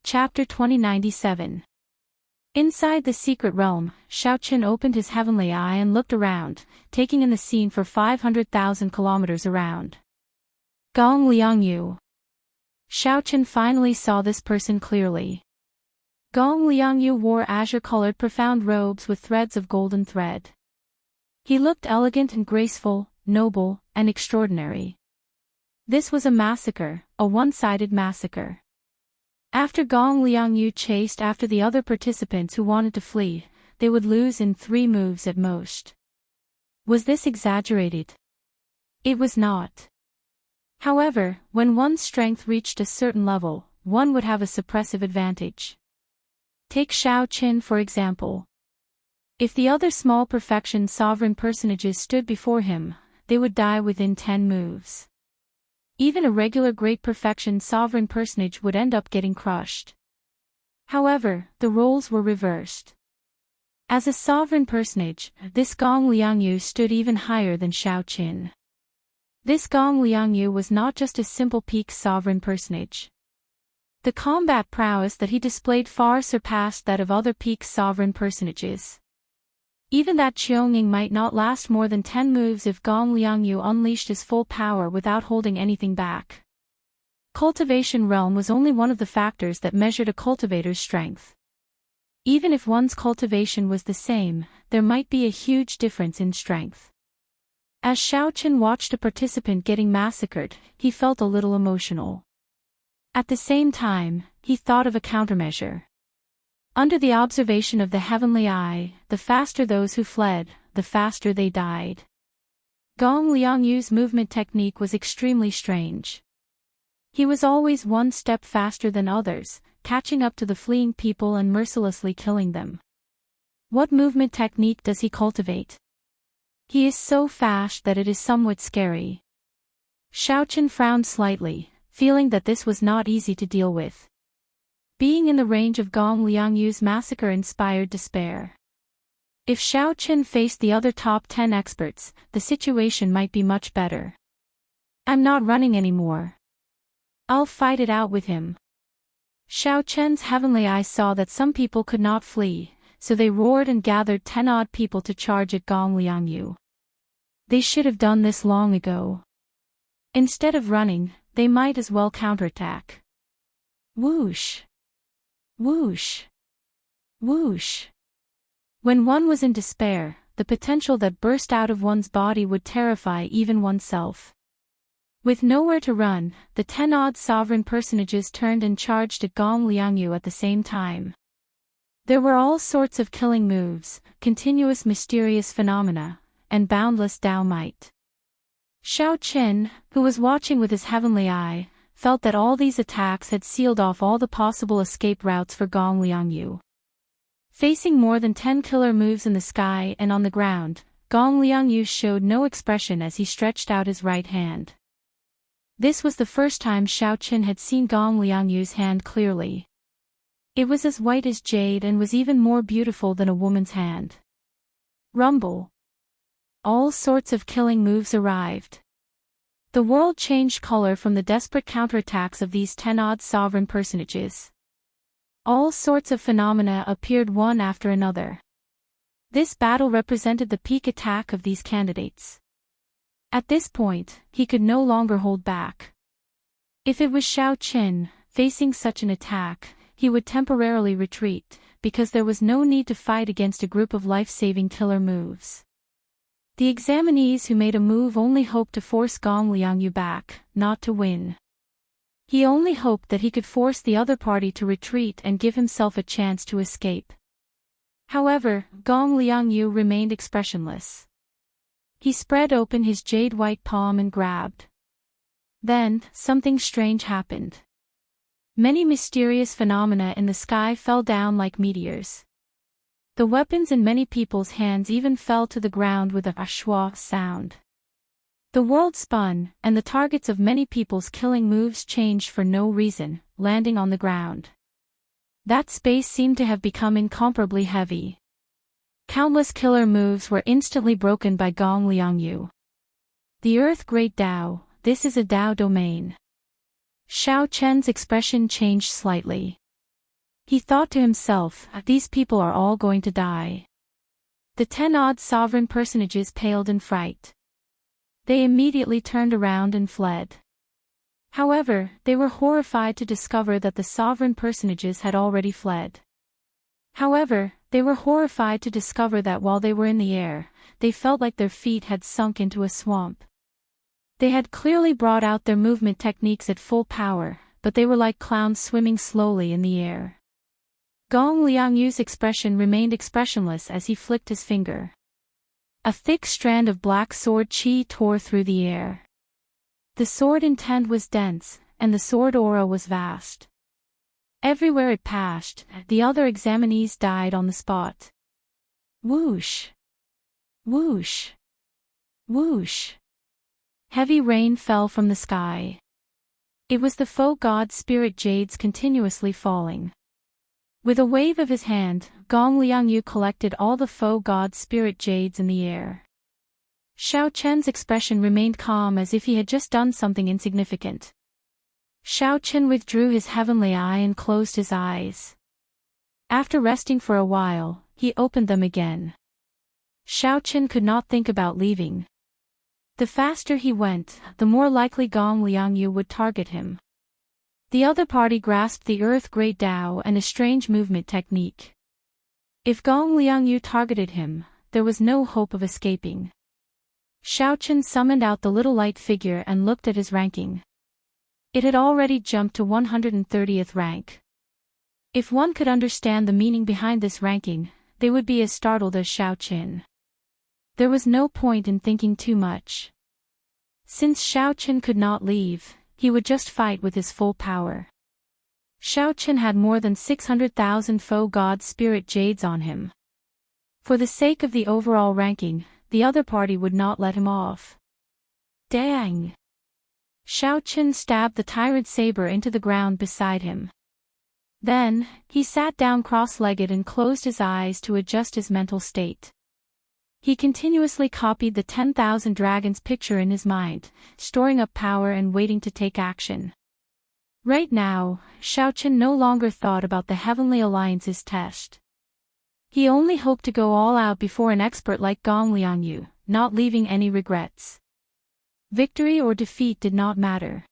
Chapter 2097. Inside the secret realm, Xiaoqin opened his heavenly eye and looked around, taking in the scene for 500,000 kilometers around. Gong Liangyu. Xiaoqin finally saw this person clearly. Gong Liangyu wore azure-colored profound robes with threads of golden thread. He looked elegant and graceful, noble, and extraordinary. This was a massacre, a one-sided massacre. After Gong Liangyu chased after the other participants who wanted to flee, they would lose in 3 moves at most. Was this exaggerated? It was not. However, when one's strength reached a certain level, one would have a suppressive advantage. Take Xiaoqin for example. If the other small perfection sovereign personages stood before him, they would die within 10 moves. Even a regular great perfection sovereign personage would end up getting crushed. However, the roles were reversed. As a sovereign personage, this Gong Liangyu stood even higher than Xiaoqin. This Gong Liangyu was not just a simple peak sovereign personage. The combat prowess that he displayed far surpassed that of other peak sovereign personages. Even that Qiongning might not last more than 10 moves if Gong Liangyu unleashed his full power without holding anything back. Cultivation realm was only one of the factors that measured a cultivator's strength. Even if one's cultivation was the same, there might be a huge difference in strength. As Xiaoqin watched a participant getting massacred, he felt a little emotional. At the same time, he thought of a countermeasure. Under the observation of the heavenly eye, the faster those who fled, the faster they died. Gong Liangyu's movement technique was extremely strange. He was always one step faster than others, catching up to the fleeing people and mercilessly killing them. What movement technique does he cultivate? He is so fast that it is somewhat scary. Xiaoqin frowned slightly, feeling that this was not easy to deal with. Being in the range of Gong Liangyu's massacre inspired despair. If Xiaoqin faced the other top 10 experts, the situation might be much better. I'm not running anymore. I'll fight it out with him. Xiaoqin's heavenly eye saw that some people could not flee, so they roared and gathered 10 odd people to charge at Gong Liangyu. They should have done this long ago. Instead of running, they might as well counterattack. Whoosh! Whoosh! Whoosh! When one was in despair, the potential that burst out of one's body would terrify even oneself. With nowhere to run, the 10 odd sovereign personages turned and charged at Gong Liangyu at the same time. There were all sorts of killing moves, continuous mysterious phenomena, and boundless Dao might. Xiaoqin, who was watching with his heavenly eye, felt that all these attacks had sealed off all the possible escape routes for Gong Liangyu. Facing more than 10 killer moves in the sky and on the ground, Gong Liangyu showed no expression as he stretched out his right hand. This was the first time Xiaoqin had seen Gong Liangyu's hand clearly. It was as white as jade and was even more beautiful than a woman's hand. Rumble. All sorts of killing moves arrived. The world changed color from the desperate counterattacks of these 10 odd sovereign personages. All sorts of phenomena appeared one after another. This battle represented the peak attack of these candidates. At this point, he could no longer hold back. If it was Xiaoqin, facing such an attack, he would temporarily retreat, because there was no need to fight against a group of life-saving killer moves. The examinees who made a move only hoped to force Gong Liangyu back, not to win. He only hoped that he could force the other party to retreat and give himself a chance to escape. However, Gong Liangyu remained expressionless. He spread open his jade-white palm and grabbed. Then, something strange happened. Many mysterious phenomena in the sky fell down like meteors. The weapons in many people's hands even fell to the ground with a shwa sound. The world spun, and the targets of many people's killing moves changed for no reason, landing on the ground. That space seemed to have become incomparably heavy. Countless killer moves were instantly broken by Gong Liangyu. The Earth Great Dao, this is a Dao domain. Xiaoqin's expression changed slightly. He thought to himself, these people are all going to die. The 10-odd sovereign personages paled in fright. They immediately turned around and fled. However, they were horrified to discover that the sovereign personages had already fled. However, they were horrified to discover that while they were in the air, they felt like their feet had sunk into a swamp. They had clearly brought out their movement techniques at full power, but they were like clowns swimming slowly in the air. Gong Liangyu's expression remained expressionless as he flicked his finger. A thick strand of black sword chi tore through the air. The sword intent was dense, and the sword aura was vast. Everywhere it passed, the other examinees died on the spot. Whoosh! Whoosh! Whoosh! Heavy rain fell from the sky. It was the faux god spirit jades continuously falling. With a wave of his hand, Gong Liangyu collected all the faux god spirit jades in the air. Xiao Chen's expression remained calm as if he had just done something insignificant. Xiao Chen withdrew his heavenly eye and closed his eyes. After resting for a while, he opened them again. Xiao Chen could not think about leaving. The faster he went, the more likely Gong Liangyu would target him. The other party grasped the Earth Great Tao and a strange movement technique. If Gong Liangyu targeted him, there was no hope of escaping. Xiao Chen summoned out the little light figure and looked at his ranking. It had already jumped to 130th rank. If one could understand the meaning behind this ranking, they would be as startled as Xiao Chen. There was no point in thinking too much. Since Xiao Chen could not leave, he would just fight with his full power. Xiao Chen had more than 600,000 faux god spirit jades on him. For the sake of the overall ranking, the other party would not let him off. Dang! Xiao Chen stabbed the tyrant saber into the ground beside him. Then, he sat down cross-legged and closed his eyes to adjust his mental state. He continuously copied the 10,000 dragons picture in his mind, storing up power and waiting to take action. Right now, Xiao Chen no longer thought about the Heavenly Alliance's test. He only hoped to go all out before an expert like Gong Liangyu, not leaving any regrets. Victory or defeat did not matter.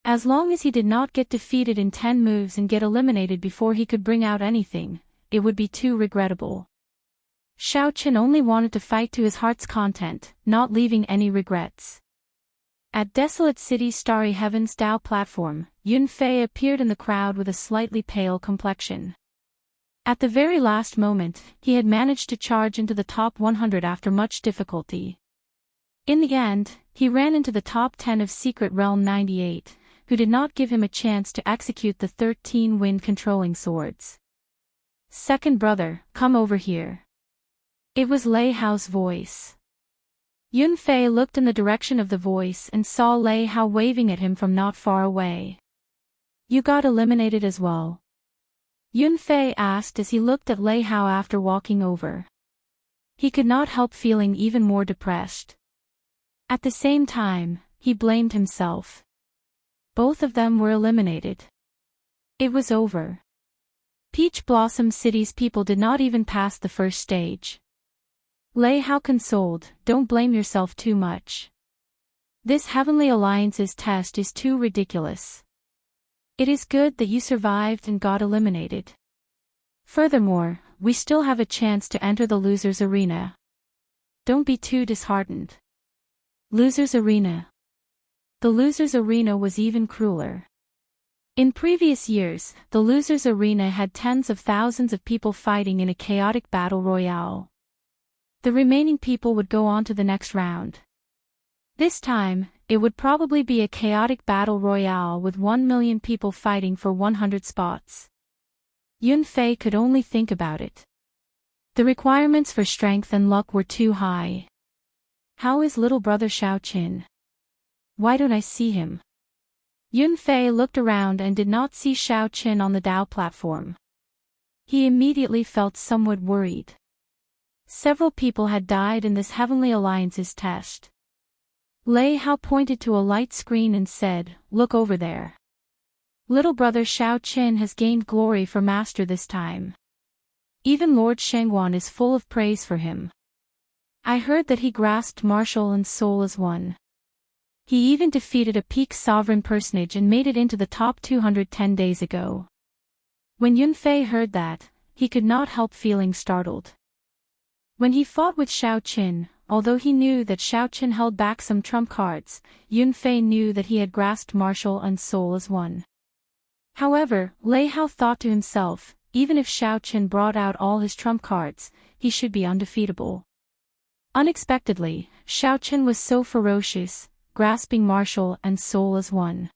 As long as he did not get defeated in 10 moves and get eliminated before he could bring out anything, it would be too regrettable. Xiao Chen only wanted to fight to his heart's content, not leaving any regrets. At Desolate City's Starry Heavens Dao platform, Yun Fei appeared in the crowd with a slightly pale complexion. At the very last moment, he had managed to charge into the top 100 after much difficulty. In the end, he ran into the top 10 of Secret Realm 98, who did not give him a chance to execute the 13 wind-controlling swords. Second brother, come over here. It was Lei Hao's voice. Yun Fei looked in the direction of the voice and saw Lei Hao waving at him from not far away. You got eliminated as well? Yun Fei asked as he looked at Lei Hao after walking over. He could not help feeling even more depressed. At the same time, he blamed himself. Both of them were eliminated. It was over. Peach Blossom City's people did not even pass the first stage. Lei Hao consoled, don't blame yourself too much. This Heavenly Alliance's test is too ridiculous. It is good that you survived and got eliminated. Furthermore, we still have a chance to enter the Losers Arena. Don't be too disheartened. Losers Arena. The Losers Arena was even crueler. In previous years, the Losers Arena had tens of thousands of people fighting in a chaotic battle royale. The remaining people would go on to the next round. This time, it would probably be a chaotic battle royale with 1 million people fighting for 100 spots. Yun Fei could only think about it. The requirements for strength and luck were too high. How is little brother Xiao Qin? Why don't I see him? Yun Fei looked around and did not see Xiao Qin on the Dao platform. He immediately felt somewhat worried. Several people had died in this Heavenly Alliance's test. Lei Hao pointed to a light screen and said, look over there. Little brother Xiao Qin has gained glory for master this time. Even Lord Shangwan is full of praise for him. I heard that he grasped martial and soul as one. He even defeated a peak sovereign personage and made it into the top 210 days ago. When Yunfei heard that, he could not help feeling startled. When he fought with Xiao Qin, although he knew that Xiao Qin held back some trump cards, Yunfei knew that he had grasped martial and soul as one. However, Lei Hao thought to himself, even if Xiao Qin brought out all his trump cards, he should be undefeatable. Unexpectedly, Xiao Qin was so ferocious, grasping martial and soul as one.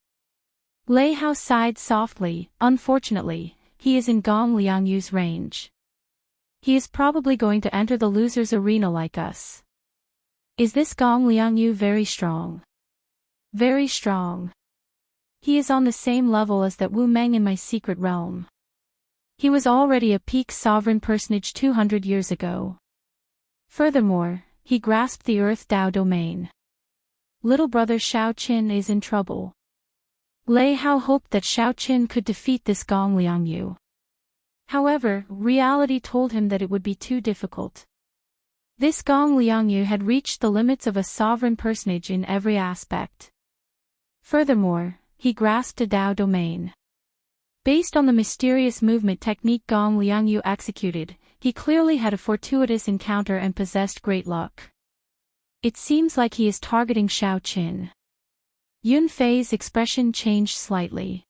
Lei Hao sighed softly. Unfortunately, he is in Gong Liangyu's range. He is probably going to enter the loser's arena like us. Is this Gong Liangyu very strong? Very strong. He is on the same level as that Wu Meng in my secret realm. He was already a peak sovereign personage 200 years ago. Furthermore, he grasped the Earth Dao domain. Little brother Xiao Qin is in trouble. Lei Hao hoped that Xiao Qin could defeat this Gong Liangyu. However, reality told him that it would be too difficult. This Gong Liangyu had reached the limits of a sovereign personage in every aspect. Furthermore, he grasped a Dao domain. Based on the mysterious movement technique Gong Liangyu executed, he clearly had a fortuitous encounter and possessed great luck. It seems like he is targeting Xiao Qin. Yunfei's expression changed slightly.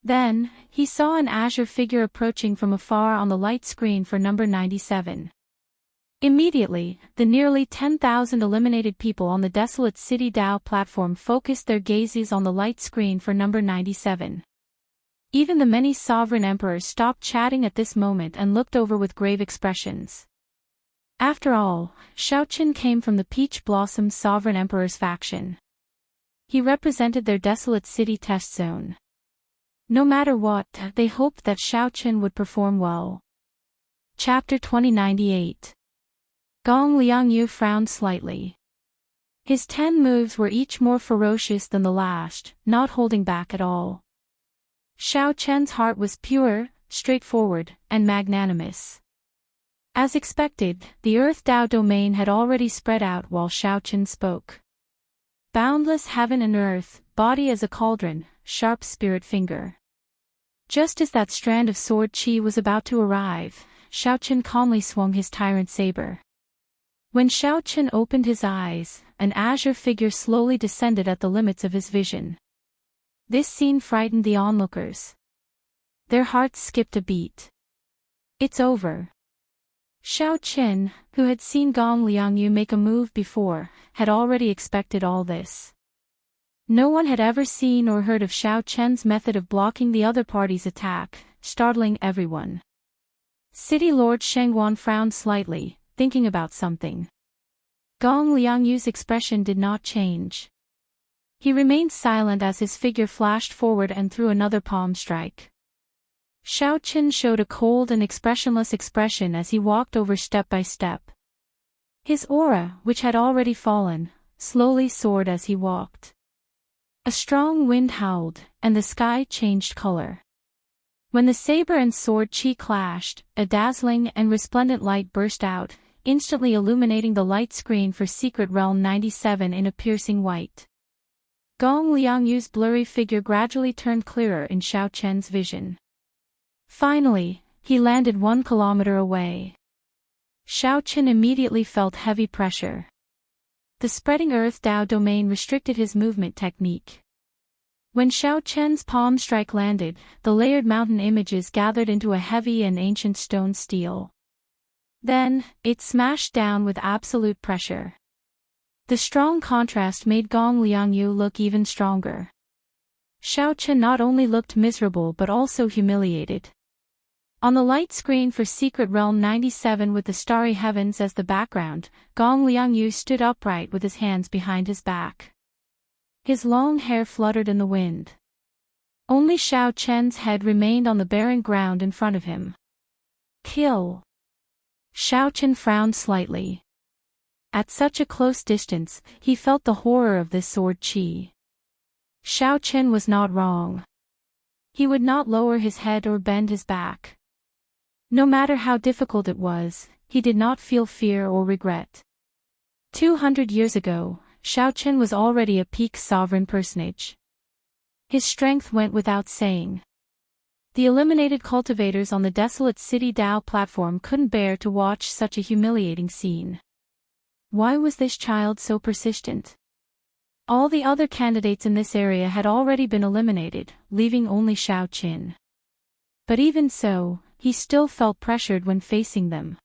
Then, he saw an azure figure approaching from afar on the light screen for number 97. Immediately, the nearly 10,000 eliminated people on the desolate City Dao platform focused their gazes on the light screen for number 97. Even the many sovereign emperors stopped chatting at this moment and looked over with grave expressions. After all, Xiao Qin came from the Peach Blossom Sovereign Emperor's faction. He represented their desolate city test zone. No matter what, they hoped that Xiao Qin would perform well. Chapter 2098. Gong Liangyu frowned slightly. His 10 moves were each more ferocious than the last, not holding back at all. Xiao Qin's heart was pure, straightforward, and magnanimous. As expected, the Earth Dao domain had already spread out while Xiao Qin spoke. Boundless heaven and earth, body as a cauldron, sharp spirit finger. Just as that strand of sword chi was about to arrive, Xiao Qin calmly swung his tyrant saber. When Xiao Qin opened his eyes, an azure figure slowly descended at the limits of his vision. This scene frightened the onlookers. Their hearts skipped a beat. It's over. Xiao Qin, who had seen Gong Liangyu make a move before, had already expected all this. No one had ever seen or heard of Xiao Qin's method of blocking the other party's attack, startling everyone. City Lord Shangwan frowned slightly, thinking about something. Gong Liangyu's expression did not change. He remained silent as his figure flashed forward and threw another palm strike. Xiao Qin showed a cold and expressionless expression as he walked over step by step. His aura, which had already fallen, slowly soared as he walked. A strong wind howled, and the sky changed color. When the saber and sword chi clashed, a dazzling and resplendent light burst out, instantly illuminating the light screen for Secret Realm 97 in a piercing white. Gong Liangyu's blurry figure gradually turned clearer in Xiao Qin's vision. Finally, he landed 1 kilometer away. Xiao Qin immediately felt heavy pressure. The spreading Earth Dao domain restricted his movement technique. When Xiao Qin's palm strike landed, the layered mountain images gathered into a heavy and ancient stone steel. Then, it smashed down with absolute pressure. The strong contrast made Gong Liangyu look even stronger. Xiao Qin not only looked miserable but also humiliated. On the light screen for Secret Realm 97 with the starry heavens as the background, Gong Liangyu stood upright with his hands behind his back. His long hair fluttered in the wind. Only Xiao Qin's head remained on the barren ground in front of him. Kill. Xiao Qin frowned slightly. At such a close distance, he felt the horror of this sword chi. Xiao Qin was not wrong. He would not lower his head or bend his back. No matter how difficult it was, he did not feel fear or regret. 200 years ago, Xiaochen was already a peak sovereign personage. His strength went without saying. The eliminated cultivators on the desolate city Dao platform couldn't bear to watch such a humiliating scene. Why was this child so persistent? All the other candidates in this area had already been eliminated, leaving only Xiaochen. But even so, he still felt pressured when facing them.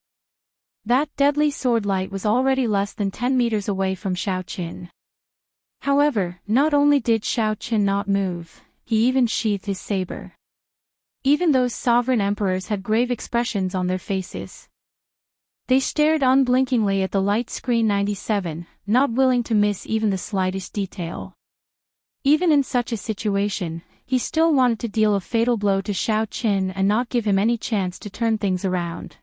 That deadly sword light was already less than 10 meters away from Xiaochen. However, not only did Xiaochen not move, he even sheathed his saber. Even those sovereign emperors had grave expressions on their faces. They stared unblinkingly at the light screen 97, not willing to miss even the slightest detail. Even in such a situation, he still wanted to deal a fatal blow to Xiaochen and not give him any chance to turn things around.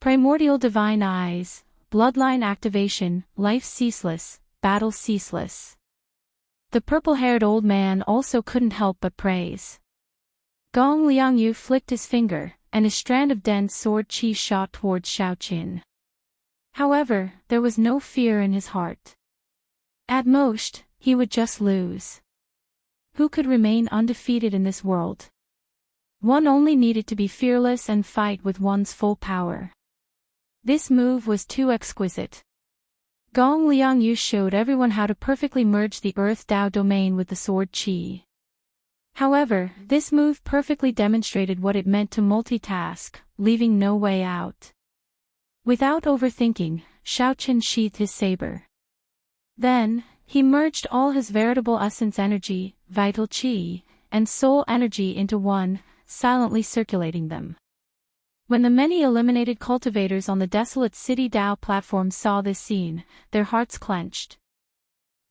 Primordial divine eyes, bloodline activation, life ceaseless, battle ceaseless. The purple-haired old man also couldn't help but praise. Gong Liangyu flicked his finger, and a strand of dense sword qi shot towards Xiaochen. However, there was no fear in his heart. At most, he would just lose. Who could remain undefeated in this world? One only needed to be fearless and fight with one's full power. This move was too exquisite. Gong Liangyu showed everyone how to perfectly merge the Earth Dao domain with the sword qi. However, this move perfectly demonstrated what it meant to multitask, leaving no way out. Without overthinking, Xiaochen sheathed his saber. Then, he merged all his veritable essence energy, vital qi, and soul energy into one, silently circulating them. When the many eliminated cultivators on the desolate city Dao platform saw this scene, their hearts clenched.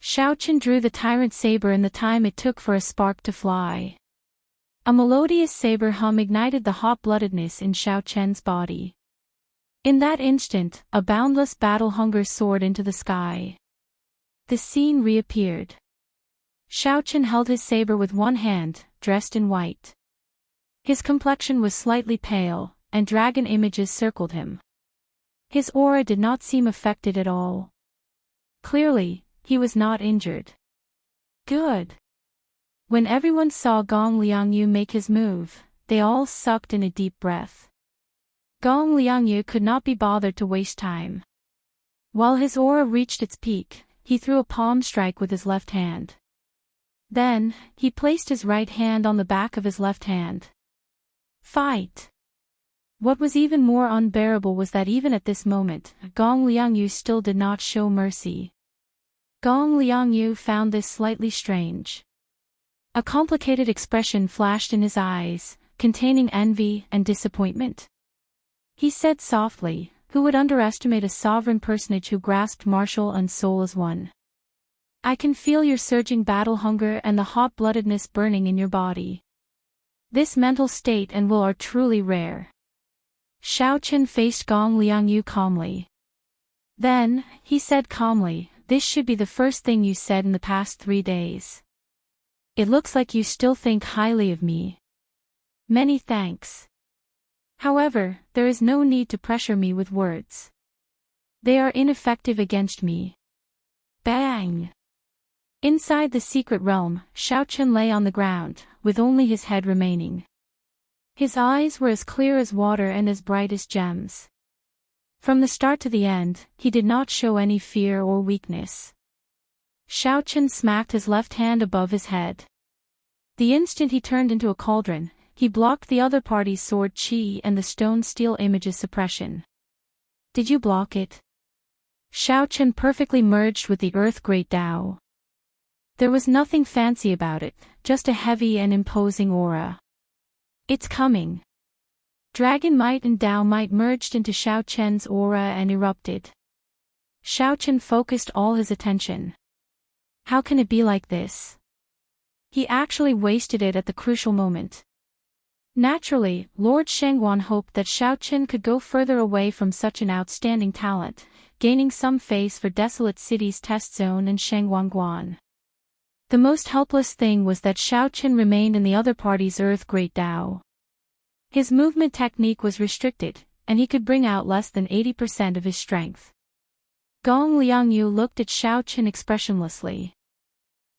Xiaochen drew the tyrant saber in the time it took for a spark to fly. A melodious saber hum ignited the hot-bloodedness in Xiaochen's body. In that instant, a boundless battle hunger soared into the sky. The scene reappeared. Xiaochen held his saber with one hand, dressed in white. His complexion was slightly pale, and dragon images circled him. His aura did not seem affected at all. Clearly, he was not injured. Good. When everyone saw Gong Liangyu make his move, they all sucked in a deep breath. Gong Liangyu could not be bothered to waste time. While his aura reached its peak, he threw a palm strike with his left hand. Then, he placed his right hand on the back of his left hand. Fight! What was even more unbearable was that even at this moment, Gong Liangyu still did not show mercy. Gong Liangyu found this slightly strange. A complicated expression flashed in his eyes, containing envy and disappointment. He said softly, "Who would underestimate a sovereign personage who grasped martial and soul as one? I can feel your surging battle hunger and the hot-bloodedness burning in your body. This mental state and will are truly rare." Xiaochen faced Gong Liangyu calmly. Then, he said calmly, "This should be the first thing you said in the past 3 days. It looks like you still think highly of me. Many thanks. However, there is no need to pressure me with words. They are ineffective against me." Bang! Inside the secret realm, Xiaochen lay on the ground, with only his head remaining. His eyes were as clear as water and as bright as gems. From the start to the end, he did not show any fear or weakness. Xiaochen smacked his left hand above his head. The instant he turned into a cauldron, he blocked the other party's sword qi and the stone steel image's suppression. "Did you block it?" Xiaochen perfectly merged with the Earth Great Dao. There was nothing fancy about it, just a heavy and imposing aura. "It's coming." Dragon might and Dao might merged into Xiaochen's aura and erupted. Xiaochen focused all his attention. How can it be like this? He actually wasted it at the crucial moment. Naturally, Lord Shengguan hoped that Xiaochen could go further away from such an outstanding talent, gaining some face for Desolate City's test zone and Shengguan Guan. The most helpless thing was that Xiaochen remained in the other party's Earth Great Dao. His movement technique was restricted, and he could bring out less than 80% of his strength. Gong Liangyu looked at Xiaochen expressionlessly.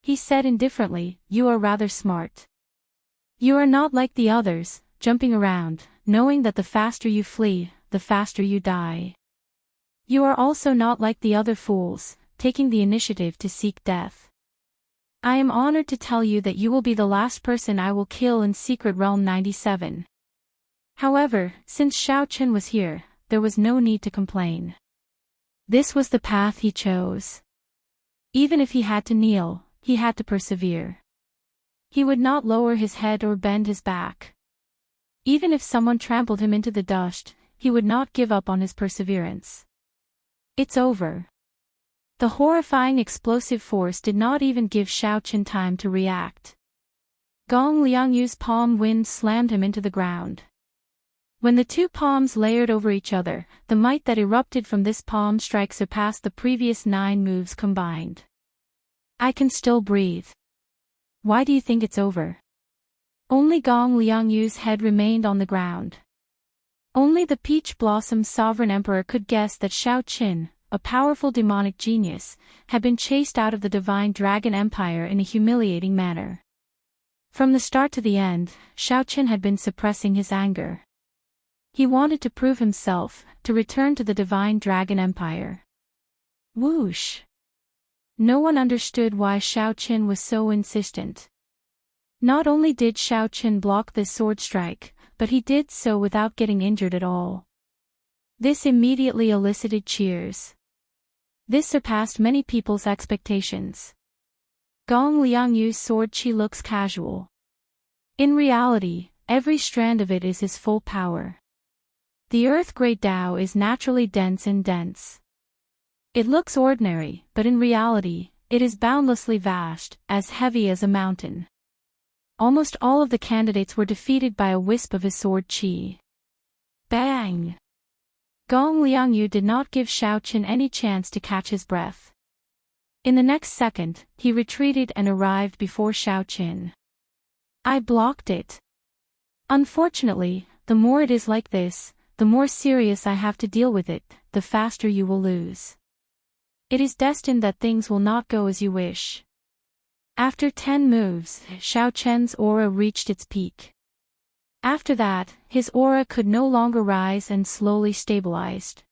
He said indifferently, "You are rather smart. You are not like the others, jumping around, knowing that the faster you flee, the faster you die. You are also not like the other fools, taking the initiative to seek death. I am honored to tell you that you will be the last person I will kill in Secret Realm 97. However, since Xiaochen was here, there was no need to complain. This was the path he chose. Even if he had to kneel, he had to persevere. He would not lower his head or bend his back. Even if someone trampled him into the dust, he would not give up on his perseverance. It's over." The horrifying explosive force did not even give Xiaochen time to react. Gong Liangyu's palm wind slammed him into the ground. When the two palms layered over each other, the might that erupted from this palm strike surpassed the previous 9 moves combined. "I can still breathe. Why do you think it's over?" Only Gong Liangyu's head remained on the ground. Only the Peach Blossom Sovereign Emperor could guess that Xiaochen, a powerful demonic genius, had been chased out of the Divine Dragon Empire in a humiliating manner. From the start to the end, Xiaochen had been suppressing his anger. He wanted to prove himself, to return to the Divine Dragon Empire. Whoosh! No one understood why Xiaochen was so insistent. Not only did Xiaochen block this sword strike, but he did so without getting injured at all. This immediately elicited cheers. This surpassed many people's expectations. Gong Liangyu's sword chi looks casual. In reality, every strand of it is his full power. The Earth Great Dao is naturally dense and dense. It looks ordinary, but in reality, it is boundlessly vast, as heavy as a mountain. Almost all of the candidates were defeated by a wisp of his sword chi. Bang! Gong Liangyu did not give Xiaochen any chance to catch his breath. In the next second, he retreated and arrived before Xiaochen. "I blocked it. Unfortunately, the more it is like this, the more serious I have to deal with it, the faster you will lose. It is destined that things will not go as you wish." After 10 moves, Xiaochen's aura reached its peak. After that, his aura could no longer rise and slowly stabilized.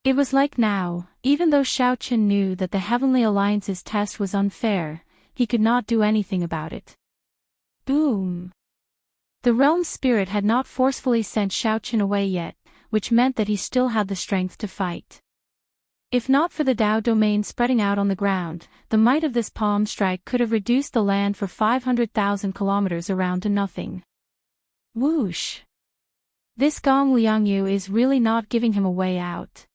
It was like now, even though Xiaochen knew that the Heavenly Alliance's test was unfair, he could not do anything about it. Boom! The realm spirit had not forcefully sent Xiaochen away yet, which meant that he still had the strength to fight. If not for the Dao domain spreading out on the ground, the might of this palm strike could have reduced the land for 500,000 kilometers around to nothing. Whoosh! This Gong Liangyu is really not giving him a way out.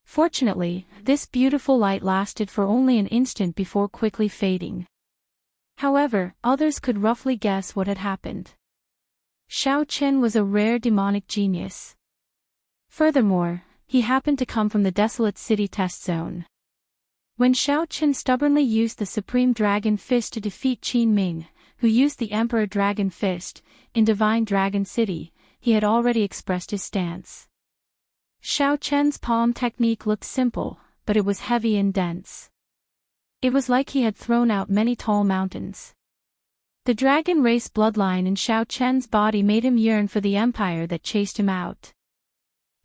Fortunately, this beautiful light lasted for only an instant before quickly fading. However, others could roughly guess what had happened. Xiaochen was a rare demonic genius. Furthermore, he happened to come from the desolate city test zone. When Xiaochen stubbornly used the Supreme Dragon Fist to defeat Qin Ming, who used the Emperor Dragon Fist, in Divine Dragon City, he had already expressed his stance. Xiaochen's palm technique looked simple, but it was heavy and dense. It was like he had thrown out many tall mountains. The dragon race bloodline in Xiaochen's body made him yearn for the empire that chased him out.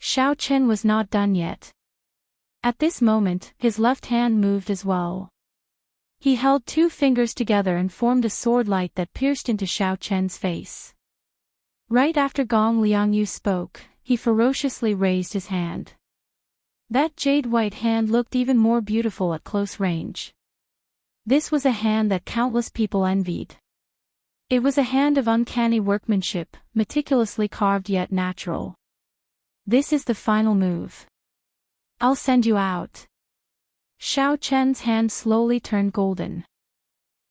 Xiaochen was not done yet. At this moment, his left hand moved as well. He held 2 fingers together and formed a sword light that pierced into Xiaochen's face. Right after Gong Liangyu spoke, he ferociously raised his hand. That jade-white hand looked even more beautiful at close range. This was a hand that countless people envied. It was a hand of uncanny workmanship, meticulously carved yet natural. This is the final move. I'll send you out. Xiaochen's hand slowly turned golden.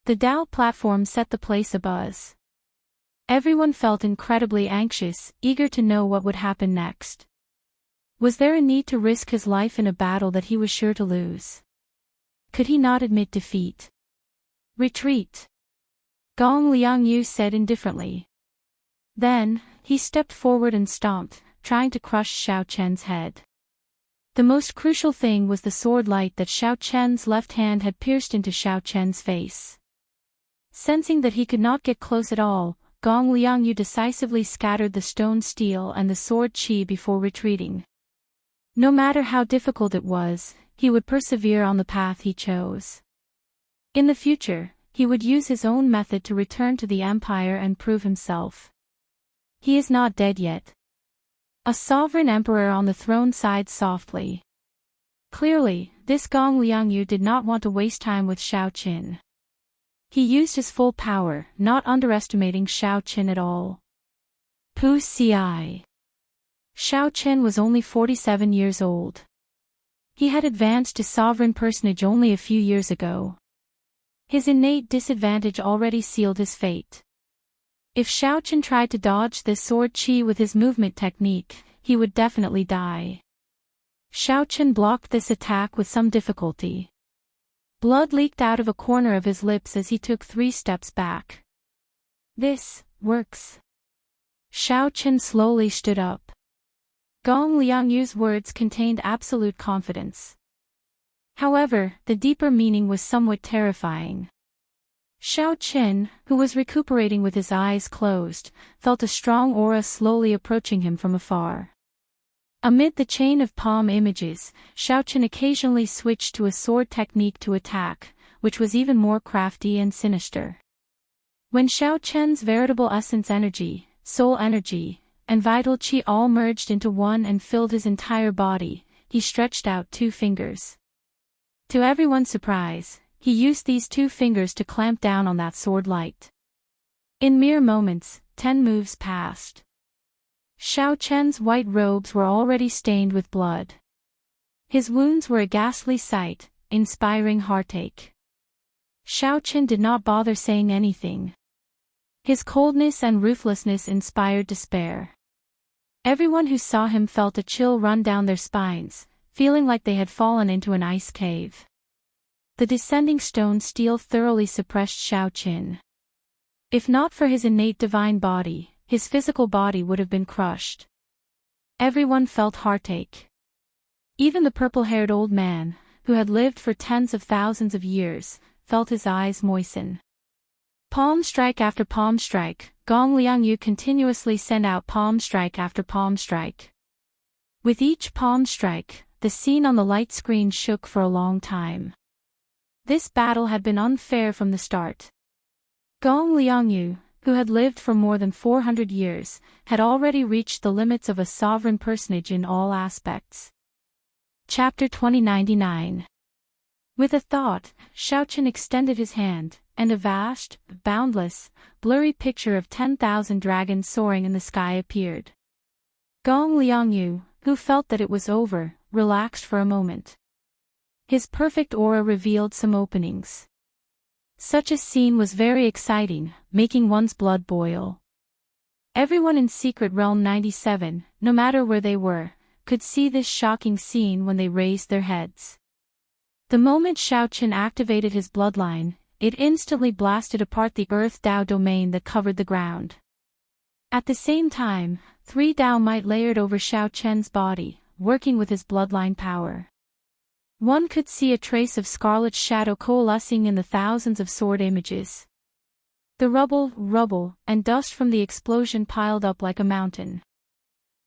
The Dao platform set the place abuzz. Everyone felt incredibly anxious, eager to know what would happen next. Was there a need to risk his life in a battle that he was sure to lose? Could he not admit defeat? Retreat. Gong Liangyu said indifferently. Then, he stepped forward and stomped, trying to crush Xiao Chen's head. The most crucial thing was the sword light that Xiao Chen's left hand had pierced into Xiao Chen's face. Sensing that he could not get close at all, Gong Liangyu decisively scattered the stone steel and the sword qi before retreating. No matter how difficult it was, he would persevere on the path he chose. In the future, he would use his own method to return to the empire and prove himself. He is not dead yet. A sovereign emperor on the throne sighed softly. Clearly, this Gong Liangyu did not want to waste time with Xiao Qin. He used his full power, not underestimating Xiao Qin at all. Pu Ci. Xiao Qin was only 47 years old. He had advanced to sovereign personage only a few years ago. His innate disadvantage already sealed his fate. If Xiao Qin tried to dodge this sword qi with his movement technique, he would definitely die. Xiao Qin blocked this attack with some difficulty. Blood leaked out of a corner of his lips as he took 3 steps back. This works. Xiao Qin slowly stood up. Gong Liangyu's words contained absolute confidence. However, the deeper meaning was somewhat terrifying. Xiao Qin, who was recuperating with his eyes closed, felt a strong aura slowly approaching him from afar. Amid the chain of palm images, Xiao Qin occasionally switched to a sword technique to attack, which was even more crafty and sinister. When Xiao Qin's veritable essence energy, soul energy, and vital qi all merged into one and filled his entire body, he stretched out 2 fingers. To everyone's surprise, he used these 2 fingers to clamp down on that sword light. In mere moments, 10 moves passed. Xiao Chen's white robes were already stained with blood. His wounds were a ghastly sight, inspiring heartache. Xiao Chen did not bother saying anything. His coldness and ruthlessness inspired despair. Everyone who saw him felt a chill run down their spines, feeling like they had fallen into an ice cave. The descending stone steel thoroughly suppressed Xiao Qin. If not for his innate divine body, his physical body would have been crushed. Everyone felt heartache. Even the purple-haired old man, who had lived for tens of thousands of years, felt his eyes moisten. Palm strike after palm strike, Gong Liangyu continuously sent out palm strike after palm strike. With each palm strike, the scene on the light screen shook for a long time. This battle had been unfair from the start. Gong Liangyu, who had lived for more than 400 years, had already reached the limits of a sovereign personage in all aspects. Chapter 2099. With a thought, Xiao Qin extended his hand, and a vast, boundless, blurry picture of 10,000 dragons soaring in the sky appeared. Gong Liangyu, who felt that it was over, relaxed for a moment. His perfect aura revealed some openings. Such a scene was very exciting, making one's blood boil. Everyone in Secret Realm 97, no matter where they were, could see this shocking scene when they raised their heads. The moment Xiao Qin activated his bloodline, it instantly blasted apart the Earth Dao domain that covered the ground. At the same time, 3 Dao might layered over Xiao Chen's body, working with his bloodline power. One could see a trace of scarlet shadow coalescing in the thousands of sword images. The rubble, and dust from the explosion piled up like a mountain.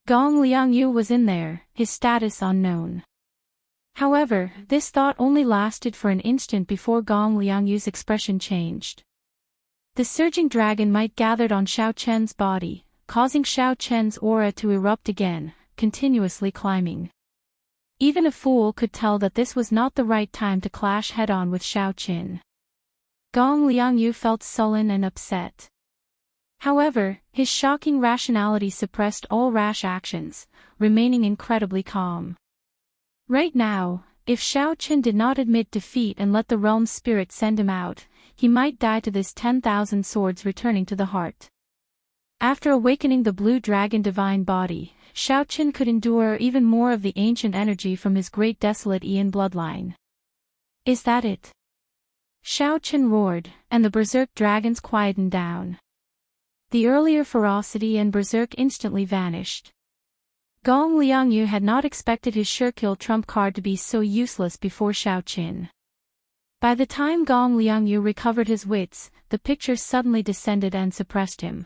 Gong Liangyu was in there, his status unknown. However, this thought only lasted for an instant before Gong Liangyu's expression changed. The surging dragon might gathered on Xiao Chen's body, causing Xiao Chen's aura to erupt again, continuously climbing. Even a fool could tell that this was not the right time to clash head-on with Xiao Qin. Gong Liangyu felt sullen and upset. However, his shocking rationality suppressed all rash actions, remaining incredibly calm. Right now, if Xiao Qin did not admit defeat and let the realm spirit send him out, he might die to this 10,000 swords returning to the heart. After awakening the blue dragon divine body, Xiao Qin could endure even more of the ancient energy from his great desolate Ian bloodline. Is that it? Xiao Chen roared, and the berserk dragons quietened down. The earlier ferocity and berserk instantly vanished. Gong Liangyu had not expected his sure-kill trump card to be so useless before Xiao Chen. By the time Gong Liangyu recovered his wits, the picture suddenly descended and suppressed him.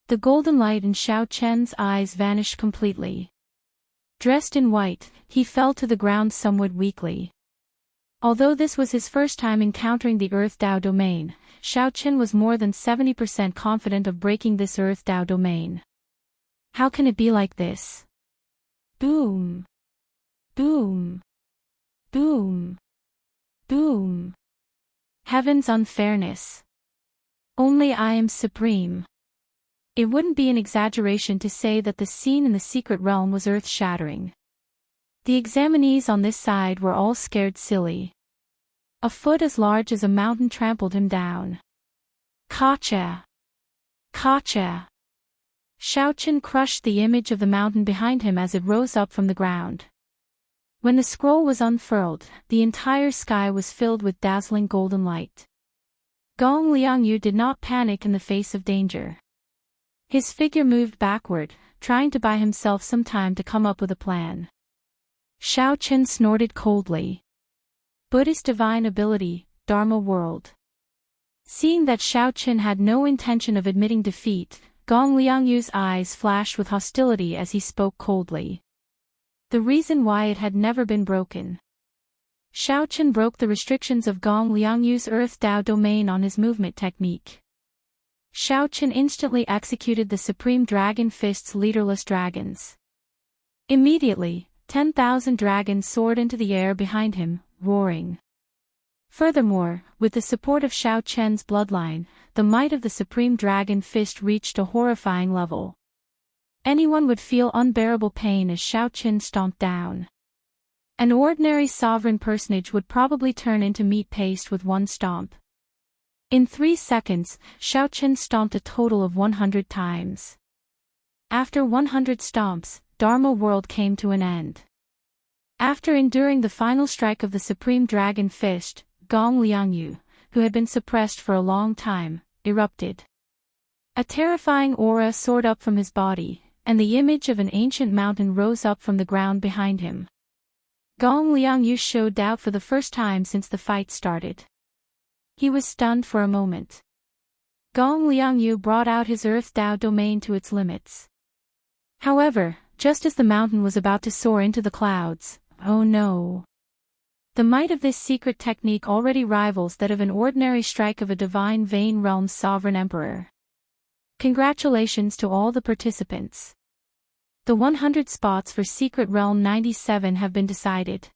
The golden light in Xiao Chen's eyes vanished completely. Dressed in white, he fell to the ground somewhat weakly. Although this was his first time encountering the Earth Dao domain, Xiao Chen was more than 70% confident of breaking this Earth Dao domain. How can it be like this? Boom! Boom! Boom! Boom! Heaven's unfairness. Only I am supreme. It wouldn't be an exaggeration to say that the scene in the secret realm was earth-shattering. The examinees on this side were all scared silly. A foot as large as a mountain trampled him down. Gotcha! Gotcha! Xiao Chen crushed the image of the mountain behind him as it rose up from the ground. When the scroll was unfurled, the entire sky was filled with dazzling golden light. Gong Liangyu did not panic in the face of danger. His figure moved backward, trying to buy himself some time to come up with a plan. Xiao Chen snorted coldly. Buddhist divine ability, Dharma world. Seeing that Xiao Chen had no intention of admitting defeat, Gong Liangyu's eyes flashed with hostility as he spoke coldly. The reason why it had never been broken. Xiao Chen broke the restrictions of Gong Liangyu's Earth Dao domain on his movement technique. Xiao Chen instantly executed the Supreme Dragon Fist's leaderless dragons. Immediately, 10,000 dragons soared into the air behind him, roaring. Furthermore, with the support of Xiao Chen's bloodline, the might of the Supreme Dragon Fist reached a horrifying level. Anyone would feel unbearable pain as Xiao Chen stomped down. An ordinary sovereign personage would probably turn into meat paste with one stomp. In 3 seconds, Xiao Chen stomped a total of 100 times. After 100 stomps, Dharma world came to an end. After enduring the final strike of the Supreme Dragon Fist, Gong Liangyu, who had been suppressed for a long time, erupted. A terrifying aura soared up from his body, and the image of an ancient mountain rose up from the ground behind him. Gong Liangyu showed doubt for the first time since the fight started. He was stunned for a moment. Gong Liangyu brought out his Earth Dao domain to its limits. However, just as the mountain was about to soar into the clouds, oh no! The might of this secret technique already rivals that of an ordinary strike of a divine Vein Realm's sovereign emperor. Congratulations to all the participants. The 100 spots for Secret Realm 97 have been decided.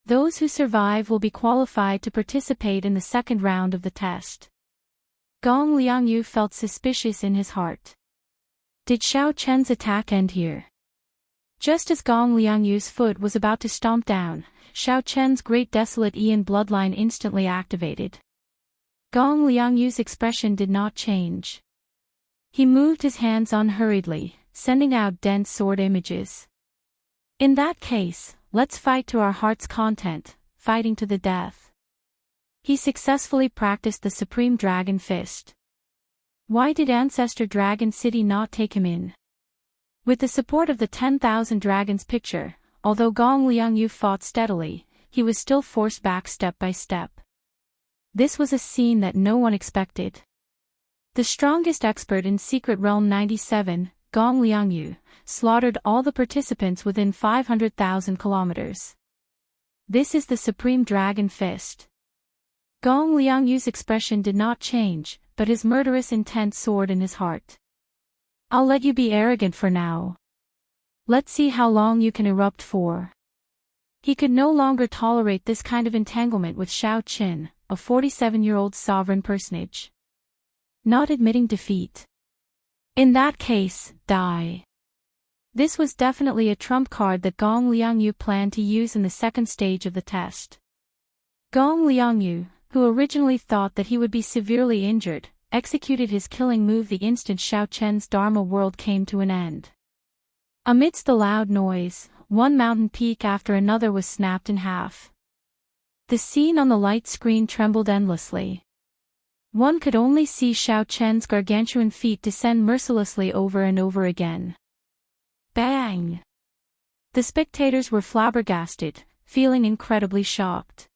Those who survive will be qualified to participate in the second round of the test. Gong Liangyu felt suspicious in his heart. Did Xiao Chen's attack end here? Just as Gong Liangyu's foot was about to stomp down, Xiao Chen's great desolate Ian bloodline instantly activated. Gong Liangyu's expression did not change. He moved his hands unhurriedly, sending out dense sword images. In that case, let's fight to our heart's content, fighting to the death. He successfully practiced the Supreme Dragon Fist. Why did Ancestor Dragon City not take him in? With the support of the 10,000 dragons picture, although Gong Liangyu fought steadily, he was still forced back step by step. This was a scene that no one expected. The strongest expert in Secret Realm 97, Gong Liangyu, slaughtered all the participants within 500,000 kilometers. This is the Supreme Dragon Fist. Gong Liangyu's expression did not change, but his murderous intent soared in his heart. I'll let you be arrogant for now. Let's see how long you can erupt for. He could no longer tolerate this kind of entanglement with Xiao Chen, a 47-year-old sovereign personage. Not admitting defeat. In that case, die. This was definitely a trump card that Gong Liangyu planned to use in the second stage of the test. Gong Liangyu, who originally thought that he would be severely injured, executed his killing move the instant Xiao Chen's Dharma world came to an end. Amidst the loud noise, one mountain peak after another was snapped in half. The scene on the light screen trembled endlessly. One could only see Xiao Chen's gargantuan feet descend mercilessly over and over again. Bang! The spectators were flabbergasted, feeling incredibly shocked.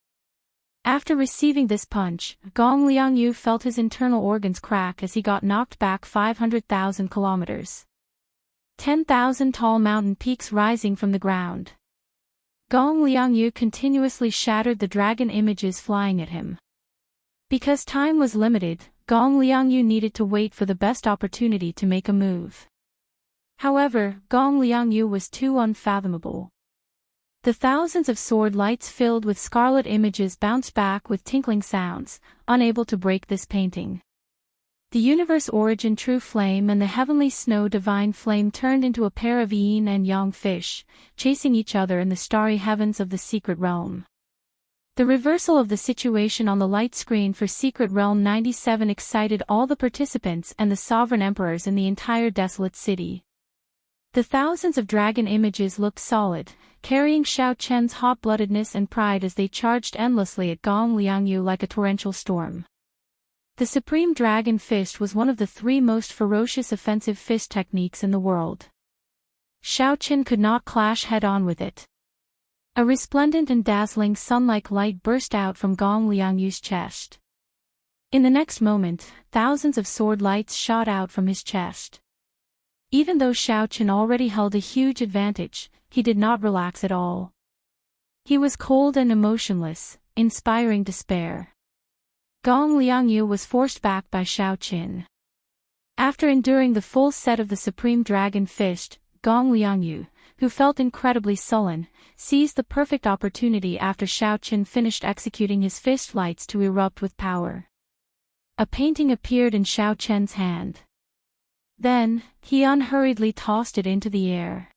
After receiving this punch, Gong Liangyu felt his internal organs crack as he got knocked back 500,000 kilometers. 10,000 tall mountain peaks rising from the ground. Gong Liangyu continuously shattered the dragon images flying at him. Because time was limited, Gong Liangyu needed to wait for the best opportunity to make a move. However, Gong Liangyu was too unfathomable. The thousands of sword lights filled with scarlet images bounced back with tinkling sounds, unable to break this painting. The universe origin true flame and the heavenly snow divine flame turned into a pair of yin and yang fish, chasing each other in the starry heavens of the secret realm. The reversal of the situation on the light screen for Secret Realm 97 excited all the participants and the sovereign emperors in the entire desolate city. The thousands of dragon images looked solid, carrying Xiao Chen's hot-bloodedness and pride as they charged endlessly at Gong Liangyu like a torrential storm. The Supreme Dragon Fist was one of the three most ferocious offensive fist techniques in the world. Xiao Chen could not clash head-on with it. A resplendent and dazzling sun-like light burst out from Gong Liangyu's chest. In the next moment, thousands of sword lights shot out from his chest. Even though Xiao Chen already held a huge advantage, he did not relax at all. He was cold and emotionless, inspiring despair. Gong Liangyu was forced back by Xiao Chen. After enduring the full set of the Supreme Dragon Fist, Gong Liangyu, who felt incredibly sullen, seized the perfect opportunity after Xiao Chen finished executing his fist lights to erupt with power. A painting appeared in Xiao Chen's hand. Then, he unhurriedly tossed it into the air.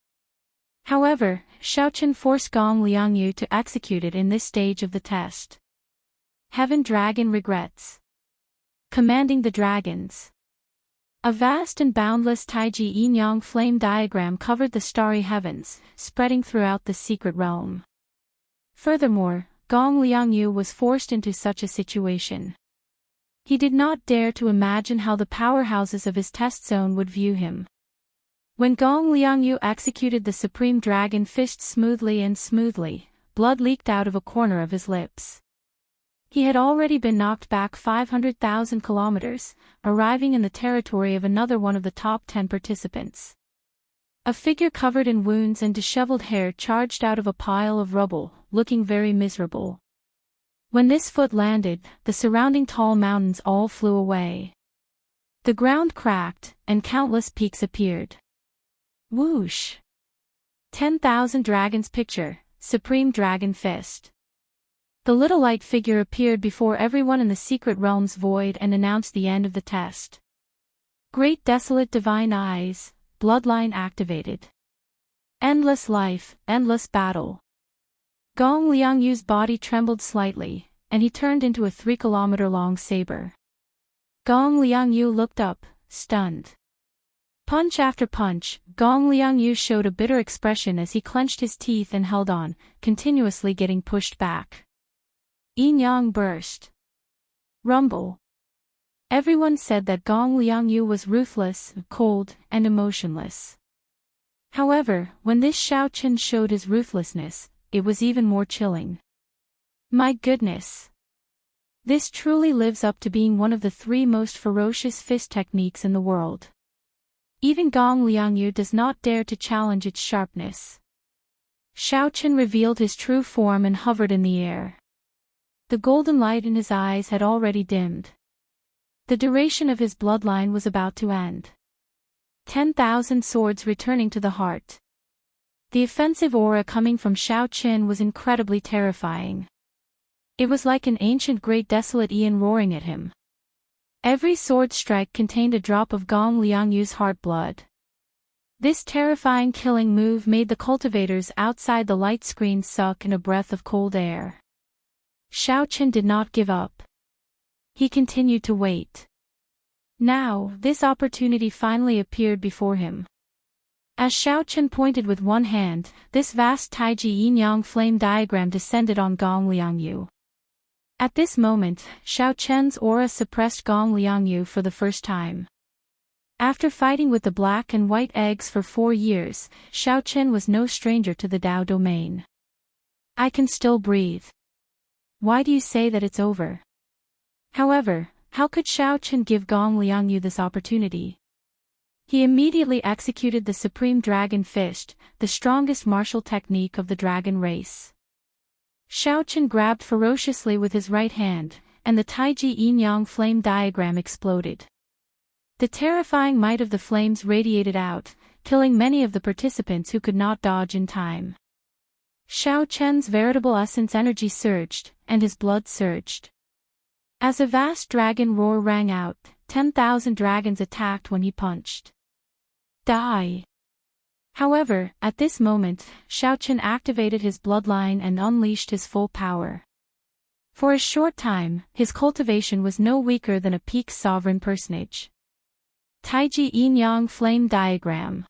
However, Xiao Chen forced Gong Liangyu to execute it in this stage of the test. Heaven Dragon regrets. Commanding the dragons. A vast and boundless Taiji yin-yang flame diagram covered the starry heavens, spreading throughout the secret realm. Furthermore, Gong Liangyu was forced into such a situation. He did not dare to imagine how the powerhouses of his test zone would view him. When Gong Liangyu executed the Supreme Dragon Fist smoothly, blood leaked out of a corner of his lips. He had already been knocked back 500,000 kilometers, arriving in the territory of another one of the top 10 participants. A figure covered in wounds and disheveled hair charged out of a pile of rubble, looking very miserable. When this foot landed, the surrounding tall mountains all flew away. The ground cracked, and countless peaks appeared. Whoosh! 10,000 dragons picture, Supreme Dragon Fist. The little light figure appeared before everyone in the secret realm's void and announced the end of the test. Great desolate divine eyes, bloodline activated. Endless life, endless battle. Gong Liangyu's body trembled slightly, and he turned into a 3-kilometer-long saber. Gong Liangyu looked up, stunned. Punch after punch, Gong Liangyu showed a bitter expression as he clenched his teeth and held on, continuously getting pushed back. Yin-yang burst. Rumble. Everyone said that Gong Liangyu was ruthless, cold, and emotionless. However, when this Xiao Chen showed his ruthlessness, it was even more chilling. My goodness! This truly lives up to being one of the 3 most ferocious fist techniques in the world. Even Gong Liangyu does not dare to challenge its sharpness. Xiao Chen revealed his true form and hovered in the air. The golden light in his eyes had already dimmed. The duration of his bloodline was about to end. 10,000 swords returning to the heart. The offensive aura coming from Xiao Chen was incredibly terrifying. It was like an ancient great desolate Ian roaring at him. Every sword strike contained a drop of Gong Liangyu's heart blood. This terrifying killing move made the cultivators outside the light screen suck in a breath of cold air. Xiao Chen did not give up. He continued to wait. Now, this opportunity finally appeared before him. As Xiao Chen pointed with one hand, this vast Taiji yin-yang flame diagram descended on Gong Liangyu. At this moment, Xiao Chen's aura suppressed Gong Liangyu for the first time. After fighting with the black and white eggs for 4 years, Xiao Chen was no stranger to the Dao domain. I can still breathe. Why do you say that it's over? However, how could Xiao Chen give Gong Liangyu this opportunity? He immediately executed the Supreme Dragon Fist, the strongest martial technique of the dragon race. Xiao Chen grabbed ferociously with his right hand, and the Taiji Yin-Yang flame diagram exploded. The terrifying might of the flames radiated out, killing many of the participants who could not dodge in time. Xiao Chen's veritable essence energy surged, and his blood surged. As a vast dragon roar rang out, 10,000 dragons attacked when he punched. Die! However, at this moment, Xiao Chen activated his bloodline and unleashed his full power. For a short time, his cultivation was no weaker than a peak sovereign personage. Taiji Yin-Yang Flame Diagram.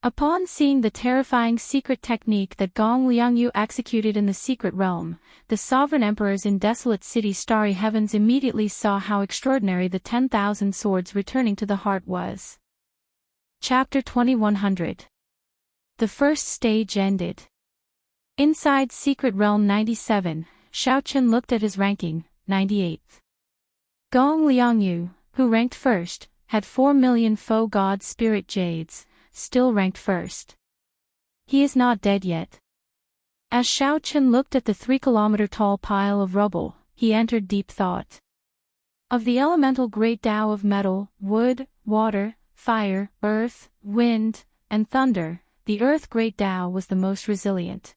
Upon seeing the terrifying secret technique that Gong Liangyu executed in the secret realm, the sovereign emperors in Desolate City's starry heavens immediately saw how extraordinary the 10,000 swords returning to the heart was. Chapter 2100. The first stage ended. Inside Secret Realm 97, Xiao Chen looked at his ranking, 98th. Gong Liangyu, who ranked first, had 4 million faux god spirit jades, still ranked first. He is not dead yet. As Xiao Chen looked at the 3-kilometer-tall pile of rubble, he entered deep thought. Of the elemental great Tao of metal, wood, water, fire, earth, wind, and thunder, the earth great Tao was the most resilient.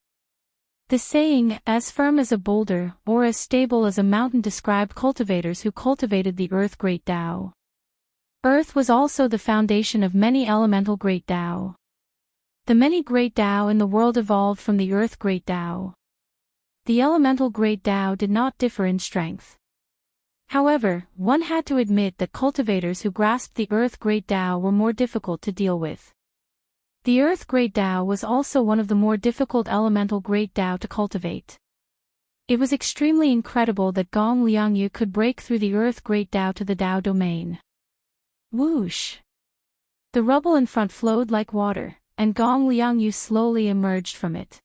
The saying, as firm as a boulder, or as stable as a mountain, described cultivators who cultivated the earth great Tao. Earth was also the foundation of many elemental great Tao. The many great Tao in the world evolved from the earth great Tao. The elemental great Tao did not differ in strength. However, one had to admit that cultivators who grasped the earth great Tao were more difficult to deal with. The earth great Tao was also one of the more difficult elemental great Tao to cultivate. It was extremely incredible that Gong Liangyu could break through the earth great Tao to the Tao domain. Whoosh! The rubble in front flowed like water, and Gong Liangyu slowly emerged from it.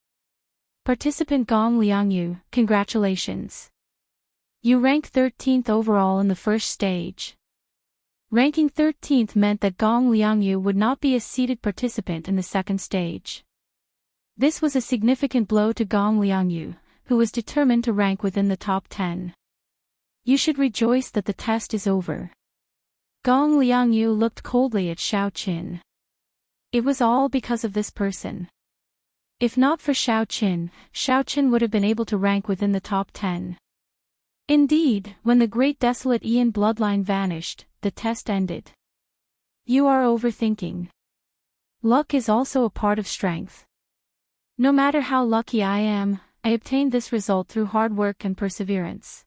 Participant Gong Liangyu, congratulations. You ranked 13th overall in the first stage. Ranking 13th meant that Gong Liangyu would not be a seeded participant in the second stage. This was a significant blow to Gong Liangyu, who was determined to rank within the top 10. You should rejoice that the test is over. Gong Liangyu looked coldly at Xiao Chen. It was all because of this person. If not for Xiao Chen would have been able to rank within the top 10. Indeed, when the great desolate Ian bloodline vanished, the test ended. You are overthinking. Luck is also a part of strength. No matter how lucky I am, I obtained this result through hard work and perseverance.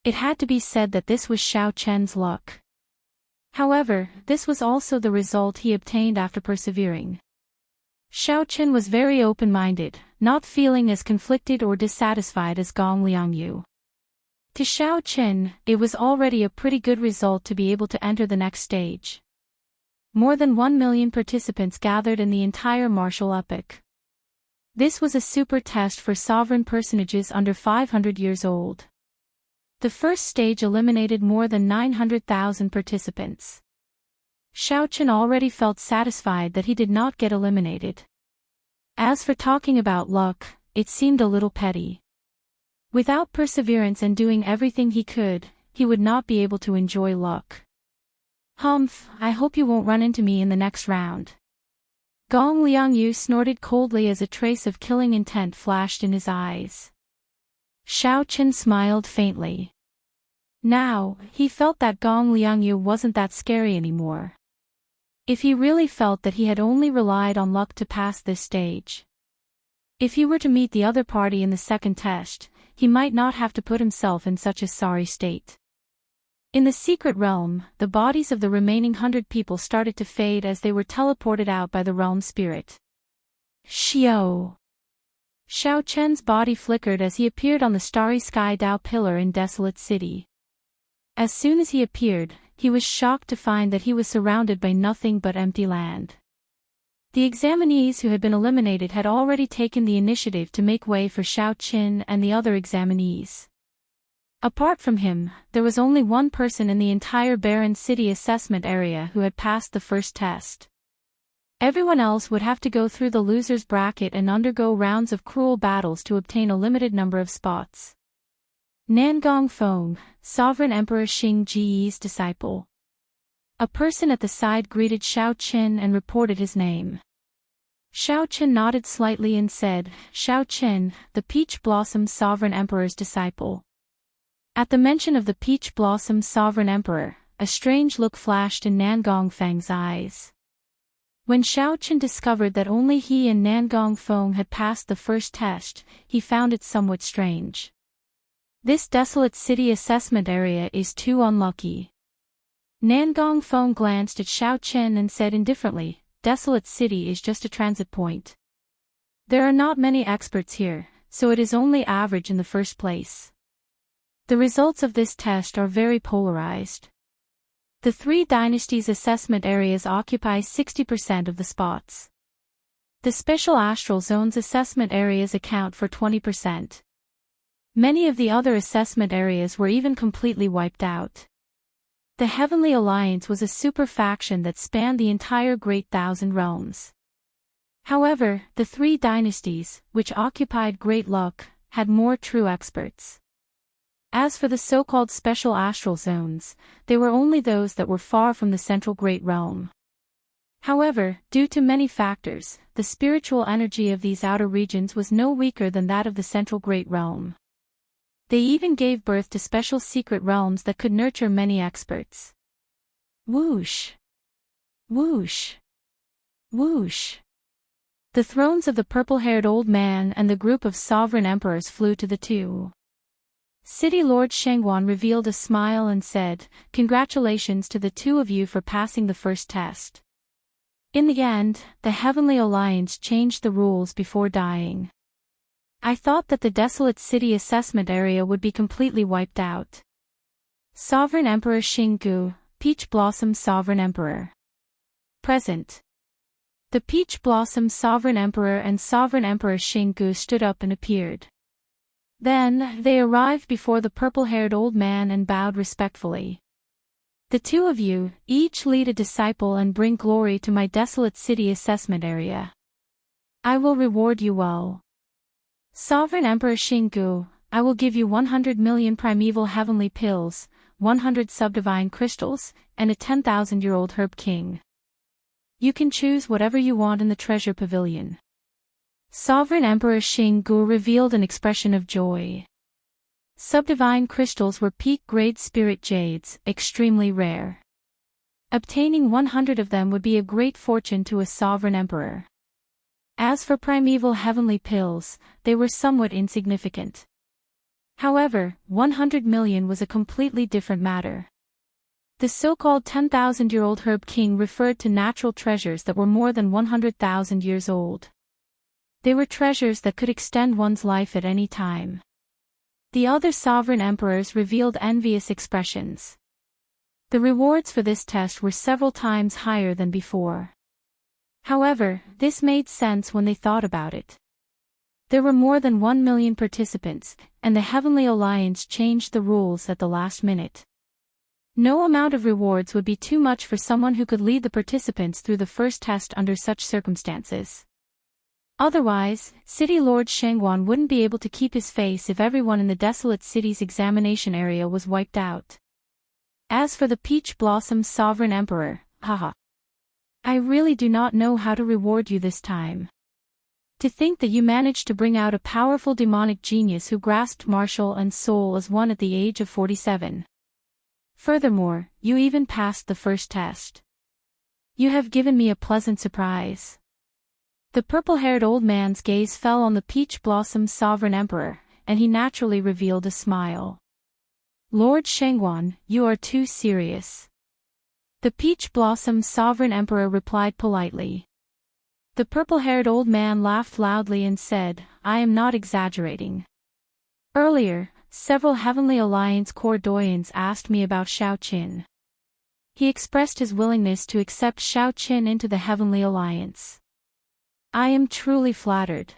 It had to be said that this was Xiao Chen's luck. However, this was also the result he obtained after persevering. Xiao Chen was very open-minded, not feeling as conflicted or dissatisfied as Gong Liangyu. To Xiao Chen, it was already a pretty good result to be able to enter the next stage. More than 1 million participants gathered in the entire martial epoch. This was a super test for sovereign personages under 500 years old. The first stage eliminated more than 900,000 participants. Xiao Chen already felt satisfied that he did not get eliminated. As for talking about luck, it seemed a little petty. Without perseverance and doing everything he could, he would not be able to enjoy luck. Humph, I hope you won't run into me in the next round. Gong Liangyu snorted coldly as a trace of killing intent flashed in his eyes. Xiao Chen smiled faintly. Now, he felt that Gong Liangyu wasn't that scary anymore. If he really felt that he had only relied on luck to pass this stage. If he were to meet the other party in the second test, he might not have to put himself in such a sorry state. In the secret realm, the bodies of the remaining 100 people started to fade as they were teleported out by the realm spirit. Xiao! Xiao Chen's body flickered as he appeared on the starry sky Dao pillar in Desolate City. As soon as he appeared, he was shocked to find that he was surrounded by nothing but empty land. The examinees who had been eliminated had already taken the initiative to make way for Xiao Qin and the other examinees. Apart from him, there was only one person in the entire barren city assessment area who had passed the first test. Everyone else would have to go through the loser's bracket and undergo rounds of cruel battles to obtain a limited number of spots. Nangong Feng, Sovereign Emperor Xing Ji's disciple. A person at the side greeted Xiao Qin and reported his name. Xiao Qin nodded slightly and said, "Xiao Qin, the Peach Blossom Sovereign Emperor's disciple." At the mention of the Peach Blossom Sovereign Emperor, a strange look flashed in Nangong Feng's eyes. When Xiao Qin discovered that only he and Nangong Feng had passed the first test, he found it somewhat strange. This desolate city assessment area is too unlucky. Nangong Feng glanced at Xiao Qin and said indifferently, "Desolate City is just a transit point. There are not many experts here, so it is only average in the first place." The results of this test are very polarized. The three dynasties assessment areas occupy 60% of the spots. The special astral zones assessment areas account for 20%. Many of the other assessment areas were even completely wiped out. The Heavenly Alliance was a super faction that spanned the entire Great Thousand Realms. However, the three dynasties, which occupied Great Luck, had more true experts. As for the so-called special astral zones, they were only those that were far from the central Great Realm. However, due to many factors, the spiritual energy of these outer regions was no weaker than that of the central Great Realm. They even gave birth to special secret realms that could nurture many experts. Whoosh! Whoosh! Whoosh! The thrones of the purple-haired old man and the group of sovereign emperors flew to the two. City Lord Shengguan revealed a smile and said, "Congratulations to the two of you for passing the first test." In the end, the Heavenly Alliance changed the rules before dying. I thought that the desolate city assessment area would be completely wiped out. Sovereign Emperor Xinggu, Peach Blossom Sovereign Emperor. Present. The Peach Blossom Sovereign Emperor and Sovereign Emperor Xinggu stood up and appeared. Then, they arrived before the purple-haired old man and bowed respectfully. "The two of you, each lead a disciple and bring glory to my desolate city assessment area. I will reward you well. Sovereign Emperor Xinggu, I will give you 100 million primeval heavenly pills, 100 subdivine crystals, and a 10,000-year-old herb king. You can choose whatever you want in the treasure pavilion." Sovereign Emperor Xinggu revealed an expression of joy. Subdivine crystals were peak-grade spirit jades, extremely rare. Obtaining 100 of them would be a great fortune to a sovereign emperor. As for primeval heavenly pills, they were somewhat insignificant. However, 100 million was a completely different matter. The so-called 10,000-year-old herb king referred to natural treasures that were more than 100,000 years old. They were treasures that could extend one's life at any time. The other sovereign emperors revealed envious expressions. The rewards for this test were several times higher than before. However, this made sense when they thought about it. There were more than 1 million participants, and the Heavenly Alliance changed the rules at the last minute. No amount of rewards would be too much for someone who could lead the participants through the first test under such circumstances. Otherwise, City Lord Shengguan wouldn't be able to keep his face if everyone in the desolate city's examination area was wiped out. As for the Peach Blossom Sovereign Emperor, haha. I really do not know how to reward you this time. To think that you managed to bring out a powerful demonic genius who grasped martial and soul as one at the age of 47. Furthermore, you even passed the first test. You have given me a pleasant surprise. The purple-haired old man's gaze fell on the Peach Blossom Sovereign Emperor, and he naturally revealed a smile. Lord Shengguan, you are too serious. The Peach Blossom Sovereign Emperor replied politely. The purple-haired old man laughed loudly and said, I am not exaggerating. Earlier, several Heavenly Alliance core doyens asked me about Xiaoqin. He expressed his willingness to accept Xiaoqin into the Heavenly Alliance. I am truly flattered.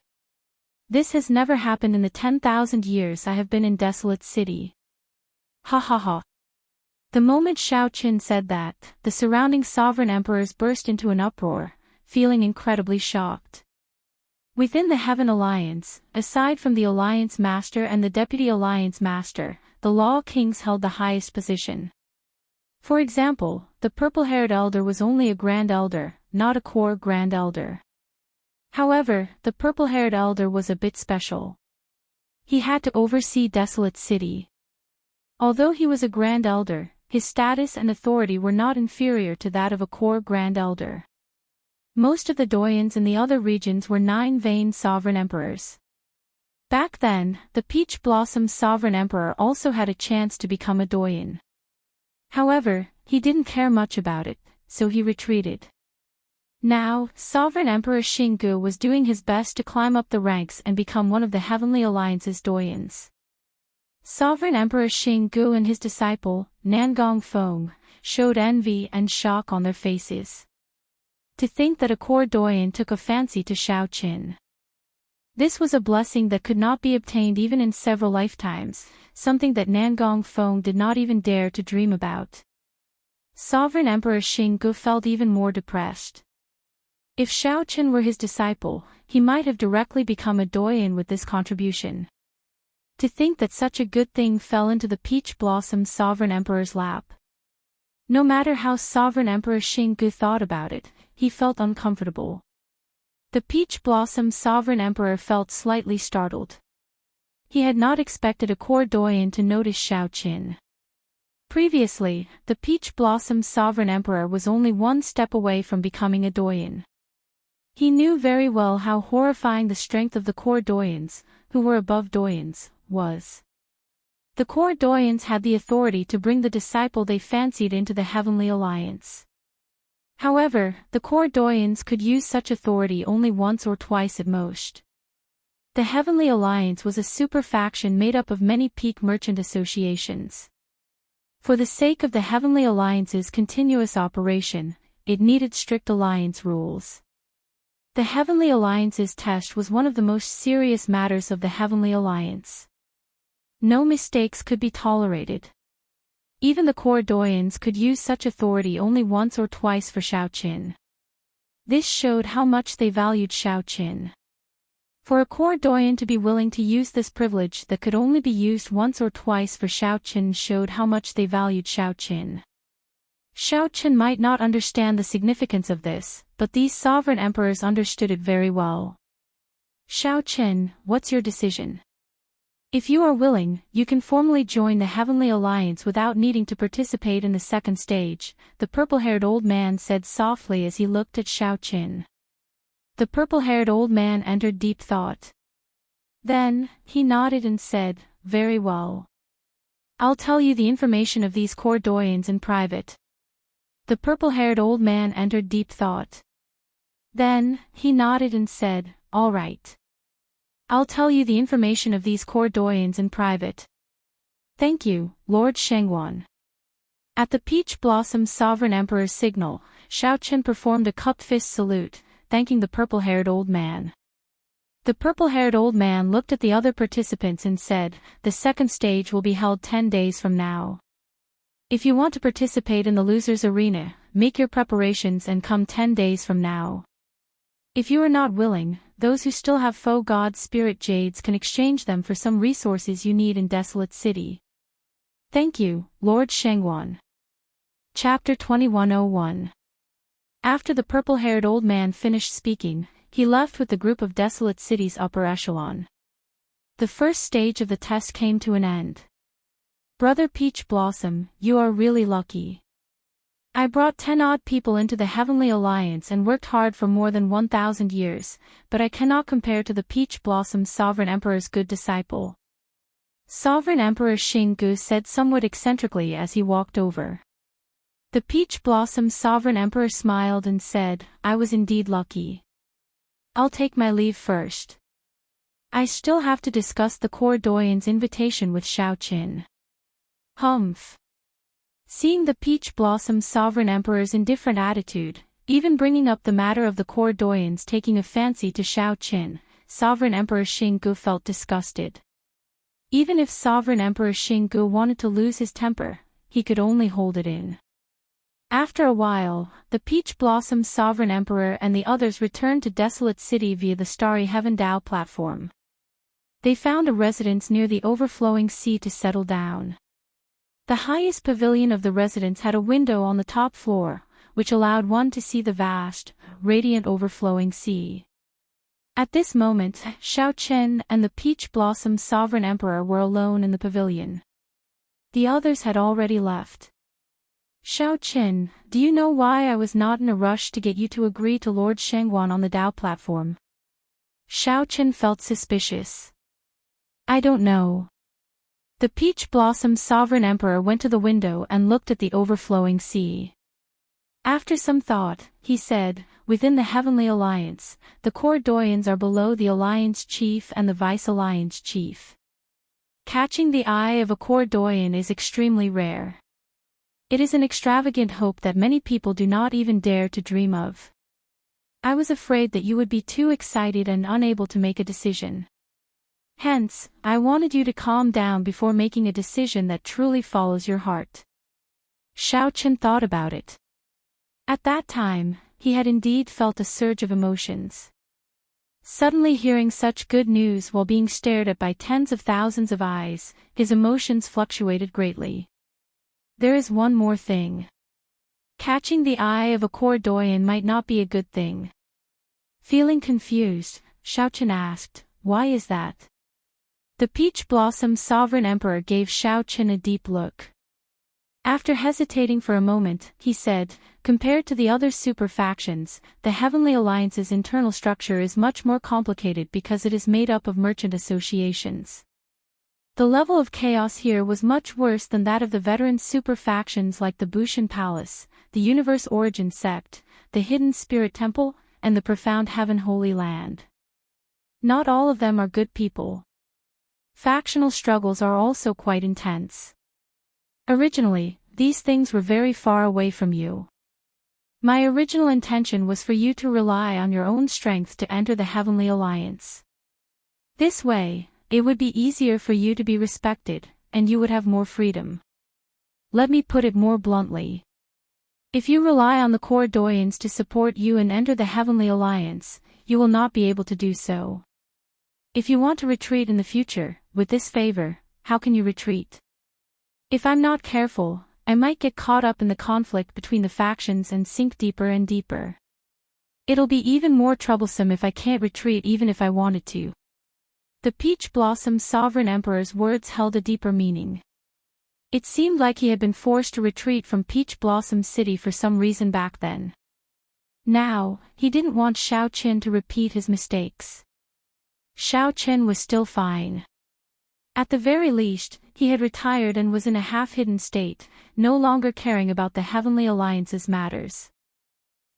This has never happened in the 10,000 years I have been in Desolate City. Ha ha ha. The moment Xiaoqin said that, the surrounding sovereign emperors burst into an uproar, feeling incredibly shocked. Within the Heaven Alliance, aside from the Alliance Master and the Deputy Alliance Master, the Law Kings held the highest position. For example, the purple-haired elder was only a Grand Elder, not a core Grand Elder. However, the purple-haired elder was a bit special. He had to oversee Desolate City. Although he was a Grand Elder, his status and authority were not inferior to that of a core Grand Elder. Most of the doyens in the other regions were nine-vein sovereign emperors. Back then, the Peach Blossom Sovereign Emperor also had a chance to become a doyen. However, he didn't care much about it, so he retreated. Now, Sovereign Emperor Xinggu was doing his best to climb up the ranks and become one of the Heavenly Alliance's doyens. Sovereign Emperor Xinggu and his disciple, Nangong Feng, showed envy and shock on their faces. To think that a core doyen took a fancy to Xiaoqin. This was a blessing that could not be obtained even in several lifetimes, something that Nangong Feng did not even dare to dream about. Sovereign Emperor Xinggu felt even more depressed. If Xiaoqin were his disciple, he might have directly become a doyen with this contribution. To think that such a good thing fell into the Peach Blossom Sovereign Emperor's lap. No matter how Sovereign Emperor Xinggu thought about it, he felt uncomfortable. The Peach Blossom Sovereign Emperor felt slightly startled. He had not expected a core doyen to notice Xiaoqin. Previously, the Peach Blossom Sovereign Emperor was only one step away from becoming a doyen. He knew very well how horrifying the strength of the core doyens, who were above doyens, was. The core doyens had the authority to bring the disciple they fancied into the Heavenly Alliance. However, the core doyens could use such authority only once or twice at most. The Heavenly Alliance was a super faction made up of many peak merchant associations. For the sake of the Heavenly Alliance's continuous operation, it needed strict alliance rules. The Heavenly Alliance's test was one of the most serious matters of the Heavenly Alliance. No mistakes could be tolerated. Even the core doyens could use such authority only once or twice for Xiaoqin. This showed how much they valued Xiaoqin. For a core doyen to be willing to use this privilege that could only be used once or twice for Xiaoqin showed how much they valued Xiaoqin. Xiaoqin might not understand the significance of this, but these sovereign emperors understood it very well. Xiaoqin, what's your decision? If you are willing, you can formally join the Heavenly Alliance without needing to participate in the second stage, the purple-haired old man said softly as he looked at Xiaoqin. The purple-haired old man entered deep thought. Then, he nodded and said, very well. I'll tell you the information of these core doyens in private. The purple-haired old man entered deep thought. Then, he nodded and said, all right. I'll tell you the information of these core doyens in private. Thank you, Lord Shengwan. At the Peach Blossom Sovereign Emperor's signal, Xiaoqin performed a cupped fist salute, thanking the purple-haired old man. The purple-haired old man looked at the other participants and said, the second stage will be held 10 days from now. If you want to participate in the loser's arena, make your preparations and come 10 days from now. If you are not willing, those who still have faux god spirit jades can exchange them for some resources you need in Desolate City. Thank you, Lord Shengwan. Chapter 2101. After the purple-haired old man finished speaking, he left with the group of Desolate City's upper echelon. The first stage of the test came to an end. Brother Peach Blossom, you are really lucky. I brought 10-odd people into the Heavenly Alliance and worked hard for more than 1,000 years, but I cannot compare to the Peach Blossom Sovereign Emperor's good disciple. Sovereign Emperor Xinggu said somewhat eccentrically as he walked over. The Peach Blossom Sovereign Emperor smiled and said, I was indeed lucky. I'll take my leave first. I still have to discuss the Court Doyen's invitation with Xiaoqin. Humph. Seeing the Peach Blossom's sovereign emperor's indifferent attitude, even bringing up the matter of the Court Doyen's taking a fancy to Xiaoqin, Sovereign Emperor Xinggu felt disgusted. Even if Sovereign Emperor Xinggu wanted to lose his temper, he could only hold it in. After a while, the Peach Blossom's Sovereign Emperor and the others returned to Desolate City via the Starry Heaven Dao platform. They found a residence near the overflowing sea to settle down. The highest pavilion of the residence had a window on the top floor, which allowed one to see the vast, radiant overflowing sea. At this moment, Xiaoqin and the Peach Blossom's Sovereign Emperor were alone in the pavilion. The others had already left. Xiaoqin, do you know why I was not in a rush to get you to agree to Lord Shengguan on the Dao platform? Xiaoqin felt suspicious. I don't know. The Peach Blossom's Sovereign Emperor went to the window and looked at the overflowing sea. After some thought, he said, within the Heavenly Alliance, the Court Doyens are below the Alliance Chief and the Vice Alliance Chief. Catching the eye of a Court Doyen is extremely rare. It is an extravagant hope that many people do not even dare to dream of. I was afraid that you would be too excited and unable to make a decision. Hence, I wanted you to calm down before making a decision that truly follows your heart. Xiaoqin thought about it. At that time, he had indeed felt a surge of emotions. Suddenly hearing such good news while being stared at by tens of thousands of eyes, his emotions fluctuated greatly. There is one more thing. Catching the eye of a Court Doyen might not be a good thing. Feeling confused, Xiaoqin asked, why is that? The Peach Blossom's Sovereign Emperor gave Xiaoqin a deep look. After hesitating for a moment, he said, compared to the other super factions, the Heavenly Alliance's internal structure is much more complicated because it is made up of merchant associations. The level of chaos here was much worse than that of the veteran super factions like the Bushan Palace, the Universe Origin Sect, the Hidden Spirit Temple, and the Profound Heaven Holy Land. Not all of them are good people. Factional struggles are also quite intense. Originally, these things were very far away from you. My original intention was for you to rely on your own strength to enter the Heavenly Alliance. This way, it would be easier for you to be respected, and you would have more freedom. Let me put it more bluntly. If you rely on the Court Doyens to support you and enter the Heavenly Alliance, you will not be able to do so. If you want to retreat in the future, with this favor, how can you retreat? If I'm not careful, I might get caught up in the conflict between the factions and sink deeper and deeper. It'll be even more troublesome if I can't retreat even if I wanted to. The Peach Blossom's Sovereign Emperor's words held a deeper meaning. It seemed like he had been forced to retreat from Peach Blossom City for some reason back then. Now, he didn't want Xiaoqin to repeat his mistakes. Xiaoqin was still fine. At the very least, he had retired and was in a half-hidden state, no longer caring about the Heavenly Alliance's matters.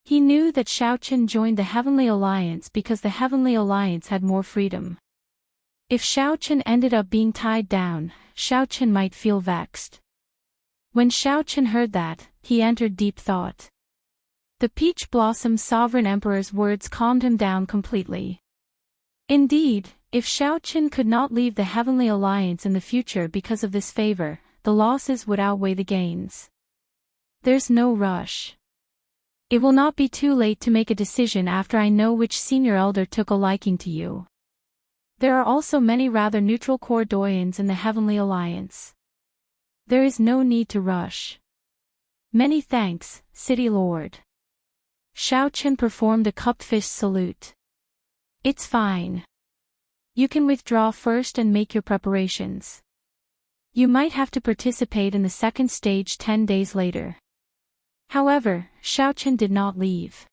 He knew that Xiaoqin joined the Heavenly Alliance because the Heavenly Alliance had more freedom. If Xiaoqin ended up being tied down, Xiaoqin might feel vexed. When Xiaoqin heard that, he entered deep thought. The Peach Blossom's Sovereign Emperor's words calmed him down completely. Indeed, if Xiaoqin could not leave the Heavenly Alliance in the future because of this favor, the losses would outweigh the gains. There's no rush. It will not be too late to make a decision after I know which senior elder took a liking to you. There are also many rather neutral Court Doyens in the Heavenly Alliance. There is no need to rush. Many thanks, City Lord. Xiaoqin performed a cupped-fist salute. It's fine. You can withdraw first and make your preparations. You might have to participate in the second stage 10 days later. However, Xiaoqin did not leave.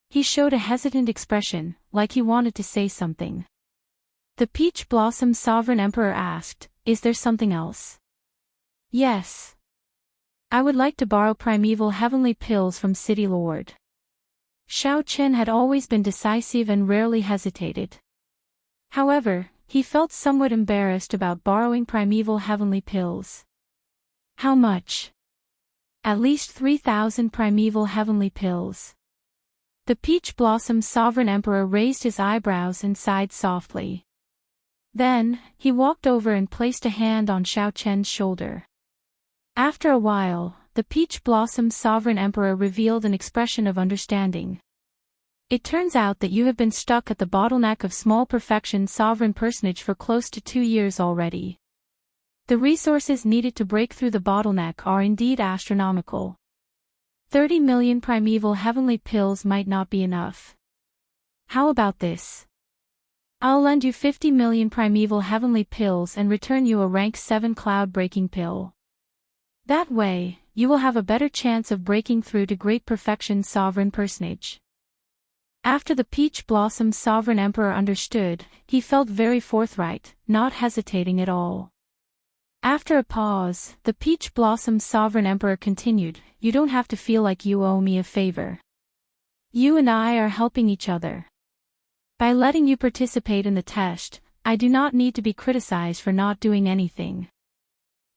He showed a hesitant expression, like he wanted to say something. The Peach Blossom Sovereign Emperor asked, "Is there something else?" "Yes. I would like to borrow primeval heavenly pills from City Lord." Xiao Chen had always been decisive and rarely hesitated. However, he felt somewhat embarrassed about borrowing primeval heavenly pills. How much? At least 3,000 primeval heavenly pills. The Peach Blossom Sovereign Emperor raised his eyebrows and sighed softly. Then, he walked over and placed a hand on Xiao Chen's shoulder. After a while, the Peach Blossom Sovereign Emperor revealed an expression of understanding. It turns out that you have been stuck at the bottleneck of small perfection sovereign personage for close to 2 years already. The resources needed to break through the bottleneck are indeed astronomical. 30 million primeval heavenly pills might not be enough. How about this? I'll lend you 50 million primeval heavenly pills and return you a rank 7 cloud-breaking pill. That way, you will have a better chance of breaking through to great perfection sovereign personage. After the Peach Blossom Sovereign Emperor understood, he felt very forthright, not hesitating at all. After a pause, the Peach Blossom Sovereign Emperor continued, "You don't have to feel like you owe me a favor. You and I are helping each other. By letting you participate in the test, I do not need to be criticized for not doing anything.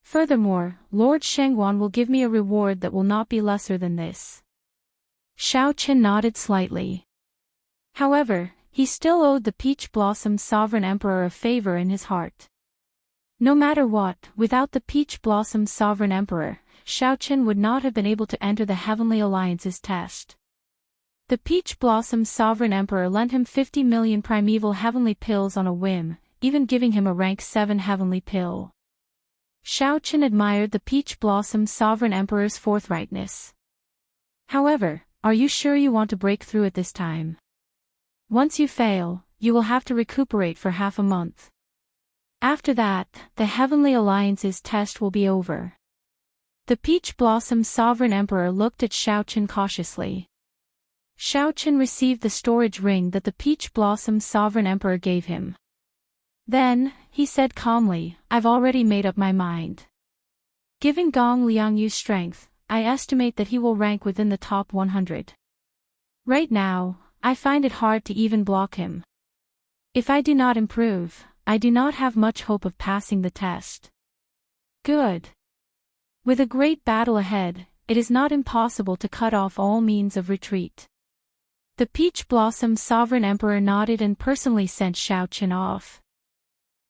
Furthermore, Lord Shengguan will give me a reward that will not be lesser than this." Xiao Chen nodded slightly. However, he still owed the Peach Blossom Sovereign Emperor a favor in his heart. No matter what, without the Peach Blossom Sovereign Emperor, Xiao Chen would not have been able to enter the Heavenly Alliance's test. The Peach Blossom Sovereign Emperor lent him 50 million primeval heavenly pills on a whim, even giving him a rank 7 heavenly pill. Xiao Chen admired the Peach Blossom Sovereign Emperor's forthrightness. However, are you sure you want to break through at this time? Once you fail, you will have to recuperate for half a month. After that, the Heavenly Alliance's test will be over. The Peach Blossom Sovereign Emperor looked at Xiao Chen cautiously. Xiao Chen received the storage ring that the Peach Blossom Sovereign Emperor gave him. Then, he said calmly, "I've already made up my mind. Given Gong Liangyu's strength, I estimate that he will rank within the top 100. Right now, I find it hard to even block him. If I do not improve, I do not have much hope of passing the test." Good. With a great battle ahead, it is not impossible to cut off all means of retreat. The Peach Blossom Sovereign Emperor nodded and personally sent Xiao Chen off.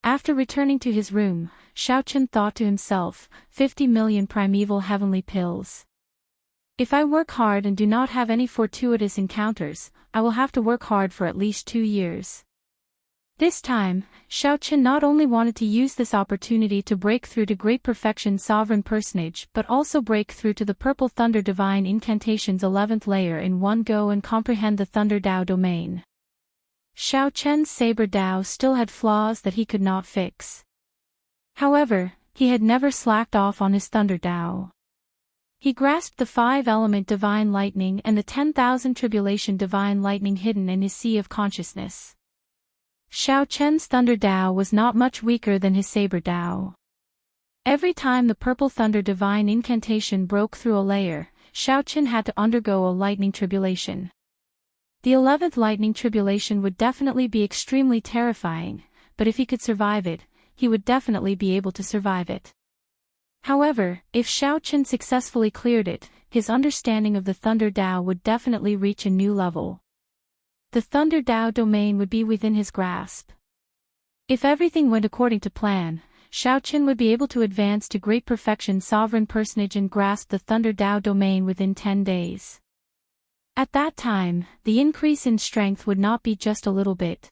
After returning to his room, Xiao Chen thought to himself, 50 million primeval heavenly pills. If I work hard and do not have any fortuitous encounters, I will have to work hard for at least 2 years. This time, Xiao Chen not only wanted to use this opportunity to break through to great perfection sovereign personage but also break through to the Purple Thunder Divine Incantation's 11th layer in one go and comprehend the Thunder Dao domain. Xiao Chen's Saber Dao still had flaws that he could not fix. However, he had never slacked off on his Thunder Dao. He grasped the 5-element Divine Lightning and the 10,000 Tribulation Divine Lightning hidden in his Sea of Consciousness. Xiao Chen's Thunder Dao was not much weaker than his Saber Dao. Every time the Purple Thunder Divine Incantation broke through a layer, Xiao Chen had to undergo a lightning tribulation. The 11th lightning tribulation would definitely be extremely terrifying, but if he could survive it, he would definitely be able to survive it. However, if Xiao Chen successfully cleared it, his understanding of the Thunder Dao would definitely reach a new level. The Thunder Dao domain would be within his grasp. If everything went according to plan, Xiao Chen would be able to advance to great perfection sovereign personage and grasp the Thunder Dao domain within 10 days. At that time, the increase in strength would not be just a little bit.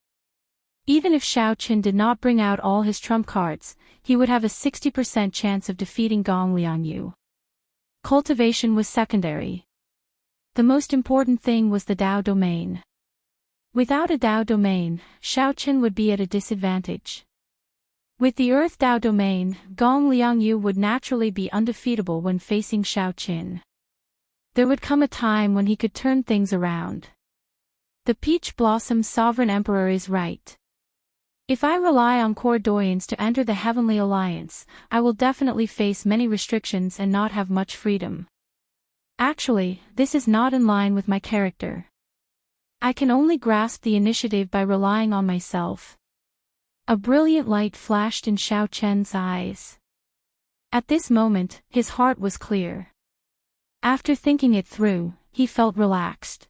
Even if Xiao Chen did not bring out all his trump cards, he would have a 60% chance of defeating Gong Liangyu. Cultivation was secondary. The most important thing was the Dao domain. Without a Dao domain, Xiao Chen would be at a disadvantage. With the Earth Dao domain, Gong Liangyu would naturally be undefeatable when facing Xiao Chen. There would come a time when he could turn things around. The Peach Blossom Sovereign Emperor is right. If I rely on clairvoyance to enter the Heavenly Alliance, I will definitely face many restrictions and not have much freedom. Actually, this is not in line with my character. I can only grasp the initiative by relying on myself. A brilliant light flashed in Xiaochen's eyes. At this moment, his heart was clear. After thinking it through, he felt relaxed.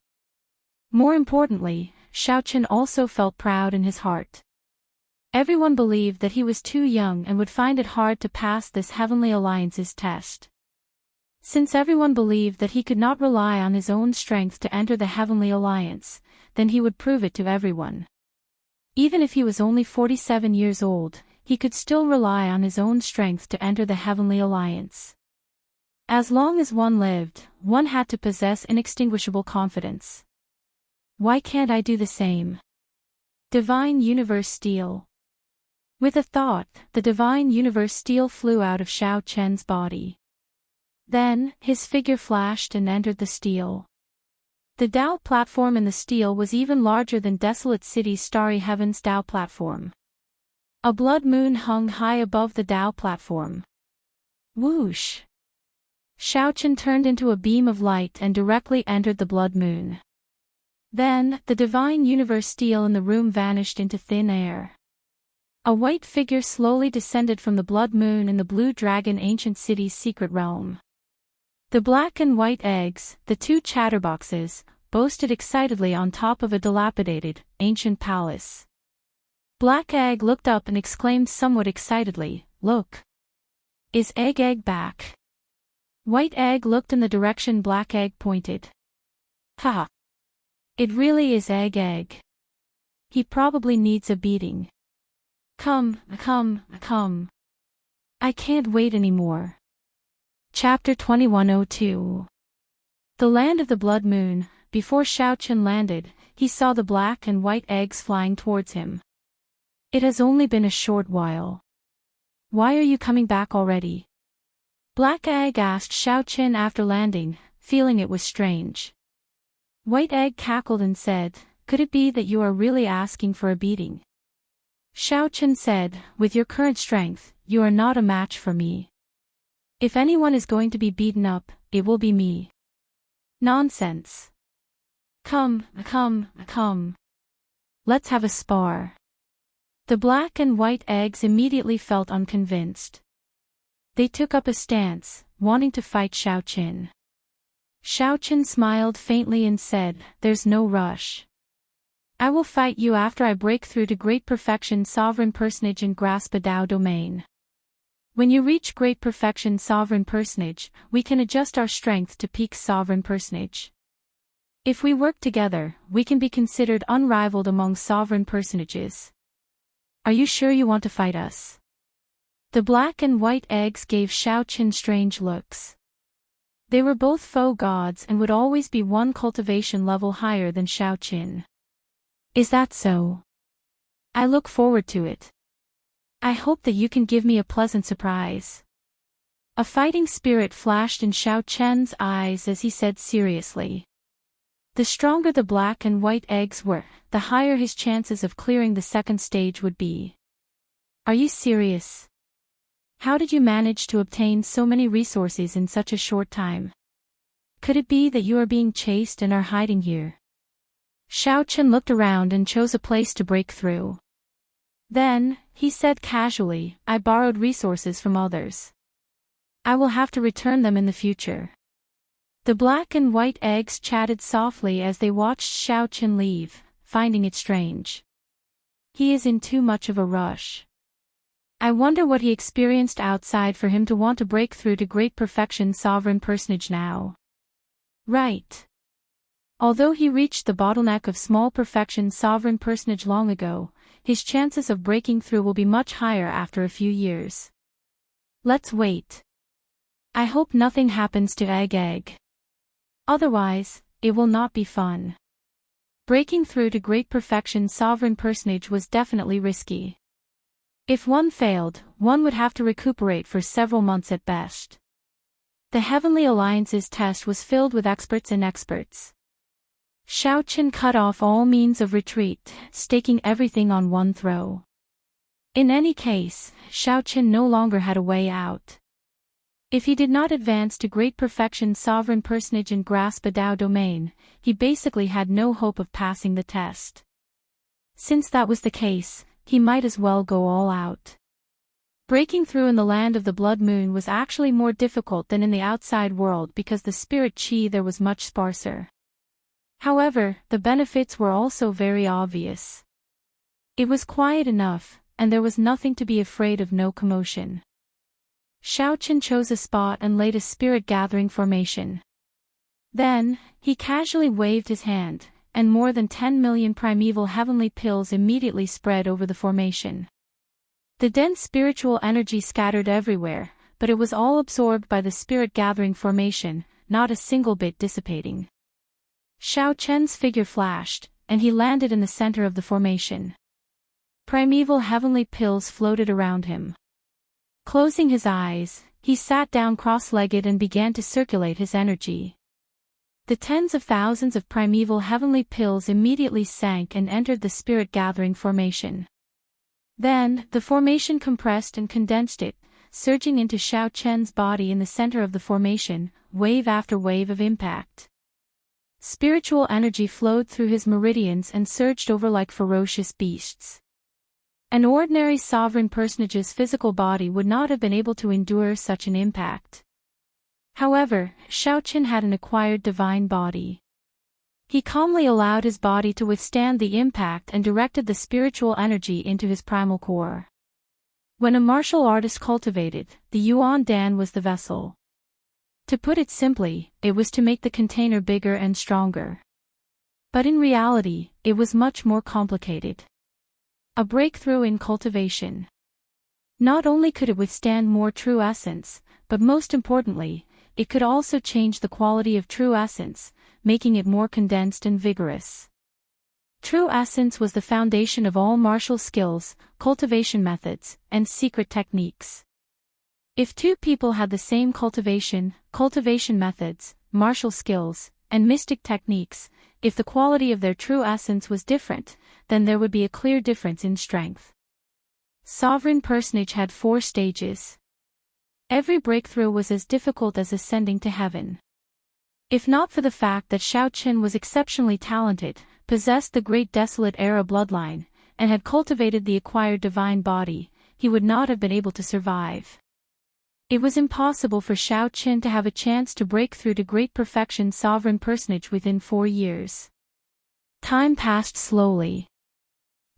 More importantly, Xiaochen also felt proud in his heart. Everyone believed that he was too young and would find it hard to pass this Heavenly Alliance's test. Since everyone believed that he could not rely on his own strength to enter the Heavenly Alliance, then he would prove it to everyone. Even if he was only 47 years old, he could still rely on his own strength to enter the Heavenly Alliance. As long as one lived, one had to possess inextinguishable confidence. Why can't I do the same? Divine Universe Steel. With a thought, the Divine Universe Steel flew out of Xiaochen's body. Then, his figure flashed and entered the steel. The Tao platform in the steel was even larger than Desolate City's Starry Heaven's Tao platform. A blood moon hung high above the Tao platform. Whoosh! Xiaochen turned into a beam of light and directly entered the blood moon. Then, the Divine Universe Steel in the room vanished into thin air. A white figure slowly descended from the blood moon in the Blue Dragon Ancient City's secret realm. The black and white eggs, the two chatterboxes, boasted excitedly on top of a dilapidated, ancient palace. Black Egg looked up and exclaimed somewhat excitedly, "Look! Is Egg back?" White Egg looked in the direction Black Egg pointed. "Ha! It really is Egg. He probably needs a beating. Come. I can't wait anymore." Chapter 2102. The Land of the Blood Moon. Before Xiaochen landed, he saw the black and white eggs flying towards him. "It has only been a short while. Why are you coming back already?" Black Egg asked Xiaochen after landing, feeling it was strange. White Egg cackled and said, "Could it be that you are really asking for a beating?" Xiaochen said, "With your current strength, you are not a match for me. If anyone is going to be beaten up, it will be me." "Nonsense. Come. Let's have a spar." The black and white eggs immediately felt unconvinced. They took up a stance, wanting to fight Xiaochen. Xiaochen smiled faintly and said, "There's no rush. I will fight you after I break through to Great Perfection Sovereign Personage and grasp a Tao domain. When you reach Great Perfection Sovereign Personage, we can adjust our strength to peak Sovereign Personage. If we work together, we can be considered unrivaled among Sovereign Personages. Are you sure you want to fight us?" The black and white eggs gave Xiaochen strange looks. They were both foe gods and would always be one cultivation level higher than Xiaochen. "Is that so? I look forward to it. I hope that you can give me a pleasant surprise." A fighting spirit flashed in Xiaochen's eyes as he said seriously. The stronger the black and white eggs were, the higher his chances of clearing the second stage would be. "Are you serious? How did you manage to obtain so many resources in such a short time? Could it be that you are being chased and are hiding here?" Xiaochen looked around and chose a place to break through. Then, he said casually, "I borrowed resources from others. I will have to return them in the future." The black and white eggs chatted softly as they watched Xiaochen leave, finding it strange. He is in too much of a rush. I wonder what he experienced outside for him to want to break through to Great Perfection Sovereign Personage now. Right. Although he reached the bottleneck of Small Perfection Sovereign Personage long ago, his chances of breaking through will be much higher after a few years. Let's wait. I hope nothing happens to Egg. Otherwise, it will not be fun. Breaking through to Great Perfection Sovereign Personage was definitely risky. If one failed, one would have to recuperate for several months at best. The Heavenly Alliance's test was filled with experts and experts. Xiaochen cut off all means of retreat, staking everything on one throw. In any case, Xiaochen no longer had a way out. If he did not advance to great perfection sovereign personage and grasp a Dao domain, he basically had no hope of passing the test. Since that was the case, he might as well go all out. Breaking through in the land of the blood moon was actually more difficult than in the outside world because the spirit chi there was much sparser. However, the benefits were also very obvious. It was quiet enough, and there was nothing to be afraid of, no commotion. Xiaoqin chose a spot and laid a spirit-gathering formation. Then, he casually waved his hand, and more than 10 million primeval heavenly pills immediately spread over the formation. The dense spiritual energy scattered everywhere, but it was all absorbed by the spirit-gathering formation, not a single bit dissipating. Xiaoqian's figure flashed, and he landed in the center of the formation. Primeval heavenly pills floated around him. Closing his eyes, he sat down cross-legged and began to circulate his energy. The tens of thousands of primeval heavenly pills immediately sank and entered the spirit-gathering formation. Then, the formation compressed and condensed it, surging into Xiaoqian's body in the center of the formation, wave after wave of impact. Spiritual energy flowed through his meridians and surged over like ferocious beasts. An ordinary sovereign personage's physical body would not have been able to endure such an impact. However, Xiaoqin had an acquired divine body. He calmly allowed his body to withstand the impact and directed the spiritual energy into his primal core. When a martial artist cultivated, the Yuan Dan was the vessel. To put it simply, it was to make the container bigger and stronger. But in reality, it was much more complicated. A breakthrough in cultivation. Not only could it withstand more true essence, but most importantly, it could also change the quality of true essence, making it more condensed and vigorous. True essence was the foundation of all martial skills, cultivation methods, and secret techniques. If two people had the same cultivation methods, martial skills, and mystic techniques, if the quality of their true essence was different, then there would be a clear difference in strength. Sovereign personage had 4 stages. Every breakthrough was as difficult as ascending to heaven. If not for the fact that Xiaoqin was exceptionally talented, possessed the great desolate era bloodline, and had cultivated the acquired divine body, he would not have been able to survive. It was impossible for Xiaoqin to have a chance to break through to great perfection sovereign personage within 4 years. Time passed slowly.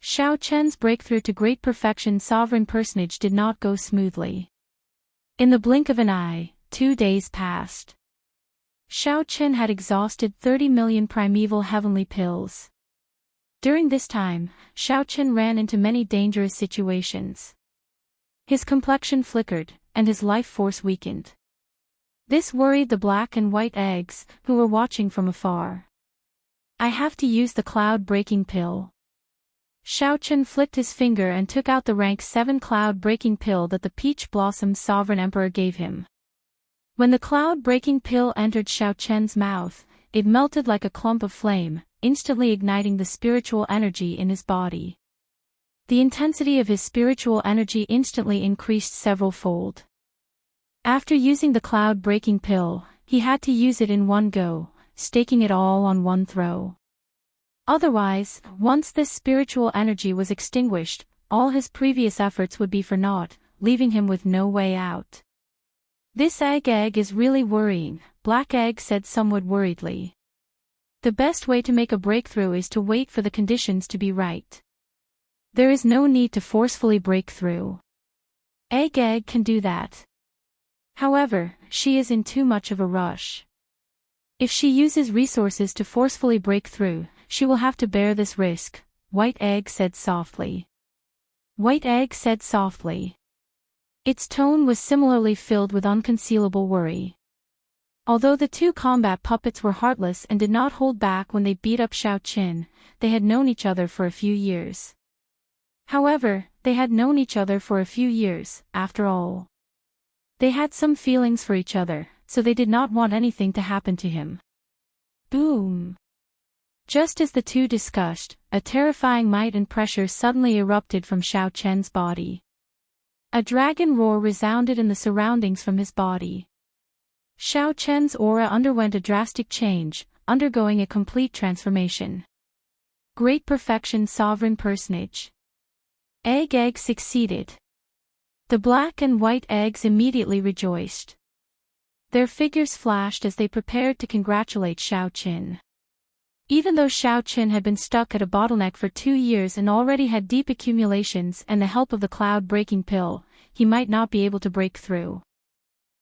Xiaoqian's breakthrough to great perfection sovereign personage did not go smoothly. In the blink of an eye, 2 days passed. Xiaoqin had exhausted 30 million primeval heavenly pills. During this time, Xiaoqin ran into many dangerous situations. His complexion flickered, and his life force weakened. This worried the black and white eggs, who were watching from afar. I have to use the cloud-breaking pill. Xiaoqin flicked his finger and took out the rank 7 cloud-breaking pill that the Peach Blossom Sovereign Emperor gave him. When the cloud-breaking pill entered Xiaoqian's mouth, it melted like a clump of flame, instantly igniting the spiritual energy in his body. The intensity of his spiritual energy instantly increased several-fold. After using the cloud-breaking pill, he had to use it in one go, staking it all on one throw. Otherwise, once this spiritual energy was extinguished, all his previous efforts would be for naught, leaving him with no way out. This egg is really worrying, Black Egg said somewhat worriedly. The best way to make a breakthrough is to wait for the conditions to be right. There is no need to forcefully break through. Egg can do that. However, she is in too much of a rush. If she uses resources to forcefully break through, she will have to bear this risk, White Egg said softly. White Egg said softly. Its tone was similarly filled with unconcealable worry. Although the 2 combat puppets were heartless and did not hold back when they beat up Xiaoqin, they had known each other for a few years. However, they had known each other for a few years, after all. They had some feelings for each other, so they did not want anything to happen to him. Boom! Just as the 2 discussed, a terrifying might and pressure suddenly erupted from Xiaoqian's body. A dragon roar resounded in the surroundings from his body. Xiao Chen's aura underwent a drastic change, undergoing a complete transformation. Great perfection sovereign personage. Egg succeeded. The black and white eggs immediately rejoiced. Their figures flashed as they prepared to congratulate Xiao Qin. Even though Xiao Qin had been stuck at a bottleneck for 2 years and already had deep accumulations and the help of the cloud-breaking pill, he might not be able to break through.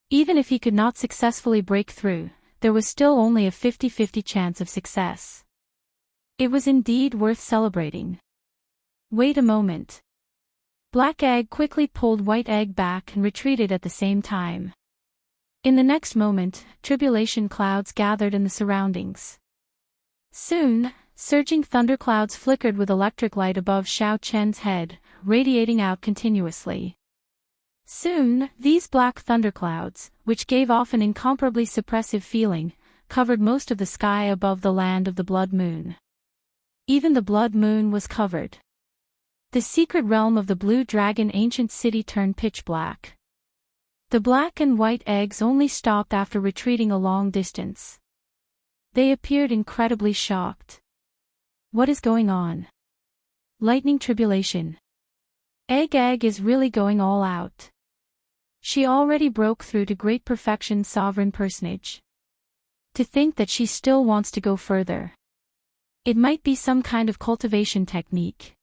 Even if he could not successfully break through, there was still only a 50-50 chance of success. It was indeed worth celebrating. Wait a moment. Black egg quickly pulled white egg back and retreated at the same time. In the next moment, tribulation clouds gathered in the surroundings. Soon, surging thunderclouds flickered with electric light above Xiao Chen's head, radiating out continuously. Soon, these black thunderclouds, which gave off an incomparably suppressive feeling, covered most of the sky above the land of the Blood Moon. Even the Blood Moon was covered. The secret realm of the Blue Dragon ancient city turned pitch black. The black and white eggs only stopped after retreating a long distance. They appeared incredibly shocked. What is going on? Lightning tribulation. Egg is really going all out. She already broke through to great perfection sovereign personage. To think that she still wants to go further. It might be some kind of cultivation technique.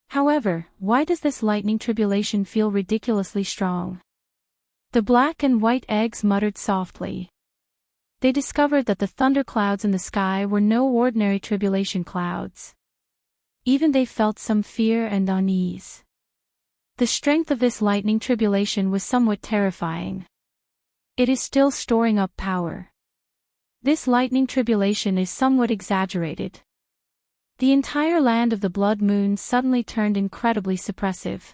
However, why does this lightning tribulation feel ridiculously strong? The black and white eggs muttered softly. They discovered that the thunderclouds in the sky were no ordinary tribulation clouds. Even they felt some fear and unease. The strength of this lightning tribulation was somewhat terrifying. It is still storing up power. This lightning tribulation is somewhat exaggerated. The entire land of the Blood Moon suddenly turned incredibly suppressive.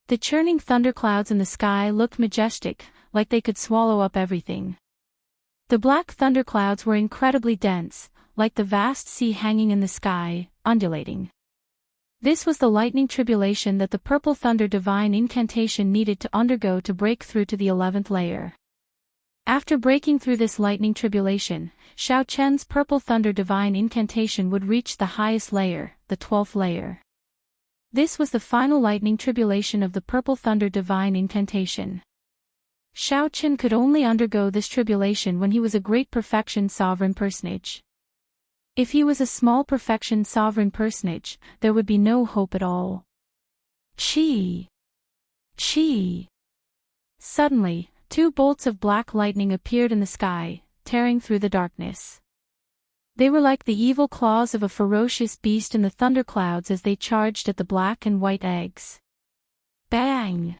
The churning thunderclouds in the sky looked majestic, like they could swallow up everything. The black thunderclouds were incredibly dense, like the vast sea hanging in the sky, undulating. This was the lightning tribulation that the Purple Thunder Divine Incantation needed to undergo to break through to the 11th layer. After breaking through this lightning tribulation, Xiao Chen's Purple Thunder Divine Incantation would reach the highest layer, the 12th layer. This was the final lightning tribulation of the Purple Thunder Divine Incantation. Xiao Chen could only undergo this tribulation when he was a great perfection sovereign personage. If he was a small perfection sovereign personage, there would be no hope at all. Chi! Suddenly, 2 bolts of black lightning appeared in the sky, tearing through the darkness. They were like the evil claws of a ferocious beast in the thunderclouds as they charged at the black and white eggs. Bang!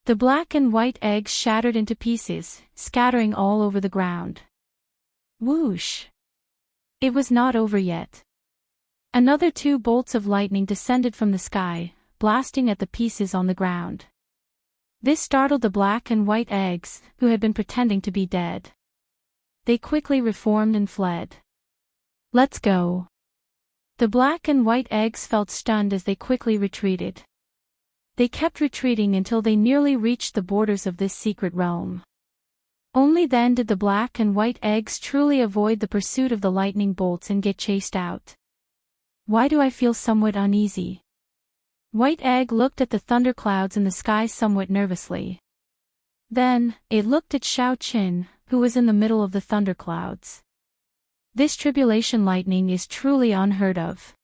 The black and white eggs shattered into pieces, scattering all over the ground. Whoosh! It was not over yet. Another 2 bolts of lightning descended from the sky, blasting at the pieces on the ground. This startled the black and white eggs, who had been pretending to be dead. They quickly reformed and fled. Let's go. The black and white eggs felt stunned as they quickly retreated. They kept retreating until they nearly reached the borders of this secret realm. Only then did the black and white eggs truly avoid the pursuit of the lightning bolts and get chased out. Why do I feel somewhat uneasy? White egg looked at the thunderclouds in the sky somewhat nervously. Then, it looked at Xiao Qin, who was in the middle of the thunderclouds. This tribulation lightning is truly unheard of.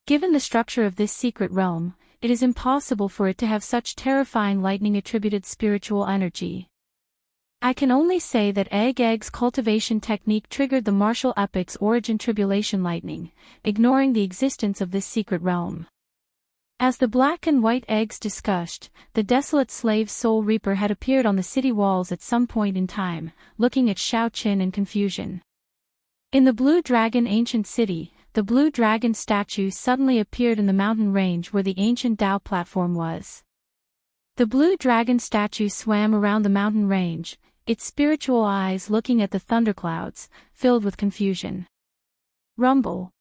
Given the structure of this secret realm, it is impossible for it to have such terrifying lightning-attributed spiritual energy. I can only say that Egg's cultivation technique triggered the martial epic's origin tribulation lightning, ignoring the existence of this secret realm. As the black and white eggs discussed, the desolate slave Soul Reaper had appeared on the city walls at some point in time, looking at Xiao Qin in confusion. In the Blue Dragon ancient city, the Blue Dragon statue suddenly appeared in the mountain range where the ancient Dao platform was. The Blue Dragon statue swam around the mountain range, its spiritual eyes looking at the thunderclouds, filled with confusion. Rumble.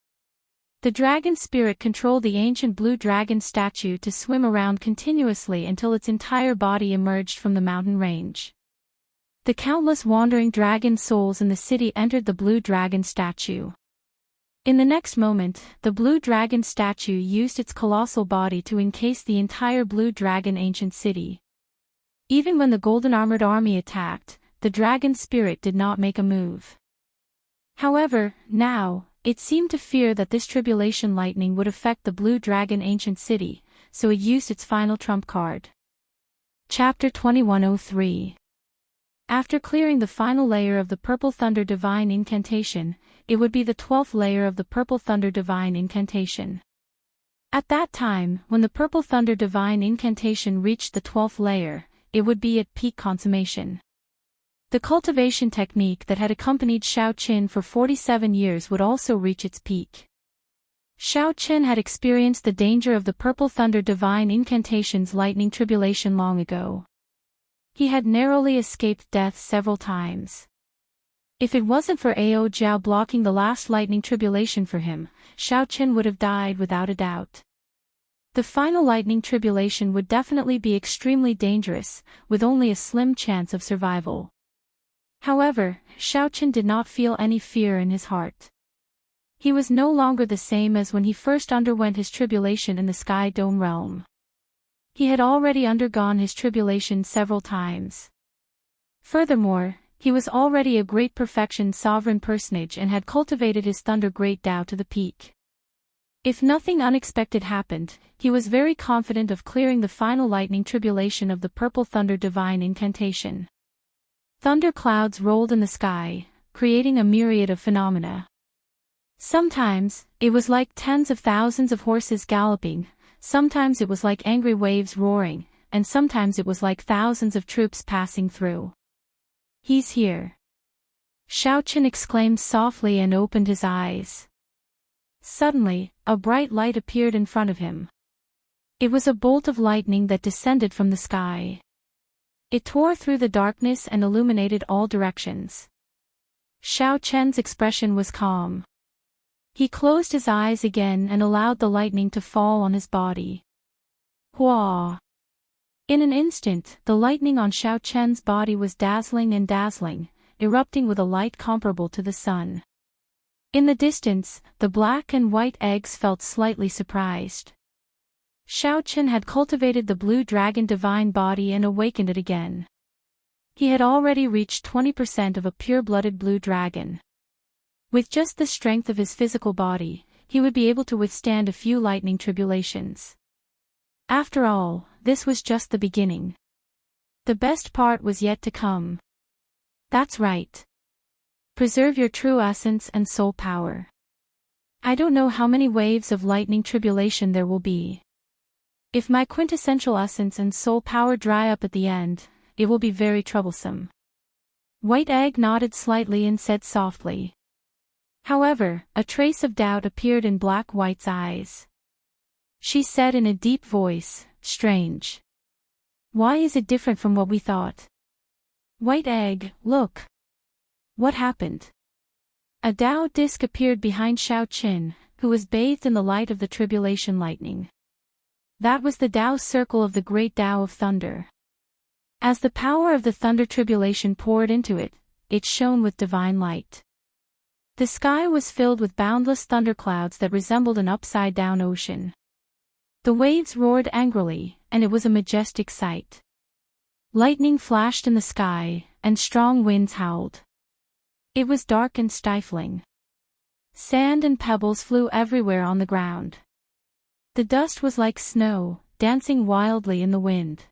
The dragon spirit controlled the ancient blue dragon statue to swim around continuously until its entire body emerged from the mountain range. The countless wandering dragon souls in the city entered the blue dragon statue. In the next moment, the blue dragon statue used its colossal body to encase the entire blue dragon ancient city. Even when the golden armored army attacked, the dragon spirit did not make a move. However, now, it seemed to fear that this tribulation lightning would affect the blue dragon ancient city, so it used its final trump card. Chapter 2103. After clearing the final layer of the Purple Thunder Divine Incantation, it would be the 12th layer of the Purple Thunder Divine Incantation. At that time, when the Purple Thunder Divine Incantation reached the 12th layer, it would be at peak consummation. The cultivation technique that had accompanied Xiao Qin for 47 years would also reach its peak. Xiao Qin had experienced the danger of the Purple Thunder Divine Incantation's lightning tribulation long ago. He had narrowly escaped death several times. If it wasn't for Ao Jiao blocking the last lightning tribulation for him, Xiao Qin would have died without a doubt. The final lightning tribulation would definitely be extremely dangerous, with only a slim chance of survival. However, Xiao Qin did not feel any fear in his heart. He was no longer the same as when he first underwent his tribulation in the Sky Dome realm. He had already undergone his tribulation several times. Furthermore, he was already a great perfection sovereign personage and had cultivated his Thunder Great Tao to the peak. If nothing unexpected happened, he was very confident of clearing the final lightning tribulation of the Purple Thunder Divine Incantation. Thunder clouds rolled in the sky, creating a myriad of phenomena. Sometimes, it was like tens of thousands of horses galloping, sometimes it was like angry waves roaring, and sometimes it was like thousands of troops passing through. "He's here!" Xiao Qin exclaimed softly and opened his eyes. Suddenly, a bright light appeared in front of him. It was a bolt of lightning that descended from the sky. It tore through the darkness and illuminated all directions. Xiao Qin's expression was calm. He closed his eyes again and allowed the lightning to fall on his body. Hua! In an instant, the lightning on Xiao Qin's body was dazzling, erupting with a light comparable to the sun. In the distance, the black and white eggs felt slightly surprised. Xiao Qin had cultivated the blue dragon divine body and awakened it again. He had already reached 20% of a pure-blooded blue dragon. With just the strength of his physical body, he would be able to withstand a few lightning tribulations. After all, this was just the beginning. The best part was yet to come. That's right. Preserve your true essence and soul power. I don't know how many waves of lightning tribulation there will be. If my quintessential essence and soul power dry up at the end, it will be very troublesome. White Egg nodded slightly and said softly. However, a trace of doubt appeared in Black White's eyes. She said in a deep voice, "Strange. Why is it different from what we thought?" "White Egg, look." What happened? A Dao disc appeared behind Xiao Qin, who was bathed in the light of the tribulation lightning. That was the Dao circle of the great Dao of thunder. As the power of the thunder tribulation poured into it, it shone with divine light. The sky was filled with boundless thunderclouds that resembled an upside-down ocean. The waves roared angrily, and it was a majestic sight. Lightning flashed in the sky, and strong winds howled. It was dark and stifling. Sand and pebbles flew everywhere on the ground. The dust was like snow, dancing wildly in the wind.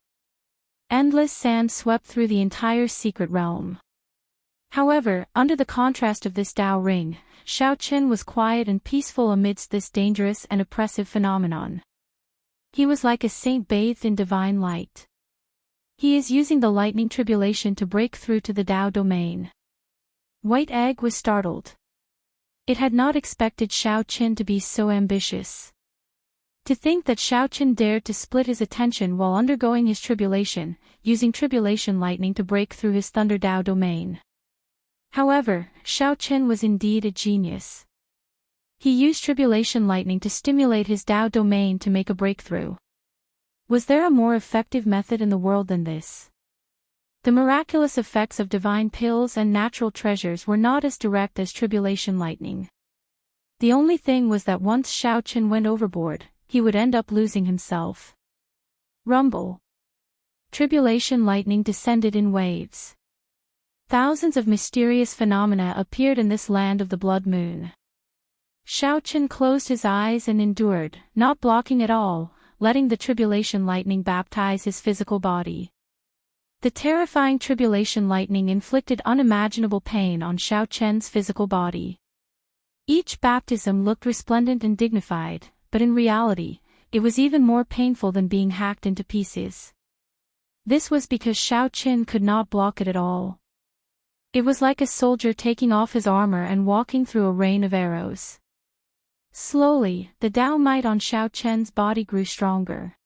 Endless sand swept through the entire secret realm. However, under the contrast of this Dao ring, Xiao Qin was quiet and peaceful amidst this dangerous and oppressive phenomenon. He was like a saint bathed in divine light. He is using the lightning tribulation to break through to the Dao domain. White Egg was startled. It had not expected Xiao Qin to be so ambitious. To think that Xiao Qin dared to split his attention while undergoing his tribulation, using tribulation lightning to break through his Thunder Dao domain. However, Xiao Qin was indeed a genius. He used tribulation lightning to stimulate his Dao domain to make a breakthrough. Was there a more effective method in the world than this? The miraculous effects of divine pills and natural treasures were not as direct as tribulation lightning. The only thing was that once Xiaochen went overboard, he would end up losing himself. Rumble. Tribulation lightning descended in waves. Thousands of mysterious phenomena appeared in this land of the blood moon. Xiaochen closed his eyes and endured, not blocking at all, letting the tribulation lightning baptize his physical body. The terrifying tribulation lightning inflicted unimaginable pain on Xiaochen's physical body. Each baptism looked resplendent and dignified, but in reality, it was even more painful than being hacked into pieces. This was because Xiaochen could not block it at all. It was like a soldier taking off his armor and walking through a rain of arrows. Slowly, the Dao might on Xiaochen's body grew stronger.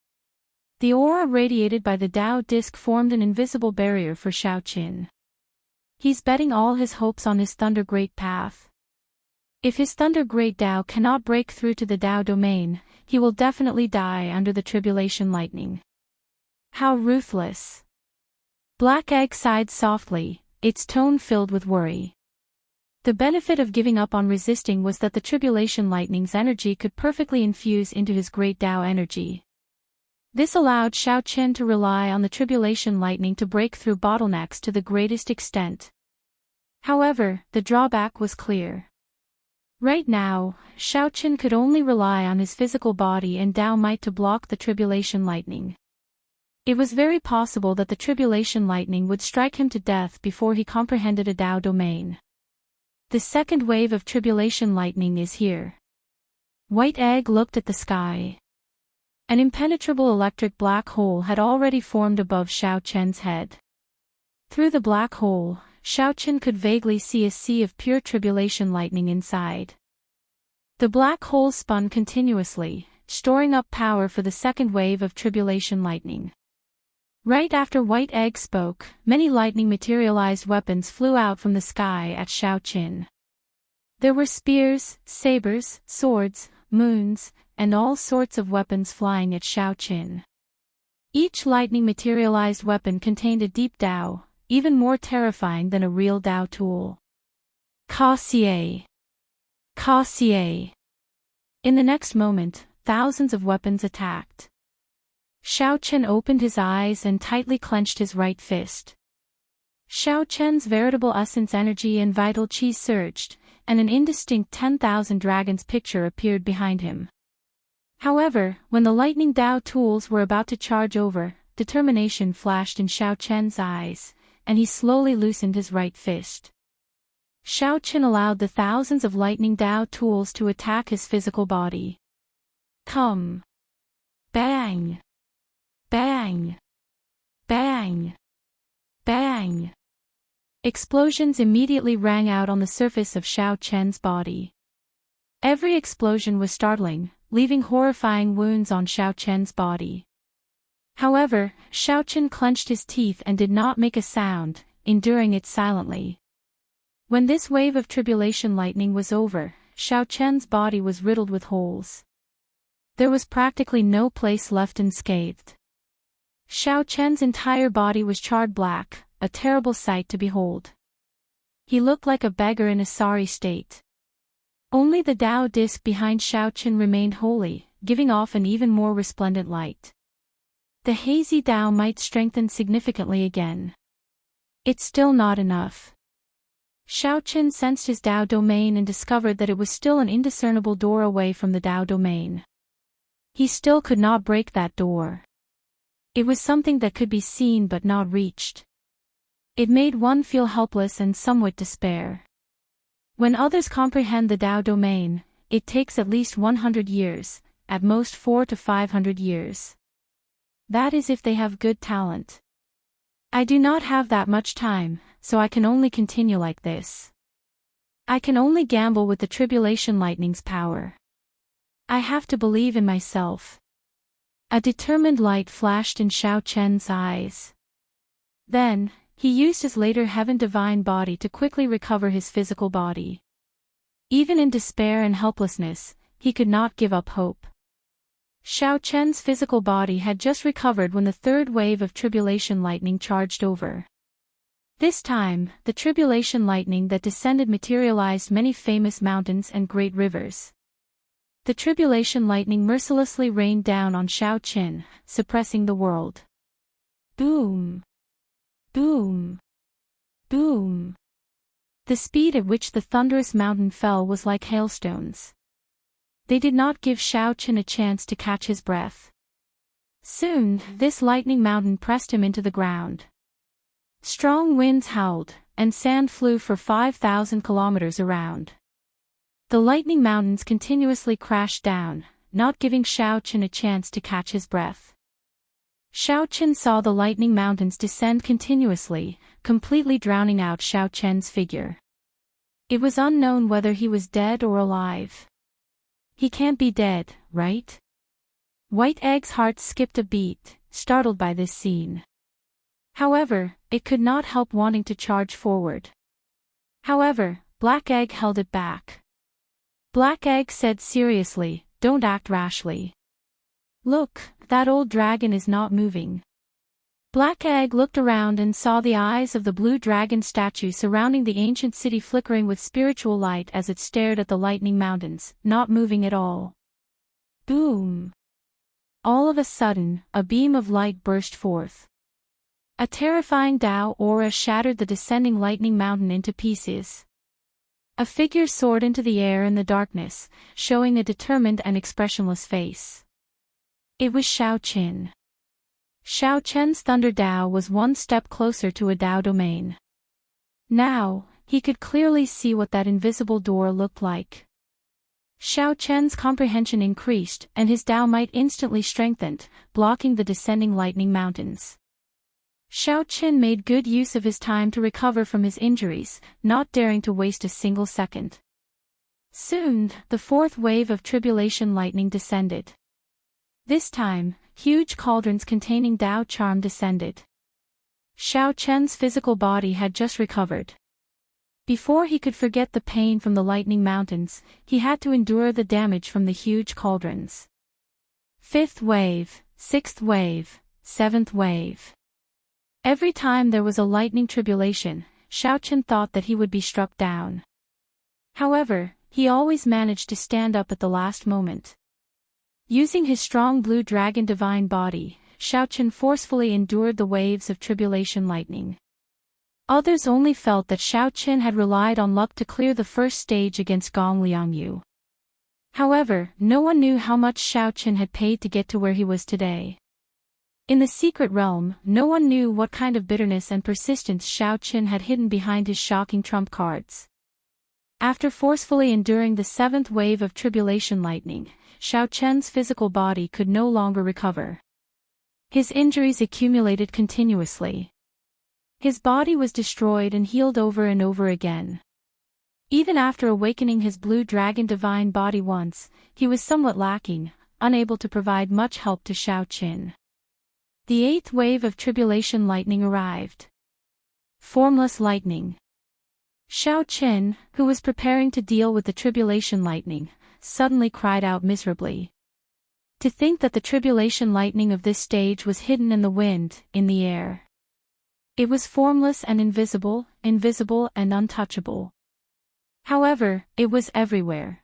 The aura radiated by the Dao disc formed an invisible barrier for Xiaochen. He's betting all his hopes on his Thunder Great path. If his Thunder Great Dao cannot break through to the Dao domain, he will definitely die under the tribulation lightning. How ruthless! Black Egg sighed softly, its tone filled with worry. The benefit of giving up on resisting was that the tribulation lightning's energy could perfectly infuse into his great Dao energy. This allowed Xiaochen to rely on the tribulation lightning to break through bottlenecks to the greatest extent. However, the drawback was clear. Right now, Xiaochen could only rely on his physical body and Dao might to block the tribulation lightning. It was very possible that the tribulation lightning would strike him to death before he comprehended a Dao domain. The second wave of tribulation lightning is here. White Egg looked at the sky. An impenetrable electric black hole had already formed above Xiaochen's head. Through the black hole, Xiaochen could vaguely see a sea of pure tribulation lightning inside. The black hole spun continuously, storing up power for the second wave of tribulation lightning. Right after White Egg spoke, many lightning-materialized weapons flew out from the sky at Xiaochen. There were spears, sabers, swords, moons, and all sorts of weapons flying at Xiaochen. Each lightning-materialized weapon contained a deep Dao, even more terrifying than a real Dao tool. Ka-xie! Ka-xie! In the next moment, thousands of weapons attacked. Xiaochen opened his eyes and tightly clenched his right fist. Xiaochen's veritable essence energy and vital qi surged, and an indistinct 10,000 dragons picture appeared behind him. However, when the lightning Dao tools were about to charge over, determination flashed in Xiaochen's eyes, and he slowly loosened his right fist. Xiaochen allowed the thousands of lightning Dao tools to attack his physical body. Come! Bang! Bang! Bang! Bang! Explosions immediately rang out on the surface of Xiaochen's body. Every explosion was startling, leaving horrifying wounds on Xiaochen's body. However, Xiaochen clenched his teeth and did not make a sound, enduring it silently. When this wave of tribulation lightning was over, Xiaochen's body was riddled with holes. There was practically no place left unscathed. Xiaochen's entire body was charred black, a terrible sight to behold. He looked like a beggar in a sorry state. Only the Dao disc behind Xiaochen remained holy, giving off an even more resplendent light. The hazy Dao might strengthen significantly again. It's still not enough. Xiaochen sensed his Dao domain and discovered that it was still an indiscernible door away from the Dao domain. He still could not break that door. It was something that could be seen but not reached. It made one feel helpless and somewhat despair. When others comprehend the Dao domain, it takes at least 100 years, at most 400 to 500 years. That is if they have good talent. I do not have that much time, so I can only continue like this. I can only gamble with the tribulation lightning's power. I have to believe in myself. A determined light flashed in Xiaochen's eyes. Then, he used his later heaven divine body to quickly recover his physical body. Even in despair and helplessness, he could not give up hope. Xiao Chen's physical body had just recovered when the third wave of tribulation lightning charged over. This time, the tribulation lightning that descended materialized many famous mountains and great rivers. The tribulation lightning mercilessly rained down on Xiao Chen, suppressing the world. Boom! Boom! Boom! The speed at which the thunderous mountain fell was like hailstones. They did not give Xiao Chen a chance to catch his breath. Soon, this lightning mountain pressed him into the ground. Strong winds howled, and sand flew for 5,000 kilometers around. The lightning mountains continuously crashed down, not giving Xiao Chen a chance to catch his breath. Xiao Chen saw the lightning mountains descend continuously, completely drowning out Xiao Chen's figure. It was unknown whether he was dead or alive. He can't be dead, right? White Egg's heart skipped a beat, startled by this scene. However, it could not help wanting to charge forward. However, Black Egg held it back. Black Egg said seriously, "Don't act rashly. Look, that old dragon is not moving." Black Egg looked around and saw the eyes of the blue dragon statue surrounding the ancient city flickering with spiritual light as it stared at the lightning mountains, not moving at all. Boom! All of a sudden, a beam of light burst forth. A terrifying Dao aura shattered the descending lightning mountain into pieces. A figure soared into the air in the darkness, showing a determined and expressionless face. It was Xiao Chen. Xiao Chen's Thunder Dao was one step closer to a Dao domain. Now, he could clearly see what that invisible door looked like. Xiao Chen's comprehension increased and his Dao might instantly strengthened, blocking the descending lightning mountains. Xiao Chen made good use of his time to recover from his injuries, not daring to waste a single second. Soon, the fourth wave of tribulation lightning descended. This time, huge cauldrons containing Dao charm descended. Xiao Chen's physical body had just recovered. Before he could forget the pain from the lightning mountains, he had to endure the damage from the huge cauldrons. Fifth wave, sixth wave, seventh wave. Every time there was a lightning tribulation, Xiao Chen thought that he would be struck down. However, he always managed to stand up at the last moment. Using his strong blue dragon divine body, Xiao Chen forcefully endured the waves of tribulation lightning. Others only felt that Xiao Chen had relied on luck to clear the first stage against Gong Liangyu. However, no one knew how much Xiao Chen had paid to get to where he was today. In the secret realm, no one knew what kind of bitterness and persistence Xiao Chen had hidden behind his shocking trump cards. After forcefully enduring the seventh wave of tribulation lightning, Xiao Chen's physical body could no longer recover. His injuries accumulated continuously. His body was destroyed and healed over and over again. Even after awakening his blue dragon divine body once, he was somewhat lacking, unable to provide much help to Xiao Chen. The eighth wave of tribulation lightning arrived. Formless lightning. Xiao Chen, who was preparing to deal with the tribulation lightning, suddenly cried out miserably. To think that the tribulation lightning of this stage was hidden in the wind, in the air. It was formless and invisible, invisible and untouchable. However, it was everywhere.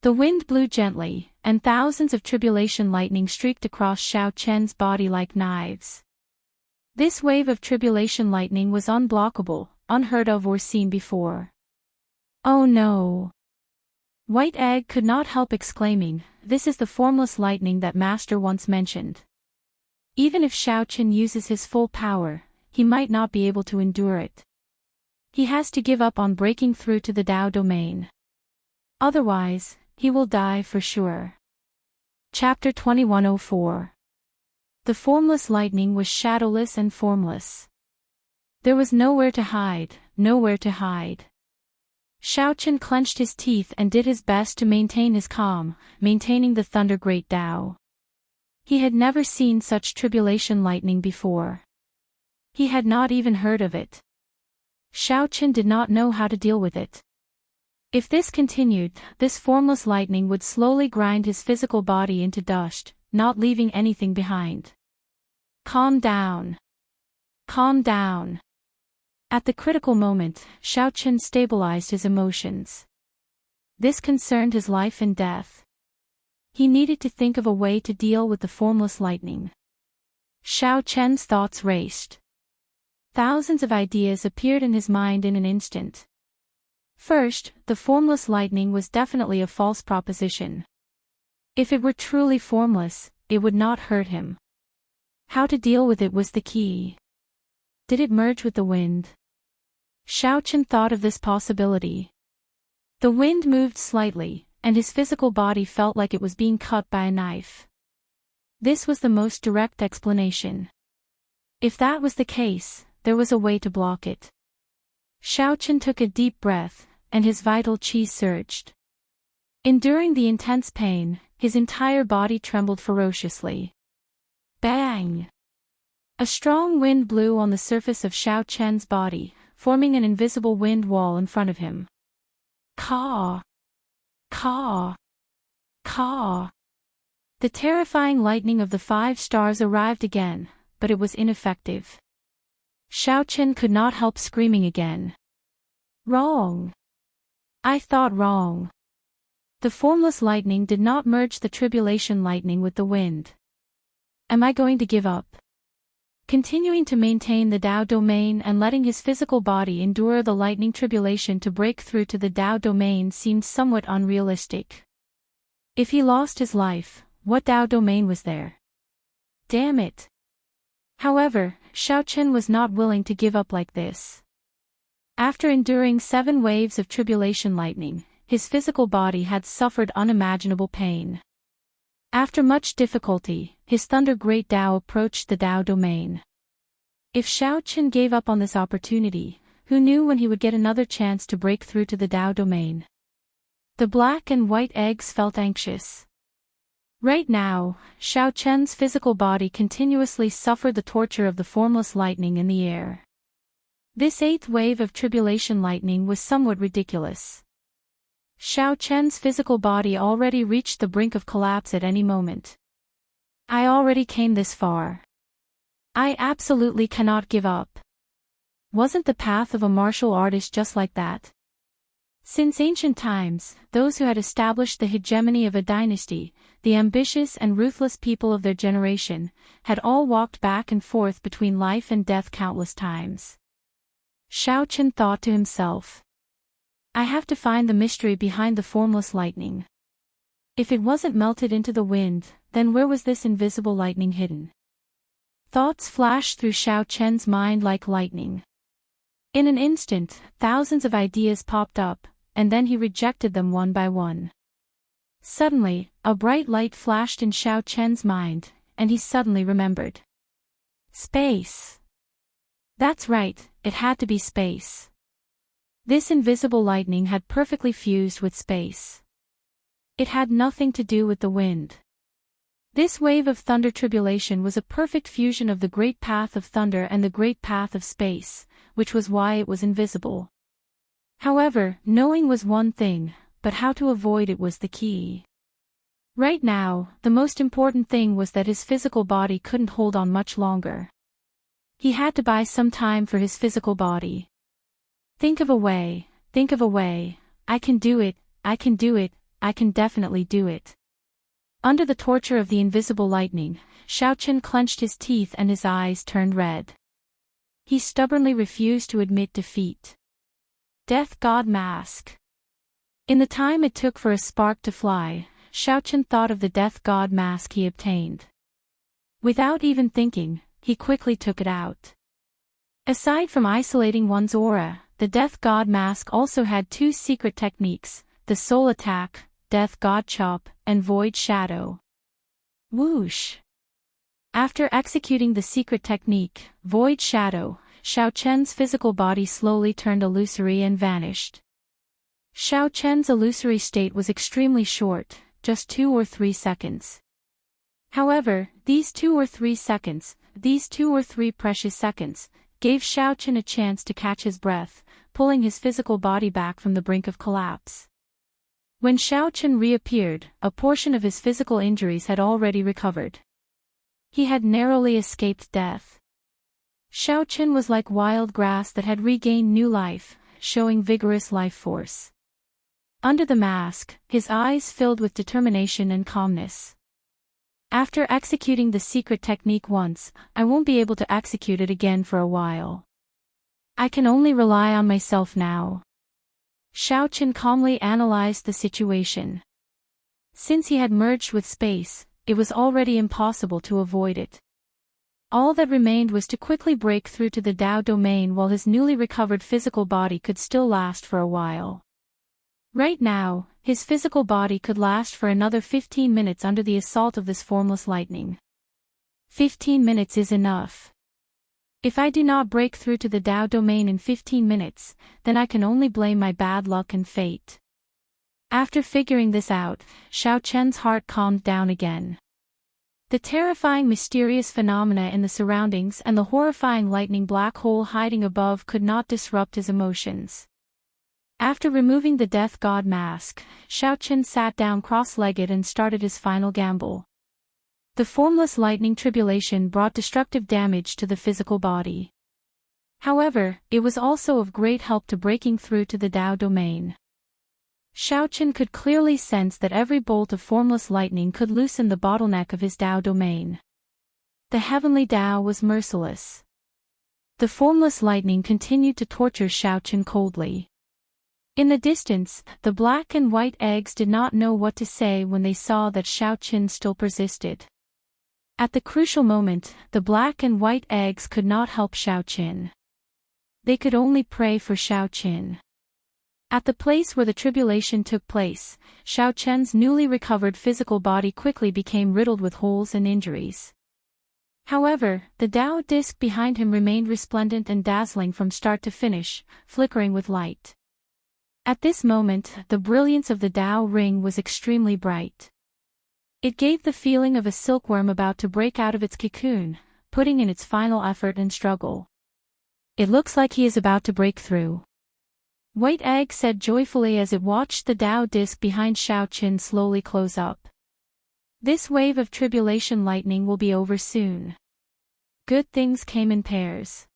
The wind blew gently, and thousands of tribulation lightning streaked across Xiao Chen's body like knives. This wave of tribulation lightning was unblockable, unheard of or seen before. Oh no! White Egg could not help exclaiming, "This is the formless lightning that Master once mentioned." Even if Xiao Chen uses his full power, he might not be able to endure it. He has to give up on breaking through to the Dao domain. Otherwise, he will die for sure. Chapter 2104. The formless lightning was shadowless and formless. There was nowhere to hide, nowhere to hide. Xiao Chen clenched his teeth and did his best to maintain his calm, maintaining the Thunder Great Dao. He had never seen such tribulation lightning before. He had not even heard of it. Xiao Chen did not know how to deal with it. If this continued, this formless lightning would slowly grind his physical body into dust, not leaving anything behind. Calm down. Calm down. At the critical moment, Xiaochen stabilized his emotions. This concerned his life and death. He needed to think of a way to deal with the formless lightning. Xiaochen's thoughts raced. Thousands of ideas appeared in his mind in an instant. First, the formless lightning was definitely a false proposition. If it were truly formless, it would not hurt him. How to deal with it was the key. Did it merge with the wind? Xiaochen thought of this possibility. The wind moved slightly, and his physical body felt like it was being cut by a knife. This was the most direct explanation. If that was the case, there was a way to block it. Xiaochen took a deep breath, and his vital qi surged. Enduring the intense pain, his entire body trembled ferociously. Bang! A strong wind blew on the surface of Xiaochen's body, forming an invisible wind wall in front of him. Caw! Caw! Caw! The terrifying lightning of the 5 stars arrived again, but it was ineffective. Xiaochen could not help screaming again. Wrong! I thought wrong. The formless lightning did not merge the tribulation lightning with the wind. Am I going to give up? Continuing to maintain the Dao domain and letting his physical body endure the lightning tribulation to break through to the Dao domain seemed somewhat unrealistic. If he lost his life, what Dao domain was there? Damn it! However, Xiaochen was not willing to give up like this. After enduring 7 waves of tribulation lightning, his physical body had suffered unimaginable pain. After much difficulty, his Thunder Great Dao approached the Dao domain. If Xiaochen gave up on this opportunity, who knew when he would get another chance to break through to the Dao domain? The black and white eggs felt anxious. Right now, Xiaochen's physical body continuously suffered the torture of the formless lightning in the air. This 8th wave of tribulation lightning was somewhat ridiculous. Xiaochen's physical body already reached the brink of collapse at any moment. I already came this far. I absolutely cannot give up. Wasn't the path of a martial artist just like that? Since ancient times, those who had established the hegemony of a dynasty, the ambitious and ruthless people of their generation, had all walked back and forth between life and death countless times. Xiaochen thought to himself. I have to find the mystery behind the formless lightning. If it wasn't melted into the wind, then where was this invisible lightning hidden? Thoughts flashed through Xiaochen's mind like lightning. In an instant, thousands of ideas popped up, and then he rejected them one by one. Suddenly, a bright light flashed in Xiaochen's mind, and he suddenly remembered. Space. That's right, it had to be space. This invisible lightning had perfectly fused with space. It had nothing to do with the wind. This wave of thunder tribulation was a perfect fusion of the great path of thunder and the great path of space, which was why it was invisible. However, knowing was one thing, but how to avoid it was the key. Right now, the most important thing was that his physical body couldn't hold on much longer. He had to buy some time for his physical body. Think of a way, I can do it, I can do it, I can definitely do it. Under the torture of the invisible lightning, Xiaochen clenched his teeth and his eyes turned red. He stubbornly refused to admit defeat. Death God Mask. In the time it took for a spark to fly, Xiaochen thought of the Death God Mask he obtained. Without even thinking, he quickly took it out. Aside from isolating one's aura, the Death God Mask also had 2 secret techniques, the Soul Attack, Death God Chop, and Void Shadow. Whoosh! After executing the secret technique, Void Shadow, Xiaochen's physical body slowly turned illusory and vanished. Xiaochen's illusory state was extremely short, just 2 or 3 seconds. However, these 2 or 3 seconds, these 2 or 3 precious seconds, gave Xiaochen a chance to catch his breath, pulling his physical body back from the brink of collapse. When Xiaochen reappeared, a portion of his physical injuries had already recovered. He had narrowly escaped death. Xiaochen was like wild grass that had regained new life, showing vigorous life force. Under the mask, his eyes filled with determination and calmness. After executing the secret technique once, I won't be able to execute it again for a while. I can only rely on myself now. Xiaochen calmly analyzed the situation. Since he had merged with space, it was already impossible to avoid it. All that remained was to quickly break through to the Dao domain while his newly recovered physical body could still last for a while. Right now, his physical body could last for another 15 minutes under the assault of this formless lightning. 15 minutes is enough. If I do not break through to the Dao domain in 15 minutes, then I can only blame my bad luck and fate. After figuring this out, Xiaochen's heart calmed down again. The terrifying mysterious phenomena in the surroundings and the horrifying lightning black hole hiding above could not disrupt his emotions. After removing the death god mask, Xiaochen sat down cross-legged and started his final gamble. The formless lightning tribulation brought destructive damage to the physical body. However, it was also of great help to breaking through to the Dao domain. Xiaochen could clearly sense that every bolt of formless lightning could loosen the bottleneck of his Dao domain. The heavenly Dao was merciless. The formless lightning continued to torture Xiaochen coldly. In the distance, the black and white eggs did not know what to say when they saw that Xiaochen still persisted. At the crucial moment, the black and white eggs could not help Xiaochen. They could only pray for Xiaochen. At the place where the tribulation took place, Xiaochen's newly recovered physical body quickly became riddled with holes and injuries. However, the Dao disc behind him remained resplendent and dazzling from start to finish, flickering with light. At this moment, the brilliance of the Dao ring was extremely bright. It gave the feeling of a silkworm about to break out of its cocoon, putting in its final effort and struggle. It looks like he is about to break through. White Egg said joyfully as it watched the Dao disc behind Xiaochen slowly close up. This wave of tribulation lightning will be over soon. Good things came in pairs.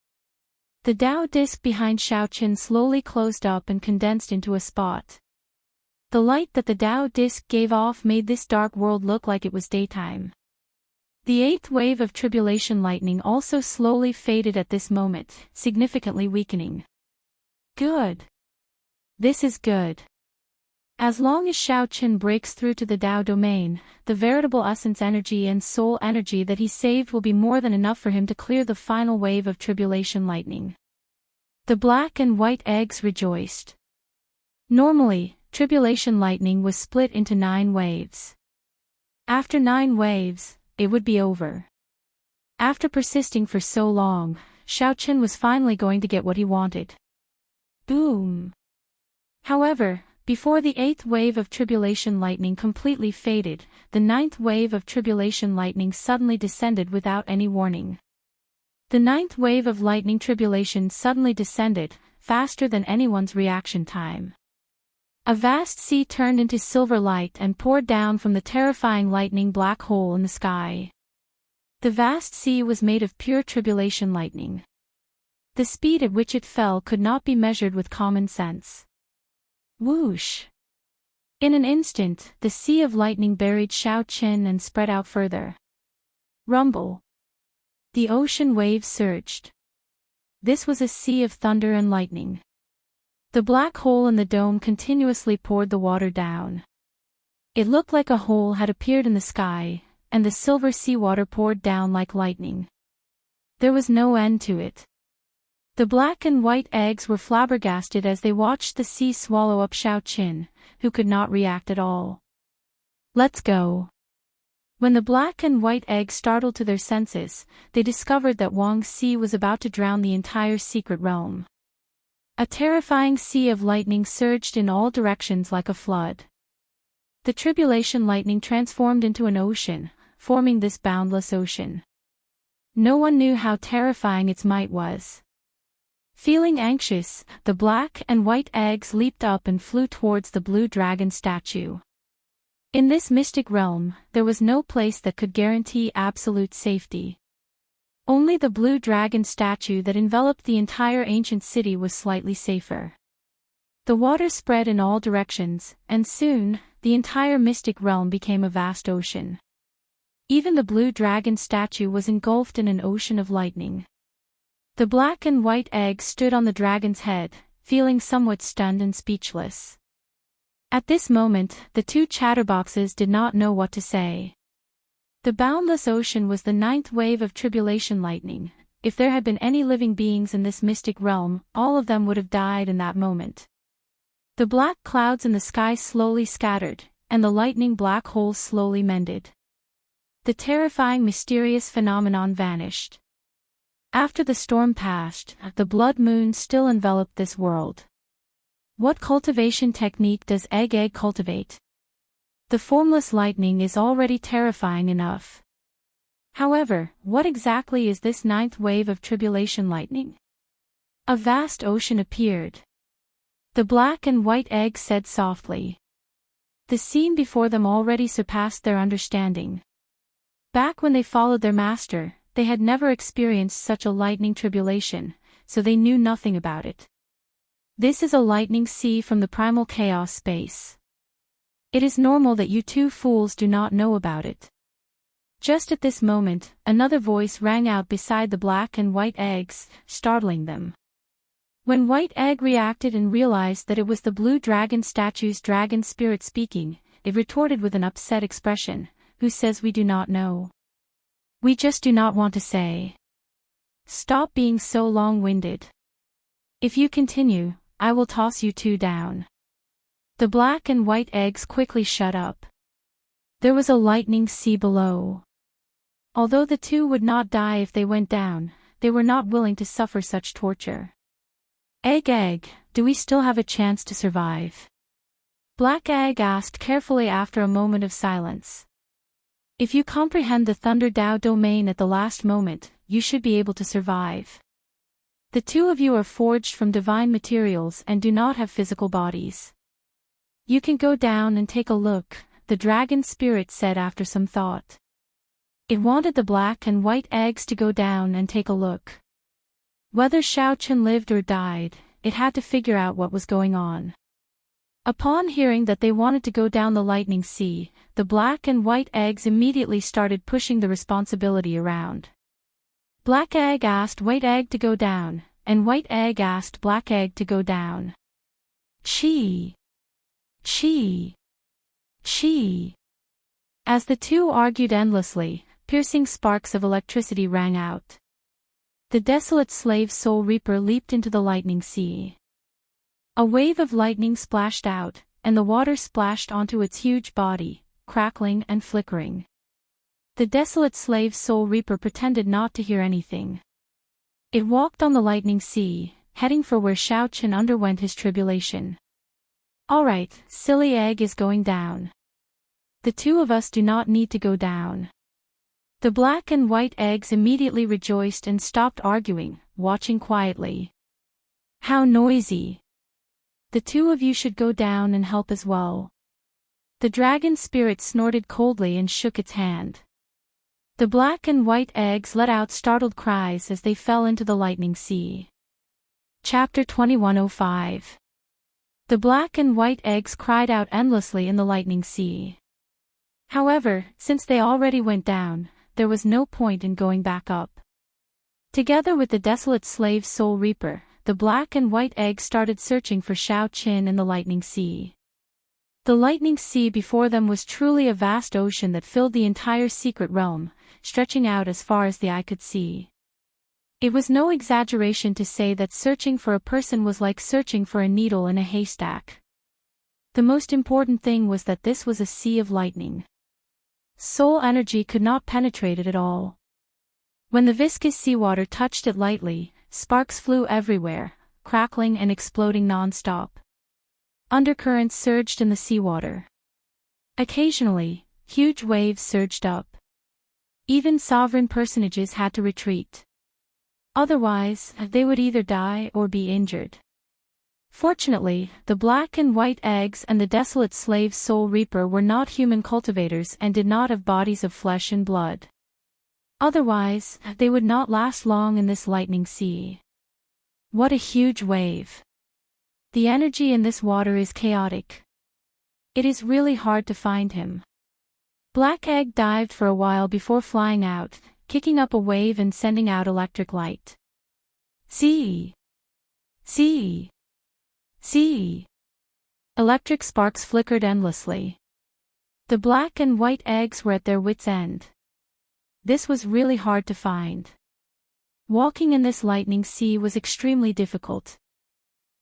The Dao disc behind Xiaochen slowly closed up and condensed into a spot. The light that the Dao disc gave off made this dark world look like it was daytime. The eighth wave of tribulation lightning also slowly faded at this moment, significantly weakening. Good. This is good. As long as Xiaochen breaks through to the Dao domain, the veritable essence energy and soul energy that he saved will be more than enough for him to clear the final wave of tribulation lightning. The black and white eggs rejoiced. Normally, tribulation lightning was split into 9 waves. After 9 waves, it would be over. After persisting for so long, Xiaochen was finally going to get what he wanted. Boom! However, before the 8th wave of tribulation lightning completely faded, the 9th wave of tribulation lightning suddenly descended without any warning. The 9th wave of lightning tribulation suddenly descended, faster than anyone's reaction time. A vast sea turned into silver light and poured down from the terrifying lightning black hole in the sky. The vast sea was made of pure tribulation lightning. The speed at which it fell could not be measured with common sense. Whoosh! In an instant, the sea of lightning buried Xiaochen and spread out further. Rumble! The ocean waves surged. This was a sea of thunder and lightning. The black hole in the dome continuously poured the water down. It looked like a hole had appeared in the sky, and the silver seawater poured down like lightning. There was no end to it. The black and white eggs were flabbergasted as they watched the sea swallow up Xiaochen, who could not react at all. Let's go. When the black and white eggs startled to their senses, they discovered that Wang's sea was about to drown the entire secret realm. A terrifying sea of lightning surged in all directions like a flood. The tribulation lightning transformed into an ocean, forming this boundless ocean. No one knew how terrifying its might was. Feeling anxious, the black and white eggs leaped up and flew towards the blue dragon statue. In this mystic realm, there was no place that could guarantee absolute safety. Only the blue dragon statue that enveloped the entire ancient city was slightly safer. The water spread in all directions, and soon, the entire mystic realm became a vast ocean. Even the blue dragon statue was engulfed in an ocean of lightning. The black and white egg stood on the dragon's head, feeling somewhat stunned and speechless. At this moment, the two chatterboxes did not know what to say. The boundless ocean was the ninth wave of tribulation lightning. If there had been any living beings in this mystic realm, all of them would have died in that moment. The black clouds in the sky slowly scattered, and the lightning black holes slowly mended. The terrifying mysterious phenomenon vanished. After the storm passed, the blood moon still enveloped this world. What cultivation technique does egg cultivate? The formless lightning is already terrifying enough. However, what exactly is this ninth wave of tribulation lightning? A vast ocean appeared. The black and white egg said softly. The scene before them already surpassed their understanding. Back when they followed their master, they had never experienced such a lightning tribulation, so they knew nothing about it. This is a lightning sea from the primal chaos space. It is normal that you two fools do not know about it. Just at this moment, another voice rang out beside the black and white eggs, startling them. When White Egg reacted and realized that it was the blue dragon statue's dragon spirit speaking, it retorted with an upset expression, "Who says we do not know? We just do not want to say. Stop being so long-winded. If you continue, I will toss you two down." The black and white eggs quickly shut up. There was a lightning sea below. Although the two would not die if they went down, they were not willing to suffer such torture. Egg, do we still have a chance to survive? Black Egg asked carefully after a moment of silence. If you comprehend the Thunder Dao domain at the last moment, you should be able to survive. The two of you are forged from divine materials and do not have physical bodies. You can go down and take a look, the dragon spirit said after some thought. It wanted the black and white eggs to go down and take a look. Whether Xiaochen lived or died, it had to figure out what was going on. Upon hearing that they wanted to go down the lightning sea, the black and white eggs immediately started pushing the responsibility around. Black Egg asked White Egg to go down, and White Egg asked Black Egg to go down. Chi! Chi! Chi! As the two argued endlessly, piercing sparks of electricity rang out. The desolate slave Soul Reaper leaped into the lightning sea. A wave of lightning splashed out, and the water splashed onto its huge body, crackling and flickering. The desolate slave Soul Reaper pretended not to hear anything. It walked on the lightning sea, heading for where Xiaochen underwent his tribulation. Alright, silly egg is going down. The two of us do not need to go down. The black and white eggs immediately rejoiced and stopped arguing, watching quietly. How noisy! The two of you should go down and help as well. The dragon spirit snorted coldly and shook its hand. The black and white eggs let out startled cries as they fell into the lightning sea. Chapter 2105. The black and white eggs cried out endlessly in the lightning sea. However, since they already went down, there was no point in going back up. Together with the desolate slave Soul Reaper, the black and white eggs started searching for Xiaochen in the lightning sea. The lightning sea before them was truly a vast ocean that filled the entire secret realm, stretching out as far as the eye could see. It was no exaggeration to say that searching for a person was like searching for a needle in a haystack. The most important thing was that this was a sea of lightning. Soul energy could not penetrate it at all. When the viscous seawater touched it lightly, sparks flew everywhere, crackling and exploding non-stop. Undercurrents surged in the seawater. Occasionally, huge waves surged up. Even sovereign personages had to retreat. Otherwise, they would either die or be injured. Fortunately, the black and white eggs and the desolate slave soul reaper were not human cultivators and did not have bodies of flesh and blood. Otherwise, they would not last long in this lightning sea. What a huge wave! The energy in this water is chaotic. It is really hard to find him. Black egg dived for a while before flying out, kicking up a wave and sending out electric light. See! See! See! Electric sparks flickered endlessly. The black and white eggs were at their wits' end. This was really hard to find. Walking in this lightning sea was extremely difficult.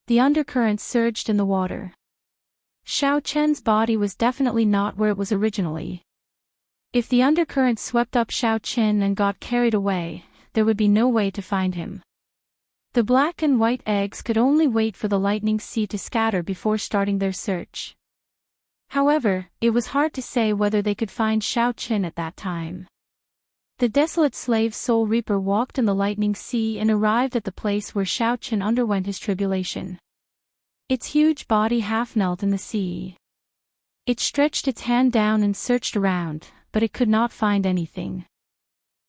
The undercurrent surged in the water. Xiao Chen's body was definitely not where it was originally. If the undercurrent swept up Xiao Chen and got carried away, there would be no way to find him. The black and white eggs could only wait for the lightning sea to scatter before starting their search. However, it was hard to say whether they could find Xiao Chen at that time. The desolate slave soul reaper walked in the lightning sea and arrived at the place where Xiao Chen underwent his tribulation. Its huge body half knelt in the sea. It stretched its hand down and searched around, but it could not find anything.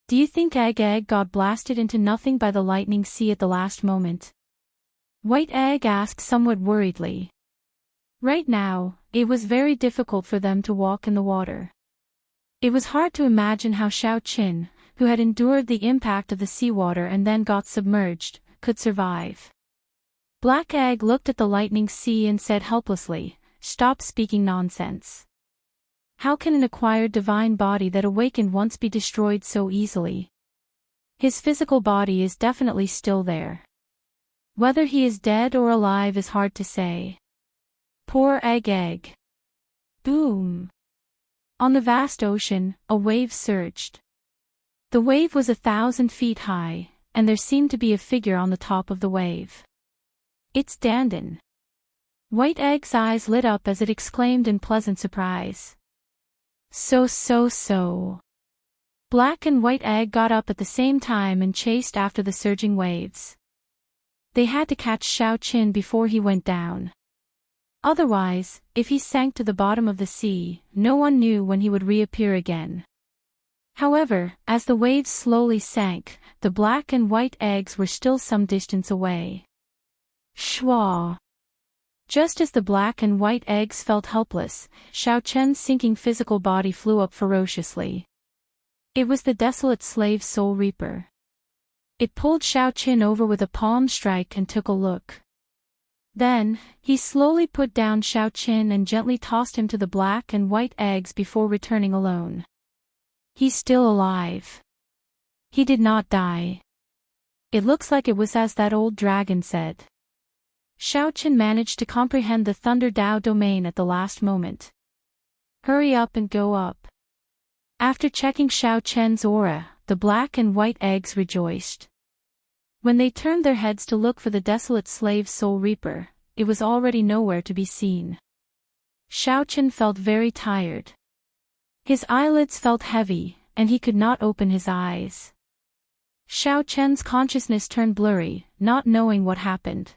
Do you think Egg got blasted into nothing by the lightning sea at the last moment? White Egg asked somewhat worriedly. Right now, it was very difficult for them to walk in the water. It was hard to imagine how Xiao Qin, who had endured the impact of the seawater and then got submerged, could survive. Black Egg looked at the lightning sea and said helplessly, "Stop speaking nonsense. How can an acquired divine body that awakened once be destroyed so easily? His physical body is definitely still there. Whether he is dead or alive is hard to say." Poor Egg. Boom! On the vast ocean, a wave surged. The wave was 1,000 feet high, and there seemed to be a figure on the top of the wave. "It's Dandan." White Egg's eyes lit up as it exclaimed in pleasant surprise. So. Black and White Egg got up at the same time and chased after the surging waves. They had to catch Xiao Qin before he went down. Otherwise, if he sank to the bottom of the sea, no one knew when he would reappear again. However, as the waves slowly sank, the black and white eggs were still some distance away. Shwa! Just as the black and white eggs felt helpless, Xiao Chen's sinking physical body flew up ferociously. It was the desolate slave soul reaper. It pulled Xiao Chen over with a palm strike and took a look. Then, he slowly put down Xiao Chen and gently tossed him to the black and white eggs before returning alone. He's still alive. He did not die. It looks like it was as that old dragon said. Xiao Chen managed to comprehend the Thunder Dao domain at the last moment. Hurry up and go up. After checking Xiao Chen's aura, the black and white eggs rejoiced. When they turned their heads to look for the desolate slave soul reaper, it was already nowhere to be seen. Xiao Chen felt very tired. His eyelids felt heavy, and he could not open his eyes. Xiao Chen's consciousness turned blurry, not knowing what happened.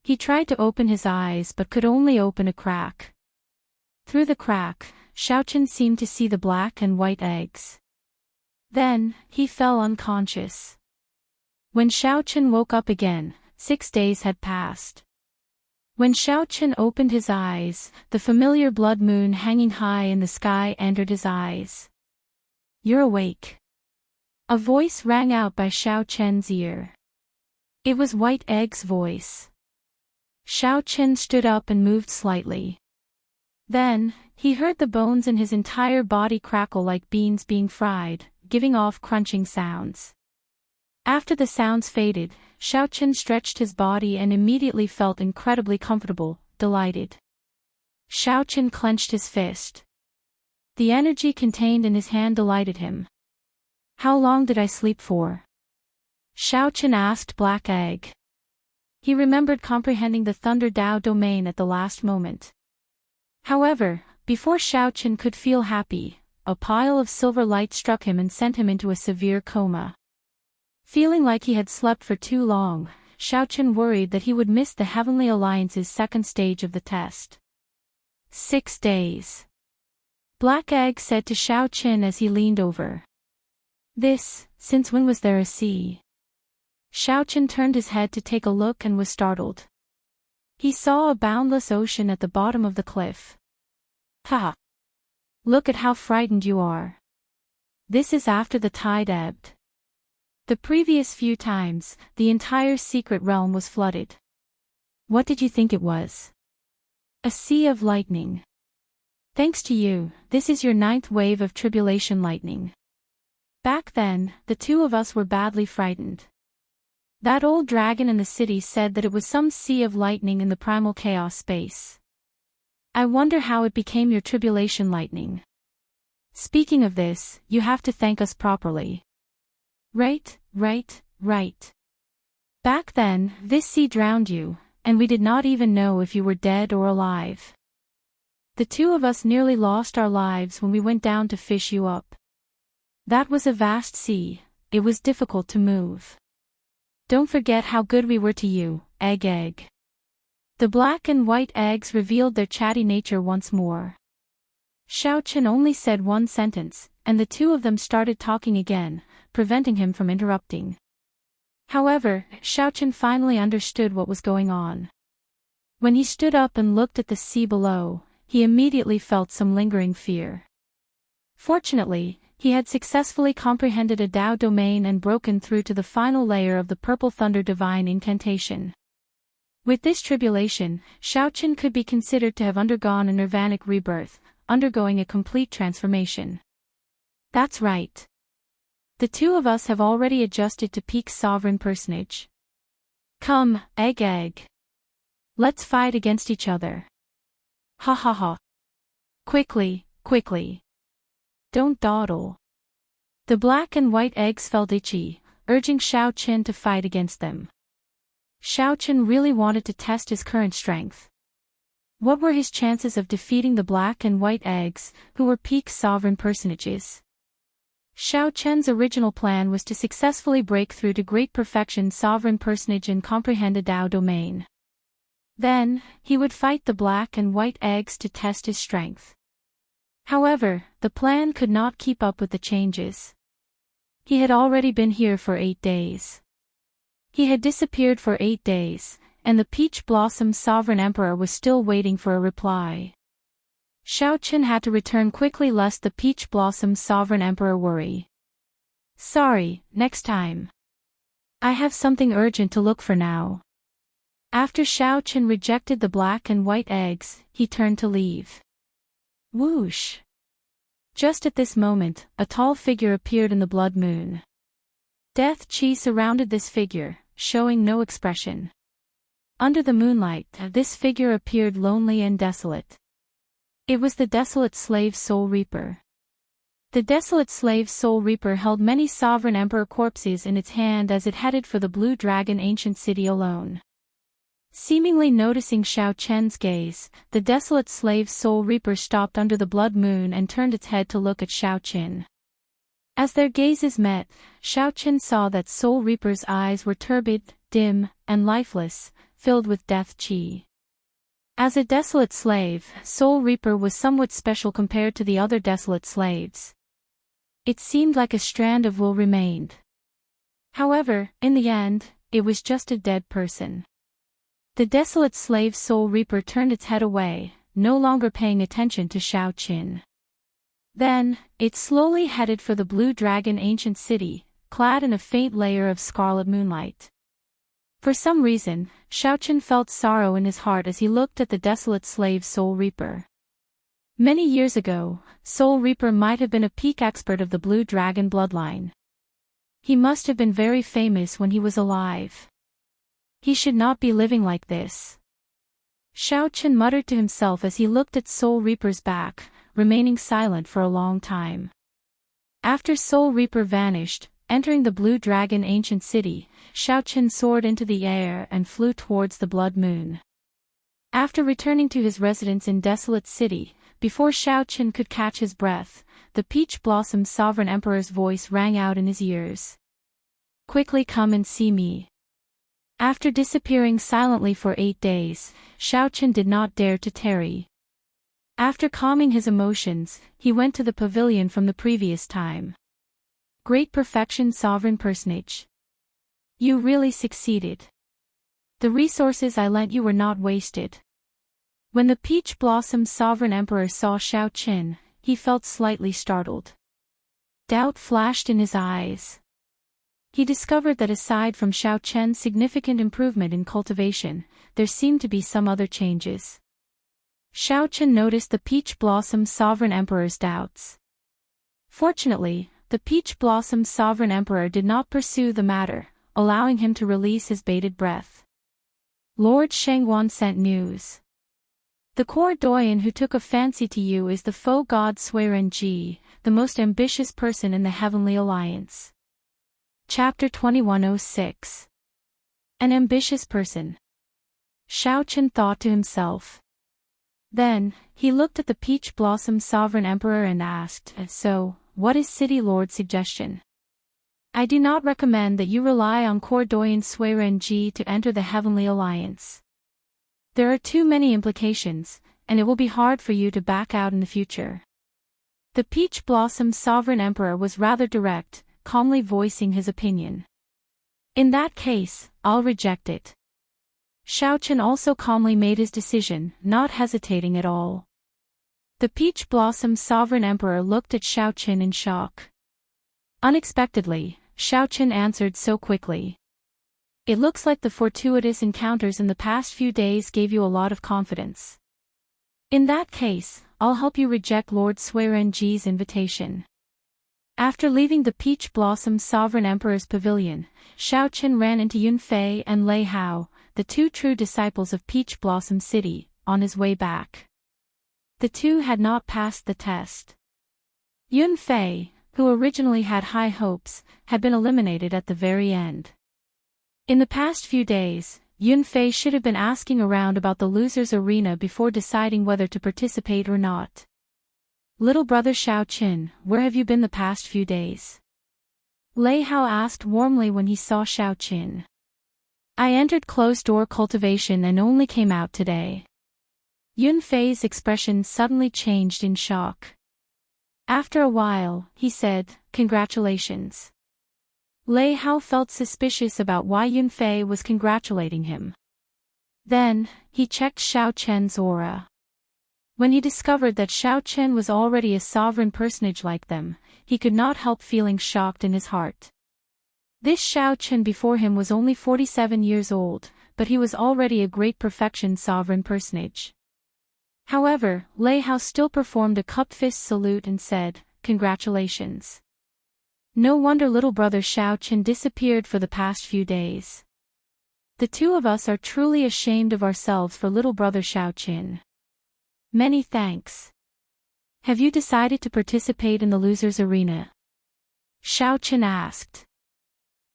He tried to open his eyes but could only open a crack. Through the crack, Xiao Chen seemed to see the black and white eggs. Then, he fell unconscious. When Xiao Chen woke up again, 6 days had passed. When Xiao Chen opened his eyes, the familiar blood moon hanging high in the sky entered his eyes. "You're awake." A voice rang out by Xiao Chen's ear. It was White Egg's voice. Xiao Chen stood up and moved slightly. Then, he heard the bones in his entire body crackle like beans being fried, giving off crunching sounds. After the sounds faded, Xiao Chen stretched his body and immediately felt incredibly comfortable, delighted. Xiao Chen clenched his fist. The energy contained in his hand delighted him. "How long did I sleep for?" Xiao Chen asked Black Egg. He remembered comprehending the Thunder Dao domain at the last moment. However, before Xiao Chen could feel happy, a pile of silver light struck him and sent him into a severe coma. Feeling like he had slept for too long, Xiaochen worried that he would miss the Heavenly Alliance's second stage of the test. 6 days. Black Egg said to Xiaochen as he leaned over. Since when was there a sea? Xiaochen turned his head to take a look and was startled. He saw a boundless ocean at the bottom of the cliff. Ha! Look at how frightened you are. This is after the tide ebbed. The previous few times, the entire secret realm was flooded. What did you think it was? A sea of lightning. Thanks to you, this is your 9th wave of tribulation lightning. Back then, the two of us were badly frightened. That old dragon in the city said that it was some sea of lightning in the primal chaos space. I wonder how it became your tribulation lightning. Speaking of this, you have to thank us properly. Right. Back then, this sea drowned you, and we did not even know if you were dead or alive. The two of us nearly lost our lives when we went down to fish you up. That was a vast sea, it was difficult to move. Don't forget how good we were to you, Egg. The black and white eggs revealed their chatty nature once more. Xiaochen only said one sentence, and the two of them started talking again, preventing him from interrupting. However, Xiaochen finally understood what was going on. When he stood up and looked at the sea below, he immediately felt some lingering fear. Fortunately, he had successfully comprehended a Dao domain and broken through to the final layer of the Purple Thunder Divine Incantation. With this tribulation, Xiaochen could be considered to have undergone a nirvanic rebirth, undergoing a complete transformation. That's right. The two of us have already adjusted to peak sovereign personage. Come, Egg. Let's fight against each other. Ha. Quickly. Don't dawdle. The black and white eggs felt itchy, urging Xiaochen to fight against them. Xiaochen really wanted to test his current strength. What were his chances of defeating the black and white eggs, who were peak sovereign personages? Xiaochen's original plan was to successfully break through to great perfection sovereign personage and comprehend a Dao domain. Then, he would fight the black and white eggs to test his strength. However, the plan could not keep up with the changes. He had already been here for 8 days. He had disappeared for 8 days, and the Peach Blossom Sovereign Emperor was still waiting for a reply. Xiaochen had to return quickly lest the Peach Blossom Sovereign Emperor worry. Sorry, next time. I have something urgent to look for now. After Xiaochen rejected the black and white eggs, he turned to leave. Whoosh! Just at this moment, a tall figure appeared in the blood moon. Death Qi surrounded this figure, showing no expression. Under the moonlight, this figure appeared lonely and desolate. It was the desolate slave Soul Reaper. The desolate slave Soul Reaper held many sovereign emperor corpses in its hand as it headed for the Blue Dragon ancient city alone. Seemingly noticing Xiaochen's gaze, the desolate slave Soul Reaper stopped under the blood moon and turned its head to look at Xiaochen. As their gazes met, Xiaochen saw that Soul Reaper's eyes were turbid, dim, and lifeless, filled with death qi. As a desolate slave, Soul Reaper was somewhat special compared to the other desolate slaves. It seemed like a strand of will remained. However, in the end, it was just a dead person. The desolate slave Soul Reaper turned its head away, no longer paying attention to Xiaochen. Then, it slowly headed for the Blue Dragon ancient city, clad in a faint layer of scarlet moonlight. For some reason, Xiaochen felt sorrow in his heart as he looked at the desolate slave Soul Reaper. Many years ago, Soul Reaper might have been a peak expert of the Blue Dragon bloodline. He must have been very famous when he was alive. He should not be living like this. Xiaochen muttered to himself as he looked at Soul Reaper's back, remaining silent for a long time. After Soul Reaper vanished, entering the Blue Dragon ancient city, Xiaochen soared into the air and flew towards the blood moon. After returning to his residence in Desolate City, before Xiaochen could catch his breath, the Peach Blossom Sovereign Emperor's voice rang out in his ears. Quickly come and see me." After disappearing silently for 8 days, Xiaochen did not dare to tarry. After calming his emotions, he went to the pavilion from the previous time. "Great perfection, sovereign personage. You really succeeded. The resources I lent you were not wasted." When the Peach Blossom Sovereign Emperor saw Xiaochen, he felt slightly startled. Doubt flashed in his eyes. He discovered that aside from Xiaochen's significant improvement in cultivation, there seemed to be some other changes. Xiaochen noticed the Peach Blossom Sovereign Emperor's doubts. Fortunately, the Peach Blossom Sovereign Emperor did not pursue the matter, allowing him to release his bated breath. Lord Shengwan sent news. "The core doyen who took a fancy to you is the foe god Suirenji, the most ambitious person in the Heavenly Alliance." Chapter 2106. An ambitious person. Xiaochen thought to himself. Then, he looked at the Peach Blossom Sovereign Emperor and asked, "So, what is City Lord's suggestion?" "I do not recommend that you rely on core doyen Suirenji to enter the Heavenly Alliance. There are too many implications, and it will be hard for you to back out in the future." The Peach Blossom Sovereign Emperor was rather direct, calmly voicing his opinion. "In that case, I'll reject it." Xiaochen also calmly made his decision, not hesitating at all. The Peach Blossom Sovereign Emperor looked at Xiaochen in shock. Unexpectedly, Xiaochen answered so quickly. "It looks like the fortuitous encounters in the past few days gave you a lot of confidence. In that case, I'll help you reject Lord Suirenji's invitation." After leaving the Peach Blossom Sovereign Emperor's pavilion, Xiaochen ran into Yunfei and Lei Hao, the two true disciples of Peach Blossom City, on his way back. The two had not passed the test. Yunfei, who originally had high hopes, had been eliminated at the very end. In the past few days, Yunfei should have been asking around about the losers' arena before deciding whether to participate or not. "Little brother Xiaochen, where have you been the past few days?" Lei Hao asked warmly when he saw Xiaochen. "I entered closed-door cultivation and only came out today." Yunfei's expression suddenly changed in shock. After a while, he said, "Congratulations." Lei Hao felt suspicious about why Yunfei was congratulating him. Then, he checked Xiaochen's aura. When he discovered that Xiaochen was already a sovereign personage like them, he could not help feeling shocked in his heart. This Xiaochen before him was only 47 years old, but he was already a great perfection sovereign personage. However, Lei Hao still performed a cupped fist salute and said, "Congratulations. No wonder little brother Xiaochen disappeared for the past few days. The two of us are truly ashamed of ourselves for little brother Xiaochen. Many thanks. Have you decided to participate in the losers' arena?" Xiaochen asked.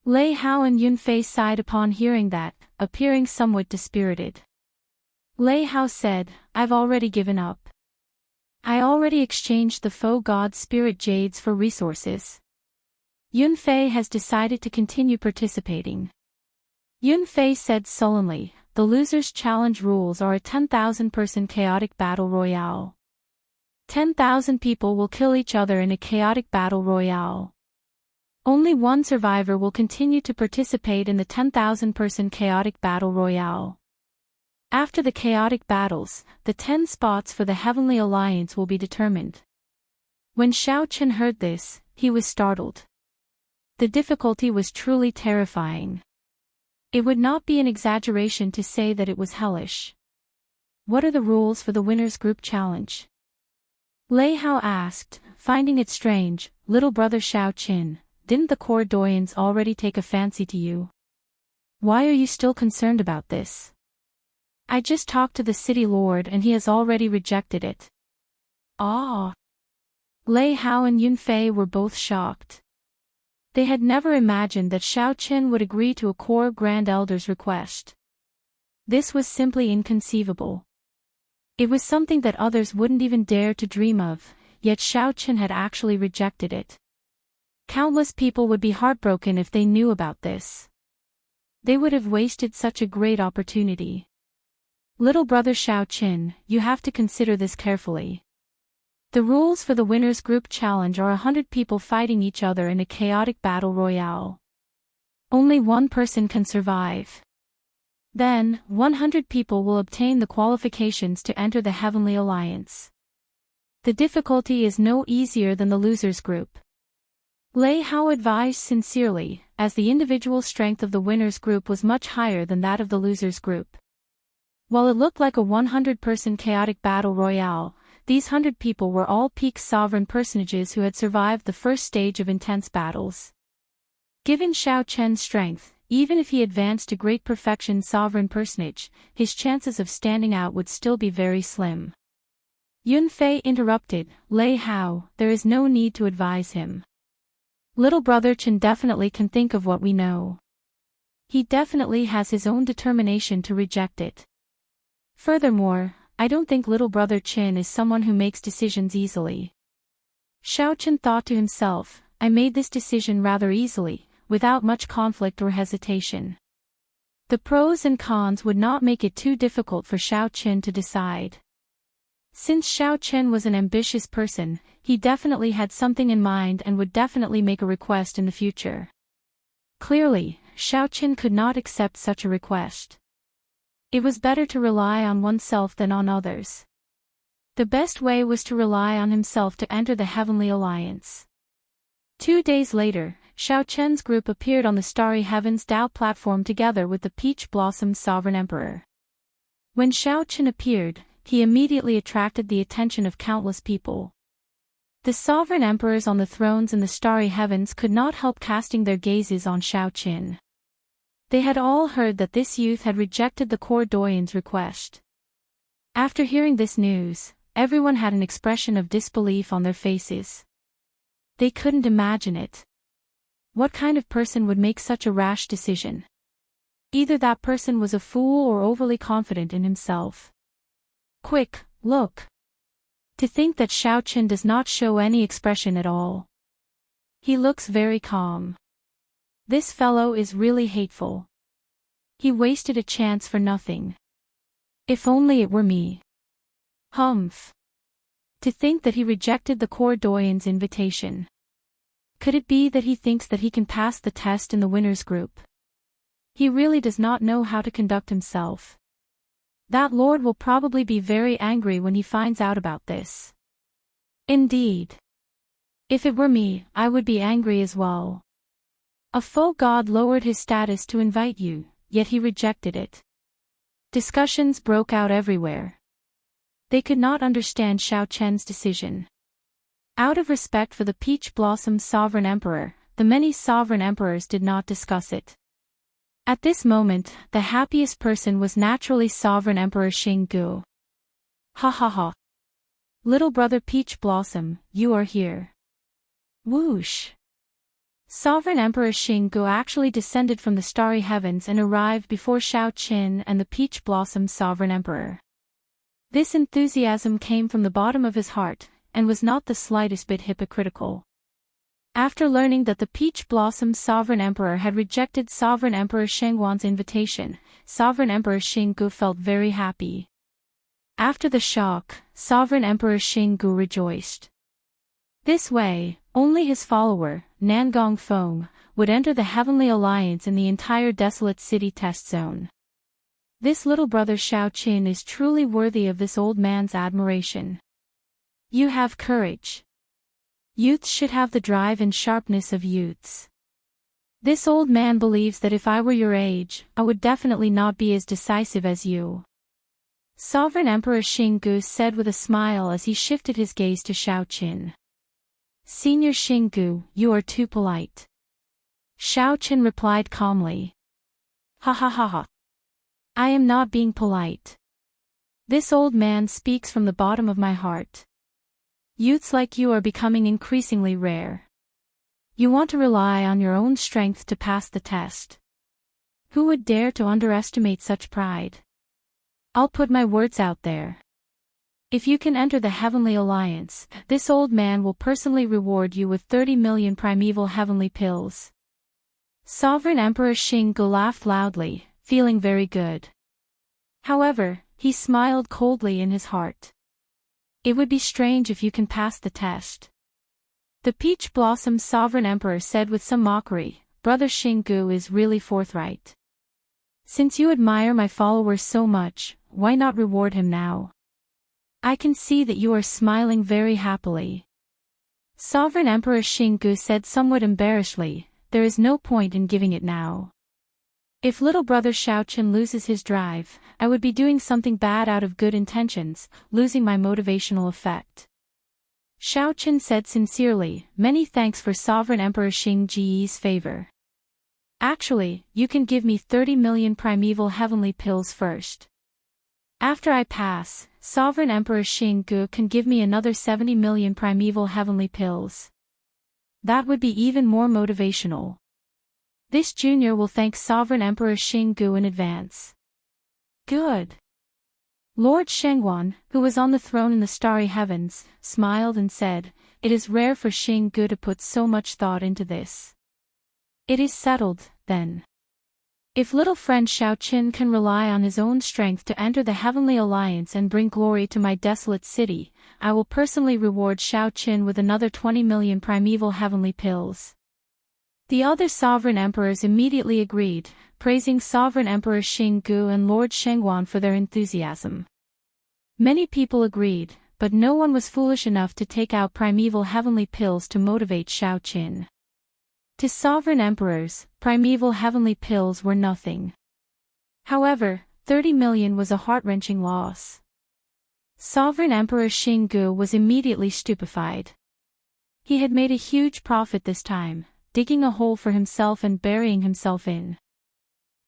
Lei Hao and Yunfei sighed upon hearing that, appearing somewhat dispirited. Lei Hao said, "I've already given up. I already exchanged the foe god spirit jades for resources. Yunfei has decided to continue participating." Yunfei said sullenly, "The losers' challenge rules are a 10,000-person chaotic battle royale. 10,000 people will kill each other in a chaotic battle royale. Only one survivor will continue to participate in the 10,000-person chaotic battle royale. After the chaotic battles, the 10 spots for the Heavenly Alliance will be determined." When Xiaochen heard this, he was startled. The difficulty was truly terrifying. It would not be an exaggeration to say that it was hellish. "What are the rules for the winner's group challenge?" Lei Hao asked, finding it strange. "Little brother Xiaochen, didn't the core doyens already take a fancy to you? Why are you still concerned about this?" "I just talked to the city lord and he has already rejected it." "Ah!" Lei Hao and Yunfei were both shocked. They had never imagined that Xiaochen would agree to a core Grand Elder's request. This was simply inconceivable. It was something that others wouldn't even dare to dream of, yet Xiaochen had actually rejected it. Countless people would be heartbroken if they knew about this. They would have wasted such a great opportunity. Little brother Xiaoqin, you have to consider this carefully. The rules for the winners group challenge are 100 people fighting each other in a chaotic battle royale. Only one person can survive. Then, 100 people will obtain the qualifications to enter the Heavenly Alliance. The difficulty is no easier than the losers group. Lei Hao advised sincerely, as the individual strength of the winners group was much higher than that of the losers group. While it looked like a 100-person chaotic battle royale, these 100 people were all peak sovereign personages who had survived the first stage of intense battles. Given Xiao Chen's strength, even if he advanced to great perfection sovereign personage, his chances of standing out would still be very slim. Yun Fei interrupted, Lei Hao, there is no need to advise him. Little brother Chen definitely can think of what we know. He definitely has his own determination to reject it. Furthermore, I don't think little brother Chen is someone who makes decisions easily. Xiao Chen thought to himself, I made this decision rather easily, without much conflict or hesitation. The pros and cons would not make it too difficult for Xiao Chen to decide. Since Xiao Chen was an ambitious person, he definitely had something in mind and would definitely make a request in the future. Clearly, Xiao Chen could not accept such a request. It was better to rely on oneself than on others. The best way was to rely on himself to enter the Heavenly Alliance. 2 days later, Xiao Chen's group appeared on the Starry Heavens Dao platform together with the Peach Blossom Sovereign Emperor. When Xiao Chen appeared, he immediately attracted the attention of countless people. The sovereign emperors on the thrones in the Starry Heavens could not help casting their gazes on Xiao Chen. They had all heard that this youth had rejected the court doyen's request. After hearing this news, everyone had an expression of disbelief on their faces. They couldn't imagine it. What kind of person would make such a rash decision? Either that person was a fool or overly confident in himself. Quick, look. To think that Xiao Chen does not show any expression at all. He looks very calm. This fellow is really hateful. He wasted a chance for nothing. If only it were me. Humph. To think that he rejected the court doyen's invitation. Could it be that he thinks that he can pass the test in the winners group? He really does not know how to conduct himself. That lord will probably be very angry when he finds out about this. Indeed. If it were me, I would be angry as well. A faux god lowered his status to invite you, yet he rejected it. Discussions broke out everywhere. They could not understand Xiao Chen's decision. Out of respect for the Peach Blossom Sovereign Emperor, the many sovereign emperors did not discuss it. At this moment, the happiest person was naturally Sovereign Emperor Xinggu. Ha ha ha. Little brother Peach Blossom, you are here. Whoosh. Sovereign Emperor Xinggu actually descended from the starry heavens and arrived before Xiao Qin and the Peach Blossom Sovereign Emperor. This enthusiasm came from the bottom of his heart, and was not the slightest bit hypocritical. After learning that the Peach Blossom Sovereign Emperor had rejected Sovereign Emperor Shengguan's invitation, Sovereign Emperor Xinggu felt very happy. After the shock, Sovereign Emperor Xinggu rejoiced. This way, only his follower, Nangong Feng, would enter the Heavenly Alliance in the entire desolate city test zone. This little brother Xiao Qin is truly worthy of this old man's admiration. You have courage. Youths should have the drive and sharpness of youths. This old man believes that if I were your age, I would definitely not be as decisive as you. Sovereign Emperor Xinggu said with a smile as he shifted his gaze to Xiao Qin. Senior Xinggu, you are too polite. Xiao Qin replied calmly. Ha ha ha ha. I am not being polite. This old man speaks from the bottom of my heart. Youths like you are becoming increasingly rare. You want to rely on your own strength to pass the test. Who would dare to underestimate such pride? I'll put my words out there. If you can enter the Heavenly Alliance, this old man will personally reward you with 30 million primeval heavenly pills. Sovereign Emperor Xinggu laughed loudly, feeling very good. However, he smiled coldly in his heart. It would be strange if you can pass the test. The Peach Blossom Sovereign Emperor said with some mockery, Brother Xinggu is really forthright. Since you admire my followers so much, why not reward him now? I can see that you are smiling very happily. Sovereign Emperor Xinggu said somewhat embarrassedly, there is no point in giving it now. If little brother Xiaoqin loses his drive, I would be doing something bad out of good intentions, losing my motivational effect. Xiaoqin said sincerely, many thanks for Sovereign Emperor Xingji's favor. Actually, you can give me 30 million primeval heavenly pills first. After I pass, Sovereign Emperor Xinggu can give me another 70 million primeval heavenly pills. That would be even more motivational. This junior will thank Sovereign Emperor Xinggu in advance. Good. Lord Shengwan, who was on the throne in the starry heavens, smiled and said, it is rare for Xinggu to put so much thought into this. It is settled, then. If little friend Xiaoqin can rely on his own strength to enter the Heavenly Alliance and bring glory to my desolate city, I will personally reward Xiaoqin with another 20 million primeval heavenly pills. The other sovereign emperors immediately agreed, praising Sovereign Emperor Xinggu and Lord Shengwan for their enthusiasm. Many people agreed, but no one was foolish enough to take out primeval heavenly pills to motivate Xiaoqin. To sovereign emperors, primeval heavenly pills were nothing. However, 30 million was a heart-wrenching loss. Sovereign Emperor Xinggu was immediately stupefied. He had made a huge profit this time, digging a hole for himself and burying himself in.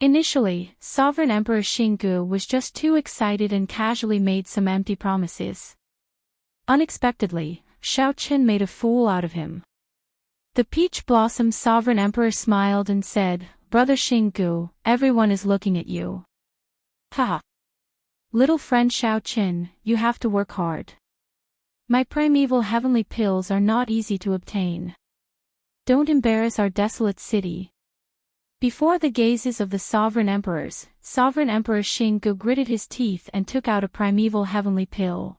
Initially, Sovereign Emperor Xinggu was just too excited and casually made some empty promises. Unexpectedly, Xiaoqin made a fool out of him. The Peach Blossom Sovereign Emperor smiled and said, Brother Xinggu, everyone is looking at you. Ha! Little friend Xiaoqin, you have to work hard. My primeval heavenly pills are not easy to obtain. Don't embarrass our desolate city. Before the gazes of the sovereign emperors, Sovereign Emperor Xinggu gritted his teeth and took out a primeval heavenly pill.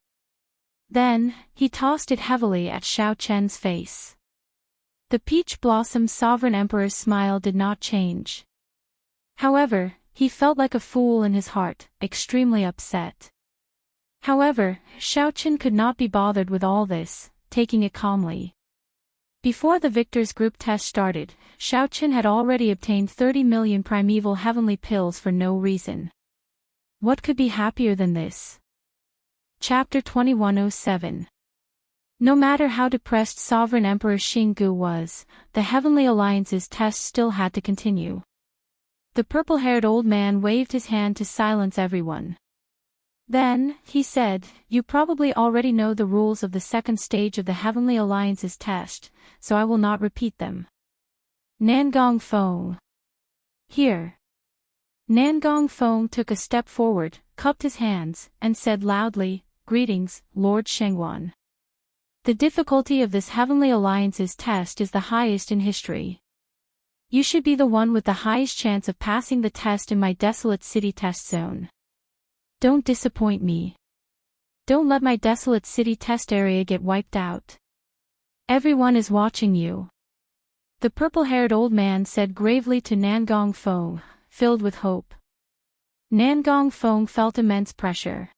Then, he tossed it heavily at Xiaoqian's face. The Peach Blossom Sovereign Emperor's smile did not change. However, he felt like a fool in his heart, extremely upset. However, Xiaoqin could not be bothered with all this, taking it calmly. Before the victors group test started, Xiaoqin had already obtained 30 million primeval heavenly pills for no reason. What could be happier than this? Chapter 2107. No matter how depressed Sovereign Emperor Xinggu was, the Heavenly Alliance's test still had to continue. The purple-haired old man waved his hand to silence everyone. Then, he said, you probably already know the rules of the second stage of the Heavenly Alliance's test, so I will not repeat them. Nangong Feng. Here. Nangong Feng took a step forward, cupped his hands, and said loudly, Greetings, Lord Shengwan. The difficulty of this Heavenly Alliance's test is the highest in history. You should be the one with the highest chance of passing the test in my desolate city test zone. Don't disappoint me. Don't let my desolate city test area get wiped out. Everyone is watching you. The purple-haired old man said gravely to Nangong Feng, filled with hope. Nangong Feng felt immense pressure.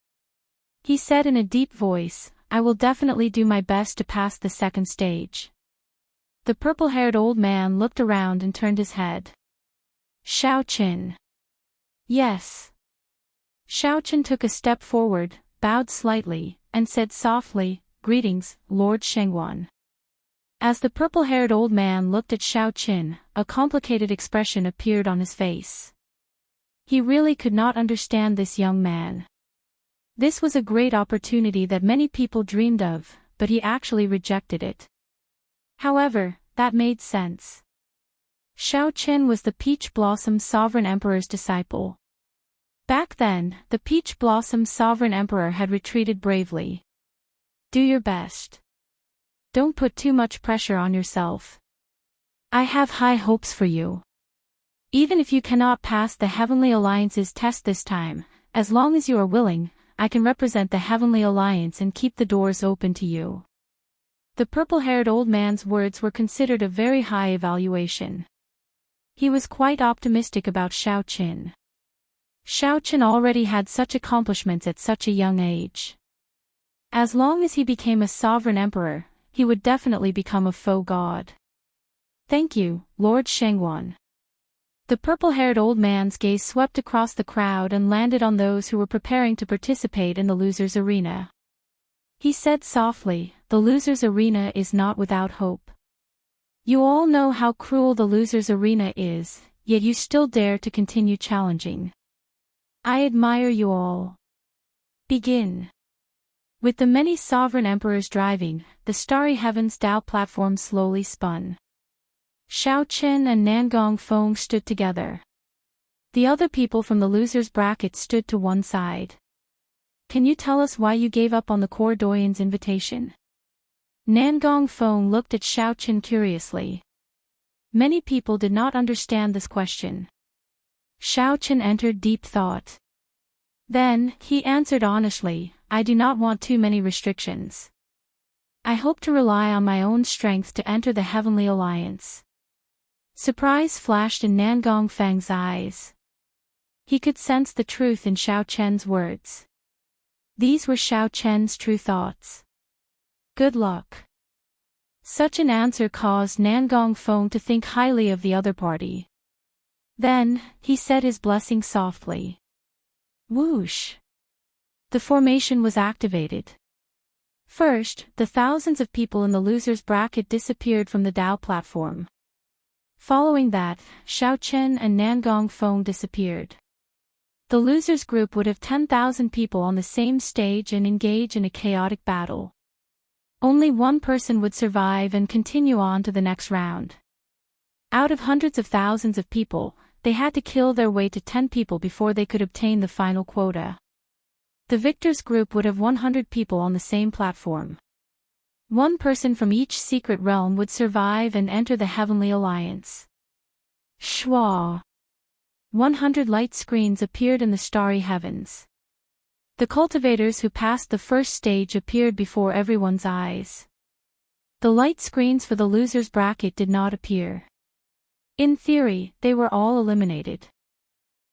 He said in a deep voice, I will definitely do my best to pass the second stage. The purple-haired old man looked around and turned his head. Xiaoqin. Yes. Xiaoqin took a step forward, bowed slightly, and said softly, Greetings, Lord Shengwan. As the purple-haired old man looked at Xiaoqin, a complicated expression appeared on his face. He really could not understand this young man. This was a great opportunity that many people dreamed of, but he actually rejected it. However, that made sense. Xiaoqin was the Peach Blossom Sovereign Emperor's disciple. Back then, the Peach Blossom Sovereign Emperor had retreated bravely. Do your best. Don't put too much pressure on yourself. I have high hopes for you. Even if you cannot pass the Heavenly Alliance's test this time, as long as you are willing, I can represent the Heavenly Alliance and keep the doors open to you. The purple-haired old man's words were considered a very high evaluation. He was quite optimistic about Xiaoqin. Xiaoqin already had such accomplishments at such a young age. As long as he became a sovereign emperor, he would definitely become a faux god. Thank you, Lord Shengguan. The purple-haired old man's gaze swept across the crowd and landed on those who were preparing to participate in the losers' arena. He said softly, the losers' arena is not without hope. You all know how cruel the losers' arena is, yet you still dare to continue challenging. I admire you all. Begin. With the many sovereign emperors driving, the starry heavens Dao platform slowly spun. Xiaoqin and Nangong Feng stood together. The other people from the losers' bracket stood to one side. Can you tell us why you gave up on the Core Doyen's invitation? Nangong Feng looked at Xiaoqin curiously. Many people did not understand this question. Xiaoqin entered deep thought. Then, he answered honestly, I do not want too many restrictions. I hope to rely on my own strength to enter the Heavenly Alliance. Surprise flashed in Nangong Feng's eyes. He could sense the truth in Xiaoqian's words. These were Xiaoqian's true thoughts. Good luck. Such an answer caused Nangong Feng to think highly of the other party. Then, he said his blessing softly. Whoosh! The formation was activated. First, the thousands of people in the losers' bracket disappeared from the Dao platform. Following that, Xiaoqin and Nangong Feng disappeared. The losers group would have 10,000 people on the same stage and engage in a chaotic battle. Only one person would survive and continue on to the next round. Out of hundreds of thousands of people, they had to kill their way to 10 people before they could obtain the final quota. The victors group would have 100 people on the same platform. One person from each secret realm would survive and enter the Heavenly Alliance. Shwa! 100 light screens appeared in the starry heavens. The cultivators who passed the first stage appeared before everyone's eyes. The light screens for the losers' bracket did not appear. In theory, they were all eliminated.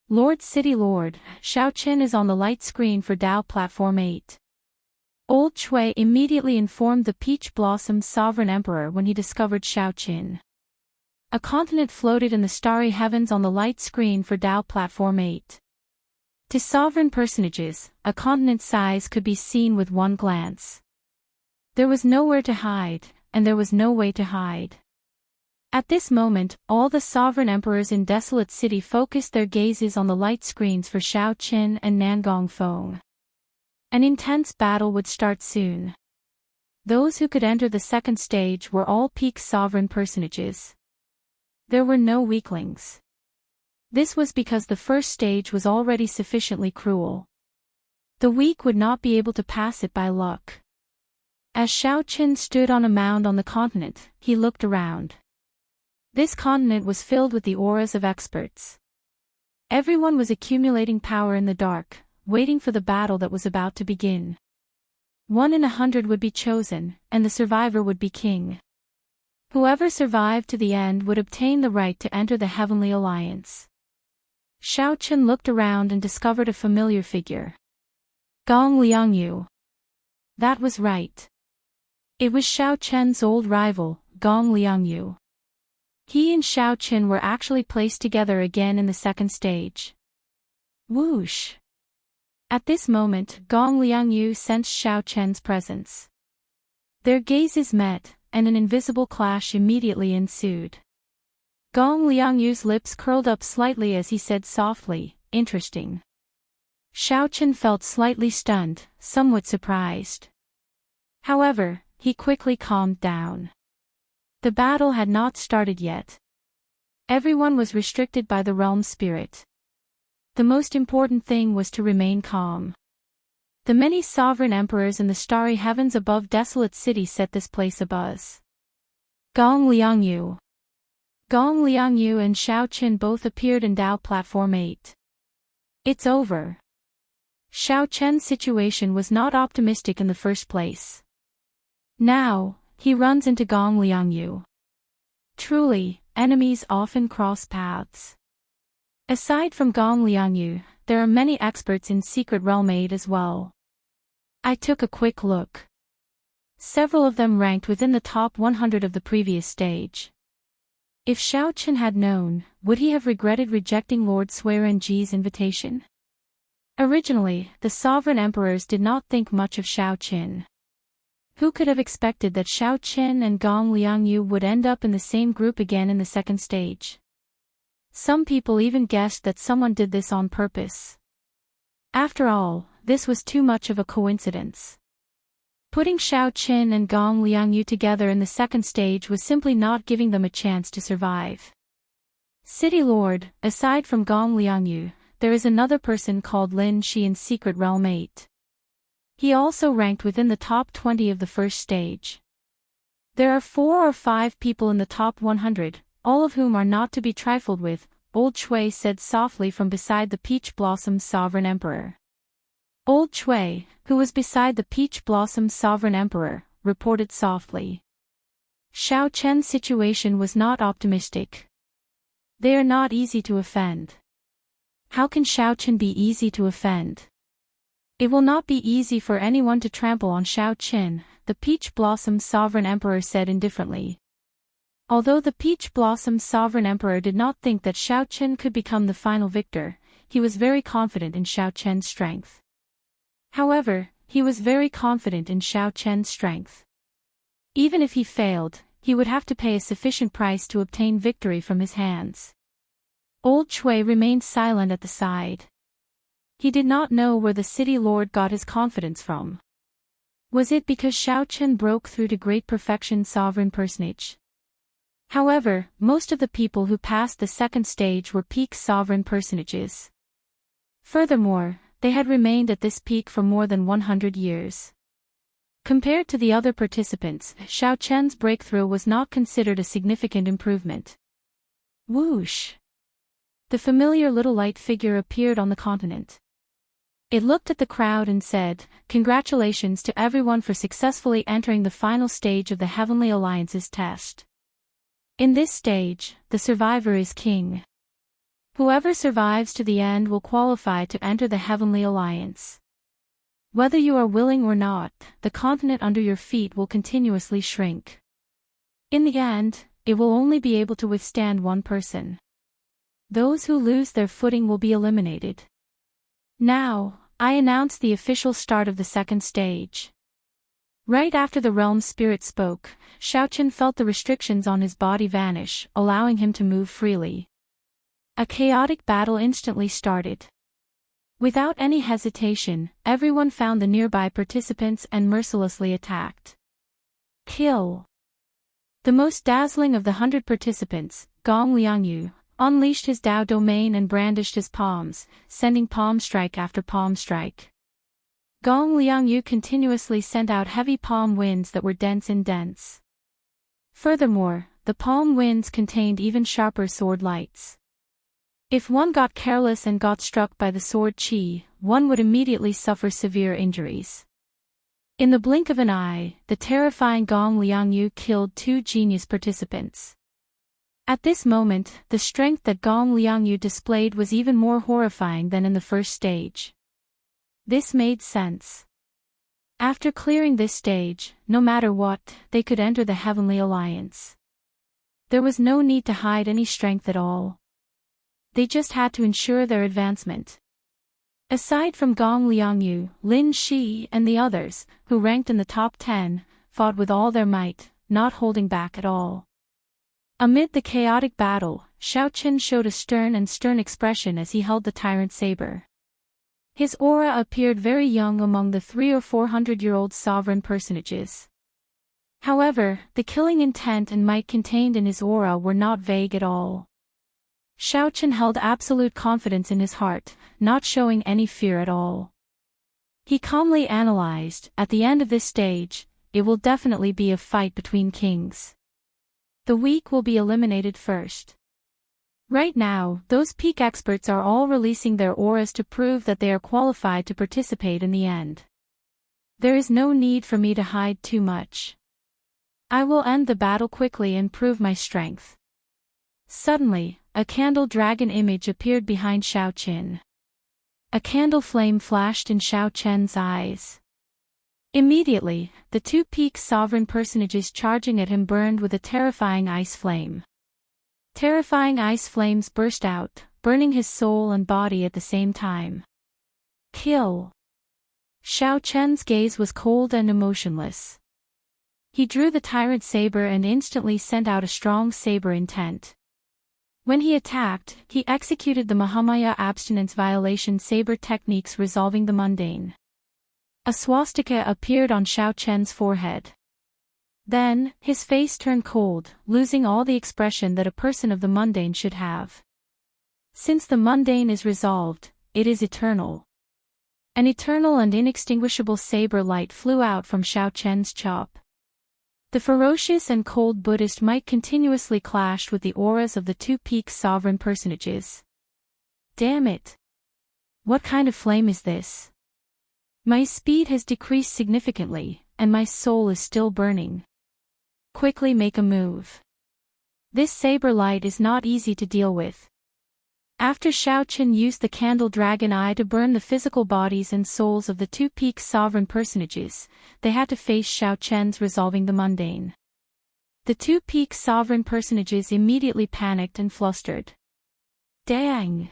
Lord City Lord, Xiaoqin is on the light screen for Dao Platform 8. Old Chui immediately informed the Peach Blossom Sovereign Emperor when he discovered Xiaoqin. A continent floated in the starry heavens on the light screen for Dao Platform 8. To sovereign personages, a continent's size could be seen with one glance. There was nowhere to hide, and there was no way to hide. At this moment, all the sovereign emperors in Desolate City focused their gazes on the light screens for Xiaoqin and Nangong Feng. An intense battle would start soon. Those who could enter the second stage were all peak sovereign personages. There were no weaklings. This was because the first stage was already sufficiently cruel. The weak would not be able to pass it by luck. As Xiaoqin stood on a mound on the continent, he looked around. This continent was filled with the auras of experts. Everyone was accumulating power in the dark, waiting for the battle that was about to begin. 1 in 100 would be chosen, and the survivor would be king. Whoever survived to the end would obtain the right to enter the Heavenly Alliance. Xiaoqin looked around and discovered a familiar figure. Gong Liangyu. That was right. It was Xiaoqian's old rival, Gong Liangyu. He and Xiaoqin were actually placed together again in the second stage. Whoosh! At this moment, Gong Liangyu sensed Xiaoqian's presence. Their gazes met, and an invisible clash immediately ensued. Gong Liangyu's lips curled up slightly as he said softly, interesting. Xiaoqin felt slightly stunned, somewhat surprised. However, he quickly calmed down. The battle had not started yet. Everyone was restricted by the realm spirit. the most important thing was to remain calm. The many sovereign emperors in the starry heavens above desolate city set this place abuzz. Gong Liangyu. Gong Liangyu and Xiao Qin both appeared in Dao Platform 8. It's over. Xiao Chen's situation was not optimistic in the first place. Now, he runs into Gong Liangyu. Truly, enemies often cross paths. Aside from Gong Liangyu, there are many experts in Secret Realm 8 as well. I took a quick look. Several of them ranked within the top 100 of the previous stage. If Xiao Qin had known, would he have regretted rejecting Lord Suirenji's invitation? Originally, the sovereign emperors did not think much of Xiao Qin. Who could have expected that Xiao Qin and Gong Liangyu would end up in the same group again in the second stage? Some people even guessed that someone did this on purpose. After all, this was too much of a coincidence. Putting Xiao Qin and Gong Liangyu together in the second stage was simply not giving them a chance to survive. City Lord, aside from Gong Liangyu, there is another person called Lin Shi in Secret Realm 8. He also ranked within the top 20 of the first stage. There are 4 or 5 people in the top 100, all of whom are not to be trifled with, Old Chui said softly from beside the Peach Blossom Sovereign Emperor. Old Chui, who was beside the Peach Blossom Sovereign Emperor, reported softly. Xiao Chen's situation was not optimistic. They are not easy to offend. How can Xiao Chen be easy to offend? It will not be easy for anyone to trample on Xiao Chen, the Peach Blossom Sovereign Emperor said indifferently. Although the Peach Blossom Sovereign Emperor did not think that Xiao Chen could become the final victor, he was very confident in Xiao Chen's strength. However, he was very confident in Xiao Chen's strength. Even if he failed, he would have to pay a sufficient price to obtain victory from his hands. Old Chui remained silent at the side. He did not know where the city lord got his confidence from. Was it because Xiao Chen broke through to great perfection sovereign personage? However, most of the people who passed the second stage were peak sovereign personages. Furthermore, they had remained at this peak for more than 100 years. Compared to the other participants, Xiao Chen's breakthrough was not considered a significant improvement. Whoosh! The familiar little light figure appeared on the continent. It looked at the crowd and said, "Congratulations to everyone for successfully entering the final stage of the Heavenly Alliance's test. In this stage, the survivor is king. Whoever survives to the end will qualify to enter the Heavenly Alliance. Whether you are willing or not, the continent under your feet will continuously shrink. In the end, it will only be able to withstand one person. Those who lose their footing will be eliminated. Now, I announce the official start of the second stage." Right after the realm spirit spoke, Xiao Chen felt the restrictions on his body vanish, allowing him to move freely. A chaotic battle instantly started. Without any hesitation, everyone found the nearby participants and mercilessly attacked. Kill! The most dazzling of the 100 participants, Gong Liangyu, unleashed his Dao domain and brandished his palms, sending palm strike after palm strike. Gong Liangyu continuously sent out heavy palm winds that were dense and dense. Furthermore, the palm winds contained even sharper sword lights. If one got careless and got struck by the sword chi, one would immediately suffer severe injuries. In the blink of an eye, the terrifying Gong Liangyu killed 2 genius participants. At this moment, the strength that Gong Liangyu displayed was even more horrifying than in the first stage. This made sense. After clearing this stage, no matter what, they could enter the Heavenly Alliance. There was no need to hide any strength at all. They just had to ensure their advancement. Aside from Gong Liangyu, Lin Shi and the others, who ranked in the top 10, fought with all their might, not holding back at all. Amid the chaotic battle, Xiao Chen showed a stern expression as he held the tyrant saber. His aura appeared very young among the 300 or 400-year-old sovereign personages. However, the killing intent and might contained in his aura were not vague at all. Xiao held absolute confidence in his heart, not showing any fear at all. He calmly analyzed, at the end of this stage, it will definitely be a fight between kings. The weak will be eliminated first. Right now, those peak experts are all releasing their auras to prove that they are qualified to participate in the end. There is no need for me to hide too much. I will end the battle quickly and prove my strength. Suddenly, a candle dragon image appeared behind Xiao. A candle flame flashed in Xiao's eyes. Immediately, the two peak sovereign personages charging at him burned with a terrifying ice flame. Terrifying ice flames burst out, burning his soul and body at the same time. Kill! Xiao's gaze was cold and emotionless. He drew the tyrant saber and instantly sent out a strong saber intent. When he attacked, he executed the Mahamaya abstinence violation saber techniques, resolving the mundane. A swastika appeared on Xiao's forehead. Then, his face turned cold, losing all the expression that a person of the mundane should have. Since the mundane is resolved, it is eternal. An eternal and inextinguishable saber light flew out from Xiao's chop. The ferocious and cold Buddhist might continuously clashed with the auras of the two peak sovereign personages. Damn it! What kind of flame is this? My speed has decreased significantly, and my soul is still burning. Quickly make a move. This saber light is not easy to deal with. After Xiao used the candle dragon eye to burn the physical bodies and souls of the two peak sovereign personages, they had to face Xiao's resolving the mundane. The two peak sovereign personages immediately panicked and flustered. Dang!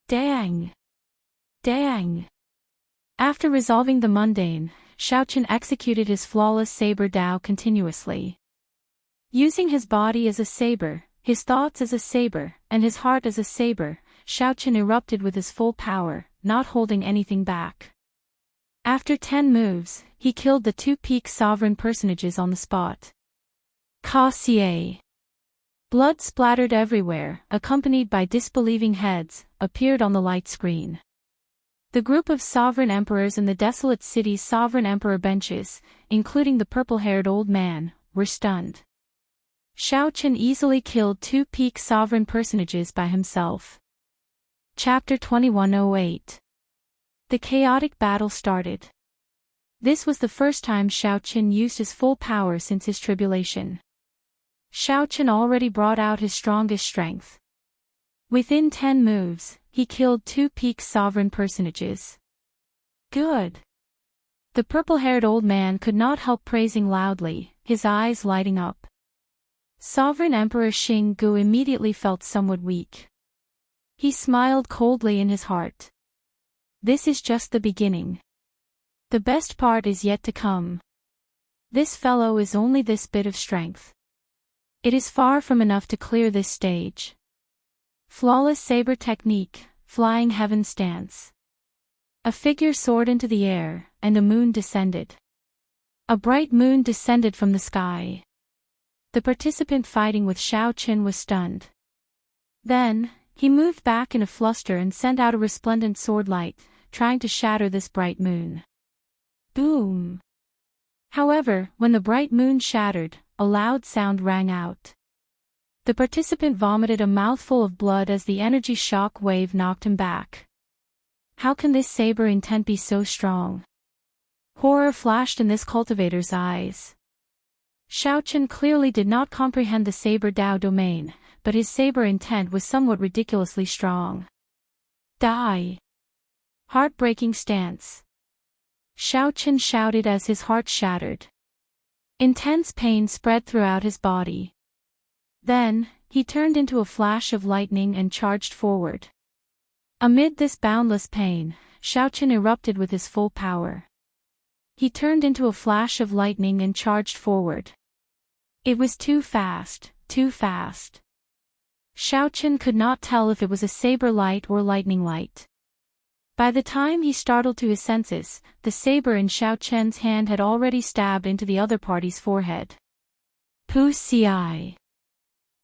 Dang! Dang! After resolving the mundane, Xiao executed his flawless saber Dao continuously. Using his body as a saber, his thoughts as a saber, and his heart as a saber, Xiao erupted with his full power, not holding anything back. After 10 moves, he killed the two peak sovereign personages on the spot. Ka-Xie. Blood splattered everywhere, accompanied by disbelieving heads, appeared on the light screen. The group of sovereign emperors in the desolate city's sovereign emperor benches, including the purple-haired old man, were stunned. Xiao easily killed two peak sovereign personages by himself. Chapter 2108. The chaotic battle started. This was the first time Xiao used his full power since his tribulation. Xiao already brought out his strongest strength. Within 10 moves, he killed two peak sovereign personages. Good. The purple-haired old man could not help praising loudly, his eyes lighting up. Sovereign Emperor Xing Gu immediately felt somewhat weak. He smiled coldly in his heart. This is just the beginning. The best part is yet to come. This fellow is only this bit of strength. It is far from enough to clear this stage. Flawless saber technique, flying heaven stance. A figure soared into the air, and a moon descended. A bright moon descended from the sky. The participant fighting with Xiao was stunned. Then, he moved back in a fluster and sent out a resplendent sword light, trying to shatter this bright moon. Boom! However, when the bright moon shattered, a loud sound rang out. The participant vomited a mouthful of blood as the energy shock wave knocked him back. How can this saber intent be so strong? Horror flashed in this cultivator's eyes. Xiao clearly did not comprehend the saber Dao domain, but his saber intent was somewhat ridiculously strong. Die! Heartbreaking stance. Xiao shouted as his heart shattered. Intense pain spread throughout his body. Then, he turned into a flash of lightning and charged forward. Amid this boundless pain, Xiao erupted with his full power. He turned into a flash of lightning and charged forward. It was too fast, too fast. Xiao could not tell if it was a saber light or lightning light. By the time he startled to his senses, the saber in Xiao's hand had already stabbed into the other party's forehead. Pu-ci.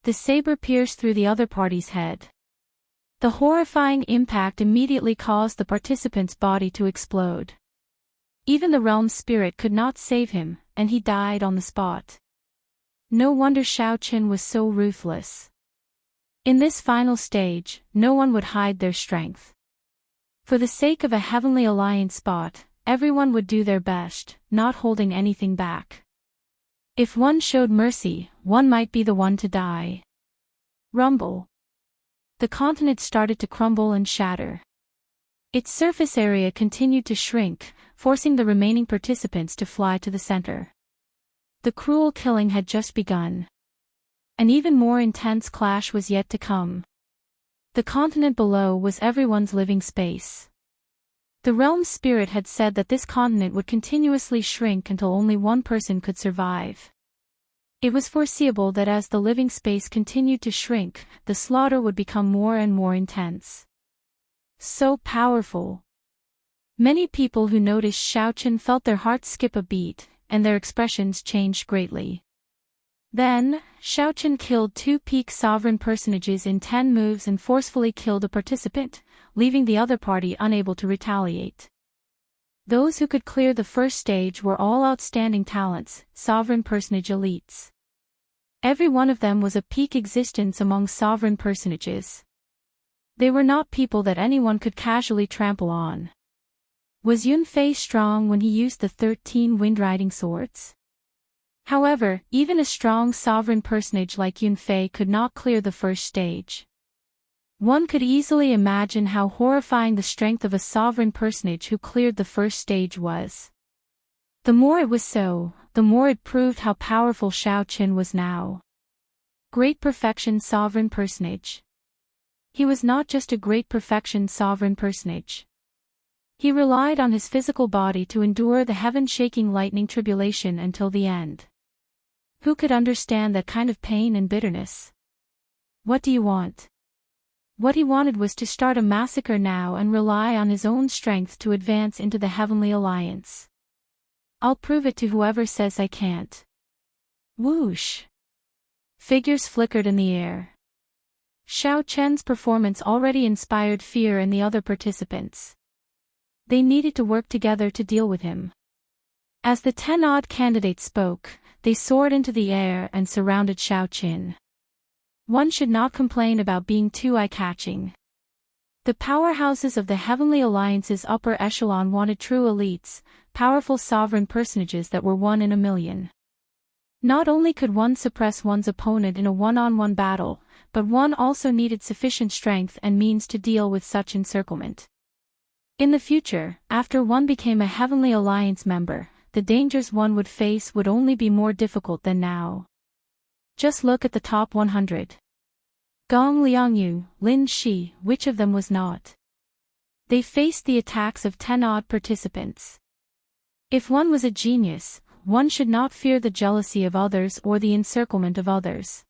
The saber pierced through the other party's head. The horrifying impact immediately caused the participant's body to explode. Even the realm's spirit could not save him, and he died on the spot. No wonder Xiaoqin was so ruthless. In this final stage, no one would hide their strength. For the sake of a Heavenly Alliance spot, everyone would do their best, not holding anything back. If one showed mercy, one might be the one to die. Rumble. The continent started to crumble and shatter. Its surface area continued to shrink, forcing the remaining participants to fly to the center. The cruel killing had just begun. An even more intense clash was yet to come. The continent below was everyone's living space. The realm's spirit had said that this continent would continuously shrink until only one person could survive. It was foreseeable that as the living space continued to shrink, the slaughter would become more and more intense. So powerful. Many people who noticed Xiaoqin felt their hearts skip a beat, and their expressions changed greatly. Then, Xiaoqin killed 2 peak sovereign personages in 10 moves and forcefully killed a participant, leaving the other party unable to retaliate. Those who could clear the first stage were all outstanding talents, sovereign personage elites. Every one of them was a peak existence among sovereign personages. They were not people that anyone could casually trample on. Was Yunfei strong when he used the 13 wind-riding swords? However, even a strong sovereign personage like Yunfei could not clear the first stage. One could easily imagine how horrifying the strength of a sovereign personage who cleared the first stage was. The more it was so, the more it proved how powerful Xiaoqin was now. Great perfection sovereign personage. He was not just a great perfection sovereign personage. He relied on his physical body to endure the heaven-shaking lightning tribulation until the end. Who could understand that kind of pain and bitterness? What do you want? What he wanted was to start a massacre now and rely on his own strength to advance into the Heavenly Alliance. I'll prove it to whoever says I can't. Whoosh! Figures flickered in the air. Xiaoqian's performance already inspired fear in the other participants. They needed to work together to deal with him. As the 10-odd candidates spoke, they soared into the air and surrounded Xiaoqin. One should not complain about being too eye-catching. The powerhouses of the Heavenly Alliance's upper echelon wanted true elites, powerful sovereign personages that were 1 in a million. Not only could one suppress one's opponent in a one-on-one battle, but one also needed sufficient strength and means to deal with such encirclement. In the future, after one became a Heavenly Alliance member, the dangers one would face would only be more difficult than now. Just look at the top 100. Gong Liangyu, Lin Shi, which of them was not? They faced the attacks of 10-odd participants. If one was a genius, one should not fear the jealousy of others or the encirclement of others.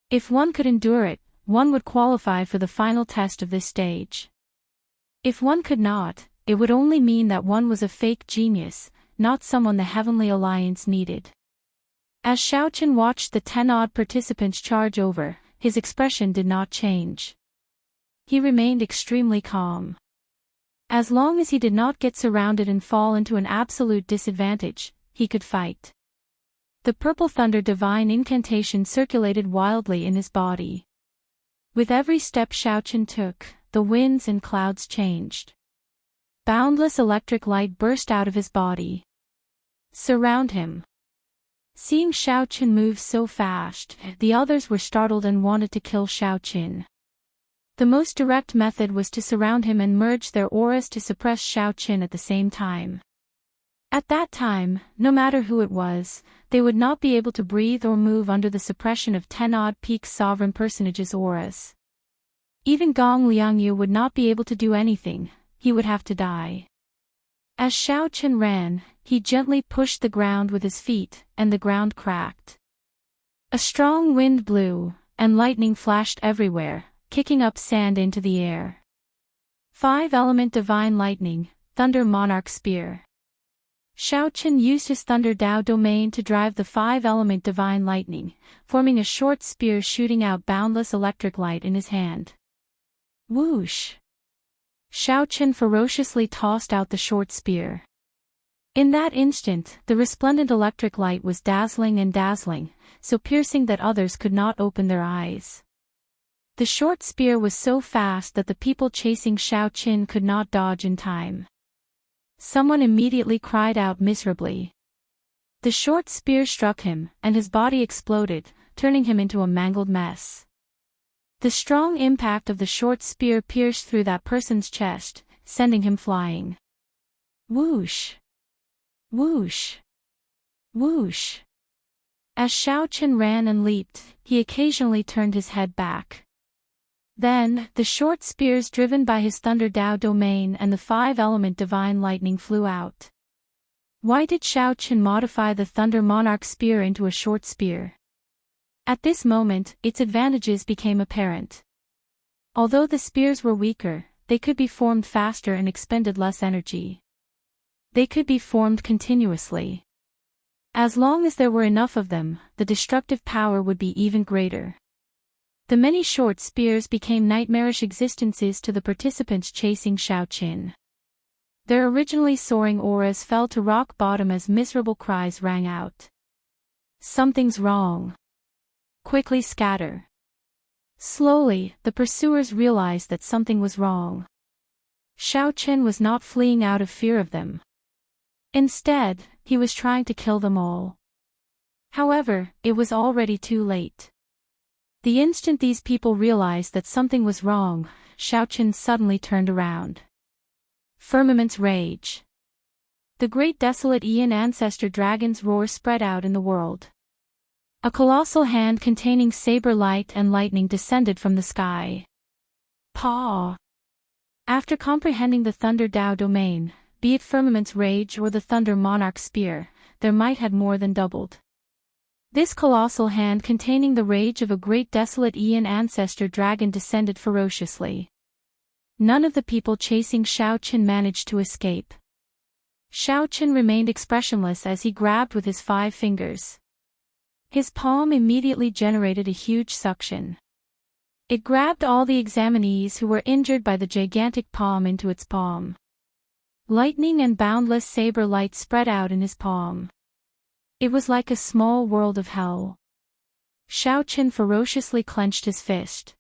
If one could endure it, one would qualify for the final test of this stage. If one could not, it would only mean that one was a fake genius, not someone the Heavenly Alliance needed. As Xiaoqin watched the 10-odd participants charge over, his expression did not change. He remained extremely calm. As long as he did not get surrounded and fall into an absolute disadvantage, he could fight. The purple thunder divine incantation circulated wildly in his body. With every step Xiaoqin took, the winds and clouds changed. Boundless electric light burst out of his body. Surround him. Seeing Xiaoqin move so fast, the others were startled and wanted to kill Xiaoqin. The most direct method was to surround him and merge their auras to suppress Xiaoqin at the same time. At that time, no matter who it was, they would not be able to breathe or move under the suppression of 10-odd peak sovereign personages' auras. Even Gong Liangyu would not be able to do anything, he would have to die. As Xiaoqin ran, he gently pushed the ground with his feet, and the ground cracked. A strong wind blew, and lightning flashed everywhere, kicking up sand into the air. 5-element divine lightning, thunder monarch spear. Xiaoqin used his thunder Dao domain to drive the 5-element divine lightning, forming a short spear shooting out boundless electric light in his hand. Whoosh! Xiaoqian ferociously tossed out the short spear. In that instant, the resplendent electric light was dazzling, so piercing that others could not open their eyes. The short spear was so fast that the people chasing Xiaoqian could not dodge in time. Someone immediately cried out miserably. The short spear struck him, and his body exploded, turning him into a mangled mess. The strong impact of the short spear pierced through that person's chest, sending him flying. Whoosh! Whoosh! Whoosh! As Xiaoqian ran and leaped, he occasionally turned his head back. Then, the short spears driven by his Thunder Dao domain and the five-element divine lightning flew out. Why did Xiaoqian modify the Thunder Monarch spear into a short spear? At this moment, its advantages became apparent. Although the spears were weaker, they could be formed faster and expended less energy. They could be formed continuously. As long as there were enough of them, the destructive power would be even greater. The many short spears became nightmarish existences to the participants chasing Xiaoqian. Their originally soaring auras fell to rock bottom as miserable cries rang out. Something's wrong. Quickly scatter. Slowly, the pursuers realized that something was wrong. Xiaoqian was not fleeing out of fear of them. Instead, he was trying to kill them all. However, it was already too late. The instant these people realized that something was wrong, Xiaoqian suddenly turned around. Firmament's rage. The great desolate Aeon ancestor dragon's roar spread out in the world. A colossal hand containing saber light and lightning descended from the sky. Paw! After comprehending the Thunder Dao domain, be it Firmament's rage or the Thunder Monarch spear, their might had more than doubled. This colossal hand containing the rage of a great desolate Aeon ancestor dragon descended ferociously. None of the people chasing Xiaoqian managed to escape. Xiaoqian remained expressionless as he grabbed with his 5 fingers. His palm immediately generated a huge suction. It grabbed all the examinees who were injured by the gigantic palm into its palm. Lightning and boundless saber light spread out in his palm. It was like a small world of hell. Xiaoqian ferociously clenched his fist.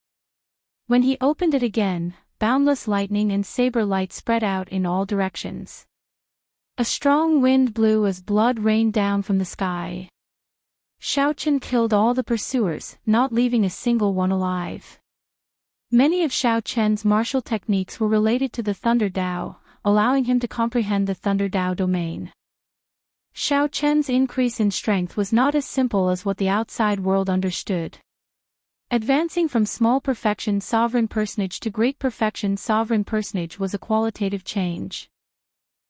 When he opened it again, boundless lightning and saber light spread out in all directions. A strong wind blew as blood rained down from the sky. Xiaoqian killed all the pursuers, not leaving a single one alive. Many of Xiaoqian's martial techniques were related to the Thunder Dao, allowing him to comprehend the Thunder Dao domain. Xiaoqian's increase in strength was not as simple as what the outside world understood. Advancing from small perfection sovereign personage to great perfection sovereign personage was a qualitative change.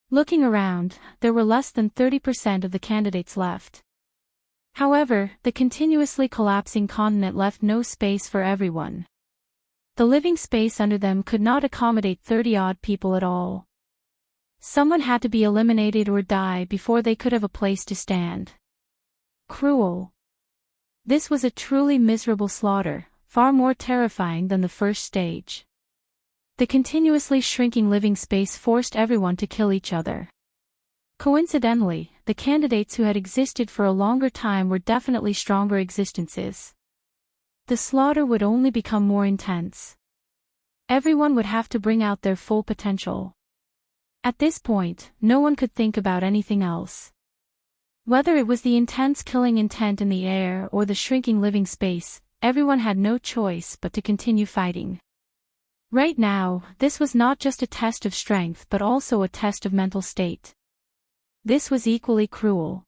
Looking around, there were less than 30% of the candidates left. However, the continuously collapsing continent left no space for everyone. The living space under them could not accommodate 30-odd people at all. Someone had to be eliminated or die before they could have a place to stand. Cruel. This was a truly miserable slaughter, far more terrifying than the first stage. The continuously shrinking living space forced everyone to kill each other. Coincidentally, the candidates who had existed for a longer time were definitely stronger existences. The slaughter would only become more intense. Everyone would have to bring out their full potential. At this point, no one could think about anything else. Whether it was the intense killing intent in the air or the shrinking living space, everyone had no choice but to continue fighting. Right now, this was not just a test of strength but also a test of mental state. This was equally cruel.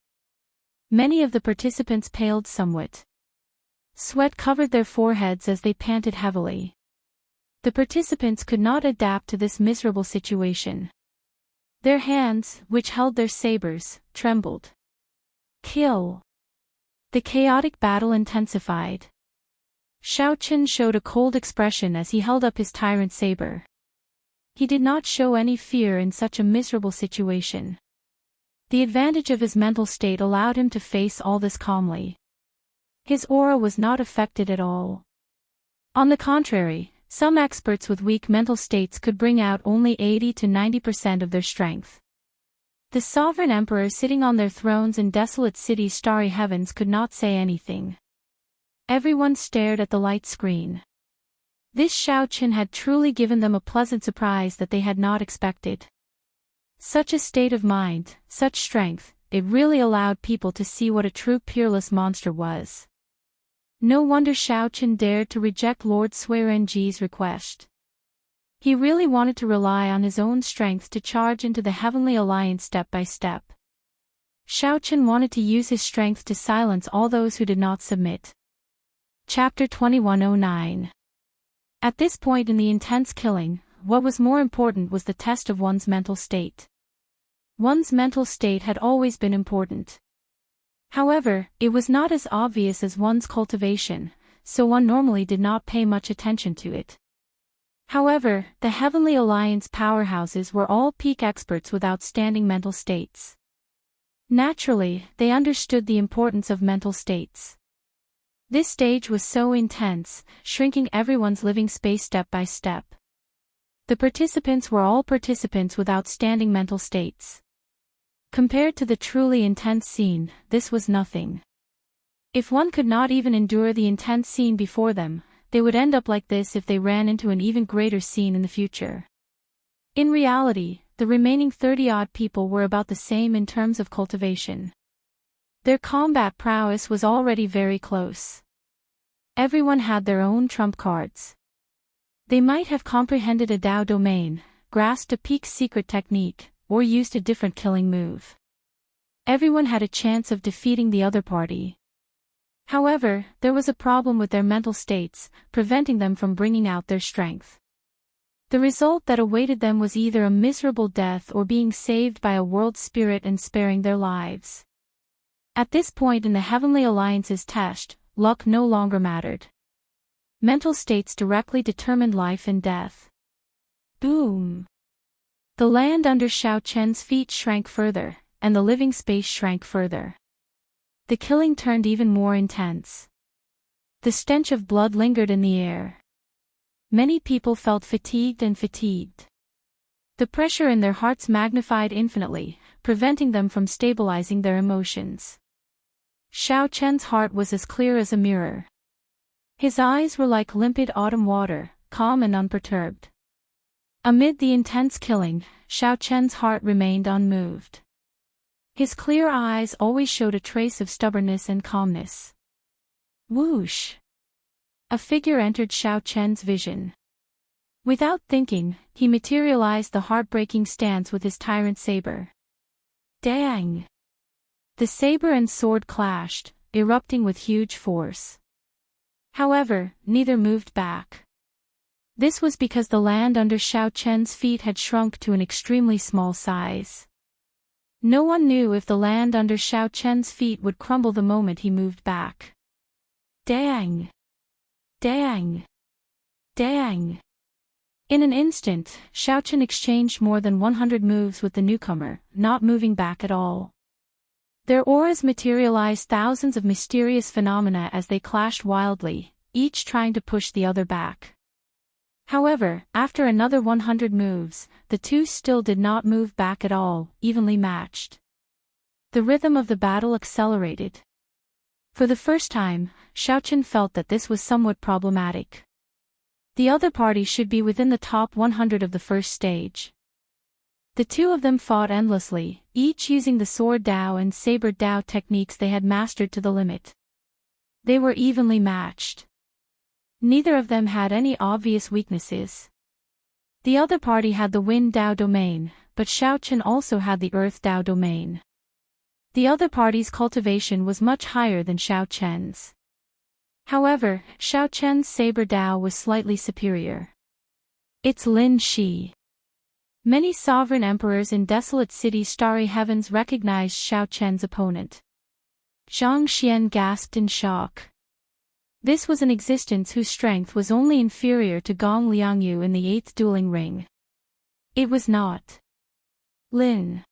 Many of the participants paled somewhat. Sweat covered their foreheads as they panted heavily. The participants could not adapt to this miserable situation. Their hands, which held their sabers, trembled. Kill. The chaotic battle intensified. Xiaoqian showed a cold expression as he held up his tyrant saber. He did not show any fear in such a miserable situation. The advantage of his mental state allowed him to face all this calmly. His aura was not affected at all. On the contrary, Some experts with weak mental states could bring out only 80 to 90% of their strength. The sovereign emperors sitting on their thrones in desolate cities' starry heavens could not say anything. Everyone stared at the light screen. This Xiaoqin had truly given them a pleasant surprise that they had not expected. Such a state of mind, such strength, it really allowed people to see what a true peerless monster was. No wonder Xiaoqin dared to reject Lord Suirenji's request. He really wanted to rely on his own strength to charge into the Heavenly Alliance step by step. Xiaoqin wanted to use his strength to silence all those who did not submit. Chapter 2109. At this point in the intense killing, what was more important was the test of one's mental state. One's mental state had always been important. However, it was not as obvious as one's cultivation, so one normally did not pay much attention to it. However, the Heavenly Alliance powerhouses were all peak experts with outstanding mental states. Naturally, they understood the importance of mental states. This stage was so intense, shrinking everyone's living space step by step. The participants were all participants with outstanding mental states. Compared to the truly intense scene, this was nothing. If one could not even endure the intense scene before them, they would end up like this if they ran into an even greater scene in the future. In reality, the remaining 30-odd people were about the same in terms of cultivation. Their combat prowess was already very close. Everyone had their own trump cards. They might have comprehended a Dao domain, grasped a peak secret technique, or used a different killing move. Everyone had a chance of defeating the other party. However, there was a problem with their mental states, preventing them from bringing out their strength. The result that awaited them was either a miserable death or being saved by a world spirit and sparing their lives. At this point in the Heavenly Alliance's test, luck no longer mattered. Mental states directly determined life and death. Boom! The land under Xiaoqian's feet shrank further, and the living space shrank further. The killing turned even more intense. The stench of blood lingered in the air. Many people felt fatigued. The pressure in their hearts magnified infinitely, preventing them from stabilizing their emotions. Xiaoqian's heart was as clear as a mirror. His eyes were like limpid autumn water, calm and unperturbed. Amid the intense killing, Xiaoqian's heart remained unmoved. His clear eyes always showed a trace of stubbornness and calmness. Whoosh! A figure entered Xiaoqian's vision. Without thinking, he materialized the heartbreaking stance with his tyrant saber. Dang! The saber and sword clashed, erupting with huge force. However, neither moved back. This was because the land under Xiaoqian's feet had shrunk to an extremely small size. No one knew if the land under Xiaoqian's feet would crumble the moment he moved back. Dang! Dang! Dang! In an instant, Xiaoqian exchanged more than 100 moves with the newcomer, not moving back at all. Their auras materialized thousands of mysterious phenomena as they clashed wildly, each trying to push the other back. However, after another 100 moves, the two still did not move back at all, evenly matched. The rhythm of the battle accelerated. For the first time, Xiaoqian felt that this was somewhat problematic. The other party should be within the top 100 of the first stage. The two of them fought endlessly, each using the sword Dao and saber Dao techniques they had mastered to the limit. They were evenly matched. Neither of them had any obvious weaknesses. The other party had the Wind Dao domain, but Xiaoqian also had the Earth Dao domain. The other party's cultivation was much higher than Xiaoqian's. However, Xiaoqian's saber Dao was slightly superior. It's Lin Shi. Many sovereign emperors in desolate cities' starry heavens recognized Xiaoqian's opponent. Zhang Xian gasped in shock. This was an existence whose strength was only inferior to Gong Liangyu in the 8th dueling ring. It was not Lin.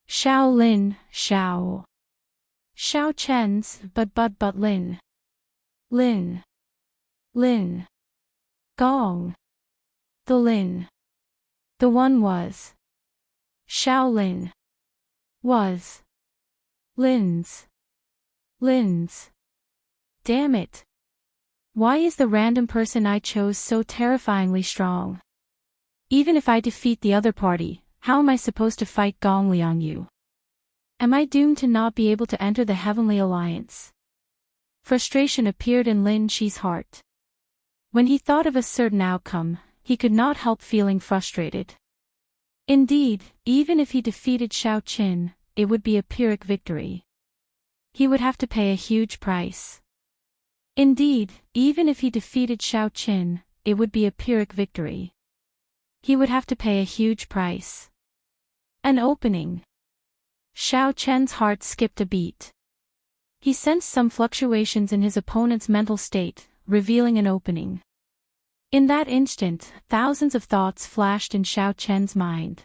Xiao Lin, Xiao. Xiaoqian's, but Lin. Lin. Gong. The Lin. The one was. Xiao Lin. Was. Lin's. Lin's. Damn it. Why is the random person I chose so terrifyingly strong? Even if I defeat the other party, how am I supposed to fight Gong Liangyu? Am I doomed to not be able to enter the Heavenly Alliance? Frustration appeared in Lin Shi's heart. When he thought of a certain outcome, he could not help feeling frustrated. Indeed, even if he defeated Xiao Qin, it would be a Pyrrhic victory. He would have to pay a huge price. Indeed, even if he defeated Xiao Qin, it would be a Pyrrhic victory. He would have to pay a huge price. An opening. Xiao Qian's heart skipped a beat. He sensed some fluctuations in his opponent's mental state, revealing an opening. In that instant, thousands of thoughts flashed in Xiao Qian's mind.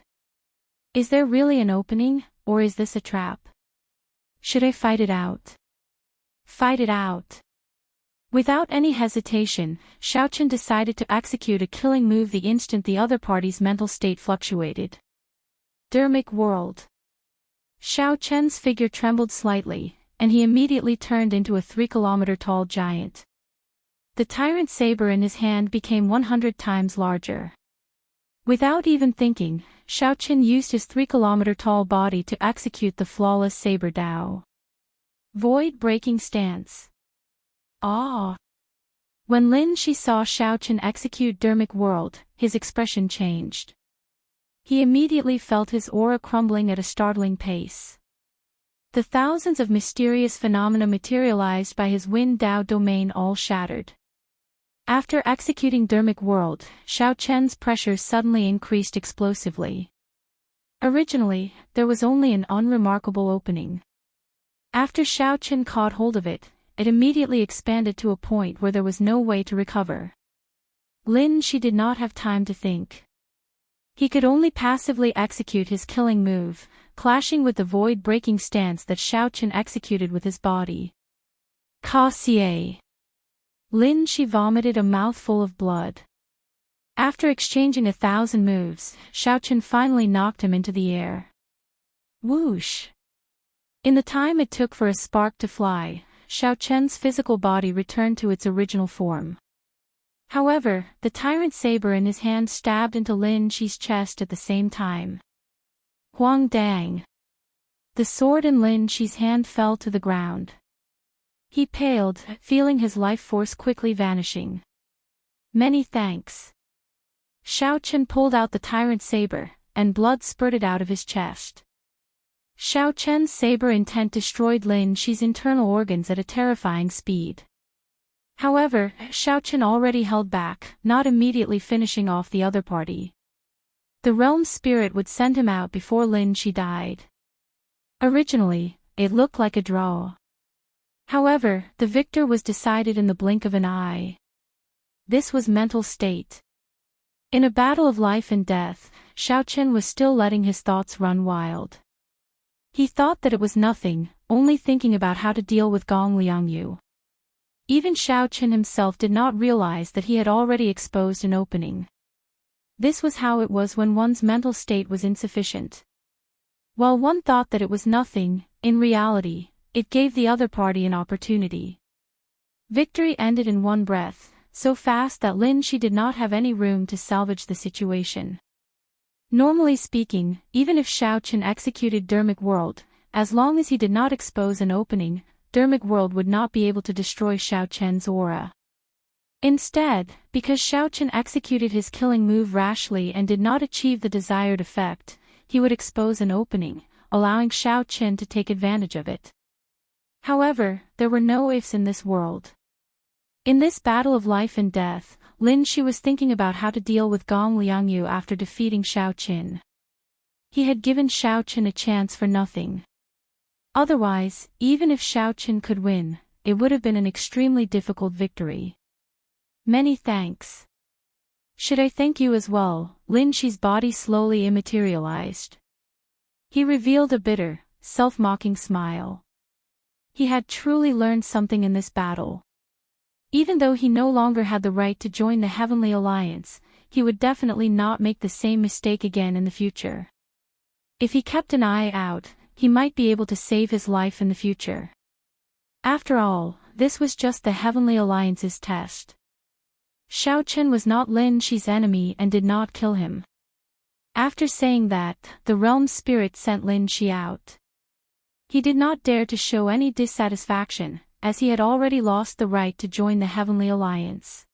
Is there really an opening, or is this a trap? Should I fight it out? Fight it out. Without any hesitation, Xiao Qian decided to execute a killing move the instant the other party's mental state fluctuated. Dermic World. Xiao Qian's figure trembled slightly, and he immediately turned into a 3-kilometer-tall giant. The tyrant saber in his hand became 100 times larger. Without even thinking, Xiao Qian used his 3-kilometer-tall body to execute the flawless saber Dao. Void-breaking stance. Ah! When Lin Shi saw Xiao Qian execute Dermic World, his expression changed. He immediately felt his aura crumbling at a startling pace. The thousands of mysterious phenomena materialized by his Wind Dao domain all shattered. After executing Dermic World, Xiao Qian's pressure suddenly increased explosively. Originally, there was only an unremarkable opening. After Xiao Qian caught hold of it, it immediately expanded to a point where there was no way to recover. Lin Shi did not have time to think. He could only passively execute his killing move, clashing with the void-breaking stance that Xiao Qian executed with his body. Ka-xie. Lin Shi vomited a mouthful of blood. After exchanging 1,000 moves, Xiao Qian finally knocked him into the air. Whoosh! In the time it took for a spark to fly, Xiao Qian's physical body returned to its original form. However, the tyrant saber in his hand stabbed into Lin Shi's chest at the same time. Huang Dang. The sword in Lin Shi's hand fell to the ground. He paled, feeling his life force quickly vanishing. Many thanks. Xiao Qian pulled out the tyrant saber, and blood spurted out of his chest. Xiao Qian's saber intent destroyed Lin Shi's internal organs at a terrifying speed. However, Xiao Qian already held back, not immediately finishing off the other party. The realm spirit would send him out before Lin Shi died. Originally, it looked like a draw. However, the victor was decided in the blink of an eye. This was mental state. In a battle of life and death, Xiao Qian was still letting his thoughts run wild. He thought that it was nothing, only thinking about how to deal with Gong Liangyu. Even Xiao Qian himself did not realize that he had already exposed an opening. This was how it was when one's mental state was insufficient. While one thought that it was nothing, in reality, it gave the other party an opportunity. Victory ended in one breath, so fast that Lin Shi did not have any room to salvage the situation. Normally speaking, even if Xiao Qian executed Dermic World, as long as he did not expose an opening, Dermic World would not be able to destroy Xiao Qian's aura. Instead, because Xiao Qian executed his killing move rashly and did not achieve the desired effect, he would expose an opening, allowing Xiao Qian to take advantage of it. However, there were no ifs in this world. In this battle of life and death, Lin Shi was thinking about how to deal with Gong Liangyu after defeating Xiao Qin. He had given Xiao Qin a chance for nothing. Otherwise, even if Xiao Qin could win, it would have been an extremely difficult victory. Many thanks. Should I thank you as well? Lin Shi's body slowly immaterialized. He revealed a bitter, self-mocking smile. He had truly learned something in this battle. Even though he no longer had the right to join the Heavenly Alliance, he would definitely not make the same mistake again in the future. If he kept an eye out, he might be able to save his life in the future. After all, this was just the Heavenly Alliance's test. Xiaochen was not Lin Shi's enemy and did not kill him. After saying that, the realm spirit sent Lin Shi out. He did not dare to show any dissatisfaction, as he had already lost the right to join the Heavenly Alliance.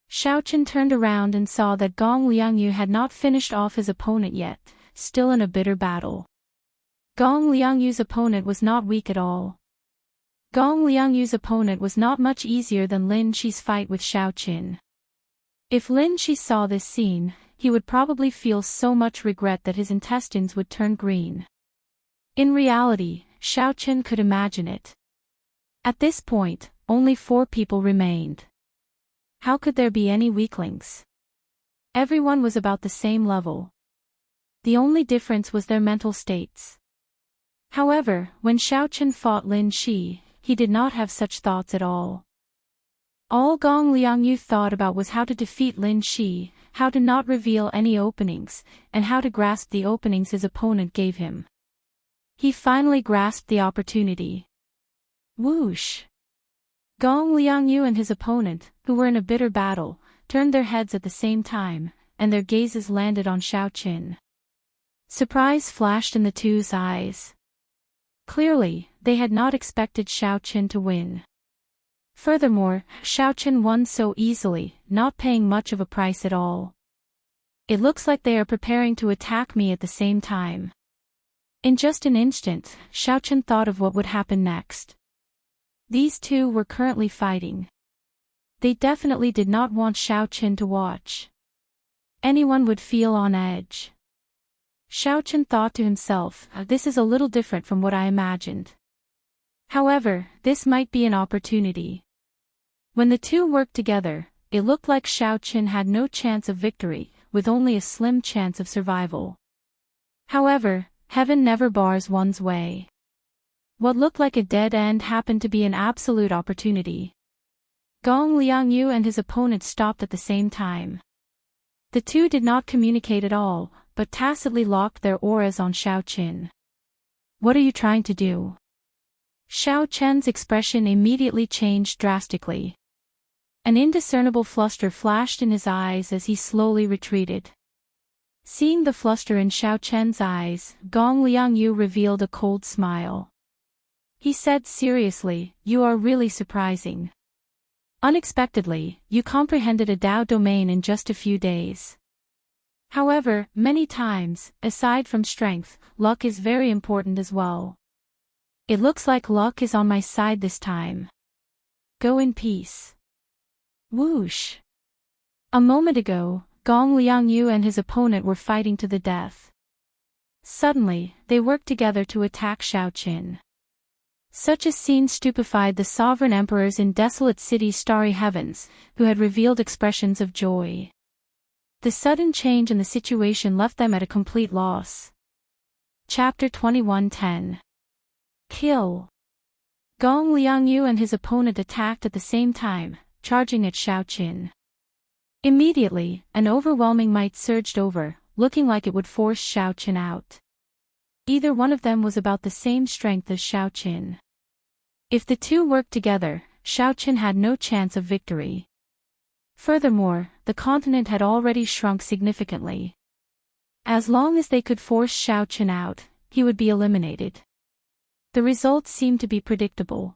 Xiaochen turned around and saw that Gong Liangyu had not finished off his opponent yet, still in a bitter battle. Gong Liangyu's opponent was not weak at all. Gong Liangyu's opponent was not much easier than Lin Shi's fight with Xiaochen. If Lin Shi saw this scene, he would probably feel so much regret that his intestines would turn green. In reality, Xiaochen could imagine it. At this point, only 4 people remained. How could there be any weaklings? Everyone was about the same level. The only difference was their mental states. However, when Xiaochen fought Lin Shi, he did not have such thoughts at all. All Gong Liangyu thought about was how to defeat Lin Shi, how to not reveal any openings, and how to grasp the openings his opponent gave him. He finally grasped the opportunity. Whoosh! Gong Liangyu and his opponent, who were in a bitter battle, turned their heads at the same time, and their gazes landed on Xiaochen. Surprise flashed in the two's eyes. Clearly, they had not expected Xiaochen to win. Furthermore, Xiaochen won so easily, not paying much of a price at all. It looks like they are preparing to attack me at the same time. In just an instant, Xiaochen thought of what would happen next. These two were currently fighting. They definitely did not want Xiaochen to watch. Anyone would feel on edge. Xiaochen thought to himself, this is a little different from what I imagined. However, this might be an opportunity. When the two worked together, it looked like Xiaochen had no chance of victory, with only a slim chance of survival. However, heaven never bars one's way. What looked like a dead end happened to be an absolute opportunity. Gong Liangyu and his opponent stopped at the same time. The two did not communicate at all, but tacitly locked their auras on Xiaochen. What are you trying to do? Xiaochen's expression immediately changed drastically. An indiscernible fluster flashed in his eyes as he slowly retreated. Seeing the fluster in Xiaochen's eyes, Gong Liangyu revealed a cold smile. He said seriously, "You are really surprising. Unexpectedly, you comprehended a Dao domain in just a few days. However, many times, aside from strength, luck is very important as well. It looks like luck is on my side this time. Go in peace." Whoosh! A moment ago, Gong Liangyu and his opponent were fighting to the death. Suddenly, they worked together to attack Xiaochen. Such a scene stupefied the sovereign emperors in desolate city's starry heavens, who had revealed expressions of joy. The sudden change in the situation left them at a complete loss. Chapter 21:10. Kill. Gong Liangyu and his opponent attacked at the same time, charging at Xiaochen. Immediately, an overwhelming might surged over, looking like it would force Xiaochen out. Either one of them was about the same strength as Xiaochen. If the two worked together, Xiaochen had no chance of victory. Furthermore, the continent had already shrunk significantly. As long as they could force Xiaochen out, he would be eliminated. The results seemed to be predictable.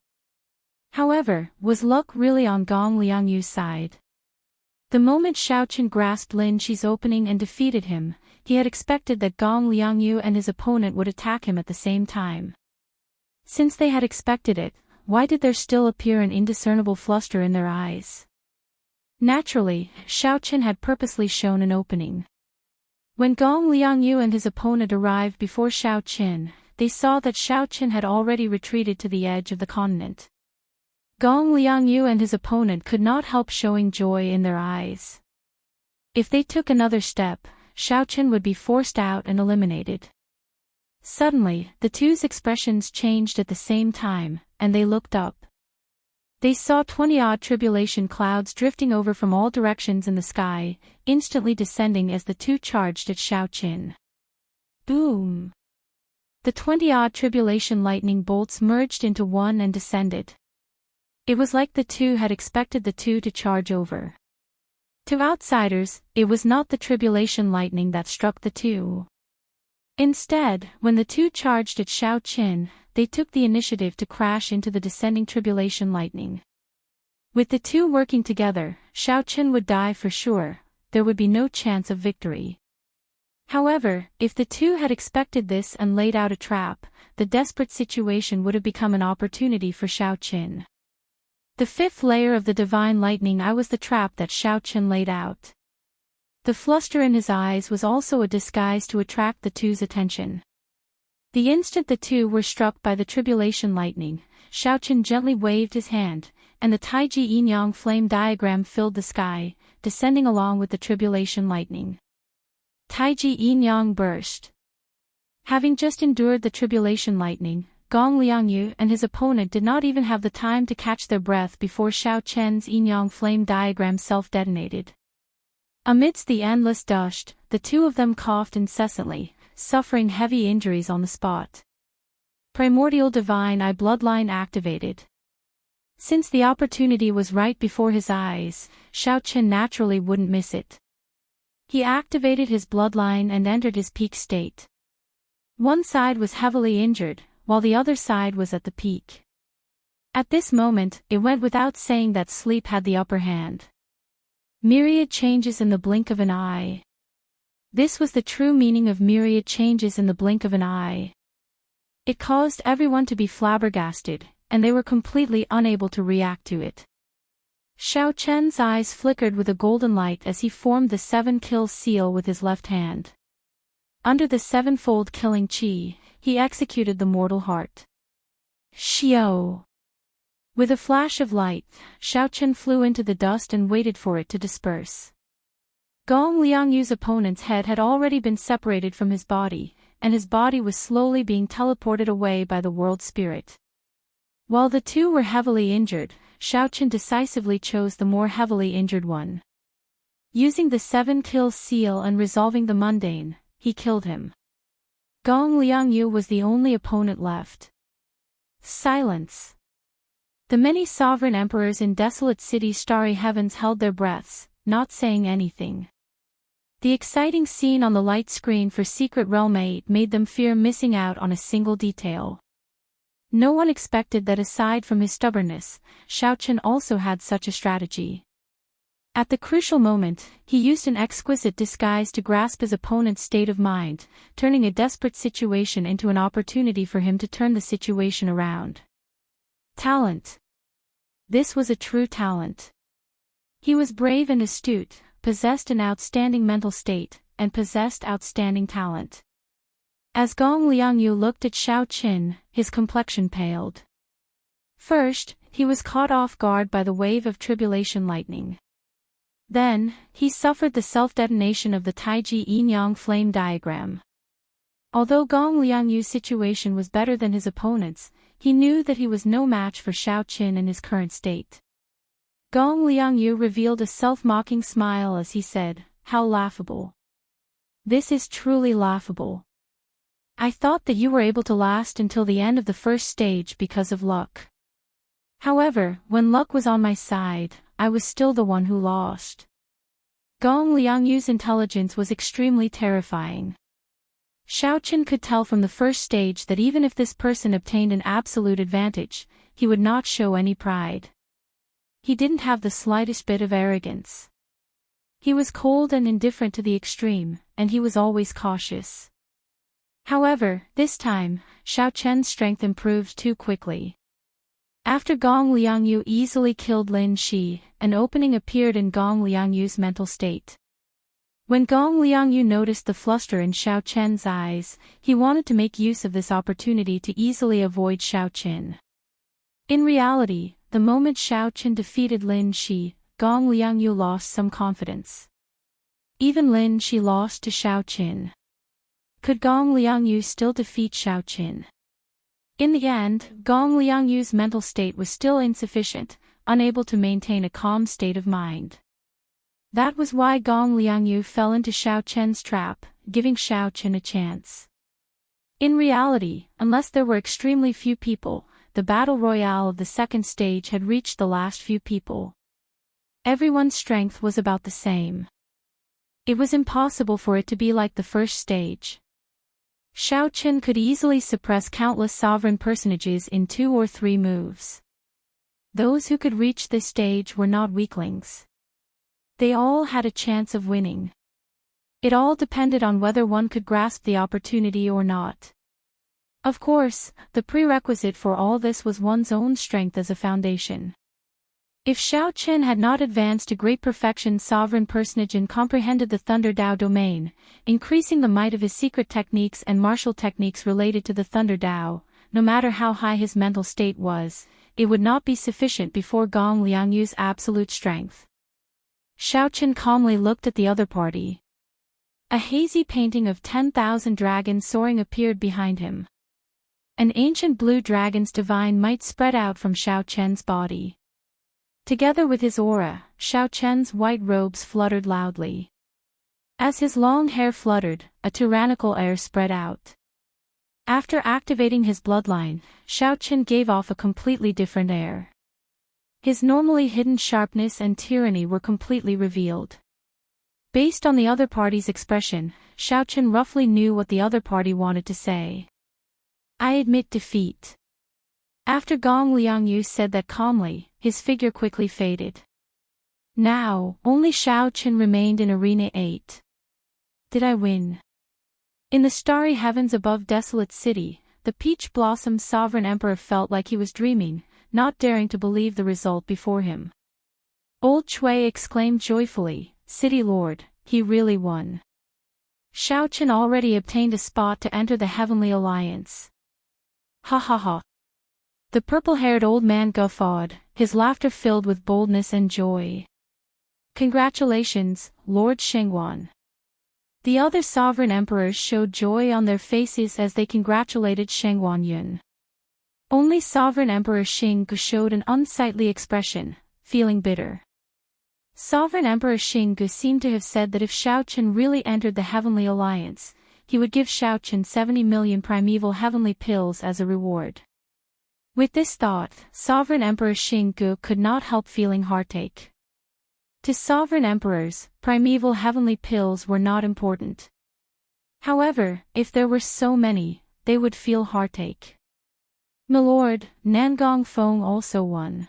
However, was luck really on Gong Liangyu's side? The moment Xiaochen grasped Lin Shi's opening and defeated him, he had expected that Gong Liangyu and his opponent would attack him at the same time. Since they had expected it, why did there still appear an indiscernible fluster in their eyes? Naturally, Xiaochen had purposely shown an opening. When Gong Liangyu and his opponent arrived before Xiaochen, they saw that Xiaochen had already retreated to the edge of the continent. Gong Liangyu and his opponent could not help showing joy in their eyes. If they took another step, Xiaochen would be forced out and eliminated. Suddenly, the two's expressions changed at the same time, and they looked up. They saw 20-odd tribulation clouds drifting over from all directions in the sky, instantly descending as the two charged at Xiaoqin. Boom! The 20-odd tribulation lightning bolts merged into one and descended. It was like the two had expected the two to charge over. To outsiders, it was not the tribulation lightning that struck the two. Instead, when the two charged at Xiaoqin, they took the initiative to crash into the descending tribulation lightning. With the two working together, Xiaoqin would die for sure, there would be no chance of victory. However, if the two had expected this and laid out a trap, the desperate situation would have become an opportunity for Xiaoqin. The fifth layer of the divine lightning eye was the trap that Xiaoqin laid out. The fluster in his eyes was also a disguise to attract the two's attention. The instant the two were struck by the tribulation lightning, Xiaoqin gently waved his hand, and the Taiji yin-yang flame diagram filled the sky, descending along with the tribulation lightning. Taiji yin-yang burst. Having just endured the tribulation lightning, Gong Liangyu and his opponent did not even have the time to catch their breath before Xiaoqian's yin-yang flame diagram self-detonated. Amidst the endless dust, the two of them coughed incessantly, suffering heavy injuries on the spot. Primordial Divine Eye bloodline activated. Since the opportunity was right before his eyes, Xiaoqin naturally wouldn't miss it. He activated his bloodline and entered his peak state. One side was heavily injured, while the other side was at the peak. At this moment, it went without saying that sleep had the upper hand. Myriad changes in the blink of an eye. This was the true meaning of myriad changes in the blink of an eye. It caused everyone to be flabbergasted, and they were completely unable to react to it. Xiaoqian's eyes flickered with a golden light as he formed the 7-kill seal with his left hand. Under the sevenfold killing chi, he executed the mortal heart. Xiao! With a flash of light, Xiaoqin flew into the dust and waited for it to disperse. Gong Liangyu's opponent's head had already been separated from his body, and his body was slowly being teleported away by the world spirit. While the two were heavily injured, Xiaoqin decisively chose the more heavily injured one. Using the 7-kill seal and resolving the mundane, he killed him. Gong Liangyu was the only opponent left. Silence. The many sovereign emperors in desolate cities' starry heavens held their breaths, not saying anything. The exciting scene on the light screen for Secret Realm 8 made them fear missing out on a single detail. No one expected that aside from his stubbornness, Xiaoqin also had such a strategy. At the crucial moment, he used an exquisite disguise to grasp his opponent's state of mind, turning a desperate situation into an opportunity for him to turn the situation around. Talent. This was a true talent. He was brave and astute, possessed an outstanding mental state, and possessed outstanding talent. As Gong Liangyu looked at Xiaoqin, his complexion paled. First, he was caught off guard by the wave of tribulation lightning. Then, he suffered the self-detonation of the Taiji yin-yang flame diagram. Although Gong Liangyu's situation was better than his opponent's, he knew that he was no match for Xiaoqin in his current state. Gong Liangyu revealed a self-mocking smile as he said, "How laughable. This is truly laughable. I thought that you were able to last until the end of the first stage because of luck. However, when luck was on my side, I was still the one who lost." Gong Liangyu's intelligence was extremely terrifying. Xiaoqin could tell from the first stage that even if this person obtained an absolute advantage, he would not show any pride. He didn't have the slightest bit of arrogance. He was cold and indifferent to the extreme, and he was always cautious. However, this time, Xiaoqian's strength improved too quickly. After Gong Liangyu easily killed Lin Shi, an opening appeared in Gong Liangyu's mental state. When Gong Liangyu noticed the fluster in Xiaoqian's eyes, he wanted to make use of this opportunity to easily avoid Xiaoqin. In reality, the moment Xiaoqin defeated Lin Shi, Gong Liangyu lost some confidence. Even Lin Shi lost to Xiaoqin. Could Gong Liangyu still defeat Xiaoqin? In the end, Gong Liangyu's mental state was still insufficient, unable to maintain a calm state of mind. That was why Gong Liangyu fell into Xiao Chen's trap, giving Xiao Chen a chance. In reality, unless there were extremely few people, the battle royale of the second stage had reached the last few people. Everyone's strength was about the same. It was impossible for it to be like the first stage. Xiao Chen could easily suppress countless sovereign personages in 2 or 3 moves. Those who could reach this stage were not weaklings. They all had a chance of winning. It all depended on whether one could grasp the opportunity or not. Of course, the prerequisite for all this was one's own strength as a foundation. If Xiao Chen had not advanced to great perfection, sovereign personage and comprehended the Thunder Dao domain, increasing the might of his secret techniques and martial techniques related to the Thunder Dao, no matter how high his mental state was, it would not be sufficient before Gong Liangyu's absolute strength. Xiao Chen calmly looked at the other party. A hazy painting of 10,000 dragons soaring appeared behind him. An ancient blue dragon's divine might spread out from Xiao Chen's body. Together with his aura, Xiao Chen's white robes fluttered loudly. As his long hair fluttered, a tyrannical air spread out. After activating his bloodline, Xiao Chen gave off a completely different air. His normally hidden sharpness and tyranny were completely revealed. Based on the other party's expression, Xiao Chen roughly knew what the other party wanted to say. I admit defeat. After Gong Liangyu said that calmly, his figure quickly faded. Now, only Xiao Chen remained in Arena 8. Did I win? In the starry heavens above Desolate City, the Peach Blossom Sovereign Emperor felt like he was dreaming, not daring to believe the result before him. Old Chui exclaimed joyfully, City Lord, he really won. Xiao Chen already obtained a spot to enter the Heavenly Alliance. Ha ha ha. The purple-haired old man guffawed, his laughter filled with boldness and joy. Congratulations, Lord Shengguan. The other sovereign emperors showed joy on their faces as they congratulated Shengguan Yun. Only Sovereign Emperor Xinggu showed an unsightly expression, feeling bitter. Sovereign Emperor Xinggu seemed to have said that if Xiao Chen really entered the Heavenly Alliance, he would give Xiao Chen 70 million primeval heavenly pills as a reward. With this thought, Sovereign Emperor Xinggu could not help feeling heartache. To sovereign emperors, primeval heavenly pills were not important. However, if there were so many, they would feel heartache. Milord, Nangong Feng also won.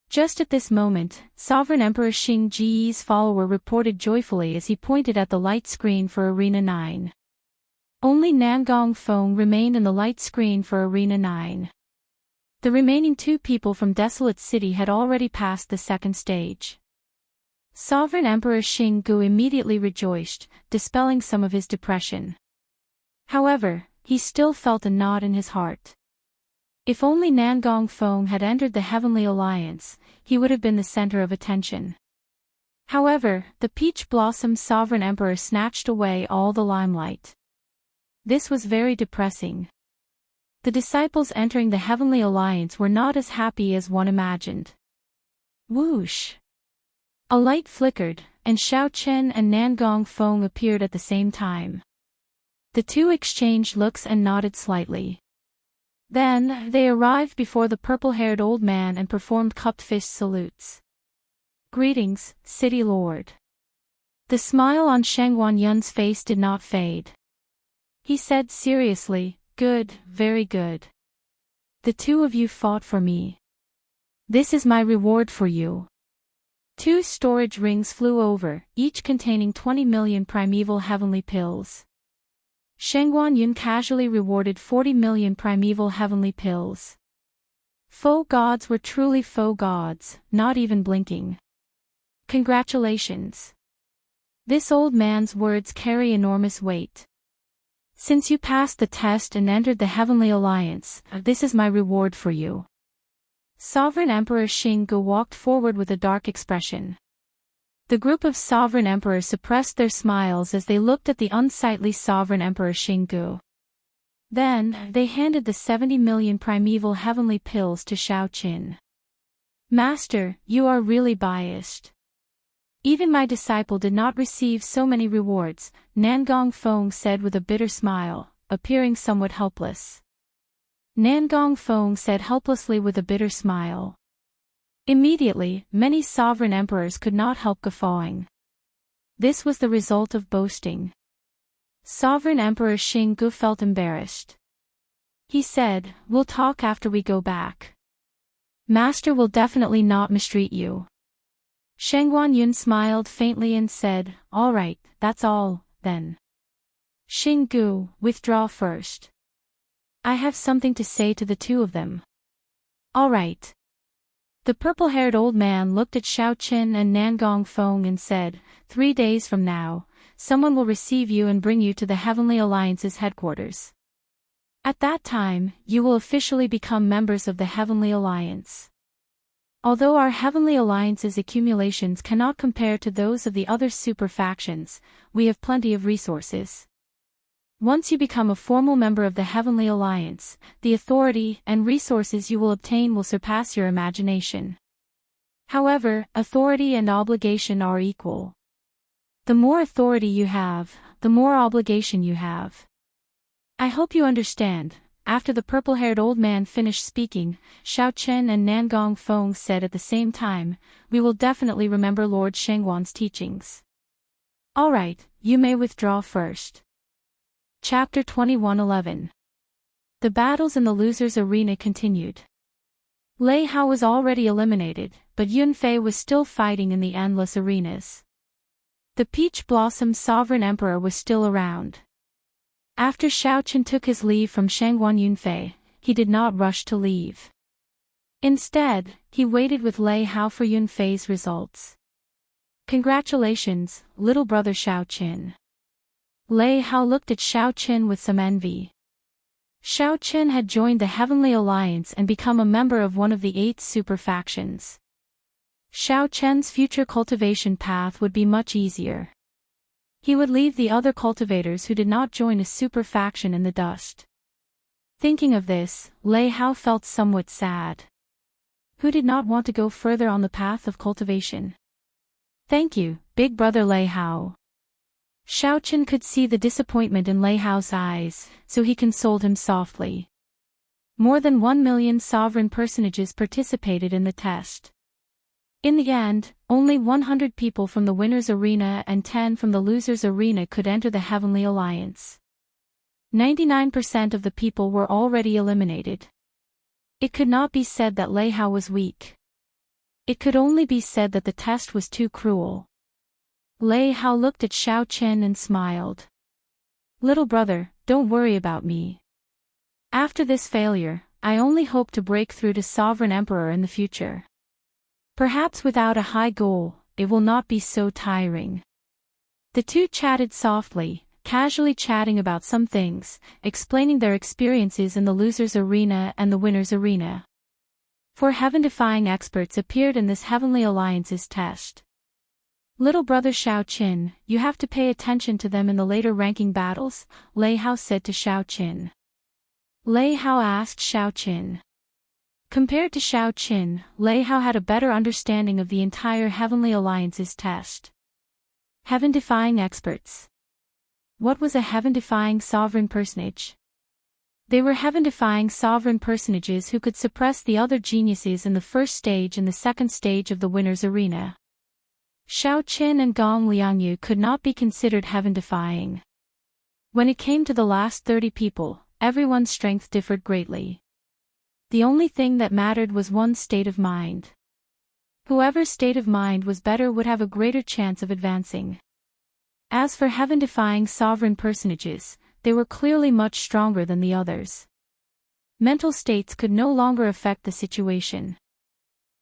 Just at this moment, Sovereign Emperor Xing Ji's follower reported joyfully as he pointed at the light screen for Arena 9. Only Nangong Feng remained in the light screen for Arena 9. The remaining 2 people from Desolate City had already passed the second stage. Sovereign Emperor Xinggu immediately rejoiced, dispelling some of his depression. However, he still felt a knot in his heart. If only Nangong Feng had entered the Heavenly Alliance, he would have been the center of attention. However, the Peach Blossom Sovereign Emperor snatched away all the limelight. This was very depressing. The disciples entering the Heavenly Alliance were not as happy as one imagined. Whoosh! A light flickered, and Xiao Chen and Nangong Feng appeared at the same time. The 2 exchanged looks and nodded slightly. Then, they arrived before the purple-haired old man and performed cupped fist salutes. Greetings, City Lord. The smile on Shengguan Yun's face did not fade. He said seriously, good, very good. The 2 of you fought for me. This is my reward for you. 2 storage rings flew over, each containing 20 million primeval heavenly pills. Shengguan Yun casually rewarded 40 million primeval heavenly pills. Faux gods were truly faux gods, not even blinking. Congratulations. This old man's words carry enormous weight. Since you passed the test and entered the Heavenly Alliance, this is my reward for you. Sovereign Emperor Xinggu walked forward with a dark expression. The group of Sovereign Emperors suppressed their smiles as they looked at the unsightly Sovereign Emperor Xinggu. Then, they handed the 70 million primeval heavenly pills to Xiao Qin. Master, you are really biased. Even my disciple did not receive so many rewards, Nangong Feng said with a bitter smile, appearing somewhat helpless. Nangong Feng said helplessly with a bitter smile. Immediately, many sovereign emperors could not help guffawing. This was the result of boasting. Sovereign Emperor Xing felt embarrassed. He said, "We'll talk after we go back. Master will definitely not mistreat you." Sheng Yun smiled faintly and said, "All right, that's all, then. Xing, withdraw first. I have something to say to the two of them." "All right." The purple-haired old man looked at Xiaoqin and Nangong Feng and said, 3 days from now, someone will receive you and bring you to the Heavenly Alliance's headquarters. At that time, you will officially become members of the Heavenly Alliance. Although our Heavenly Alliance's accumulations cannot compare to those of the other super factions, we have plenty of resources. Once you become a formal member of the Heavenly Alliance, the authority and resources you will obtain will surpass your imagination. However, authority and obligation are equal. The more authority you have, the more obligation you have. I hope you understand." After the purple-haired old man finished speaking, Xiaoqin and Nangong Feng said at the same time, "We will definitely remember Lord Shengwan's teachings." "All right, you may withdraw first." Chapter 21:11. The battles in the losers' arena continued. Lei Hao was already eliminated, but Yunfei was still fighting in the endless arenas. The Peach Blossom Sovereign Emperor was still around. After Xiaoqin took his leave from Shengwan Yunfei, he did not rush to leave. Instead, he waited with Lei Hao for Yunfei's results. "Congratulations, little brother Xiaoqin." Lei Hao looked at Xiaoqin with some envy. Xiaoqin had joined the Heavenly Alliance and become a member of one of the 8 super factions. Xiaoqin's future cultivation path would be much easier. He would leave the other cultivators who did not join a super faction in the dust. Thinking of this, Lei Hao felt somewhat sad. Who did not want to go further on the path of cultivation? "Thank you, big brother Lei Hao." Xiaoqin could see the disappointment in Lei Hao's eyes, so he consoled him softly. More than 1 million sovereign personages participated in the test. In the end, only 100 people from the winner's arena and 10 from the loser's arena could enter the Heavenly Alliance. 99% of the people were already eliminated. It could not be said that Lei Hao was weak. It could only be said that the test was too cruel. Lei Hao looked at Xiaoqin and smiled. "Little brother, don't worry about me. After this failure, I only hope to break through to Sovereign Emperor in the future. Perhaps without a high goal, it will not be so tiring." The two chatted softly, casually chatting about some things, explaining their experiences in the loser's arena and the winner's arena. 4 heaven-defying experts appeared in this Heavenly Alliance's test. "Little brother Xiaoqin, you have to pay attention to them in the later ranking battles," Lei Hao said to Xiaoqin. Lei Hao asked Xiaoqin. Compared to Xiaoqin, Lei Hao had a better understanding of the entire Heavenly Alliance's test. Heaven-defying experts. What was a heaven-defying sovereign personage? They were heaven-defying sovereign personages who could suppress the other geniuses in the first stage and the second stage of the winner's arena. Xiaoqin and Gong Liangyu could not be considered heaven-defying. When it came to the last 30 people, everyone's strength differed greatly. The only thing that mattered was one's state of mind. Whoever's state of mind was better would have a greater chance of advancing. As for heaven-defying sovereign personages, they were clearly much stronger than the others. Mental states could no longer affect the situation.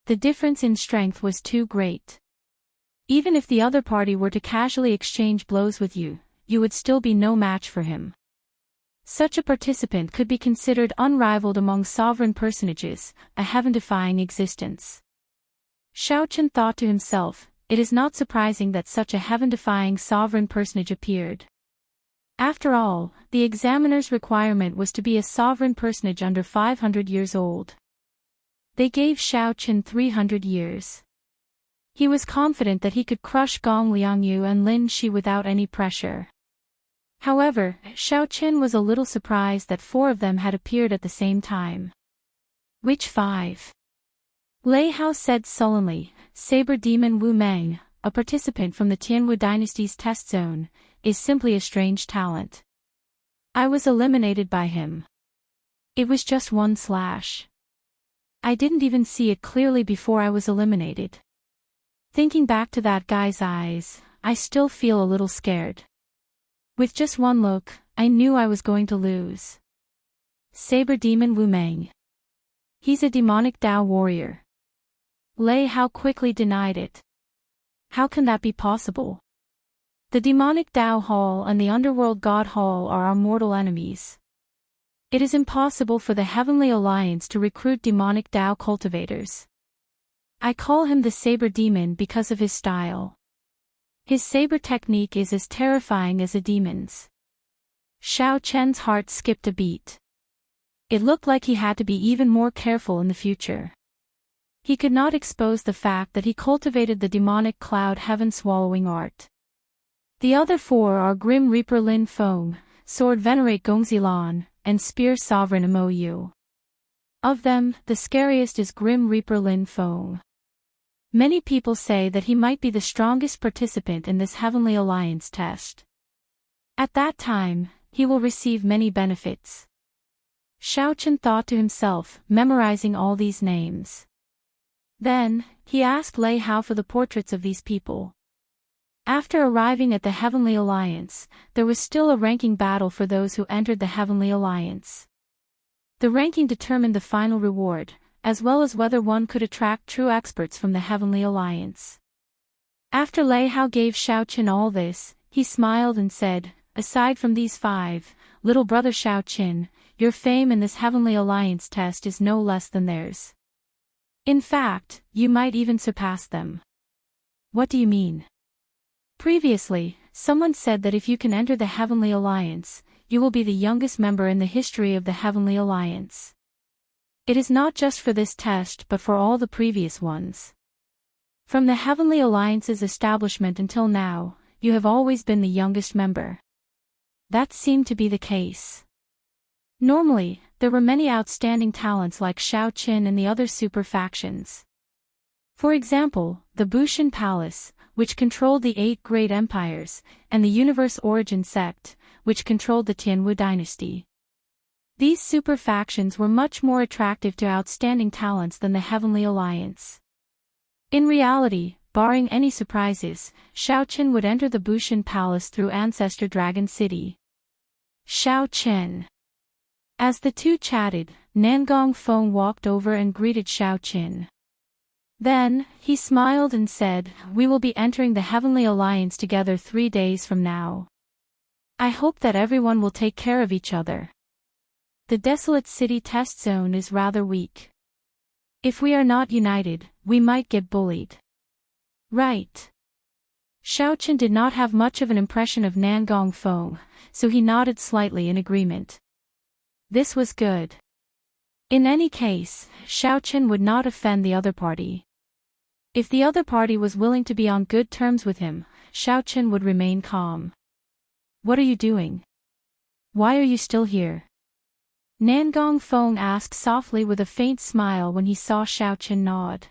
The difference in strength was too great. Even if the other party were to casually exchange blows with you, you would still be no match for him. Such a participant could be considered unrivaled among sovereign personages, a heaven-defying existence. Xiaoqin thought to himself, it is not surprising that such a heaven-defying sovereign personage appeared. After all, the examiner's requirement was to be a sovereign personage under 500 years old. They gave Xiao Chen 300 years. He was confident that he could crush Gong Liangyu and Lin Shi without any pressure. However, Xiao Chen was a little surprised that 4 of them had appeared at the same time. Which 5? Lei Hao said sullenly. Saber Demon Wu Meng, a participant from the Tianwu dynasty's test zone, is simply a strange talent. I was eliminated by him. It was just 1 slash. I didn't even see it clearly before I was eliminated. Thinking back to that guy's eyes, I still feel a little scared. With just 1 look, I knew I was going to lose. Saber Demon Wu Meng. He's a demonic Dao warrior. Lei Hao quickly denied it. How can that be possible? The demonic Dao Hall and the underworld God Hall are our mortal enemies. It is impossible for the Heavenly Alliance to recruit demonic Dao cultivators. I call him the Saber Demon because of his style. His saber technique is as terrifying as a demon's. Xiao Chen's heart skipped a beat. It looked like he had to be even more careful in the future. He could not expose the fact that he cultivated the demonic cloud heaven-swallowing art. The other 4 are Grim Reaper Lin Feng, Sword Venerate Gongzilan, and Spear Sovereign Mo Yu. Of them, the scariest is Grim Reaper Lin Feng. Many people say that he might be the strongest participant in this Heavenly Alliance test. At that time, he will receive many benefits. Xiao Chen thought to himself, memorizing all these names. Then, he asked Lei Hao for the portraits of these people. After arriving at the Heavenly Alliance, there was still a ranking battle for those who entered the Heavenly Alliance. The ranking determined the final reward, as well as whether one could attract true experts from the Heavenly Alliance. After Lei Hao gave Xiao Chen all this, he smiled and said, aside from these 5, little brother Xiao Chen, your fame in this Heavenly Alliance test is no less than theirs. In fact, you might even surpass them. What do you mean? Previously, someone said that if you can enter the Heavenly Alliance, you will be the youngest member in the history of the Heavenly Alliance. It is not just for this test but for all the previous ones. From the Heavenly Alliance's establishment until now, you have always been the youngest member. That seemed to be the case. Normally, there were many outstanding talents like Xiao Chen and the other super factions. For example, the Bushan Palace, which controlled the 8 great empires, and the Universe Origin sect, which controlled the Tianwu dynasty. These super factions were much more attractive to outstanding talents than the Heavenly Alliance. In reality, barring any surprises, Xiao Chen would enter the Bushan Palace through Ancestor Dragon City. Xiao Chen. As the 2 chatted, Nangong Feng walked over and greeted Xiao Chen. Then, he smiled and said, we will be entering the Heavenly Alliance together 3 days from now. I hope that everyone will take care of each other. The Desolate City test zone is rather weak. If we are not united, we might get bullied. Right. Xiao Chen did not have much of an impression of Nangong Feng, so he nodded slightly in agreement. This was good. In any case, Xiao Chen would not offend the other party. If the other party was willing to be on good terms with him, Xiao Chen would remain calm. What are you doing? Why are you still here? Nangong Feng asked softly with a faint smile when he saw Xiao Chen nod.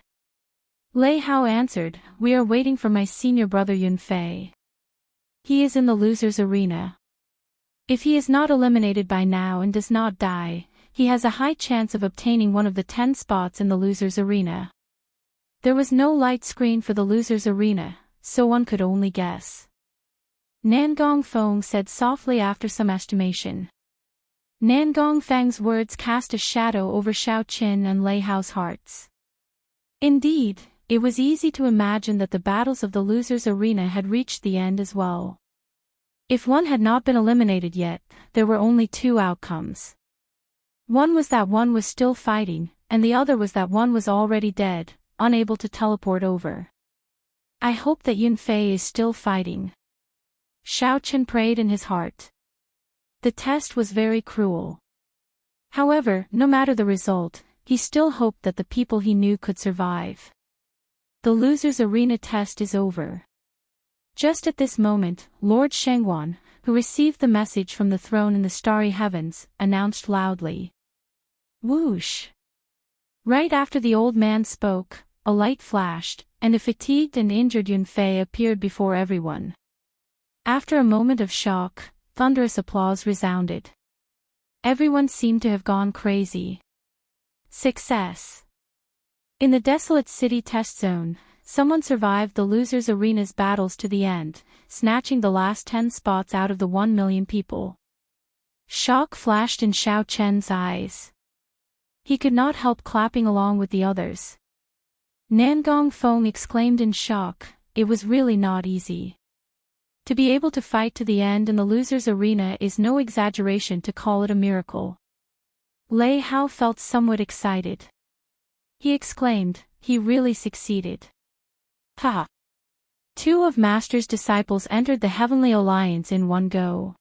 Lei Hao answered, we are waiting for my senior brother Yunfei. He is in the loser's arena. If he is not eliminated by now and does not die, he has a high chance of obtaining one of the 10 spots in the loser's arena. There was no light screen for the loser's arena, so one could only guess. Nangong Feng said softly after some estimation. Nangong Feng's words cast a shadow over Xiao Chen and Lei Hao's hearts. Indeed, it was easy to imagine that the battles of the loser's arena had reached the end as well. If one had not been eliminated yet, there were only 2 outcomes. One was that one was still fighting, and the other was that one was already dead, unable to teleport over. I hope that Yunfei is still fighting. Xiao Chen prayed in his heart. The test was very cruel. However, no matter the result, he still hoped that the people he knew could survive. The loser's arena test is over. Just at this moment, Lord Shengwan, who received the message from the throne in the starry heavens, announced loudly. Whoosh! Right after the old man spoke, a light flashed, and a fatigued and injured Yunfei appeared before everyone. After a moment of shock, thunderous applause resounded. Everyone seemed to have gone crazy. Success! In the desolate city test zone, someone survived the losers' arena's battles to the end, snatching the last 10 spots out of the 1 million people. Shock flashed in Xiao Chen's eyes. He could not help clapping along with the others. Nangong Feng exclaimed in shock, it was really not easy. To be able to fight to the end in the losers' arena is no exaggeration to call it a miracle. Lei Hao felt somewhat excited. He exclaimed, he really succeeded. Ha! 2 of Master's disciples entered the Heavenly Alliance in one go.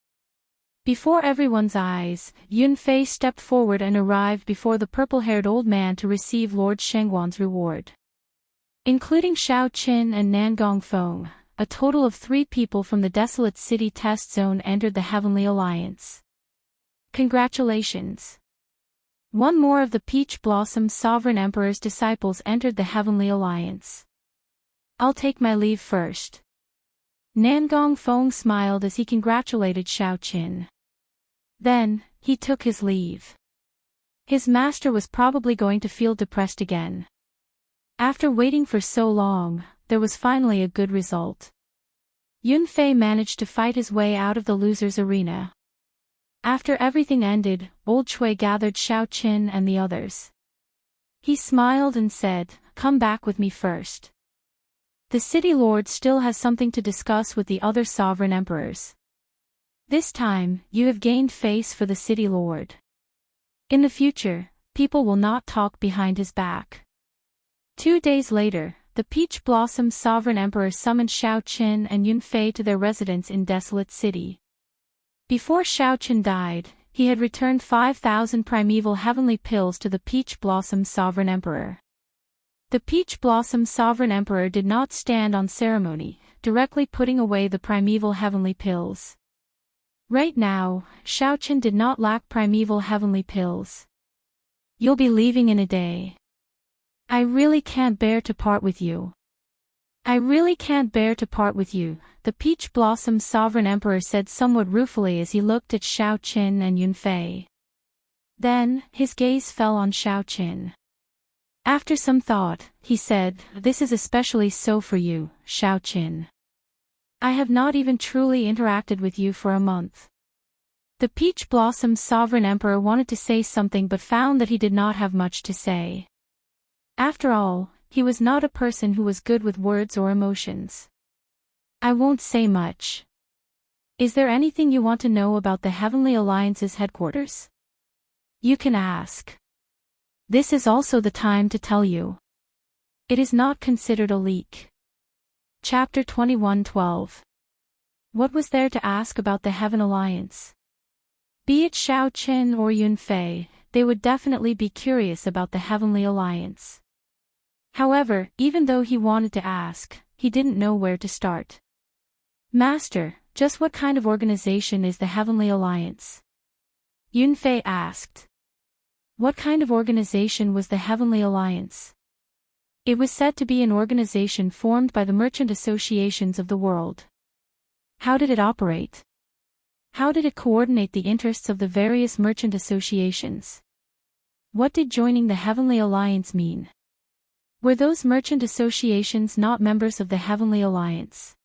Before everyone's eyes, Yunfei stepped forward and arrived before the purple-haired old man to receive Lord Shengwan's reward. Including Xiao Qin and Nangong Feng, a total of 3 people from the desolate city test zone entered the Heavenly Alliance. Congratulations! 1 more of the Peach Blossom Sovereign Emperor's disciples entered the Heavenly Alliance. I'll take my leave first. Nangong Feng smiled as he congratulated Xiao Qin. Then, he took his leave. His master was probably going to feel depressed again. After waiting for so long, there was finally a good result. Yunfei managed to fight his way out of the loser's arena. After everything ended, Old Chui gathered Xiao Qin and the others. He smiled and said, come back with me first. The city lord still has something to discuss with the other sovereign emperors. This time, you have gained face for the city lord. In the future, people will not talk behind his back. 2 days later, the Peach Blossom Sovereign Emperor summoned Xiao Qin and Yunfei to their residence in Desolate City. Before Xiao Qin died, he had returned 5,000 primeval heavenly pills to the Peach Blossom Sovereign Emperor. The Peach Blossom Sovereign Emperor did not stand on ceremony, directly putting away the primeval heavenly pills. Right now, Xiao Qin did not lack primeval heavenly pills. You'll be leaving in a day. I really can't bear to part with you. I really can't bear to part with you, the Peach Blossom Sovereign Emperor said somewhat ruefully as he looked at Xiao Qin and Yunfei. Then, his gaze fell on Xiao Qin. After some thought, he said, this is especially so for you, Xiao Qin. I have not even truly interacted with you for a month. The Peach Blossom Sovereign Emperor wanted to say something but found that he did not have much to say. After all, he was not a person who was good with words or emotions. I won't say much. Is there anything you want to know about the Heavenly Alliance's headquarters? You can ask. This is also the time to tell you. It is not considered a leak. Chapter 21:12. What was there to ask about the Heaven Alliance? Be it Xiao Qin or Yunfei, they would definitely be curious about the Heavenly Alliance. However, even though he wanted to ask, he didn't know where to start. Master, just what kind of organization is the Heavenly Alliance? Yunfei asked. What kind of organization was the Heavenly Alliance? It was said to be an organization formed by the merchant associations of the world. How did it operate? How did it coordinate the interests of the various merchant associations? What did joining the Heavenly Alliance mean? Were those merchant associations not members of the Heavenly Alliance?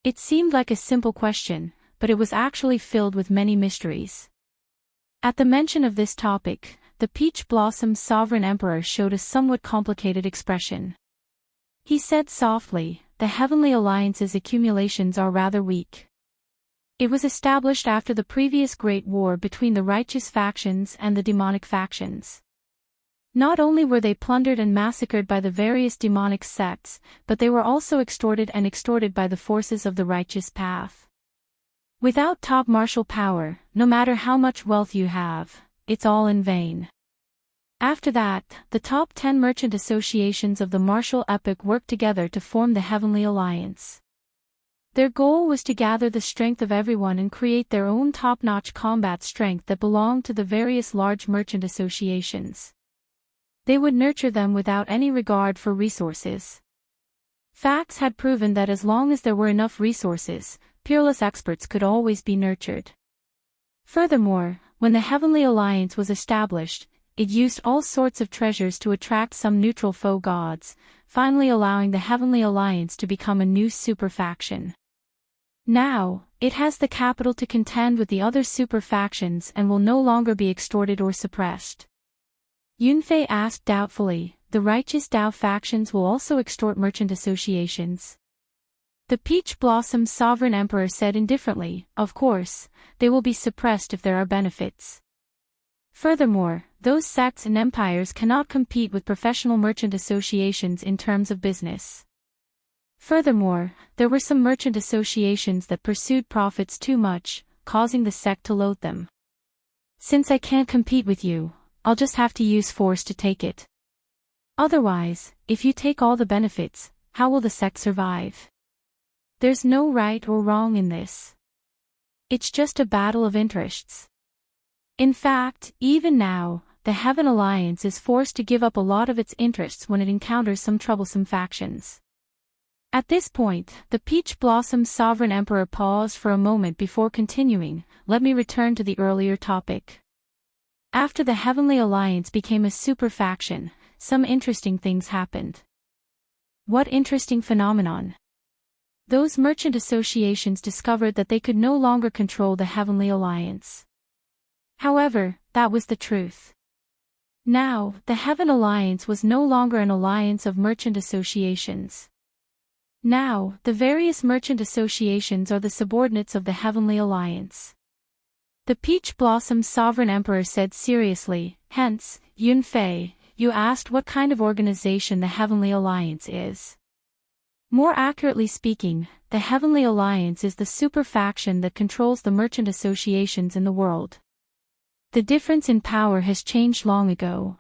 It seemed like a simple question, but it was actually filled with many mysteries. At the mention of this topic, the Peach Blossom Sovereign Emperor showed a somewhat complicated expression. He said softly, the Heavenly Alliance's accumulations are rather weak. It was established after the previous Great War between the righteous factions and the demonic factions. Not only were they plundered and massacred by the various demonic sects, but they were also extorted by the forces of the righteous path. Without top martial power, no matter how much wealth you have, it's all in vain. After that, the top 10 merchant associations of the martial epoch worked together to form the Heavenly Alliance. Their goal was to gather the strength of everyone and create their own top-notch combat strength that belonged to the various large merchant associations. They would nurture them without any regard for resources. Facts had proven that as long as there were enough resources, peerless experts could always be nurtured. Furthermore, when the Heavenly Alliance was established, it used all sorts of treasures to attract some neutral foe gods, finally allowing the Heavenly Alliance to become a new super-faction. Now, it has the capital to contend with the other super-factions and will no longer be extorted or suppressed. Yunfei asked doubtfully, the righteous Dao factions will also extort merchant associations? The Peach Blossom Sovereign Emperor said indifferently, of course, they will be suppressed if there are benefits. Furthermore, those sects and empires cannot compete with professional merchant associations in terms of business. Furthermore, there were some merchant associations that pursued profits too much, causing the sect to loathe them. Since I can't compete with you, I'll just have to use force to take it. Otherwise, if you take all the benefits, how will the sect survive? There's no right or wrong in this. It's just a battle of interests. In fact, even now, the Heaven Alliance is forced to give up a lot of its interests when it encounters some troublesome factions. At this point, the Peach Blossom Sovereign Emperor paused for a moment before continuing, let me return to the earlier topic. After the Heavenly Alliance became a super-faction, some interesting things happened. What interesting phenomenon? Those merchant associations discovered that they could no longer control the Heavenly Alliance. However, that was the truth. Now, the Heaven Alliance was no longer an alliance of merchant associations. Now, the various merchant associations are the subordinates of the Heavenly Alliance. The Peach Blossom Sovereign Emperor said seriously, hence, Yunfei, you asked what kind of organization the Heavenly Alliance is. More accurately speaking, the Heavenly Alliance is the super-faction that controls the merchant associations in the world. The difference in power has changed long ago.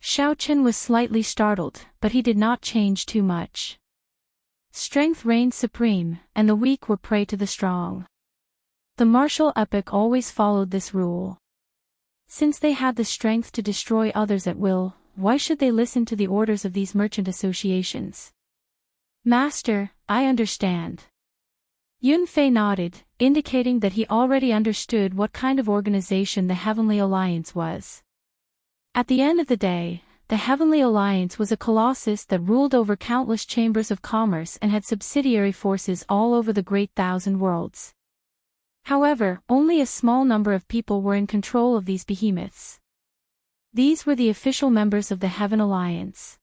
Xiaochen was slightly startled, but he did not change too much. Strength reigned supreme, and the weak were prey to the strong. The martial epoch always followed this rule. Since they had the strength to destroy others at will, why should they listen to the orders of these merchant associations? Master, I understand. Yunfei nodded, indicating that he already understood what kind of organization the Heavenly Alliance was. At the end of the day, the Heavenly Alliance was a colossus that ruled over countless chambers of commerce and had subsidiary forces all over the Great Thousand Worlds. However, only a small number of people were in control of these behemoths. These were the official members of the Heaven Alliance.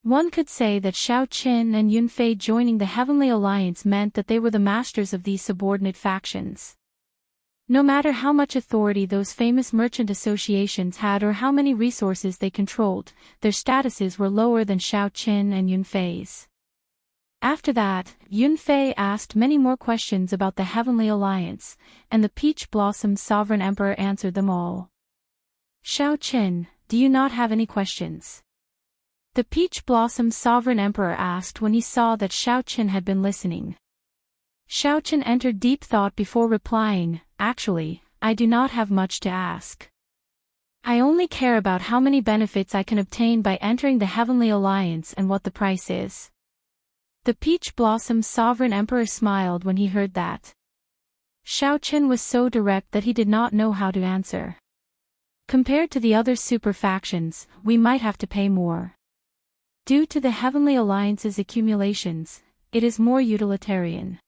One could say that Xiaochen and Yunfei joining the Heavenly Alliance meant that they were the masters of these subordinate factions. No matter how much authority those famous merchant associations had or how many resources they controlled, their statuses were lower than Xiaochen and Yunfei's. After that, Yunfei asked many more questions about the Heavenly Alliance, and the Peach Blossom Sovereign Emperor answered them all. Xiaochen, do you not have any questions? The Peach Blossom Sovereign Emperor asked when he saw that Xiaochen had been listening. Xiaochen entered deep thought before replying, actually, I do not have much to ask. I only care about how many benefits I can obtain by entering the Heavenly Alliance and what the price is. The Peach Blossom Sovereign Emperor smiled when he heard that. Xiaochen was so direct that he did not know how to answer. Compared to the other super factions, we might have to pay more. Due to the Heavenly Alliance's accumulations, it is more utilitarian.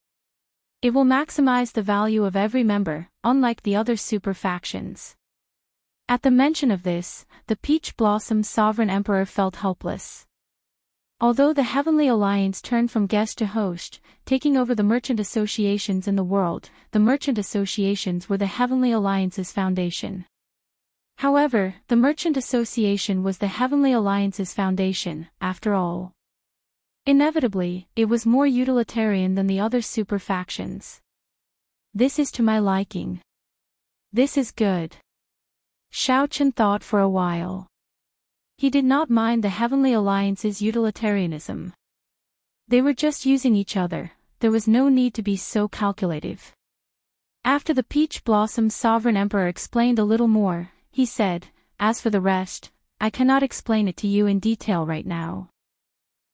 It will maximize the value of every member, unlike the other super factions. At the mention of this, the Peach Blossom Sovereign Emperor felt helpless. Although the Heavenly Alliance turned from guest to host, taking over the merchant associations in the world, the merchant associations were the Heavenly Alliance's foundation. However, the merchant association was the Heavenly Alliance's foundation, after all. Inevitably, it was more utilitarian than the other super factions. This is to my liking. This is good. Xiaochen thought for a while. He did not mind the Heavenly Alliance's utilitarianism. They were just using each other, there was no need to be so calculative. After the Peach Blossom Sovereign Emperor explained a little more, he said, "As for the rest, I cannot explain it to you in detail right now.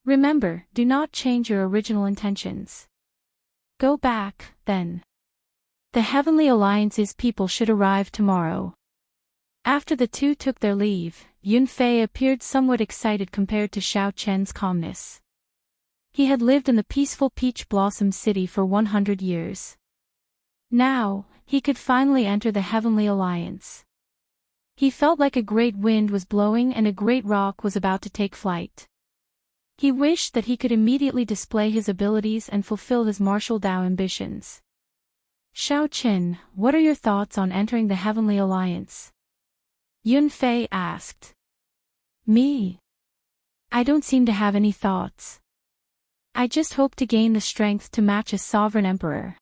Remember, do not change your original intentions. Go back, then. The Heavenly Alliance's people should arrive tomorrow." After the two took their leave, Yunfei appeared somewhat excited compared to Xiaochen's calmness. He had lived in the peaceful Peach Blossom City for 100 years. Now, he could finally enter the Heavenly Alliance. He felt like a great wind was blowing and a great rock was about to take flight. He wished that he could immediately display his abilities and fulfill his martial Dao ambitions. "Xiaochen, what are your thoughts on entering the Heavenly Alliance?" Yunfei asked. "Me? I don't seem to have any thoughts. I just hope to gain the strength to match a sovereign emperor."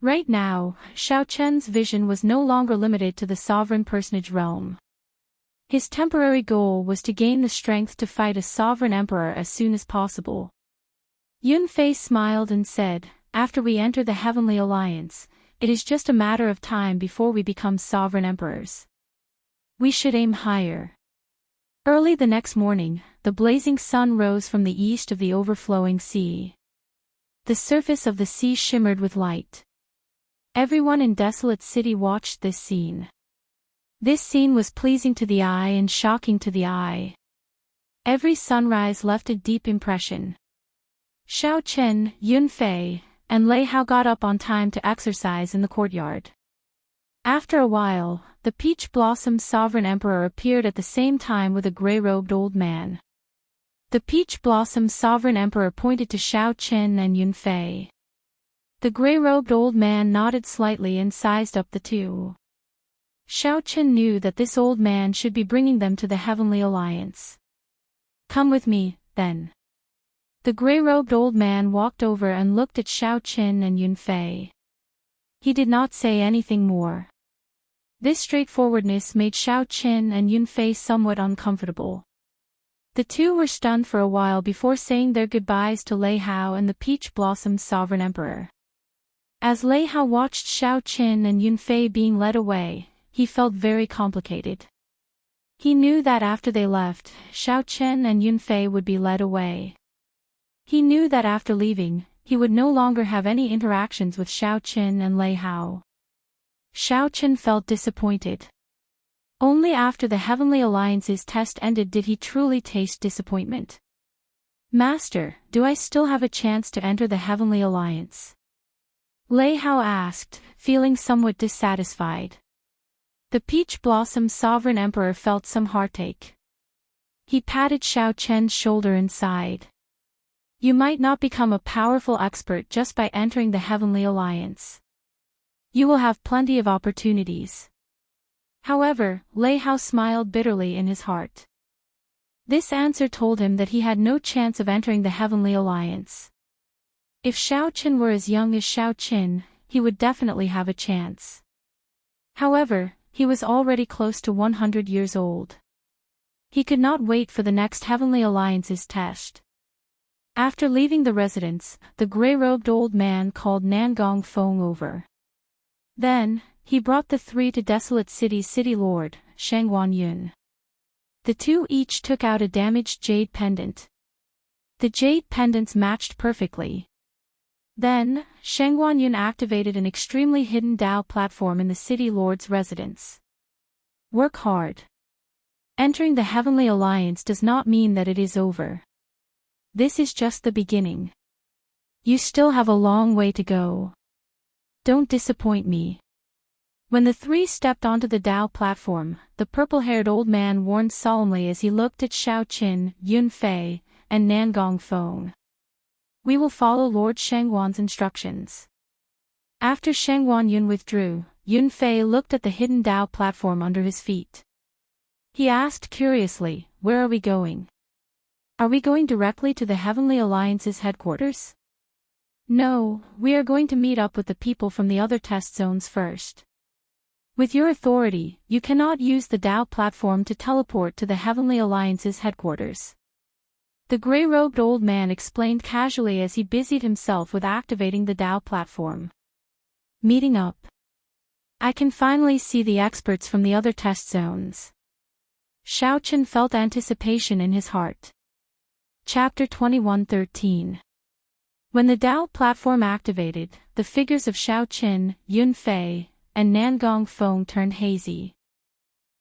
Right now, Xiaochen's vision was no longer limited to the sovereign personage realm. His temporary goal was to gain the strength to fight a sovereign emperor as soon as possible. Yunfei smiled and said, "After we enter the Heavenly Alliance, it is just a matter of time before we become sovereign emperors. We should aim higher." Early the next morning, the blazing sun rose from the east of the overflowing sea. The surface of the sea shimmered with light. Everyone in Desolate City watched this scene. This scene was pleasing to the eye and shocking to the eye. Every sunrise left a deep impression. Xiaochen, Yunfei, and Lei Hao got up on time to exercise in the courtyard. After a while, the Peach Blossom Sovereign Emperor appeared at the same time with a gray-robed old man. The Peach Blossom Sovereign Emperor pointed to Xiaochen and Yunfei. The gray-robed old man nodded slightly and sized up the two. Xiaochen knew that this old man should be bringing them to the Heavenly Alliance. "Come with me, then." The gray-robed old man walked over and looked at Xiaochen and Yunfei. He did not say anything more. This straightforwardness made Xiaochen and Yunfei somewhat uncomfortable. The two were stunned for a while before saying their goodbyes to Lei Hao and the Peach Blossom Sovereign Emperor. As Lei Hao watched Xiaochen and Yunfei being led away, he felt very complicated. He knew that after they left, Xiaochen and Yunfei would be led away. He knew that after leaving, he would no longer have any interactions with Xiaochen and Lei Hao. Xiaochen felt disappointed. Only after the Heavenly Alliance's test ended did he truly taste disappointment. "Master, do I still have a chance to enter the Heavenly Alliance?" Lei Hao asked, feeling somewhat dissatisfied. The Peach Blossom Sovereign Emperor felt some heartache. He patted Xiaochen's shoulder and sighed. "You might not become a powerful expert just by entering the Heavenly Alliance. You will have plenty of opportunities." However, Lei Hao smiled bitterly in his heart. This answer told him that he had no chance of entering the Heavenly Alliance. If Xiaochen were as young as Xiaochen, he would definitely have a chance. However, he was already close to 100 years old. He could not wait for the next Heavenly Alliance's test. After leaving the residence, the gray-robed old man called Nangong Feng over. Then, he brought the three to Desolate City's city lord, Shangguan Yun. The two each took out a damaged jade pendant. The jade pendants matched perfectly. Then, Shangguan Yun activated an extremely hidden Dao platform in the city lord's residence. Work hard. Entering the Heavenly Alliance does not mean that it is over. This is just the beginning. You still have a long way to go. Don't disappoint me. When the three stepped onto the Dao platform, the purple-haired old man warned solemnly as he looked at Xiaochen, Yunfei, and Nangong Feng. "We will follow Lord Shangguan's instructions." After Shangguan Yun withdrew, Yunfei looked at the hidden Dao platform under his feet. He asked curiously, "Where are we going? Are we going directly to the Heavenly Alliance's headquarters?" "No, we are going to meet up with the people from the other test zones first." With your authority, you cannot use the Dao platform to teleport to the Heavenly Alliance's headquarters. The gray-robed old man explained casually as he busied himself with activating the Dao platform. Meeting up. I can finally see the experts from the other test zones. Xiaochen felt anticipation in his heart. Chapter 21:13. When the Dao platform activated, the figures of Xiaochen, Yunfei, and Nangong Feng turned hazy.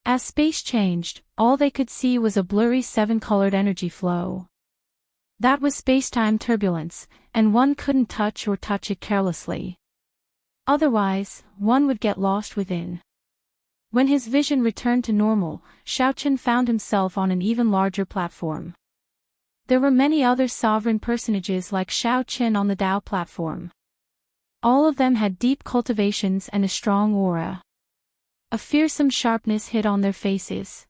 As space changed, all they could see was a blurry seven-colored energy flow. That was space-time turbulence, and one couldn't touch it carelessly. Otherwise, one would get lost within. When his vision returned to normal, Xiaochen found himself on an even larger platform. There were many other sovereign personages like Xiaochen on the Dao platform. All of them had deep cultivations and a strong aura. A fearsome sharpness hid on their faces.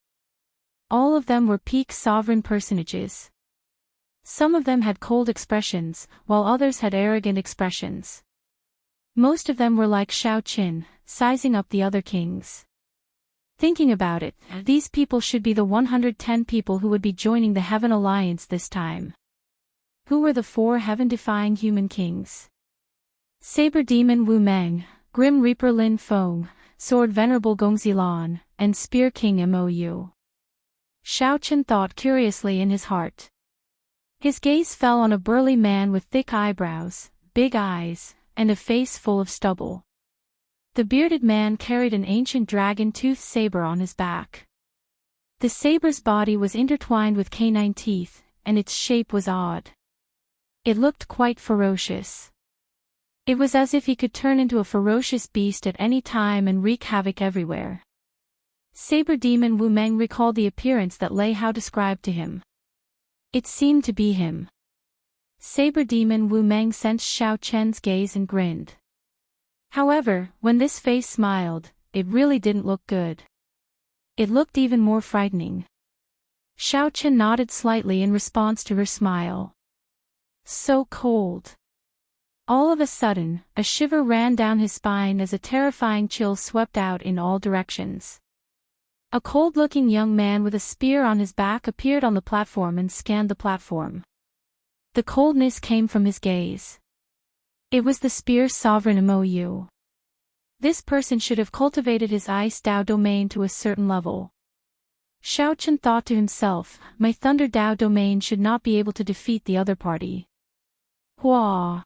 All of them were peak sovereign personages. Some of them had cold expressions, while others had arrogant expressions. Most of them were like Xiaochen, sizing up the other kings. Thinking about it, these people should be the 110 people who would be joining the Heaven Alliance this time. Who were the 4 heaven-defying human kings? Saber Demon Wu Meng, Grim Reaper Lin Feng, Sword Venerable Gongzilan, and Spear King Mou. Xiaochen thought curiously in his heart. His gaze fell on a burly man with thick eyebrows, big eyes, and a face full of stubble. The bearded man carried an ancient dragon-toothed saber on his back. The saber's body was intertwined with canine teeth, and its shape was odd. It looked quite ferocious. It was as if he could turn into a ferocious beast at any time and wreak havoc everywhere. Saber Demon Wu Meng recalled the appearance that Lei Hao described to him. It seemed to be him. Saber Demon Wu Meng sensed Xiaochen's gaze and grinned. However, when this face smiled, it really didn't look good. It looked even more frightening. Xiaochen nodded slightly in response to her smile. So cold. All of a sudden, a shiver ran down his spine as a terrifying chill swept out in all directions. A cold-looking young man with a spear on his back appeared on the platform and scanned the platform. The coldness came from his gaze. It was the spear sovereign Mou. This person should have cultivated his ice Dao domain to a certain level. Xiaochen thought to himself, my thunder Dao domain should not be able to defeat the other party. Hua!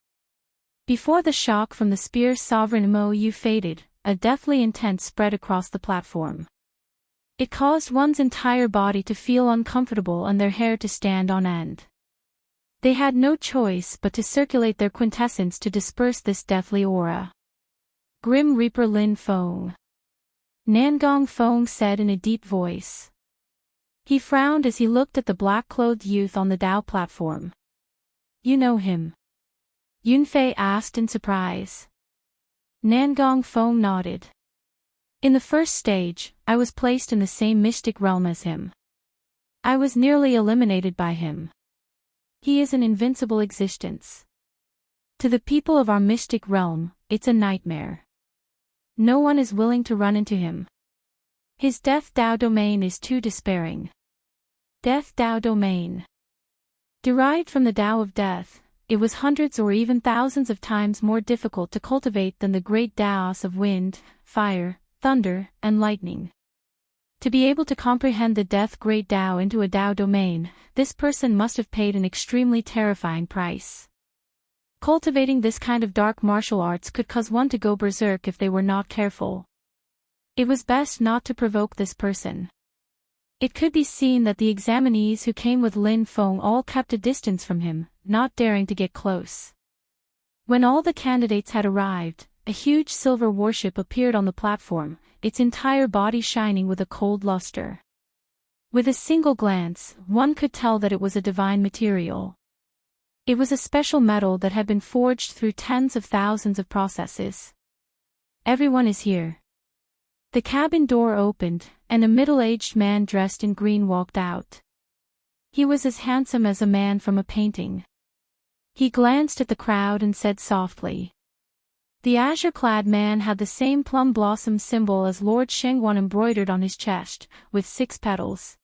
Before the shock from the spear sovereign Mou faded, a deathly intent spread across the platform. It caused one's entire body to feel uncomfortable and their hair to stand on end. They had no choice but to circulate their quintessence to disperse this deathly aura. Grim Reaper Lin Feng. Nangong Feng said in a deep voice. He frowned as he looked at the black-clothed youth on the Dao platform. You know him? Yunfei asked in surprise. Nangong Feng nodded. In the first stage, I was placed in the same mystic realm as him. I was nearly eliminated by him. He is an invincible existence. To the people of our mystic realm, it's a nightmare. No one is willing to run into him. His Death Dao domain is too despairing. Death Dao domain. Derived from the Dao of Death, it was hundreds or even thousands of times more difficult to cultivate than the great Daos of wind, fire, thunder, and lightning. To be able to comprehend the Death Great Dao into a Dao domain, this person must have paid an extremely terrifying price. Cultivating this kind of dark martial arts could cause one to go berserk if they were not careful. It was best not to provoke this person. It could be seen that the examinees who came with Lin Feng all kept a distance from him, not daring to get close. When all the candidates had arrived, a huge silver warship appeared on the platform, its entire body shining with a cold luster. With a single glance, one could tell that it was a divine material. It was a special metal that had been forged through tens of thousands of processes. Everyone is here. The cabin door opened, and a middle-aged man dressed in green walked out. He was as handsome as a man from a painting. He glanced at the crowd and said softly, The azure-clad man had the same plum blossom symbol as Lord Shengwan embroidered on his chest, with 6 petals.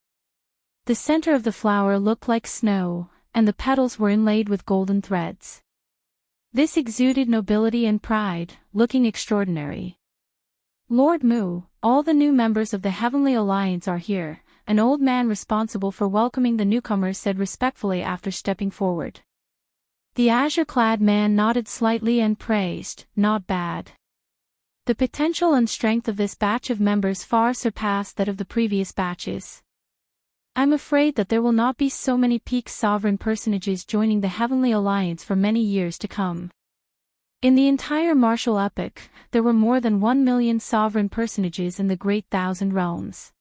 The center of the flower looked like snow, and the petals were inlaid with golden threads. This exuded nobility and pride, looking extraordinary. Lord Mu, all the new members of the Heavenly Alliance are here, an old man responsible for welcoming the newcomers said respectfully after stepping forward. The azure-clad man nodded slightly and praised, "Not bad." The potential and strength of this batch of members far surpassed that of the previous batches. I'm afraid that there will not be so many peak sovereign personages joining the Heavenly Alliance for many years to come. In the entire martial epoch, there were more than 1 million sovereign personages in the Great Thousand Realms.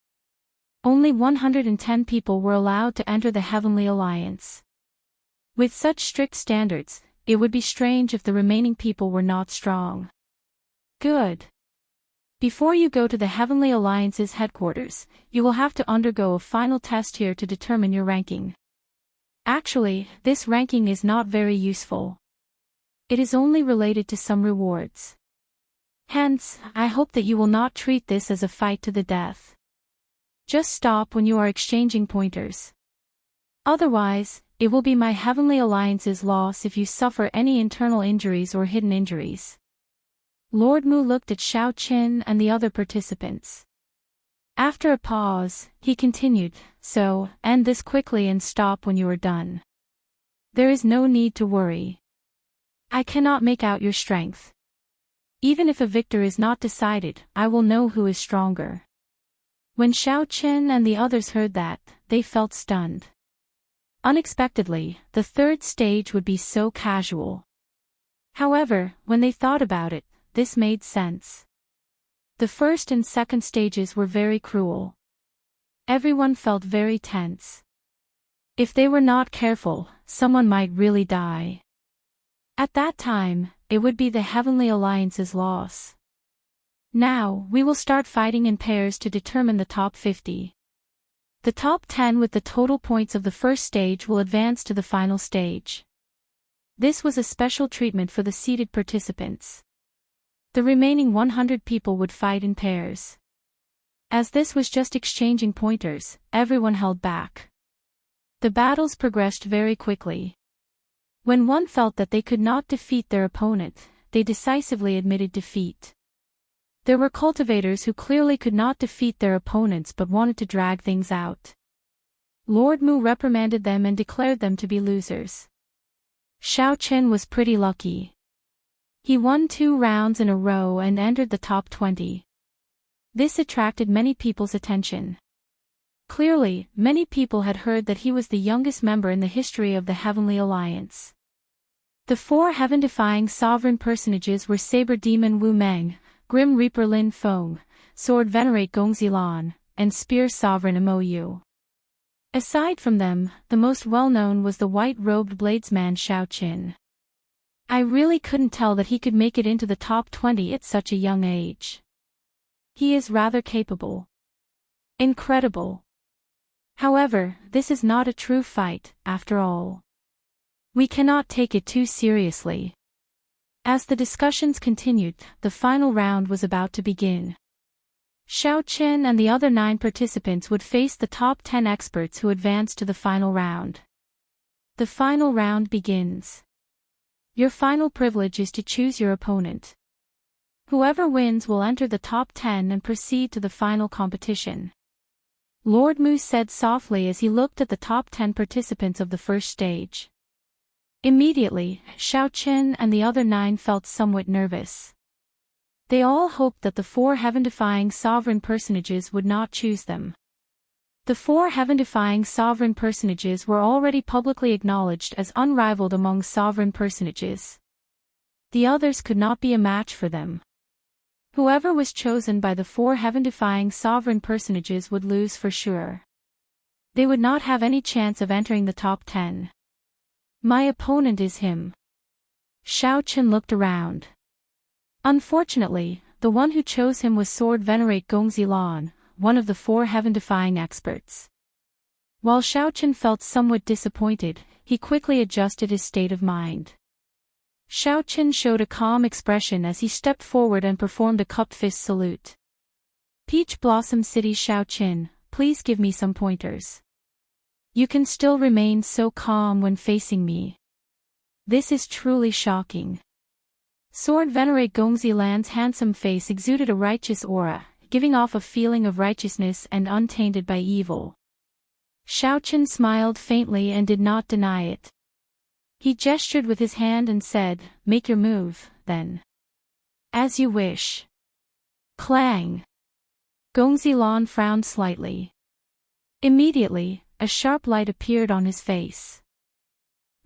Only 110 people were allowed to enter the Heavenly Alliance. With such strict standards, it would be strange if the remaining people were not strong. Good. Before you go to the Heavenly Alliance's headquarters, you will have to undergo a final test here to determine your ranking. Actually, this ranking is not very useful. It is only related to some rewards. Hence, I hope that you will not treat this as a fight to the death. Just stop when you are exchanging pointers. Otherwise, it will be my Heavenly Alliance's loss if you suffer any internal injuries or hidden injuries. Lord Mu looked at Xiao Qin and the other participants. After a pause, he continued, "So, end this quickly and stop when you are done. There is no need to worry. I cannot make out your strength. Even if a victor is not decided, I will know who is stronger." When Xiao Qin and the others heard that, they felt stunned. Unexpectedly, the third stage would be so casual. However, when they thought about it, this made sense. The first and second stages were very cruel. Everyone felt very tense. If they were not careful, someone might really die. At that time, it would be the Heavenly Alliance's loss. Now, we will start fighting in pairs to determine the top 50. The top 10 with the total points of the first stage will advance to the final stage. This was a special treatment for the seated participants. The remaining 100 people would fight in pairs. As this was just exchanging pointers, everyone held back. The battles progressed very quickly. When one felt that they could not defeat their opponent, they decisively admitted defeat. There were cultivators who clearly could not defeat their opponents but wanted to drag things out. Lord Mu reprimanded them and declared them to be losers. Xiao Qin was pretty lucky. He won 2 rounds in a row and entered the top 20. This attracted many people's attention. Clearly, many people had heard that he was the youngest member in the history of the Heavenly Alliance. The 4 heaven-defying sovereign personages were Saber Demon Wu Meng, Grim Reaper Lin Feng, Sword Venerate Gongzi Lan, and Spear Sovereign Mo Yu. Aside from them, the most well-known was the white-robed bladesman Xiao Qin. I really couldn't tell that he could make it into the top 20 at such a young age. He is rather capable. Incredible. However, this is not a true fight, after all. We cannot take it too seriously. As the discussions continued, the final round was about to begin. Xiao Qin and the other 9 participants would face the top 10 experts who advanced to the final round. The final round begins. Your final privilege is to choose your opponent. Whoever wins will enter the top 10 and proceed to the final competition. Lord Mu said softly as he looked at the top 10 participants of the first stage. Immediately, Xiao Qin and the other 9 felt somewhat nervous. They all hoped that the 4 heaven-defying sovereign personages would not choose them. The 4 heaven-defying sovereign personages were already publicly acknowledged as unrivaled among sovereign personages. The others could not be a match for them. Whoever was chosen by the 4 heaven-defying sovereign personages would lose for sure. They would not have any chance of entering the top 10. My opponent is him. Xiao Qin looked around. Unfortunately, the one who chose him was Sword Venerate Gongzi Lan, one of the 4 heaven-defying experts. While Xiao Qin felt somewhat disappointed, he quickly adjusted his state of mind. Xiao Qin showed a calm expression as he stepped forward and performed a cupped fist salute. Peach Blossom City Xiao Qin, please give me some pointers. You can still remain so calm when facing me. This is truly shocking. Sword Venerate Gongzi Lan's handsome face exuded a righteous aura, giving off a feeling of righteousness and untainted by evil. Xiao Qin smiled faintly and did not deny it. He gestured with his hand and said, "Make your move, then." "As you wish." Clang. Gongzi Lan frowned slightly. Immediately, a sharp light appeared on his face.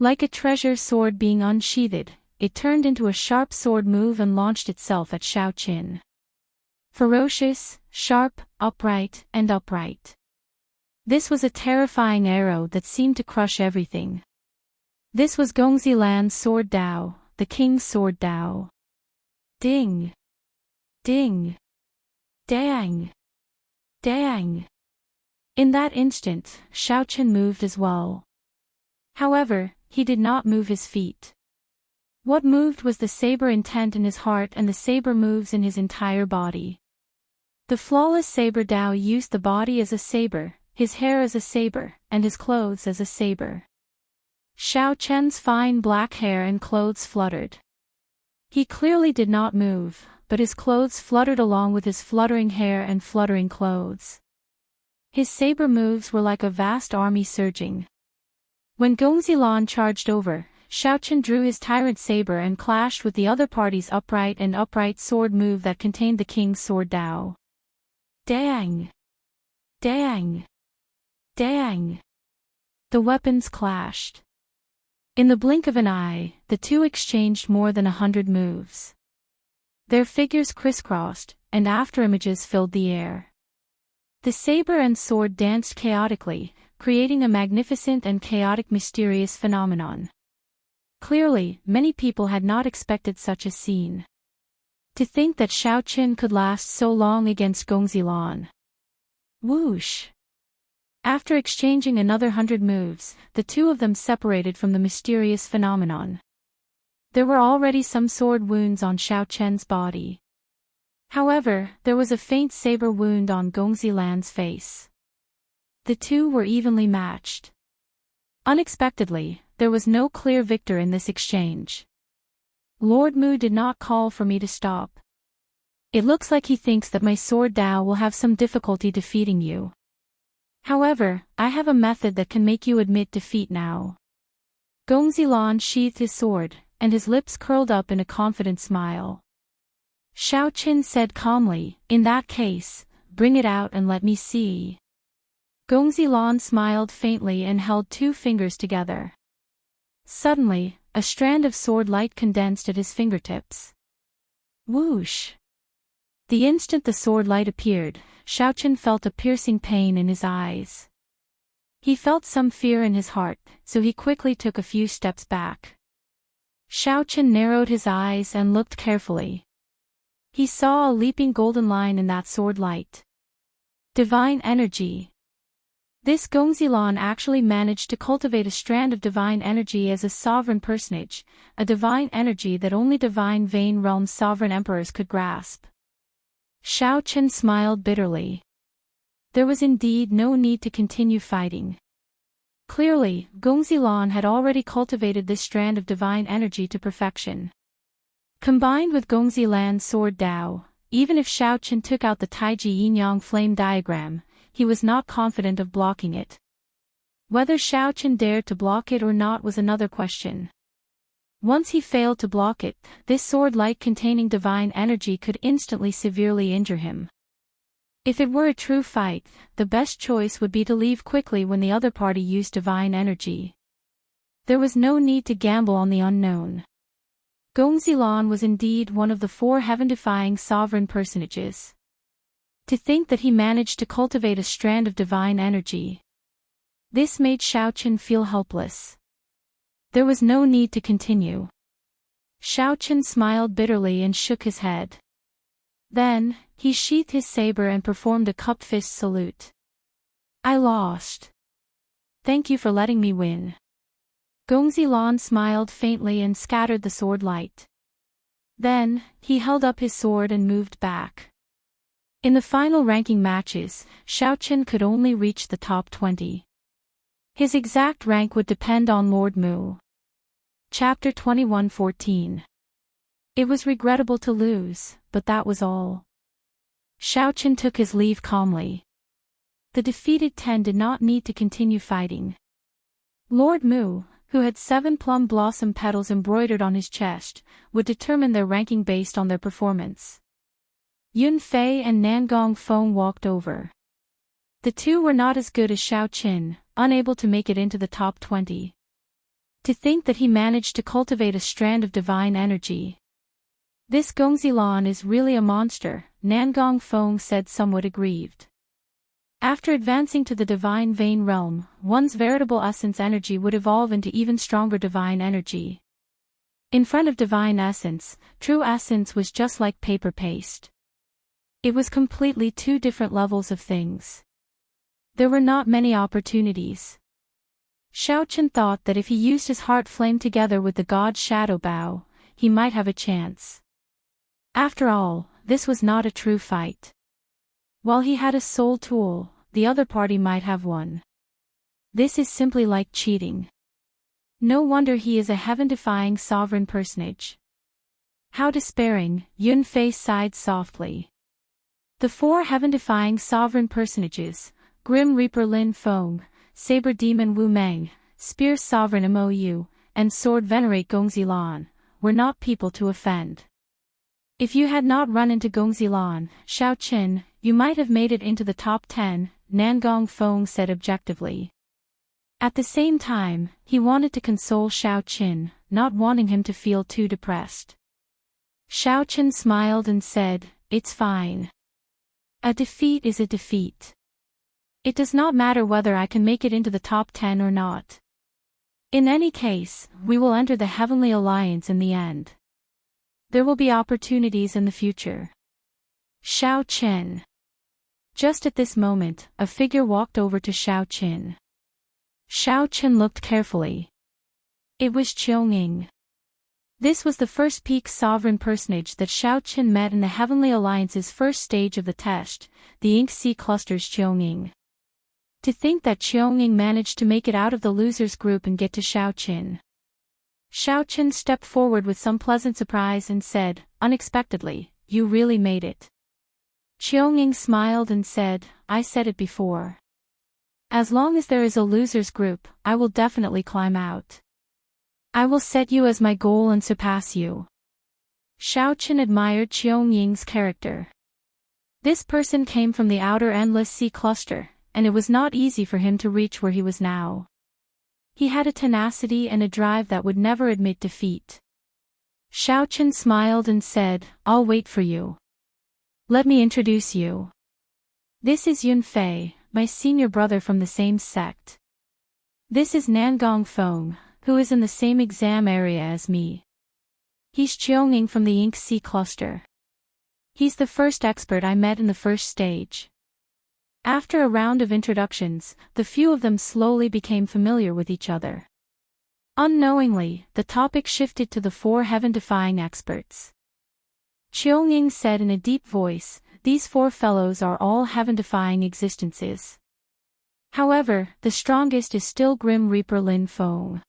Like a treasure sword being unsheathed, it turned into a sharp sword move and launched itself at Xiao Qin. Ferocious, sharp, upright, and upright. This was a terrifying arrow that seemed to crush everything. This was Gongzi Lan's sword Dao, the king's sword Dao. Ding! Ding! Dang! Dang! In that instant, Xiao Qin moved as well. However, he did not move his feet. What moved was the saber intent in his heart and the saber moves in his entire body. The flawless saber Dao used the body as a saber, his hair as a saber, and his clothes as a saber. Xiao Qin's fine black hair and clothes fluttered. He clearly did not move, but his clothes fluttered along with his fluttering hair and fluttering clothes. His saber moves were like a vast army surging. When Gongzi Lan charged over, Xiao Qin drew his tyrant saber and clashed with the other party's upright sword move that contained the king's sword Dao. Dang! Dang! Dang! The weapons clashed. In the blink of an eye, the two exchanged more than 100 moves. Their figures crisscrossed, and afterimages filled the air. The saber and sword danced chaotically, creating a magnificent and chaotic mysterious phenomenon. Clearly, many people had not expected such a scene. To think that Xiao Qin could last so long against Gongzi Lan. Whoosh! After exchanging another 100 moves, the two of them separated from the mysterious phenomenon. There were already some sword wounds on Xiao Qin's body. However, there was a faint saber wound on Gongzi Lan's face. The two were evenly matched. Unexpectedly, there was no clear victor in this exchange. Lord Mu did not call for me to stop. It looks like he thinks that my sword Dao will have some difficulty defeating you. However, I have a method that can make you admit defeat now. Gongzi Lan sheathed his sword, and his lips curled up in a confident smile. Xiao Qin said calmly, "In that case, bring it out and let me see." Gongzi Lan smiled faintly and held two fingers together. Suddenly, a strand of sword light condensed at his fingertips. Whoosh! The instant the sword light appeared, Xiao Qin felt a piercing pain in his eyes. He felt some fear in his heart, so he quickly took a few steps back. Xiao Qin narrowed his eyes and looked carefully. He saw a leaping golden line in that sword light. Divine energy. This Gongzi Lan actually managed to cultivate a strand of divine energy as a sovereign personage, a divine energy that only divine Vein Realm sovereign emperors could grasp. Xiao Qin smiled bitterly. There was indeed no need to continue fighting. Clearly, Gongzi Lan had already cultivated this strand of divine energy to perfection. Combined with Gongzi Lan's sword Dao, even if Xiao Qin took out the Taiji Yin-Yang flame diagram, he was not confident of blocking it. Whether Xiao Qin dared to block it or not was another question. Once he failed to block it, this sword light containing divine energy could instantly severely injure him. If it were a true fight, the best choice would be to leave quickly when the other party used divine energy. There was no need to gamble on the unknown. Gongzi Lan was indeed one of the four heaven-defying sovereign personages. To think that he managed to cultivate a strand of divine energy. This made Xiao Qin feel helpless. There was no need to continue. Xiao Qin smiled bitterly and shook his head. Then, he sheathed his saber and performed a cupped fist salute. I lost. Thank you for letting me win. Gongzilan smiled faintly and scattered the sword light. Then, he held up his sword and moved back. In the final ranking matches, Xiaoqin could only reach the top 20. His exact rank would depend on Lord Mu. Chapter 21:14. It was regrettable to lose, but that was all. Xiaoqin took his leave calmly. The defeated 10 did not need to continue fighting. Lord Mu, who had 7 plum blossom petals embroidered on his chest, would determine their ranking based on their performance. Yun Fei and Nangong Feng walked over. The two were not as good as Xiaoqin, unable to make it into the top 20. To think that he managed to cultivate a strand of divine energy. This Gongzilan is really a monster, Nangong Feng said somewhat aggrieved. After advancing to the divine vein realm, one's veritable essence energy would evolve into even stronger divine energy. In front of divine essence, true essence was just like paper paste. It was completely two different levels of things. There were not many opportunities. Xiaoqin thought that if he used his heart flame together with the god's shadow bow, he might have a chance. After all, this was not a true fight. While he had a soul tool, the other party might have won. This is simply like cheating. No wonder he is a heaven-defying sovereign personage. How despairing, Yun Fei sighed softly. The 4 heaven-defying sovereign personages, Grim Reaper Lin Feng, Saber Demon Wu Meng, Spear Sovereign Mou, and Sword Venerate Gongzilan, were not people to offend. If you had not run into Gongzilan, Xiaoqin, you might have made it into the top 10, Nangong Feng said objectively. At the same time, he wanted to console Xiaoqin, not wanting him to feel too depressed. Xiaoqin smiled and said, "It's fine. A defeat is a defeat. It does not matter whether I can make it into the top 10 or not. In any case, we will enter the Heavenly Alliance in the end. There will be opportunities in the future." Xiaoqin. Just at this moment, a figure walked over to Xiaoqin. Xiaoqin looked carefully. It was Qionging. This was the first peak sovereign personage that Xiaoqin met in the Heavenly Alliance's first stage of the test, the Ink Sea Cluster's Qionging. To think that Qionging managed to make it out of the losers group and get to Xiaoqin. Xiaoqin stepped forward with some pleasant surprise and said, unexpectedly, "You really made it." Qionging smiled and said, "I said it before. As long as there is a losers group, I will definitely climb out. I will set you as my goal and surpass you." Xiaoqin admired Qionging's character. This person came from the outer endless sea cluster, and it was not easy for him to reach where he was now. He had a tenacity and a drive that would never admit defeat. Xiaoqin smiled and said, "I'll wait for you. Let me introduce you. This is Yun Fei, my senior brother from the same sect. This is Nangong Feng, who is in the same exam area as me. He's Qionging from the Ink Sea Cluster. He's the first expert I met in the first stage." After a round of introductions, the few of them slowly became familiar with each other. Unknowingly, the topic shifted to the 4 heaven-defying experts. Qionging said in a deep voice, "These 4 fellows are all heaven-defying existences. However, the strongest is still Grim Reaper Lin Feng.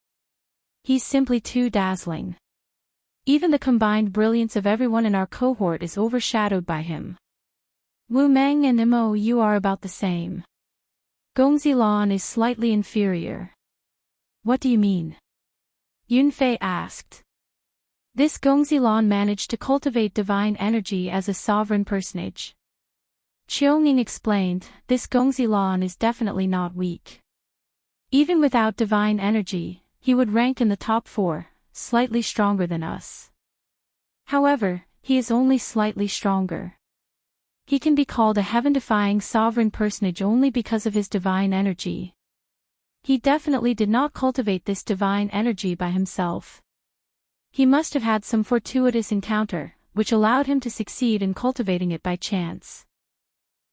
He's simply too dazzling. Even the combined brilliance of everyone in our cohort is overshadowed by him. Wu Meng and Mou are about the same. Gongzilan is slightly inferior." "What do you mean?" Yun Fei asked. This Gongzilan managed to cultivate divine energy as a sovereign personage. Qionging explained, "This Gongzilan is definitely not weak. Even without divine energy, he would rank in the top 4, slightly stronger than us. However, he is only slightly stronger. He can be called a heaven-defying sovereign personage only because of his divine energy. He definitely did not cultivate this divine energy by himself. He must have had some fortuitous encounter, which allowed him to succeed in cultivating it by chance.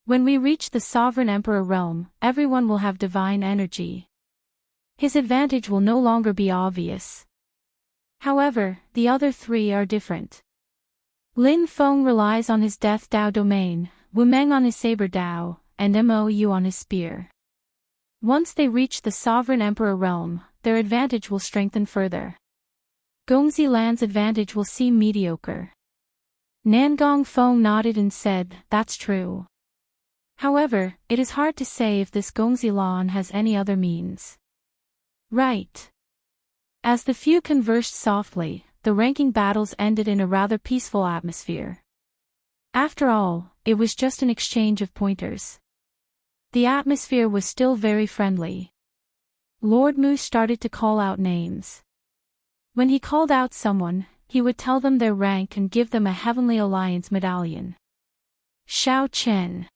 When we reach the Sovereign Emperor realm, everyone will have divine energy. his advantage will no longer be obvious. However, the other three are different. Lin Feng relies on his Death Dao domain, Wu Meng on his Saber Dao, and Mou on his spear. Once they reach the Sovereign Emperor realm, their advantage will strengthen further. Gongzi Lan's advantage will seem mediocre. Nangong Feng nodded and said, "That's true. However, it is hard to say if this Gongzi Lan has any other means." Right. As the few conversed softly, the ranking battles ended in a rather peaceful atmosphere. After all, it was just an exchange of pointers. The atmosphere was still very friendly. Lord Mu started to call out names. When he called out someone, he would tell them their rank and give them a Heavenly Alliance medallion. Xiao Chen.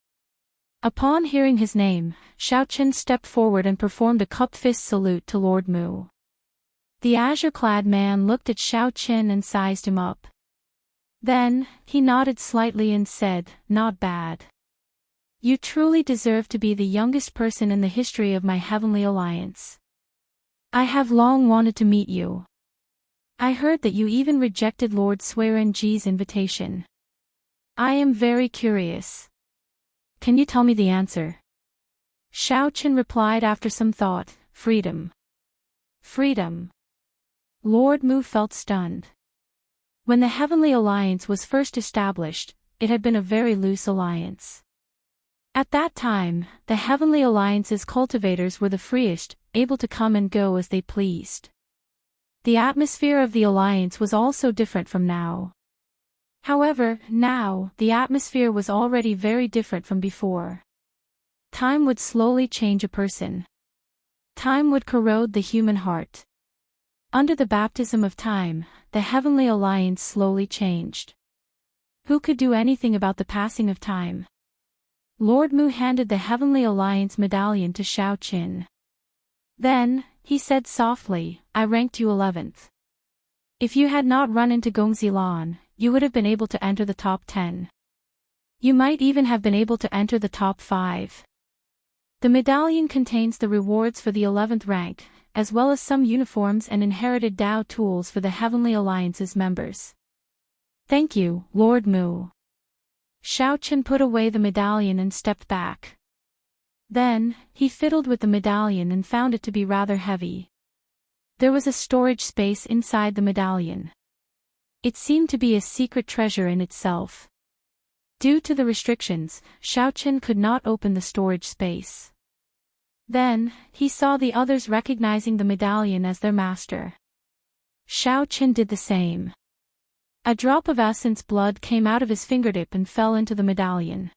Upon hearing his name, Xiao Chen stepped forward and performed a cupped fist salute to Lord Mu. The azure-clad man looked at Xiao Chen and sized him up. Then, he nodded slightly and said, "Not bad. You truly deserve to be the youngest person in the history of my Heavenly Alliance. I have long wanted to meet you. I heard that you even rejected Lord Suirenji's invitation. I am very curious. Can you tell me the answer?" Xiao Chen replied after some thought, "Freedom." Freedom. Lord Mu felt stunned. When the Heavenly Alliance was first established, it had been a very loose alliance. At that time, the Heavenly Alliance's cultivators were the freest, able to come and go as they pleased. The atmosphere of the alliance was also different from now. However, now, the atmosphere was already very different from before. Time would slowly change a person. Time would corrode the human heart. Under the baptism of time, the Heavenly Alliance slowly changed. Who could do anything about the passing of time? Lord Mu handed the Heavenly Alliance medallion to Xiao Chen. Then, he said softly, "I ranked you 11th. If you had not run into Gongzi Lan, you would have been able to enter the top 10. You might even have been able to enter the top 5. The medallion contains the rewards for the 11th rank, as well as some uniforms and inherited Dao tools for the Heavenly Alliance's members." "Thank you, Lord Mu." Xiao Chen put away the medallion and stepped back. Then, he fiddled with the medallion and found it to be rather heavy. There was a storage space inside the medallion. It seemed to be a secret treasure in itself. Due to the restrictions, Xiao Chen could not open the storage space. Then, he saw the others recognizing the medallion as their master. Xiao Chen did the same. A drop of essence blood came out of his fingertip and fell into the medallion.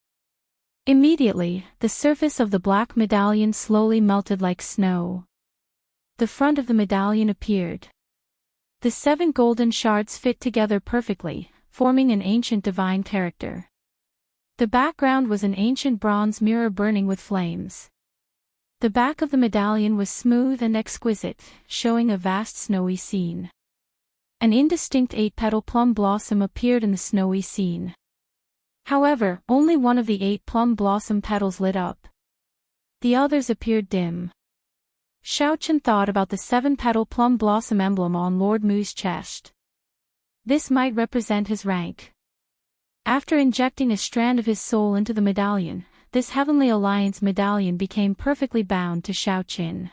Immediately, the surface of the black medallion slowly melted like snow. The front of the medallion appeared. The 7 golden shards fit together perfectly, forming an ancient divine character. The background was an ancient bronze mirror burning with flames. The back of the medallion was smooth and exquisite, showing a vast snowy scene. An indistinct 8-petal plum blossom appeared in the snowy scene. However, only one of the 8 plum blossom petals lit up. The others appeared dim. Xiao Chen thought about the 7-petal plum blossom emblem on Lord Mu's chest. This might represent his rank. After injecting a strand of his soul into the medallion, this Heavenly Alliance medallion became perfectly bound to Xiao Chen.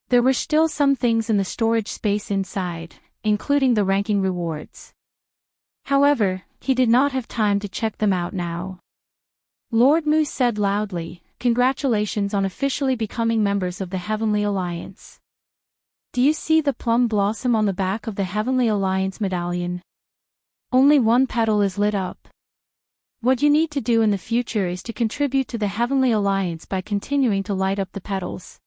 There were still some things in the storage space inside, including the ranking rewards. However, he did not have time to check them out now. Lord Mu said loudly, "Congratulations on officially becoming members of the Heavenly Alliance. Do you see the plum blossom on the back of the Heavenly Alliance medallion? Only 1 petal is lit up. What you need to do in the future is to contribute to the Heavenly Alliance by continuing to light up the petals.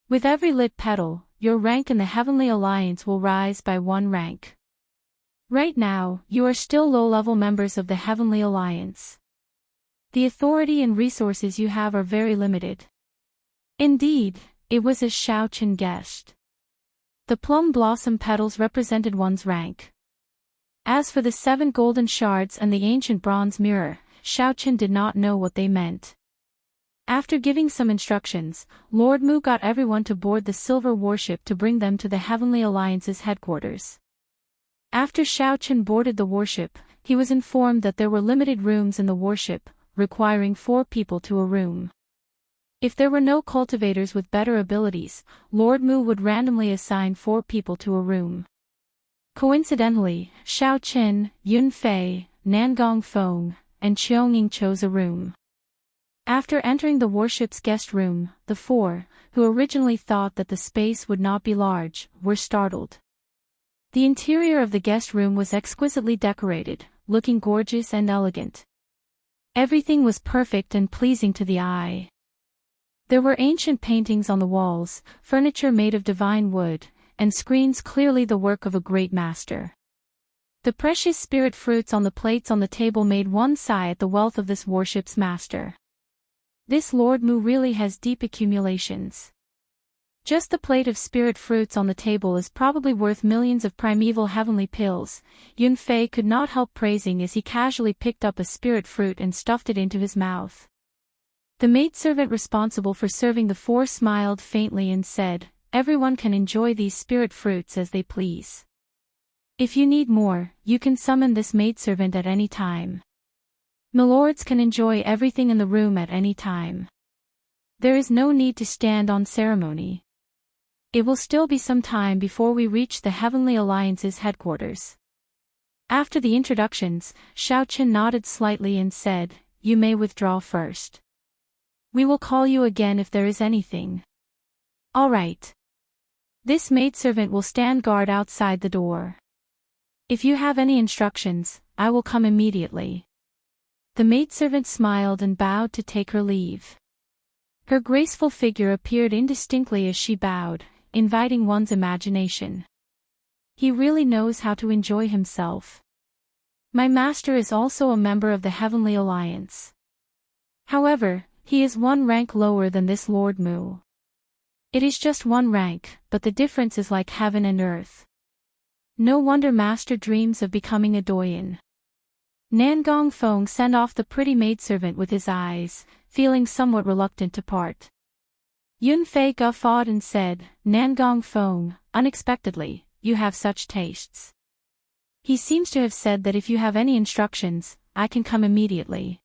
With every lit petal, your rank in the Heavenly Alliance will rise by 1 rank. Right now, you are still low-level members of the Heavenly Alliance. The authority and resources you have are very limited." Indeed, it was as Xiao Chen guessed. The plum blossom petals represented one's rank. As for the 7 golden shards and the ancient bronze mirror, Xiao Chen did not know what they meant. After giving some instructions, Lord Mu got everyone to board the silver warship to bring them to the Heavenly Alliance's headquarters. After Xiaochen boarded the warship, he was informed that there were limited rooms in the warship, requiring 4 people to a room. If there were no cultivators with better abilities, Lord Mu would randomly assign 4 people to a room. Coincidentally, Xiaochen, Yunfei, Nangong Feng, and Qiongning chose a room. After entering the warship's guest room, the 4, who originally thought that the space would not be large, were startled. The interior of the guest room was exquisitely decorated, looking gorgeous and elegant. Everything was perfect and pleasing to the eye. There were ancient paintings on the walls, furniture made of divine wood, and screens clearly the work of a great master. The precious spirit fruits on the plates on the table made one sigh at the wealth of this warship's master. This Lord Mu really has deep accumulations. Just the plate of spirit fruits on the table is probably worth millions of primeval heavenly pills, Yunfei could not help praising as he casually picked up a spirit fruit and stuffed it into his mouth. The maidservant responsible for serving the 4 smiled faintly and said, "Everyone can enjoy these spirit fruits as they please. If you need more, you can summon this maidservant at any time. Milords can enjoy everything in the room at any time. There is no need to stand on ceremony. It will still be some time before we reach the Heavenly Alliance's headquarters." After the introductions, Xiaochen nodded slightly and said, "You may withdraw first. We will call you again if there is anything." "All right. This maidservant will stand guard outside the door. If you have any instructions, I will come immediately." The maidservant smiled and bowed to take her leave. Her graceful figure appeared indistinctly as she bowed, inviting one's imagination. He really knows how to enjoy himself. My master is also a member of the Heavenly Alliance. However, he is 1 rank lower than this Lord Mu. It is just 1 rank, but the difference is like heaven and earth. No wonder master dreams of becoming a doyen. Nangong Feng sent off the pretty maidservant with his eyes, feeling somewhat reluctant to part. Yunfei guffawed and said, "Nangong Feng, unexpectedly, you have such tastes. He seems to have said that if you have any instructions, I can come immediately.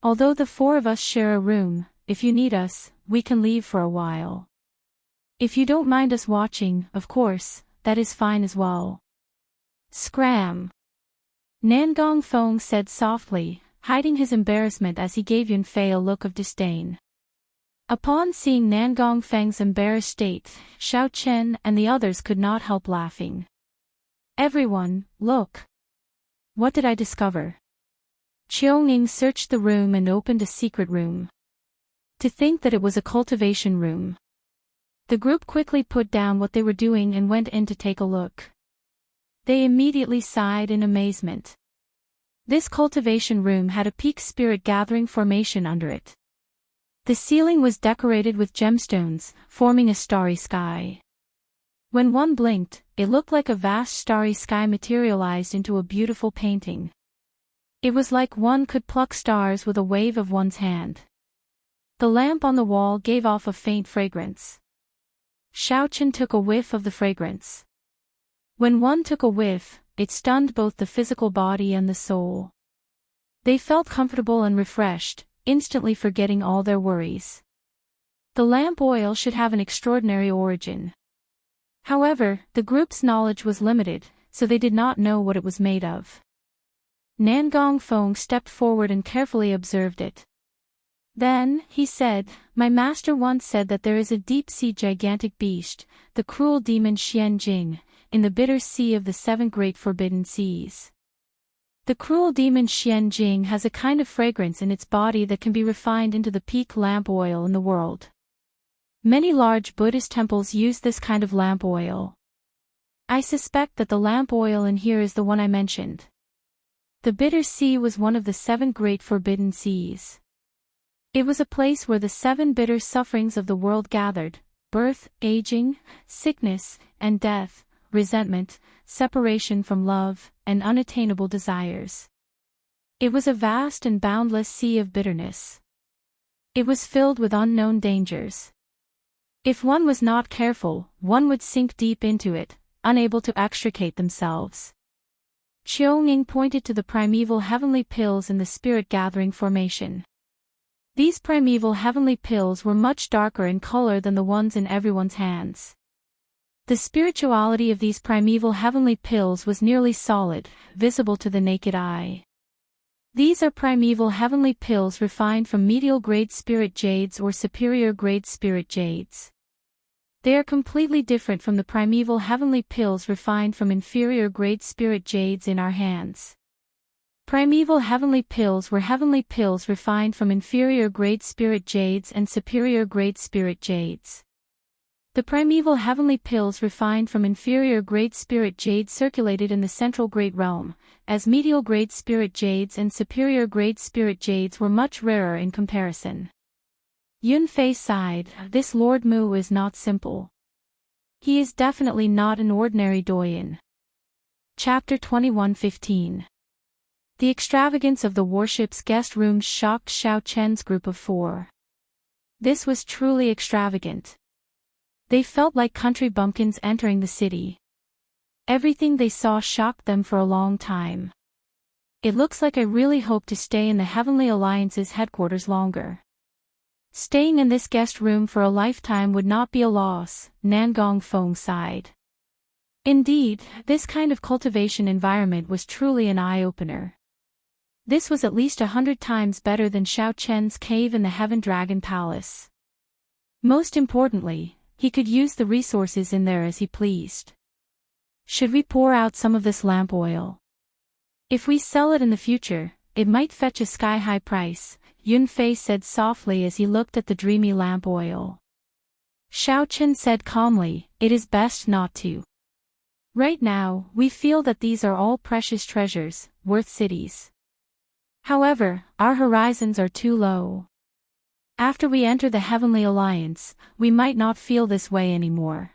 Although the 4 of us share a room, if you need us, we can leave for a while. If you don't mind us watching, of course, that is fine as well." "Scram!" Nangong Feng said softly, hiding his embarrassment as he gave Yunfei a look of disdain. Upon seeing Nangong Feng's embarrassed state, Xiaochen and the others could not help laughing. "Everyone, look! What did I discover?" Qiongning searched the room and opened a secret room. To think that it was a cultivation room. The group quickly put down what they were doing and went in to take a look. They immediately sighed in amazement. This cultivation room had a peak spirit gathering formation under it. The ceiling was decorated with gemstones, forming a starry sky. When one blinked, it looked like a vast starry sky materialized into a beautiful painting. It was like one could pluck stars with a wave of one's hand. The lamp on the wall gave off a faint fragrance. Xiaochen took a whiff of the fragrance. When one took a whiff, it stunned both the physical body and the soul. They felt comfortable and refreshed, instantly forgetting all their worries. The lamp oil should have an extraordinary origin. However, the group's knowledge was limited, so they did not know what it was made of. Nangong Feng stepped forward and carefully observed it. Then, he said, "My master once said that there is a deep-sea gigantic beast, the cruel demon Xianxia, in the bitter sea of the 7 great forbidden seas. The cruel demon Xianxia has a kind of fragrance in its body that can be refined into the peak lamp oil in the world. Many large Buddhist temples use this kind of lamp oil. I suspect that the lamp oil in here is the one I mentioned. The bitter sea was one of the 7 great forbidden seas. It was a place where the 7 bitter sufferings of the world gathered: birth, aging, sickness, and death, resentment, separation from love, and unattainable desires. It was a vast and boundless sea of bitterness. It was filled with unknown dangers. If one was not careful, one would sink deep into it, unable to extricate themselves. Xiaoning pointed to the primeval heavenly pills in the spirit-gathering formation. These primeval heavenly pills were much darker in color than the ones in everyone's hands. The spirituality of these primeval heavenly pills was nearly solid, visible to the naked eye. These are primeval heavenly pills refined from medial-grade spirit jades or superior-grade spirit jades. They are completely different from the primeval heavenly pills refined from inferior-grade spirit jades in our hands. Primeval heavenly pills were heavenly pills refined from inferior-grade spirit jades and superior-grade spirit jades. The primeval heavenly pills refined from inferior-grade spirit jade circulated in the central great realm, as medial-grade spirit jades and superior-grade spirit jades were much rarer in comparison. Yunfei sighed, this Lord Mu is not simple. He is definitely not an ordinary doyen. Chapter 21:15. The extravagance of the warship's guest rooms shocked Xiao Chen's group of 4. This was truly extravagant. They felt like country bumpkins entering the city. Everything they saw shocked them for a long time. It looks like I really hope to stay in the Heavenly Alliance's headquarters longer. Staying in this guest room for a lifetime would not be a loss, Nangong Feng sighed. Indeed, this kind of cultivation environment was truly an eye-opener. This was at least 100 times better than Xiao Chen's cave in the Heaven Dragon Palace. Most importantly, he could use the resources in there as he pleased. Should we pour out some of this lamp oil? If we sell it in the future, it might fetch a sky-high price, Yunfei said softly as he looked at the dreamy lamp oil. Xiao Chen said calmly, it is best not to. Right now, we feel that these are all precious treasures, worth cities. However, our horizons are too low. After we enter the Heavenly Alliance, we might not feel this way anymore.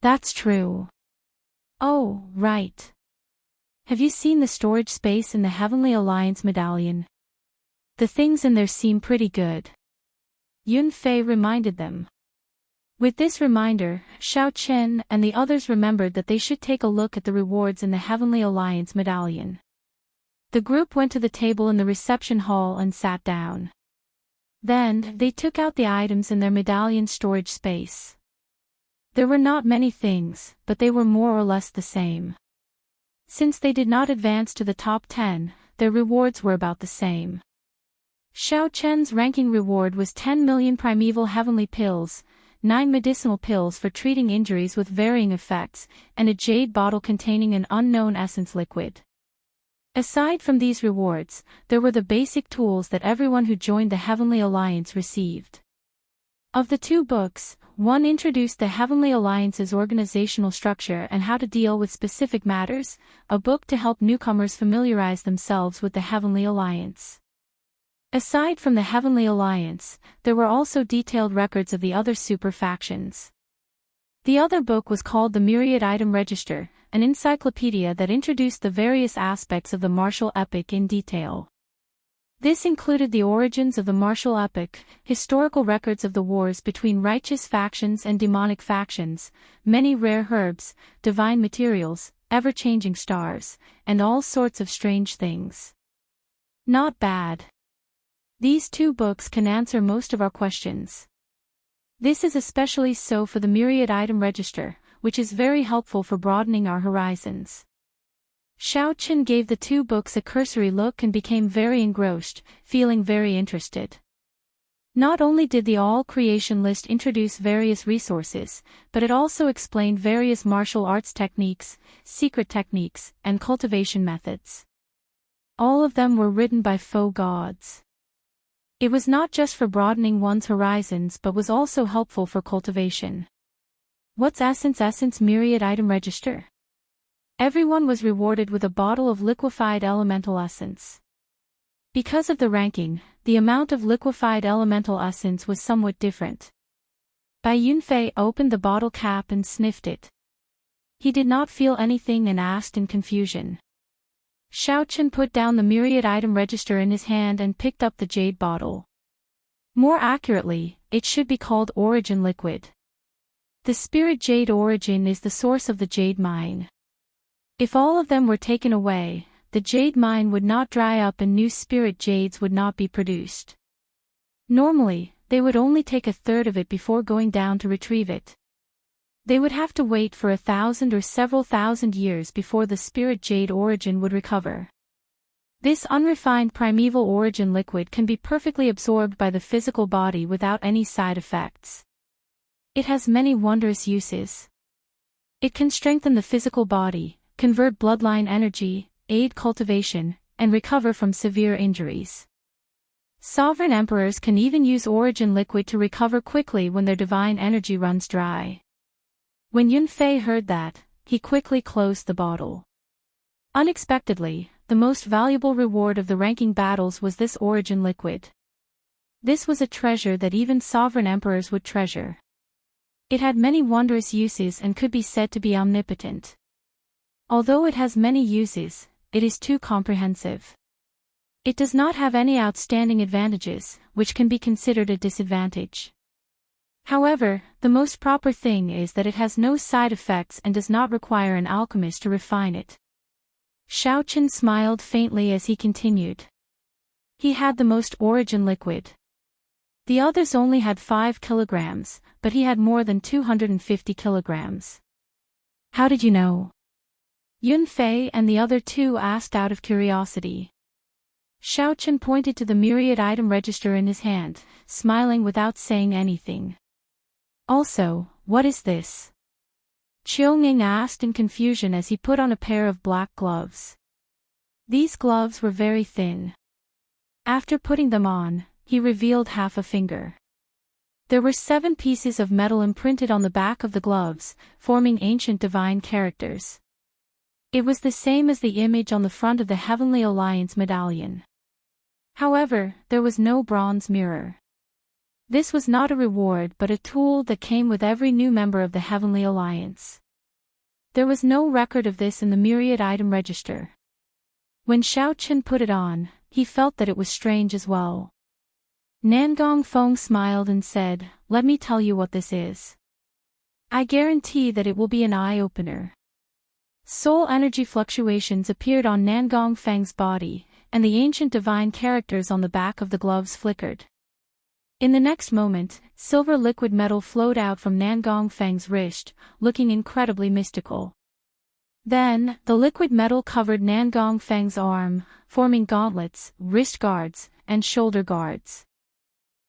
That's true. Oh, right. Have you seen the storage space in the Heavenly Alliance medallion? The things in there seem pretty good. Yunfei reminded them. With this reminder, Xiao Chen and the others remembered that they should take a look at the rewards in the Heavenly Alliance medallion. The group went to the table in the reception hall and sat down. Then, they took out the items in their medallion storage space. There were not many things, but they were more or less the same. Since they did not advance to the top 10, their rewards were about the same. Xiao Chen's ranking reward was 10 million primeval heavenly pills, 9 medicinal pills for treating injuries with varying effects, and a jade bottle containing an unknown essence liquid. Aside from these rewards, there were the basic tools that everyone who joined the Heavenly Alliance received. Of the 2 books, one introduced the Heavenly Alliance's organizational structure and how to deal with specific matters, a book to help newcomers familiarize themselves with the Heavenly Alliance. Aside from the Heavenly Alliance, there were also detailed records of the other super factions. The other book was called the Myriad Item Register, an encyclopedia that introduced the various aspects of the martial epic in detail. This included the origins of the martial epic, historical records of the wars between righteous factions and demonic factions, many rare herbs, divine materials, ever-changing stars, and all sorts of strange things. Not bad. These 2 books can answer most of our questions. This is especially so for the Myriad Item Register, which is very helpful for broadening our horizons. Xiao Chen gave the 2 books a cursory look and became very engrossed, feeling very interested. Not only did the all-creation list introduce various resources, but it also explained various martial arts techniques, secret techniques, and cultivation methods. All of them were written by faux gods. It was not just for broadening one's horizons but was also helpful for cultivation. What's Essence Myriad Item Register? Everyone was rewarded with a bottle of liquefied elemental essence. Because of the ranking, the amount of liquefied elemental essence was somewhat different. Bai Yunfei opened the bottle cap and sniffed it. He did not feel anything and asked in confusion. Xiao Chen put down the Myriad Item Register in his hand and picked up the jade bottle. More accurately, it should be called origin liquid. The spirit jade origin is the source of the jade mine. If all of them were taken away, the jade mine would not dry up and new spirit jades would not be produced. Normally, they would only take a third of it before going down to retrieve it. They would have to wait for 1,000 or several thousand years before the spirit jade origin would recover. This unrefined primeval origin liquid can be perfectly absorbed by the physical body without any side effects. It has many wondrous uses. It can strengthen the physical body, convert bloodline energy, aid cultivation, and recover from severe injuries. Sovereign emperors can even use origin liquid to recover quickly when their divine energy runs dry. When Yunfei heard that, he quickly closed the bottle. Unexpectedly, the most valuable reward of the ranking battles was this origin liquid. This was a treasure that even sovereign emperors would treasure. It had many wondrous uses and could be said to be omnipotent. Although it has many uses, it is too comprehensive. It does not have any outstanding advantages, which can be considered a disadvantage. However, the most proper thing is that it has no side effects and does not require an alchemist to refine it. Xiaoqin smiled faintly as he continued. He had the most origin liquid. The others only had 5 kilograms, but he had more than 250 kilograms. How did you know? Yunfei and the other two asked out of curiosity. Xiaoqin pointed to the myriad item register in his hand, smiling without saying anything. Also, what is this? Qiuning asked in confusion as he put on a pair of black gloves. These gloves were very thin. After putting them on, he revealed half a finger. There were 7 pieces of metal imprinted on the back of the gloves, forming ancient divine characters. It was the same as the image on the front of the Heavenly Alliance medallion. However, there was no bronze mirror. This was not a reward but a tool that came with every new member of the Heavenly Alliance. There was no record of this in the myriad item register. When Xiaoqin put it on, he felt that it was strange as well. Nangong Feng smiled and said, "Let me tell you what this is. I guarantee that it will be an eye-opener." Soul energy fluctuations appeared on Nangong Feng's body, and the ancient divine characters on the back of the gloves flickered. In the next moment, silver liquid metal flowed out from Nangong Feng's wrist, looking incredibly mystical. Then, the liquid metal covered Nangong Feng's arm, forming gauntlets, wrist guards, and shoulder guards.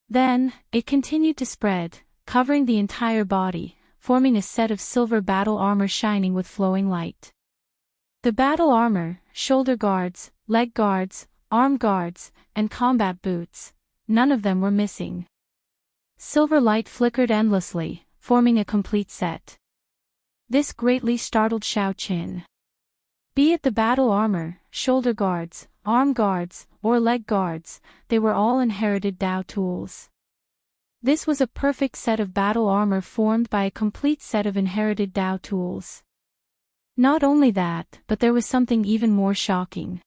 Then, it continued to spread, covering the entire body, forming a set of silver battle armor shining with flowing light. The battle armor, shoulder guards, leg guards, arm guards, and combat boots, none of them were missing. Silver light flickered endlessly, forming a complete set. This greatly startled Xiaoqin. Be it the battle armor, shoulder guards, arm guards, or leg guards, they were all inherited Dao tools. This was a perfect set of battle armor formed by a complete set of inherited Dao tools. Not only that, but there was something even more shocking.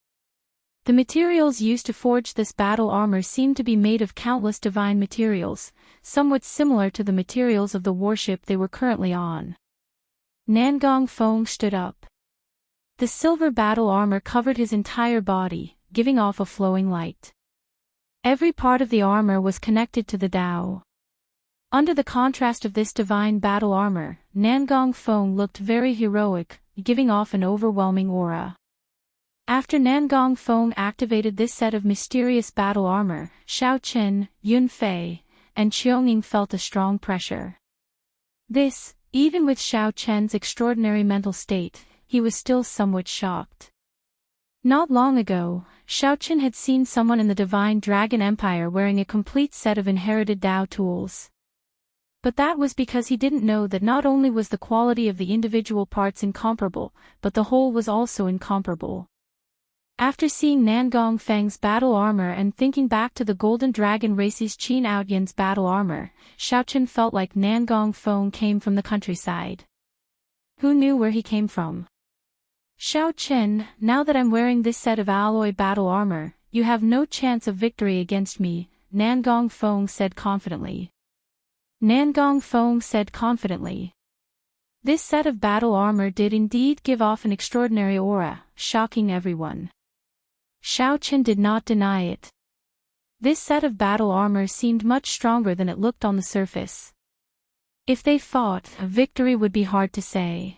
The materials used to forge this battle armor seemed to be made of countless divine materials, somewhat similar to the materials of the warship they were currently on. Nangong Feng stood up. The silver battle armor covered his entire body, giving off a flowing light. Every part of the armor was connected to the Dao. Under the contrast of this divine battle armor, Nangong Feng looked very heroic, giving off an overwhelming aura. After Nangong Feng activated this set of mysterious battle armor, Xiaoqin, Yunfei, and Qiuning felt a strong pressure. This, even with Xiaoqin's extraordinary mental state, he was still somewhat shocked. Not long ago, Xiaoqin had seen someone in the Divine Dragon Empire wearing a complete set of inherited Dao tools. But that was because he didn't know that not only was the quality of the individual parts incomparable, but the whole was also incomparable. After seeing Nangong Feng's battle armor and thinking back to the Golden Dragon Race's Qin Outyan's battle armor, Xiaoqin felt like Nangong Feng came from the countryside. Who knew where he came from? "Xiaoqin, now that I'm wearing this set of alloy battle armor, you have no chance of victory against me," Nangong Feng said confidently. Nangong Feng said confidently. This set of battle armor did indeed give off an extraordinary aura, shocking everyone. Xiao Chen did not deny it. This set of battle armor seemed much stronger than it looked on the surface. If they fought, a victory would be hard to say.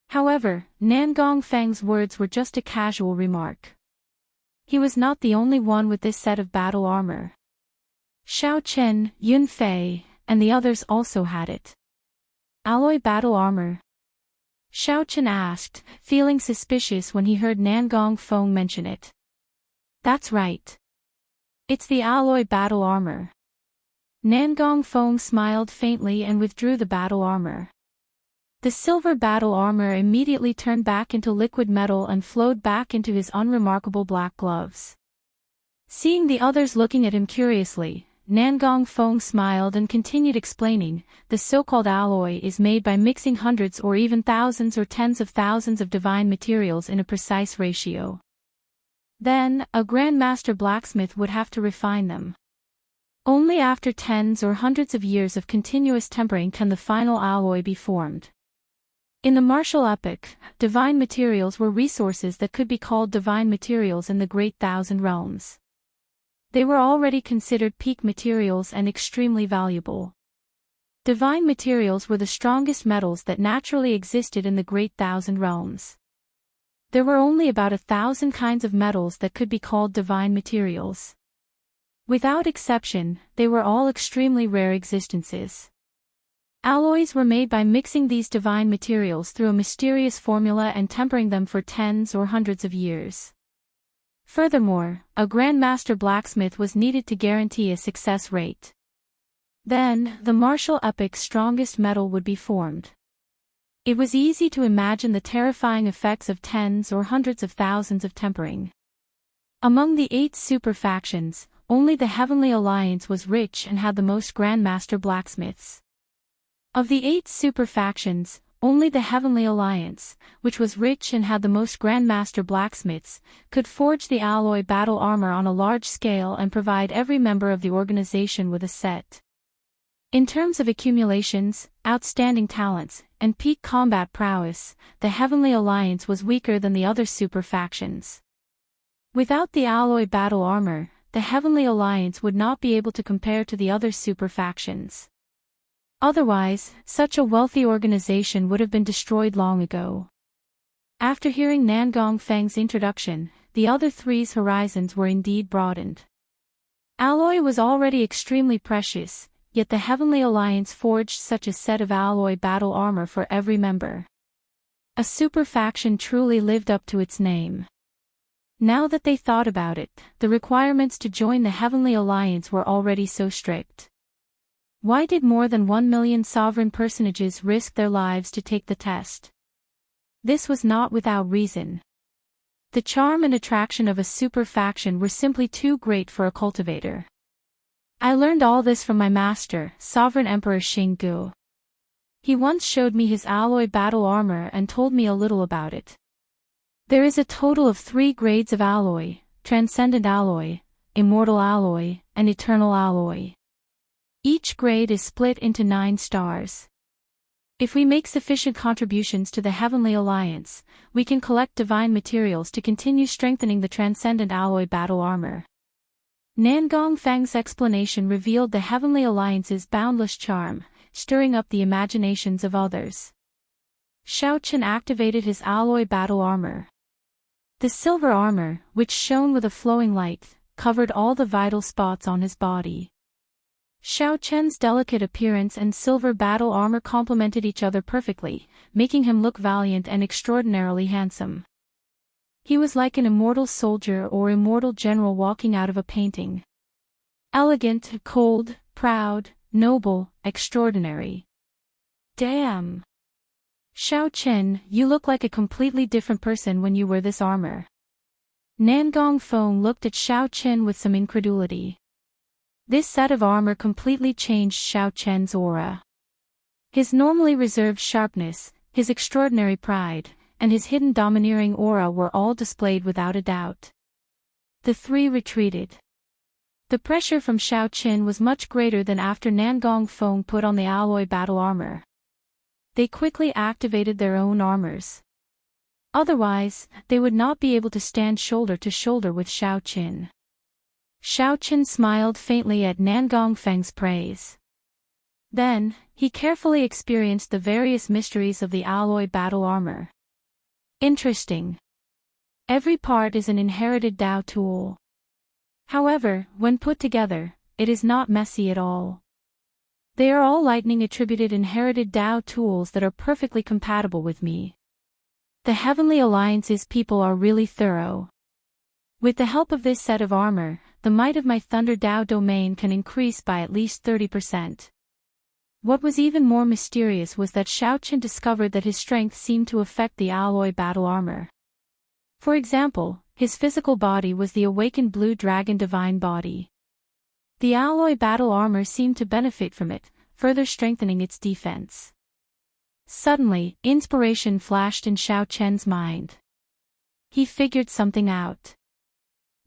However, Nangong Feng's words were just a casual remark. He was not the only one with this set of battle armor. Xiao Chen, Yun Fei, and the others also had it. Alloy battle armor? Xiao Chen asked, feeling suspicious when he heard Nangong Feng mention it. That's right. It's the alloy battle armor. Nangong Feng smiled faintly and withdrew the battle armor. The silver battle armor immediately turned back into liquid metal and flowed back into his unremarkable black gloves. Seeing the others looking at him curiously, Nangong Feng smiled and continued explaining, the so-called alloy is made by mixing hundreds or even thousands or tens of thousands of divine materials in a precise ratio. Then, a grandmaster blacksmith would have to refine them. Only after tens or hundreds of years of continuous tempering can the final alloy be formed. In the martial epoch, divine materials were resources that could be called divine materials in the Great Thousand Realms. They were already considered peak materials and extremely valuable. Divine materials were the strongest metals that naturally existed in the Great Thousand Realms. There were only about 1,000 kinds of metals that could be called divine materials. Without exception, they were all extremely rare existences. Alloys were made by mixing these divine materials through a mysterious formula and tempering them for tens or hundreds of years. Furthermore, a grandmaster blacksmith was needed to guarantee a success rate. Then, the martial epoch's strongest metal would be formed. It was easy to imagine the terrifying effects of tens or hundreds of thousands of tempering. Among the 8 super factions, only the Heavenly Alliance was rich and had the most grandmaster blacksmiths. Of the 8 super factions, only the Heavenly Alliance, which was rich and had the most grandmaster blacksmiths, could forge the alloy battle armor on a large scale and provide every member of the organization with a set. In terms of accumulations, outstanding talents, and peak combat prowess, the Heavenly Alliance was weaker than the other super factions. Without the alloy battle armor, the Heavenly Alliance would not be able to compare to the other super factions. Otherwise, such a wealthy organization would have been destroyed long ago. After hearing Nangong Feng's introduction, the other three's horizons were indeed broadened. Alloy was already extremely precious, yet the Heavenly Alliance forged such a set of alloy battle armor for every member. A super faction truly lived up to its name. Now that they thought about it, the requirements to join the Heavenly Alliance were already so strict. Why did more than 1 million sovereign personages risk their lives to take the test? This was not without reason. The charm and attraction of a super faction were simply too great for a cultivator. I learned all this from my master, Sovereign Emperor Xinggu. He once showed me his alloy battle armor and told me a little about it. There is a total of 3 grades of alloy: transcendent alloy, immortal alloy, and eternal alloy. Each grade is split into 9 stars. If we make sufficient contributions to the Heavenly Alliance, we can collect divine materials to continue strengthening the transcendent alloy battle armor. Nangong Feng's explanation revealed the Heavenly Alliance's boundless charm, stirring up the imaginations of others. Xiao Chen activated his alloy battle armor. The silver armor, which shone with a flowing light, covered all the vital spots on his body. Xiao Chen's delicate appearance and silver battle armor complemented each other perfectly, making him look valiant and extraordinarily handsome. He was like an immortal soldier or immortal general walking out of a painting. Elegant, cold, proud, noble, extraordinary. Damn! Xiao Chen, you look like a completely different person when you wear this armor. Nangong Feng looked at Xiao Chen with some incredulity. This set of armor completely changed Xiao Chen's aura. His normally reserved sharpness, his extraordinary pride, and his hidden domineering aura were all displayed without a doubt. The 3 retreated. The pressure from Xiao Qin was much greater than after Nangong Feng put on the alloy battle armor. They quickly activated their own armors. Otherwise, they would not be able to stand shoulder to shoulder with Xiao Qin. Xiao Qin smiled faintly at Nangong Feng's praise. Then, he carefully experienced the various mysteries of the alloy battle armor. Interesting. Every part is an inherited Dao tool. However, when put together, it is not messy at all. They are all lightning attributed inherited Dao tools that are perfectly compatible with me. The Heavenly Alliance's people are really thorough. With the help of this set of armor, the might of my Thunder Dao domain can increase by at least 30%. What was even more mysterious was that Xiao Qin discovered that his strength seemed to affect the alloy battle armor. For example, his physical body was the awakened blue dragon divine body. The alloy battle armor seemed to benefit from it, further strengthening its defense. Suddenly, inspiration flashed in Xiao Qian's mind. He figured something out.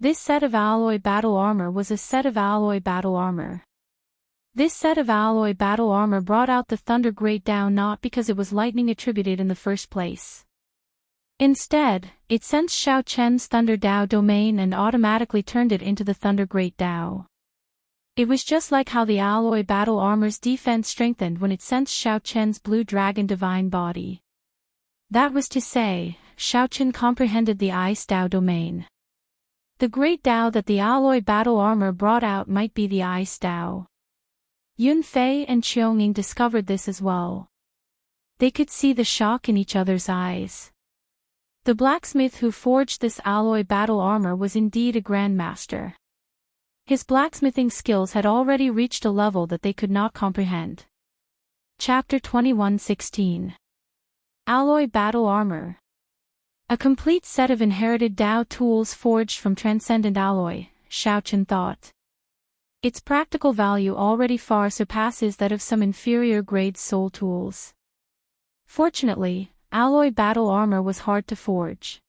This set of alloy battle armor was a set of alloy battle armor. This set of alloy battle armor brought out the Thunder Great Dao not because it was lightning attributed in the first place. Instead, it sensed Xiao Qian's Thunder Dao domain and automatically turned it into the Thunder Great Dao. It was just like how the alloy battle armor's defense strengthened when it sensed Xiao Qian's blue dragon divine body. That was to say, Xiao Qian comprehended the Ice Dao domain. The Great Dao that the alloy battle armor brought out might be the Ice Dao. Yun Fei and Qionging discovered this as well. They could see the shock in each other's eyes. The blacksmith who forged this alloy battle armor was indeed a grandmaster. His blacksmithing skills had already reached a level that they could not comprehend. Chapter 21:16. Alloy Battle Armor. A complete set of inherited Dao tools forged from transcendent alloy, Xiao Qian thought. Its practical value already far surpasses that of some inferior grade soul tools. Fortunately, alloy battle armor was hard to forge.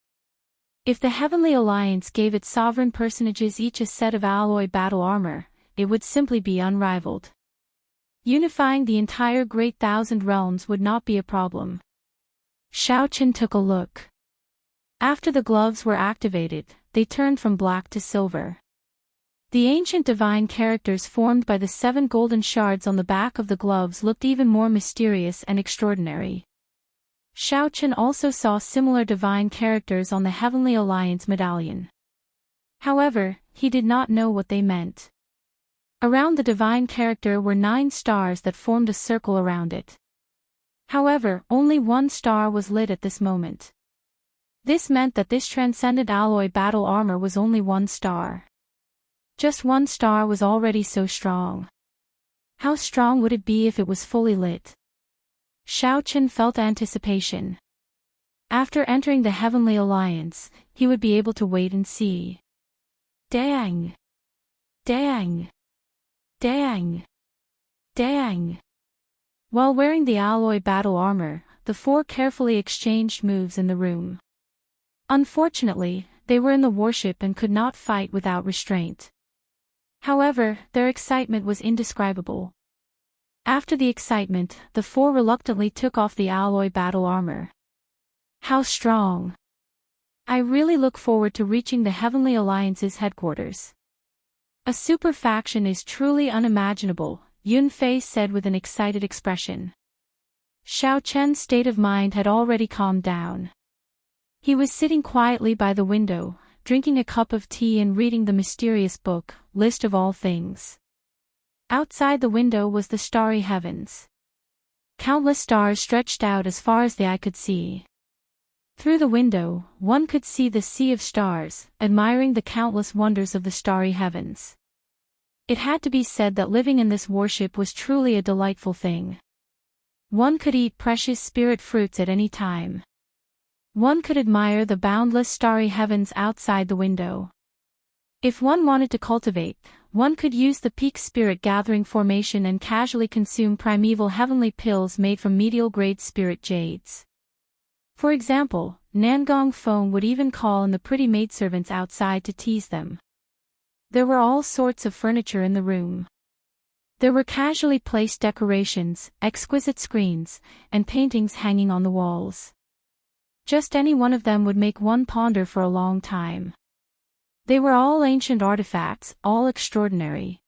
If the Heavenly Alliance gave its sovereign personages each a set of alloy battle armor, it would simply be unrivaled. Unifying the entire Great Thousand Realms would not be a problem. Xiao Qian took a look. After the gloves were activated, they turned from black to silver. The ancient divine characters formed by the 7 golden shards on the back of the gloves looked even more mysterious and extraordinary. Xiao Qian also saw similar divine characters on the Heavenly Alliance medallion. However, he did not know what they meant. Around the divine character were 9 stars that formed a circle around it. However, only one star was lit at this moment. This meant that this transcendent alloy battle armor was only 1 star. Just 1 star was already so strong. How strong would it be if it was fully lit? Xiao Qian felt anticipation. After entering the Heavenly Alliance, he would be able to wait and see. Dang! Dang! Dang! Dang! While wearing the alloy battle armor, the 4 carefully exchanged moves in the room. Unfortunately, they were in the warship and could not fight without restraint. However, their excitement was indescribable. After the excitement, the 4 reluctantly took off the alloy battle armor. How strong! I really look forward to reaching the Heavenly Alliance's headquarters. A super faction is truly unimaginable, Yun Fei said with an excited expression. Xiao Qian's state of mind had already calmed down. He was sitting quietly by the window, drinking a cup of tea and reading the mysterious book, List of All Things. Outside the window was the starry heavens. Countless stars stretched out as far as the eye could see. Through the window, one could see the sea of stars, admiring the countless wonders of the starry heavens. It had to be said that living in this warship was truly a delightful thing. One could eat precious spirit fruits at any time. One could admire the boundless starry heavens outside the window. If one wanted to cultivate, one could use the peak spirit gathering formation and casually consume primeval heavenly pills made from medial grade spirit jades. For example, Nangong Feng would even call in the pretty maidservants outside to tease them. There were all sorts of furniture in the room. There were casually placed decorations, exquisite screens, and paintings hanging on the walls. Just any one of them would make one ponder for a long time. They were all ancient artifacts, all extraordinary.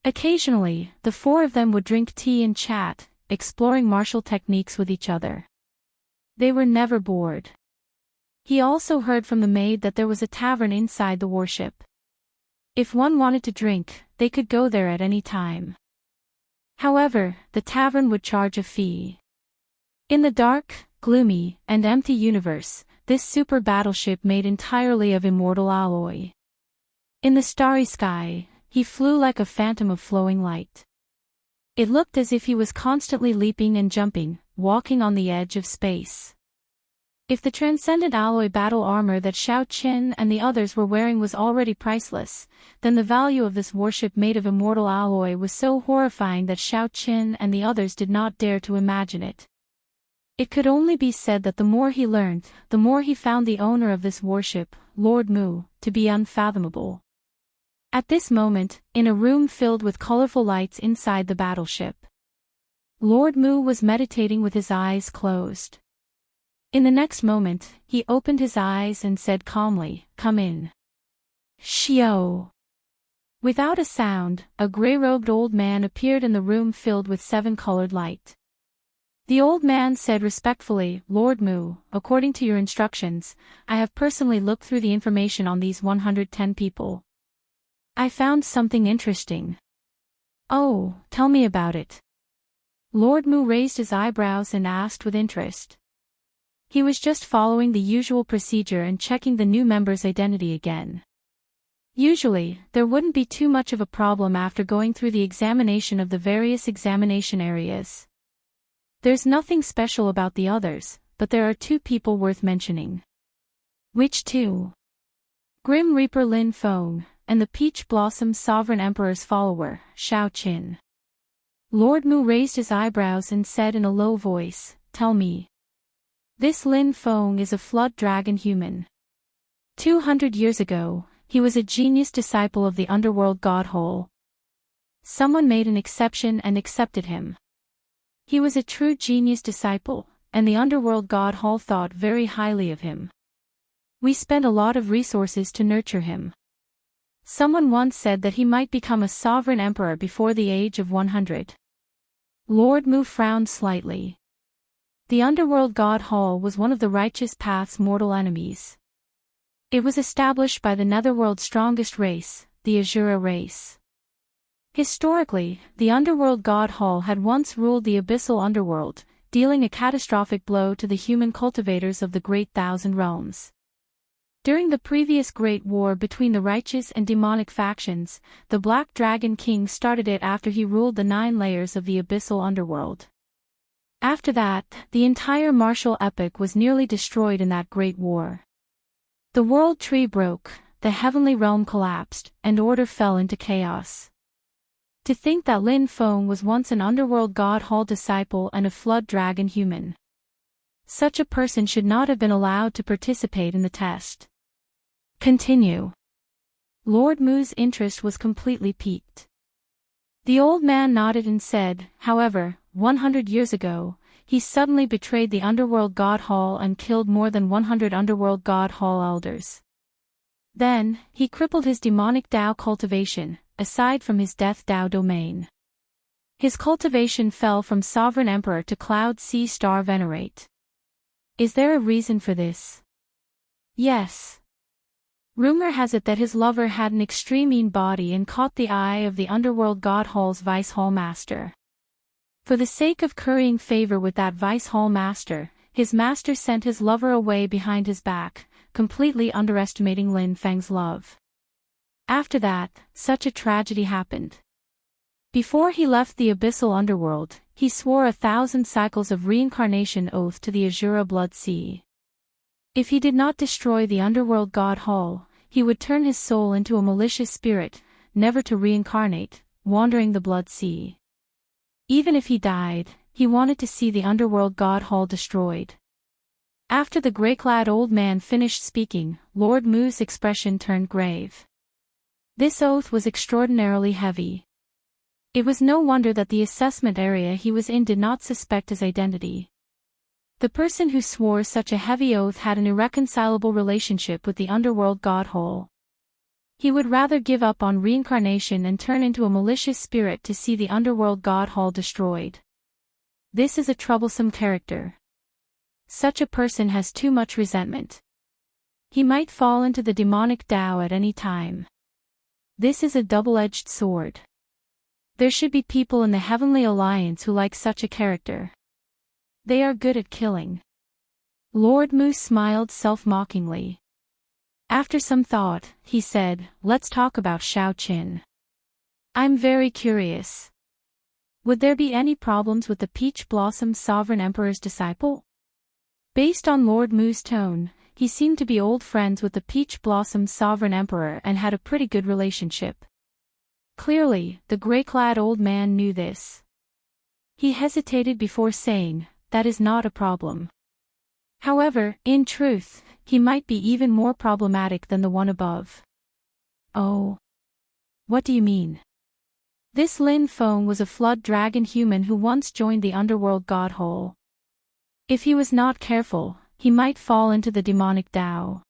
Occasionally, the four of them would drink tea and chat, exploring martial techniques with each other. They were never bored. He also heard from the maid that there was a tavern inside the warship. If one wanted to drink, they could go there at any time. However, the tavern would charge a fee. In the dark, gloomy, and empty universe, this super battleship made entirely of immortal alloy. In the starry sky, he flew like a phantom of flowing light. It looked as if he was constantly leaping and jumping, walking on the edge of space. If the transcendent alloy battle armor that Xiao Qin and the others were wearing was already priceless, then the value of this warship made of immortal alloy was so horrifying that Xiao Qin and the others did not dare to imagine it. It could only be said that the more he learned, the more he found the owner of this warship, Lord Mu, to be unfathomable. At this moment, in a room filled with colorful lights inside the battleship, Lord Mu was meditating with his eyes closed. In the next moment, he opened his eyes and said calmly, "Come in." Xiao. Without a sound, a gray-robed old man appeared in the room filled with seven-colored light. The old man said respectfully, "Lord Mu, according to your instructions, I have personally looked through the information on these 110 people. I found something interesting." "Oh, tell me about it." Lord Mu raised his eyebrows and asked with interest. He was just following the usual procedure and checking the new member's identity again. Usually, there wouldn't be too much of a problem after going through the examination of the various examination areas. There's nothing special about the others, but there are two people worth mentioning. Which two? Grim Reaper Lin Feng, and the Peach Blossom Sovereign Emperor's follower, Xiao Qin. Lord Mu raised his eyebrows and said in a low voice, "Tell me. This Lin Feng is a flood dragon human. 200 years ago, he was a genius disciple of the underworld god Hole. Someone made an exception and accepted him. He was a true genius disciple, and the underworld god Hall thought very highly of him. We spent a lot of resources to nurture him. Someone once said that he might become a sovereign emperor before the age of 100. Lord Mu frowned slightly. The underworld god Hall was one of the righteous path's mortal enemies. It was established by the netherworld's strongest race, the Azura race. Historically, the underworld god Hall had once ruled the abyssal underworld, dealing a catastrophic blow to the human cultivators of the Great Thousand Realms. During the previous Great War between the righteous and demonic factions, the Black Dragon King started it after he ruled the 9 layers of the abyssal underworld. After that, the entire martial epic was nearly destroyed in that Great War. The world tree broke, the heavenly realm collapsed, and order fell into chaos. To think that Lin Feng was once an underworld god Hall disciple and a flood dragon human. Such a person should not have been allowed to participate in the test. Continue. Lord Mu's interest was completely piqued. The old man nodded and said, "However, 100 years ago, he suddenly betrayed the underworld god Hall and killed more than 100 underworld god Hall elders. Then, he crippled his demonic Dao cultivation, aside from his death Dao domain. His cultivation fell from Sovereign Emperor to Cloud Sea Star Venerate. Is there a reason for this?" "Yes. Rumor has it that his lover had an extreme mean body and caught the eye of the underworld god Hall's Vice Hall Master. For the sake of currying favor with that Vice Hall Master, his master sent his lover away behind his back, completely underestimating Lin Feng's love. After that, such a tragedy happened. Before he left the abyssal underworld, he swore 1,000 cycles of reincarnation oath to the Azura Blood Sea. If he did not destroy the underworld god Hall, he would turn his soul into a malicious spirit, never to reincarnate, wandering the Blood Sea. Even if he died, he wanted to see the underworld god Hall destroyed." After the grey-clad old man finished speaking, Lord Mu's expression turned grave. This oath was extraordinarily heavy. It was no wonder that the assessment area he was in did not suspect his identity. The person who swore such a heavy oath had an irreconcilable relationship with the underworld godhole. He would rather give up on reincarnation and turn into a malicious spirit to see the underworld godhole destroyed. This is a troublesome character. Such a person has too much resentment. He might fall into the demonic Tao at any time. This is a double-edged sword. There should be people in the Heavenly Alliance who like such a character. They are good at killing. Lord Mu smiled self-mockingly. After some thought, he said, "Let's talk about Xiaoqin. I'm very curious. Would there be any problems with the Peach Blossom Sovereign Emperor's disciple?" Based on Lord Mu's tone, he seemed to be old friends with the Peach Blossom Sovereign Emperor and had a pretty good relationship. Clearly, the gray-clad old man knew this. He hesitated before saying, "That is not a problem." However, in truth, he might be even more problematic than the one above. "Oh. What do you mean?" This Lin Feng was a flood dragon human who once joined the underworld godhole. If he was not careful, he might fall into the demonic Tao.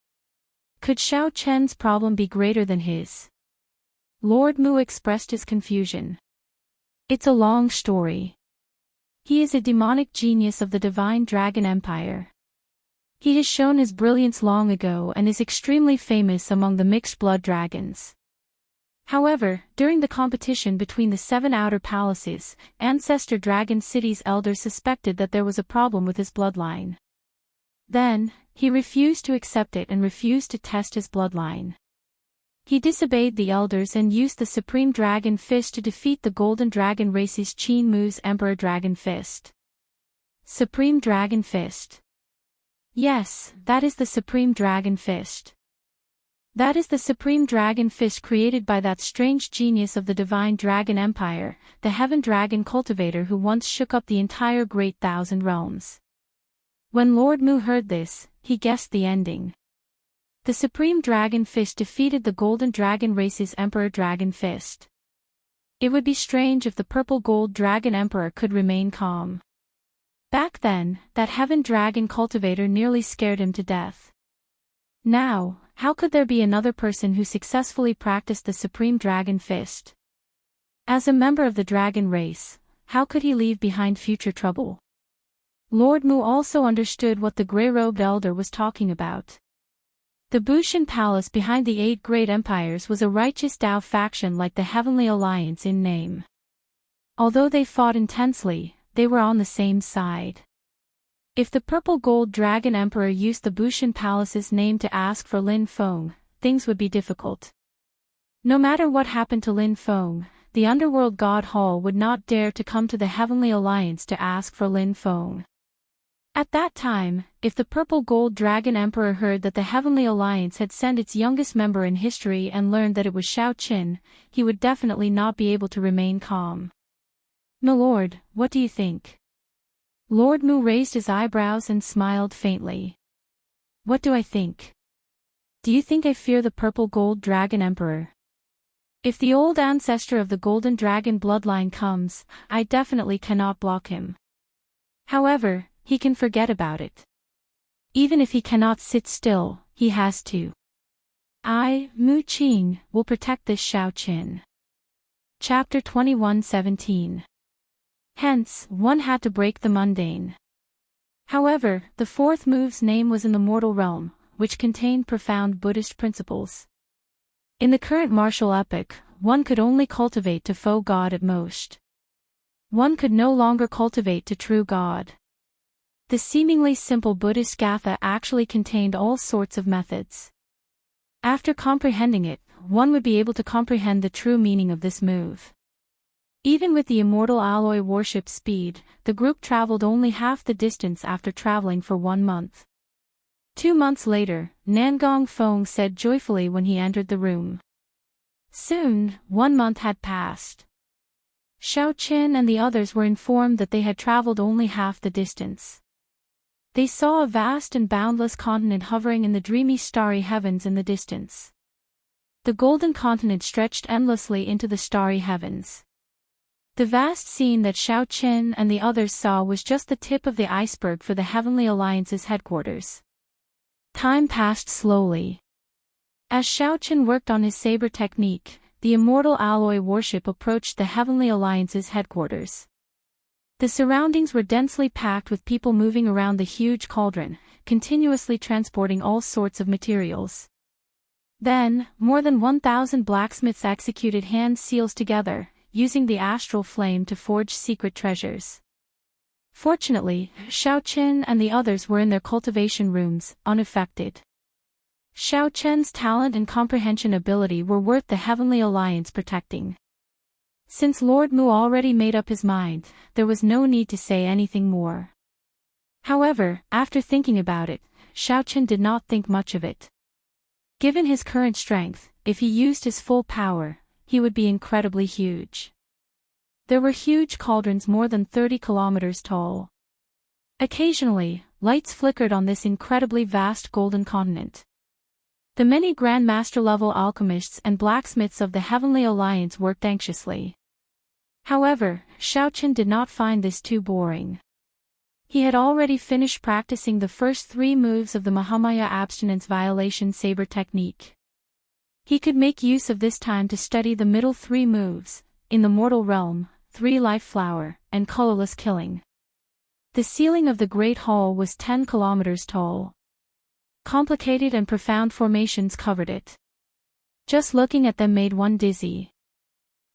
Could Xiao Chen's problem be greater than his? Lord Mu expressed his confusion. It's a long story. He is a demonic genius of the Divine Dragon Empire. He has shown his brilliance long ago and is extremely famous among the mixed blood dragons. However, during the competition between the 7 outer palaces, Ancestor Dragon City's elders suspected that there was a problem with his bloodline. Then, he refused to accept it and refused to test his bloodline. He disobeyed the elders and used the Supreme Dragon Fist to defeat the Golden Dragon Race's Qin Mu's Emperor Dragon Fist. Supreme Dragon Fist. Yes, that is the Supreme Dragon Fist. That is the Supreme Dragon Fist created by that strange genius of the Divine Dragon Empire, the Heaven Dragon Cultivator who once shook up the entire Great Thousand Realms. When Lord Mu heard this, he guessed the ending. The Supreme Dragon Fist defeated the Golden Dragon Race's Emperor Dragon Fist. It would be strange if the Purple Gold Dragon Emperor could remain calm. Back then, that Heaven Dragon Cultivator nearly scared him to death. Now, how could there be another person who successfully practiced the Supreme Dragon Fist? As a member of the dragon race, how could he leave behind future trouble? Lord Mu also understood what the gray-robed elder was talking about. The Bushan Palace behind the 8 great empires was a righteous Tao faction like the Heavenly Alliance in name. Although they fought intensely, they were on the same side. If the Purple Gold Dragon Emperor used the Bushan Palace's name to ask for Lin Feng, things would be difficult. No matter what happened to Lin Feng, the Underworld God Hall would not dare to come to the Heavenly Alliance to ask for Lin Feng. At that time, if the Purple Gold Dragon Emperor heard that the Heavenly Alliance had sent its youngest member in history and learned that it was Xiaoqin, he would definitely not be able to remain calm. "Milord, what do you think?" Lord Mu raised his eyebrows and smiled faintly. "What do I think? Do you think I fear the Purple Gold Dragon Emperor? If the old ancestor of the Golden Dragon bloodline comes, I definitely cannot block him. However, he can forget about it. Even if he cannot sit still, he has to. I, Mu Qing, will protect this Xiaoqin." Chapter 21:17. Hence, one had to break the mundane. However, the fourth move's name was in the mortal realm, which contained profound Buddhist principles. In the current martial epoch, one could only cultivate to foe God at most. One could no longer cultivate to true God. The seemingly simple Buddhist Gatha actually contained all sorts of methods. After comprehending it, one would be able to comprehend the true meaning of this move. Even with the Immortal Alloy warship speed, the group traveled only half the distance after traveling for 1 month. 2 months later, Nangong Feng said joyfully when he entered the room. Soon, 1 month had passed. Xiaoqin and the others were informed that they had traveled only half the distance. They saw a vast and boundless continent hovering in the dreamy starry heavens in the distance. The golden continent stretched endlessly into the starry heavens. The vast scene that Xiaoqin and the others saw was just the tip of the iceberg for the Heavenly Alliance's headquarters. Time passed slowly. As Xiaoqin worked on his saber technique, the immortal alloy warship approached the Heavenly Alliance's headquarters. The surroundings were densely packed with people moving around the huge cauldron, continuously transporting all sorts of materials. Then, more than 1,000 blacksmiths executed hand seals together, using the astral flame to forge secret treasures. Fortunately, Xiaoqin and the others were in their cultivation rooms, unaffected. Xiaoqin's talent and comprehension ability were worth the Heavenly Alliance protecting. Since Lord Mu already made up his mind, there was no need to say anything more. However, after thinking about it, Xiaoqin did not think much of it. Given his current strength, if he used his full power, he would be incredibly huge. There were huge cauldrons more than 30 kilometers tall. Occasionally, lights flickered on this incredibly vast golden continent. The many Grandmaster-level alchemists and blacksmiths of the Heavenly Alliance worked anxiously. However, Xiaoqin did not find this too boring. He had already finished practicing the first 3 moves of the Mahamaya abstinence violation saber technique. He could make use of this time to study the middle 3 moves, in the mortal realm, 3 life flower, and colorless killing. The ceiling of the Great Hall was 10 kilometers tall. Complicated and profound formations covered it. Just looking at them made one dizzy.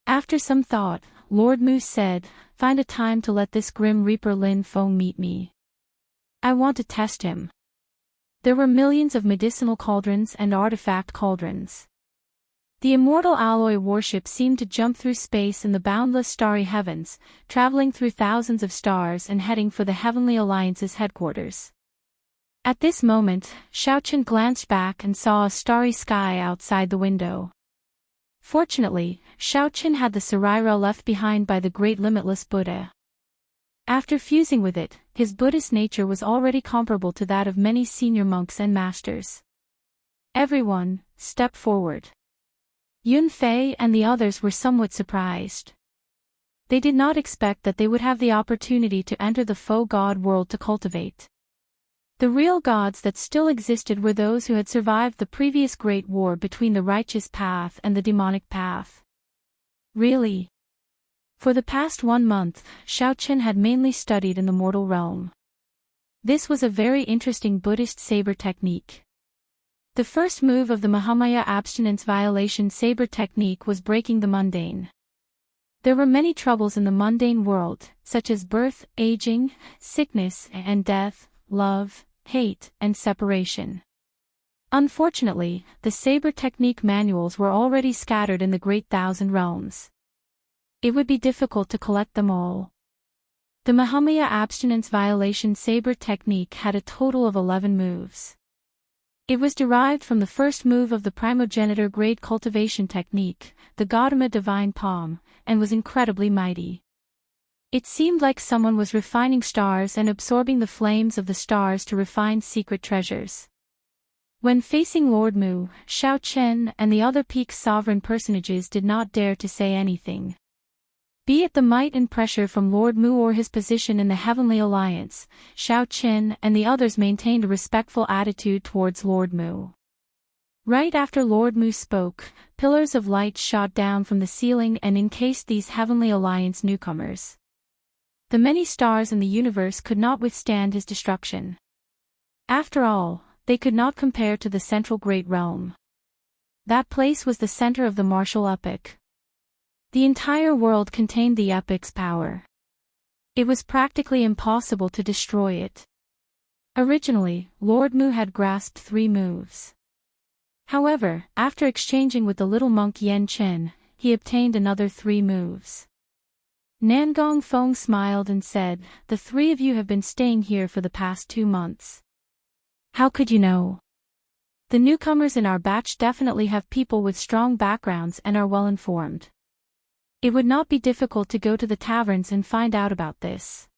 After some thought, Lord Mu said, "Find a time to let this grim reaper Lin Feng meet me. I want to test him." There were millions of medicinal cauldrons and artifact cauldrons. The immortal alloy warship seemed to jump through space in the boundless starry heavens, traveling through thousands of stars and heading for the Heavenly Alliance's headquarters. At this moment, Xiaoqin glanced back and saw a starry sky outside the window. Fortunately, Xiaoqin had the Saraira left behind by the great limitless Buddha. After fusing with it, his Buddhist nature was already comparable to that of many senior monks and masters. Everyone, step forward. Yun Fei and the others were somewhat surprised. They did not expect that they would have the opportunity to enter the faux god world to cultivate. The real gods that still existed were those who had survived the previous great war between the righteous path and the demonic path. Really? For the past 1 month, Xiaoqin had mainly studied in the mortal realm. This was a very interesting Buddhist saber technique. The first move of the Mahamaya abstinence violation saber technique was breaking the mundane. There were many troubles in the mundane world, such as birth, aging, sickness and death, love, hate, and separation. Unfortunately, the saber technique manuals were already scattered in the Great Thousand Realms. It would be difficult to collect them all. The Mahamaya abstinence violation saber technique had a total of 11 moves. It was derived from the first move of the primogenitor grade cultivation technique, the Gautama divine palm, and was incredibly mighty. It seemed like someone was refining stars and absorbing the flames of the stars to refine secret treasures. When facing Lord Mu, Xiaoqin and the other peak sovereign personages did not dare to say anything. Be it the might and pressure from Lord Mu or his position in the Heavenly Alliance, Xiaoqin and the others maintained a respectful attitude towards Lord Mu. Right after Lord Mu spoke, pillars of light shot down from the ceiling and encased these Heavenly Alliance newcomers. The many stars in the universe could not withstand his destruction. After all, they could not compare to the central great realm. That place was the center of the martial epic. The entire world contained the epic's power. It was practically impossible to destroy it. Originally, Lord Mu had grasped 3 moves. However, after exchanging with the little monk Yan Chen, he obtained another 3 moves. Nangong Feng smiled and said, "The 3 of you have been staying here for the past 2 months. How could you know? The newcomers in our batch definitely have people with strong backgrounds and are well informed. It would not be difficult to go to the taverns and find out about this."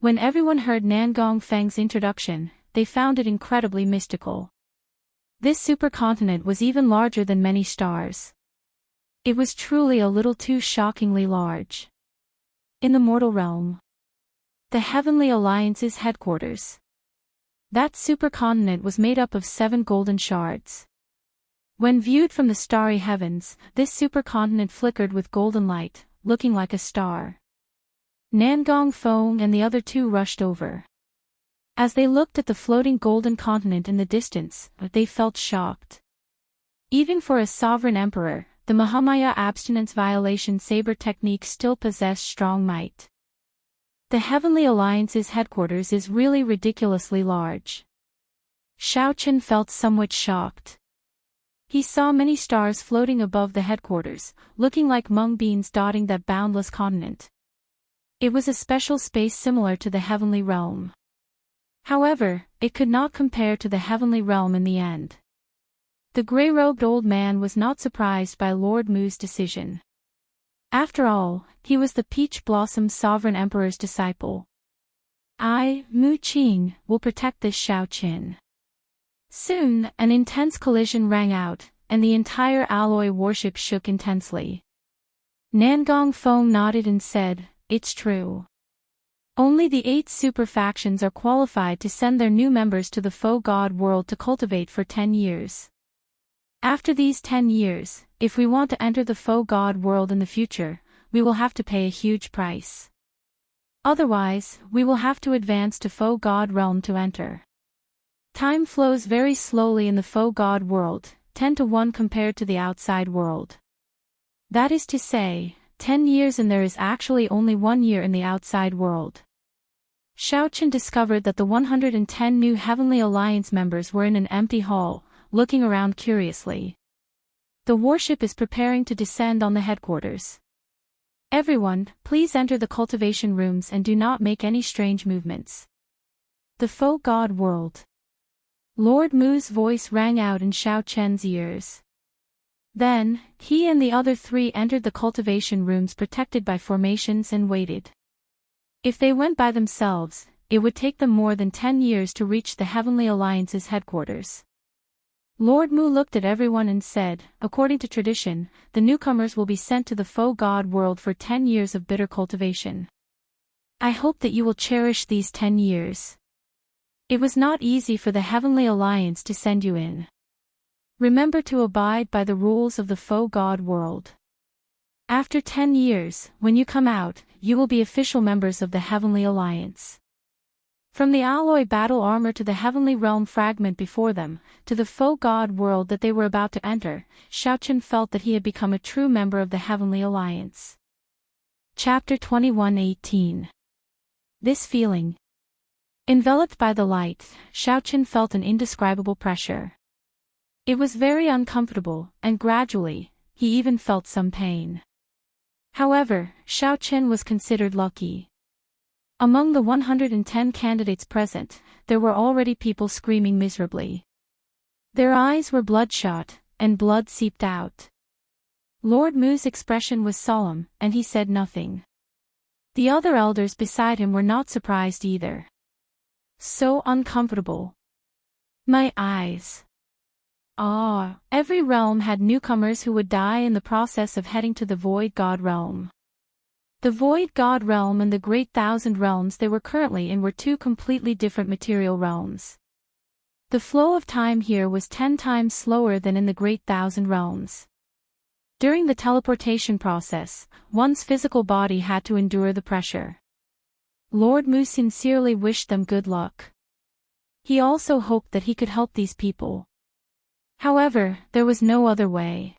When everyone heard Nangong Feng's introduction, they found it incredibly mystical. This supercontinent was even larger than many stars. It was truly a little too shockingly large. In the mortal realm, the Heavenly Alliance's headquarters. That supercontinent was made up of 7 golden shards. When viewed from the starry heavens, this supercontinent flickered with golden light, looking like a star. Nangong Feng and the other 2 rushed over. As they looked at the floating golden continent in the distance, they felt shocked. Even for a sovereign emperor, the Mahamaya abstinence violation saber technique still possessed strong might. The Heavenly Alliance's headquarters is really ridiculously large. Xiaochen felt somewhat shocked. He saw many stars floating above the headquarters, looking like mung beans dotting that boundless continent. It was a special space similar to the heavenly realm. However, it could not compare to the heavenly realm in the end. The gray-robed old man was not surprised by Lord Mu's decision. After all, he was the Peach Blossom Sovereign Emperor's disciple. I, Mu Qing, will protect this Xiaoqin. Soon, an intense collision rang out, and the entire alloy warship shook intensely. Nangong Feng nodded and said, "It's true. Only the 8 super factions are qualified to send their new members to the Foe God world to cultivate for 10 years. After these 10 years, if we want to enter the Foe God world in the future, we will have to pay a huge price. Otherwise, we will have to advance to Foe God realm to enter. Time flows very slowly in the Foe God world, 10 to 1 compared to the outside world. That is to say, 10 years and there is actually only 1 year in the outside world." Xiaochen discovered that the 110 new Heavenly Alliance members were in an empty hall, looking around curiously. The warship is preparing to descend on the headquarters. Everyone, please enter the cultivation rooms and do not make any strange movements. The Foe God world. Lord Mu's voice rang out in Xiaochen's ears. Then, he and the other 3 entered the cultivation rooms protected by formations and waited. If they went by themselves, it would take them more than 10 years to reach the Heavenly Alliance's headquarters. Lord Mu looked at everyone and said, "According to tradition, the newcomers will be sent to the Foe God world for 10 years of bitter cultivation. I hope that you will cherish these 10 years. It was not easy for the Heavenly Alliance to send you in. Remember to abide by the rules of the Foe God world. After 10 years, when you come out, you will be official members of the Heavenly Alliance." From the alloy battle armor to the heavenly realm fragment before them, to the Foe God world that they were about to enter, Xiaochen felt that he had become a true member of the Heavenly Alliance. Chapter 21:18. This feeling. Enveloped by the light, Xiaochen felt an indescribable pressure. It was very uncomfortable, and gradually, he even felt some pain. However, Xiaochen was considered lucky. Among the 110 candidates present, there were already people screaming miserably. Their eyes were bloodshot, and blood seeped out. Lord Mu's expression was solemn, and he said nothing. The other elders beside him were not surprised either. So uncomfortable. My eyes. Ah, every realm had newcomers who would die in the process of heading to the Void God realm. The Void God realm and the Great Thousand realms they were currently in were 2 completely different material realms. The flow of time here was 10 times slower than in the Great Thousand realms. During the teleportation process, one's physical body had to endure the pressure. Lord Mu sincerely wished them good luck. He also hoped that he could help these people. However, there was no other way.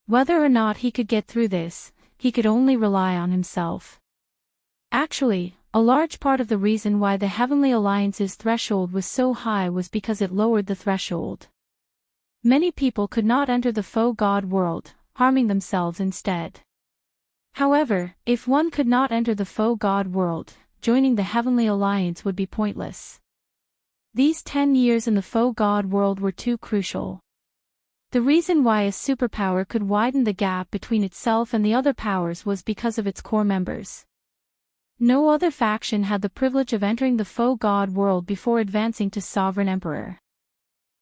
Whether or not he could get through this, he could only rely on himself. Actually, a large part of the reason why the Heavenly Alliance's threshold was so high was because it lowered the threshold. Many people could not enter the Foe God world, harming themselves instead. However, if one could not enter the Foe God world, joining the Heavenly Alliance would be pointless. These 10 years in the Foe God world were too crucial. The reason why a superpower could widen the gap between itself and the other powers was because of its core members. No other faction had the privilege of entering the Foe God world before advancing to Sovereign Emperor.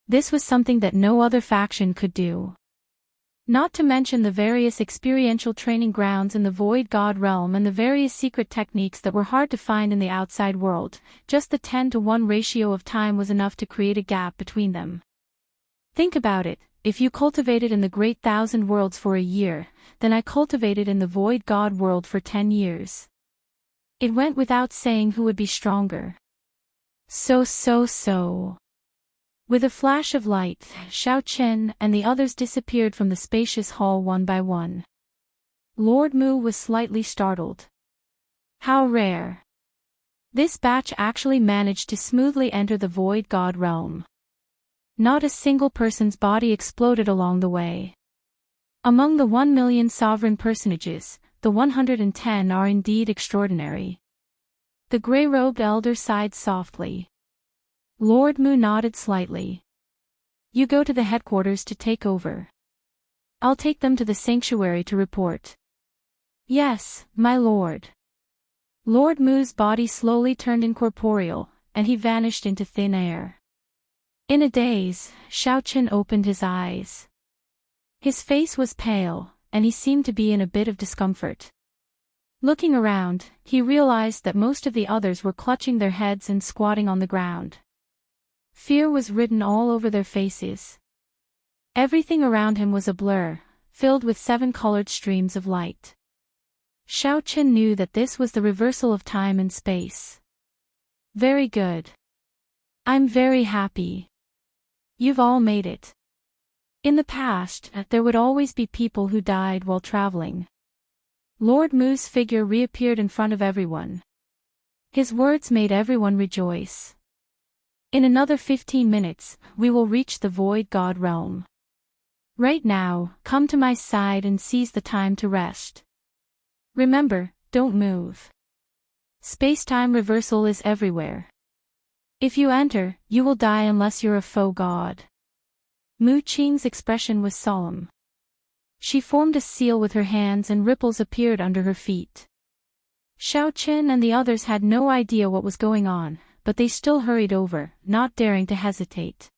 This was something that no other faction could do. Not to mention the various experiential training grounds in the Void God realm and the various secret techniques that were hard to find in the outside world, just the 10-to-1 ratio of time was enough to create a gap between them. Think about it, if you cultivated in the Great Thousand Worlds for a year, then I cultivated in the Void God world for 10 years. It went without saying who would be stronger. So. With a flash of light, Xiaoqin and the others disappeared from the spacious hall one by one. Lord Mu was slightly startled. How rare. This batch actually managed to smoothly enter the Void God realm. Not a single person's body exploded along the way. Among the 1 million sovereign personages, the 110 are indeed extraordinary. The gray-robed elder sighed softly. Lord Mu nodded slightly. You go to the headquarters to take over. I'll take them to the sanctuary to report. Yes, my lord. Lord Mu's body slowly turned incorporeal, and he vanished into thin air. In a daze, Xiaoqin opened his eyes. His face was pale, and he seemed to be in a bit of discomfort. Looking around, he realized that most of the others were clutching their heads and squatting on the ground. Fear was written all over their faces. Everything around him was a blur, filled with 7-colored streams of light. Xiaoqin knew that this was the reversal of time and space. Very good. I'm very happy. You've all made it. In the past, there would always be people who died while traveling. Lord Mu's figure reappeared in front of everyone. His words made everyone rejoice. In another 15 minutes, we will reach the Void God realm. Right now, come to my side and seize the time to rest. Remember, don't move. Space-time reversal is everywhere. If you enter, you will die unless you're a faux god. Mu Qing's expression was solemn. She formed a seal with her hands and ripples appeared under her feet. Xiaoqin and the others had no idea what was going on, but they still hurried over, not daring to hesitate.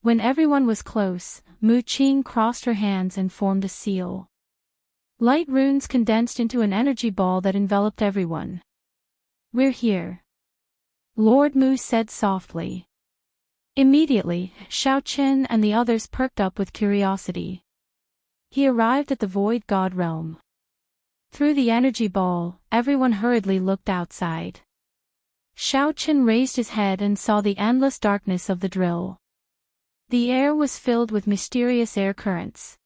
When everyone was close, Mu Qing crossed her hands and formed a seal. Light runes condensed into an energy ball that enveloped everyone. We're here. Lord Mu said softly. Immediately, Xiaoqin and the others perked up with curiosity. He arrived at the Void God realm. Through the energy ball, everyone hurriedly looked outside. Xiaoqin raised his head and saw the endless darkness of the drill. The air was filled with mysterious air currents.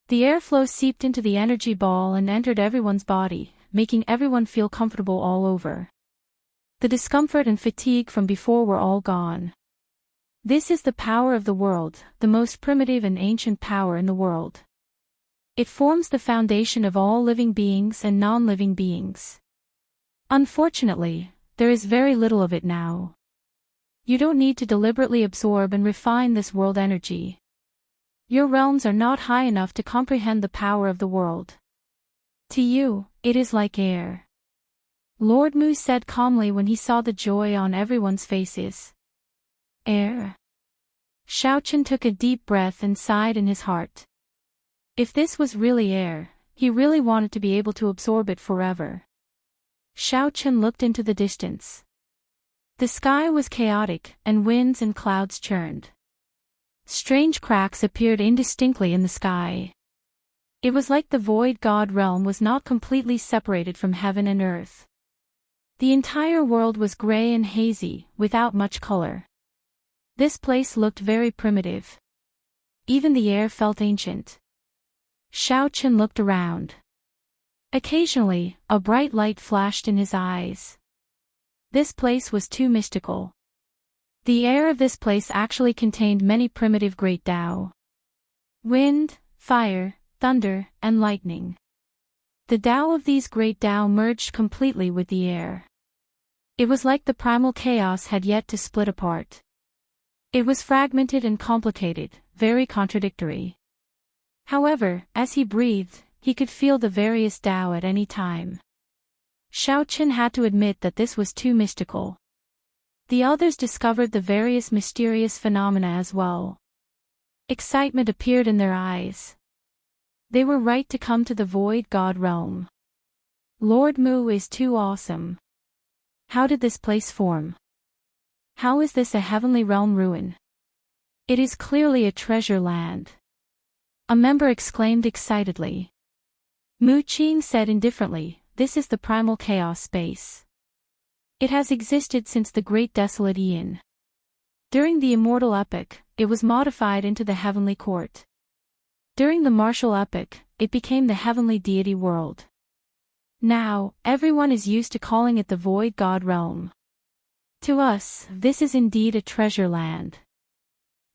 The airflow seeped into the energy ball and entered everyone's body, making everyone feel comfortable all over. The discomfort and fatigue from before were all gone. This is the power of the world, the most primitive and ancient power in the world. It forms the foundation of all living beings and non-living beings. Unfortunately, there is very little of it now. You don't need to deliberately absorb and refine this world energy. Your realms are not high enough to comprehend the power of the world. To you, it is like air. Lord Mu said calmly when he saw the joy on everyone's faces. Air. Xiaoqin took a deep breath and sighed in his heart. If this was really air, he really wanted to be able to absorb it forever. Xiaoqin looked into the distance. The sky was chaotic, and winds and clouds churned. Strange cracks appeared indistinctly in the sky. It was like the Void God realm was not completely separated from heaven and earth. The entire world was gray and hazy, without much color. This place looked very primitive. Even the air felt ancient. Xiaoqin looked around. Occasionally, a bright light flashed in his eyes. This place was too mystical. The air of this place actually contained many primitive great Tao. Wind, fire, thunder, and lightning. The Tao of these great Tao merged completely with the air. It was like the primal chaos had yet to split apart. It was fragmented and complicated, very contradictory. However, as he breathed, he could feel the various Tao at any time. Xiaoqin had to admit that this was too mystical. The others discovered the various mysterious phenomena as well. Excitement appeared in their eyes. They were right to come to the Void God realm. Lord Mu is too awesome. How did this place form? How is this a heavenly realm ruin? It is clearly a treasure land. A member exclaimed excitedly. Mu Qing said indifferently, this is the primal chaos space. It has existed since the Great Desolate Eon. During the Immortal epoch, it was modified into the Heavenly Court. During the Martial epoch, it became the Heavenly Deity World. Now, everyone is used to calling it the Void God Realm. To us, this is indeed a treasure land.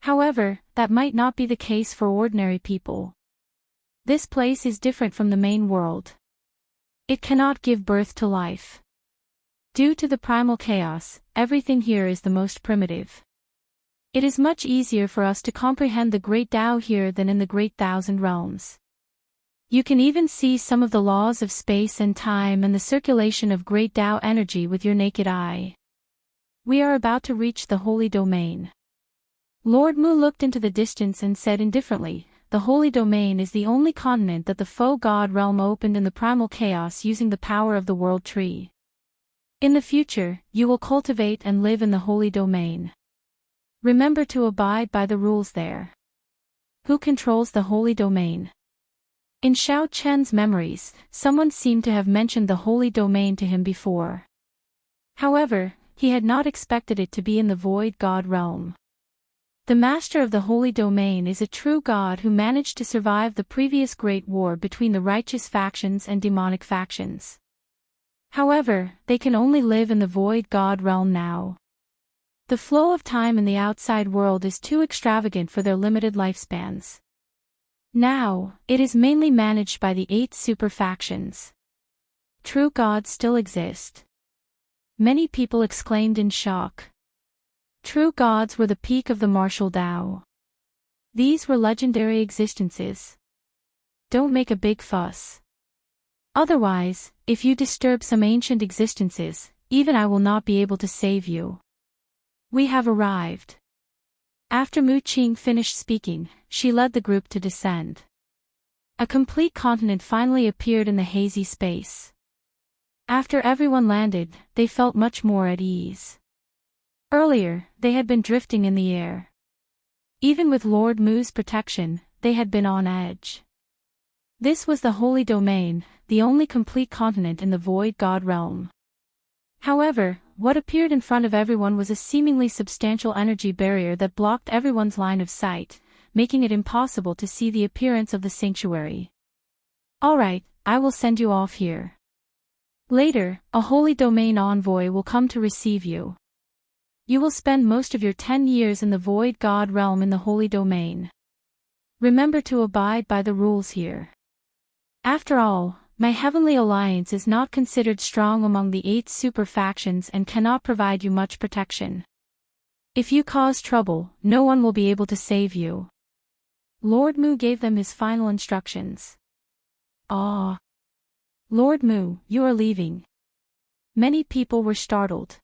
However, that might not be the case for ordinary people. This place is different from the main world. It cannot give birth to life. Due to the primal chaos, everything here is the most primitive. It is much easier for us to comprehend the Great Tao here than in the Great Thousand Realms. You can even see some of the laws of space and time and the circulation of Great Tao energy with your naked eye. We are about to reach the Holy Domain. Lord Mu looked into the distance and said indifferently, the Holy Domain is the only continent that the Foe God realm opened in the primal chaos using the power of the World Tree. In the future, you will cultivate and live in the Holy Domain. Remember to abide by the rules there. Who controls the Holy Domain? In Xiao Chen's memories, someone seemed to have mentioned the Holy Domain to him before. However, he had not expected it to be in the Void God realm. The Master of the Holy Domain is a true God who managed to survive the previous Great War between the righteous factions and demonic factions. However, they can only live in the Void God realm now. The flow of time in the outside world is too extravagant for their limited lifespans. Now, it is mainly managed by the 8 super factions. True gods still exist. Many people exclaimed in shock. True gods were the peak of the martial Tao. These were legendary existences. Don't make a big fuss. Otherwise, if you disturb some ancient existences, even I will not be able to save you. We have arrived. After Mu Qing finished speaking, she led the group to descend. A complete continent finally appeared in the hazy space. After everyone landed, they felt much more at ease. Earlier, they had been drifting in the air. Even with Lord Mu's protection, they had been on edge. This was the Holy Domain, the only complete continent in the Void God realm. However, what appeared in front of everyone was a seemingly substantial energy barrier that blocked everyone's line of sight, making it impossible to see the appearance of the sanctuary. Alright, I will send you off here. Later, a Holy Domain envoy will come to receive you. You will spend most of your 10 years in the Void God realm in the Holy Domain. Remember to abide by the rules here. After all, my heavenly alliance is not considered strong among the 8 super factions and cannot provide you much protection. If you cause trouble, no one will be able to save you. Lord Mu gave them his final instructions. Ah! Lord Mu, you are leaving. Many people were startled.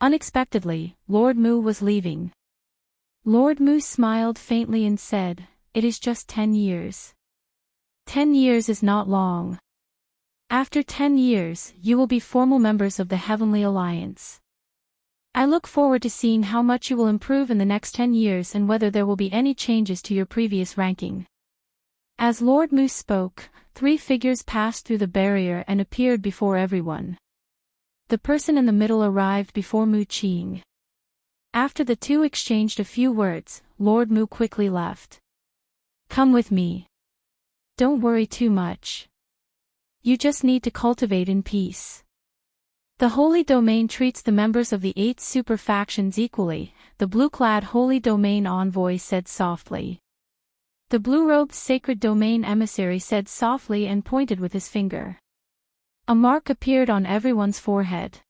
Unexpectedly, Lord Mu was leaving. Lord Mu smiled faintly and said, "It is just 10 years. 10 years is not long. After 10 years, you will be formal members of the Heavenly Alliance. I look forward to seeing how much you will improve in the next 10 years and whether there will be any changes to your previous ranking." As Lord Mu spoke, 3 figures passed through the barrier and appeared before everyone. The person in the middle arrived before Mu Qing. After the two exchanged a few words, Lord Mu quickly left. "Come with me. Don't worry too much. You just need to cultivate in peace. The Holy Domain treats the members of the 8 super factions equally," the blue-clad Holy Domain envoy said softly. The blue-robed Sacred Domain emissary said softly and pointed with his finger. A mark appeared on everyone's forehead.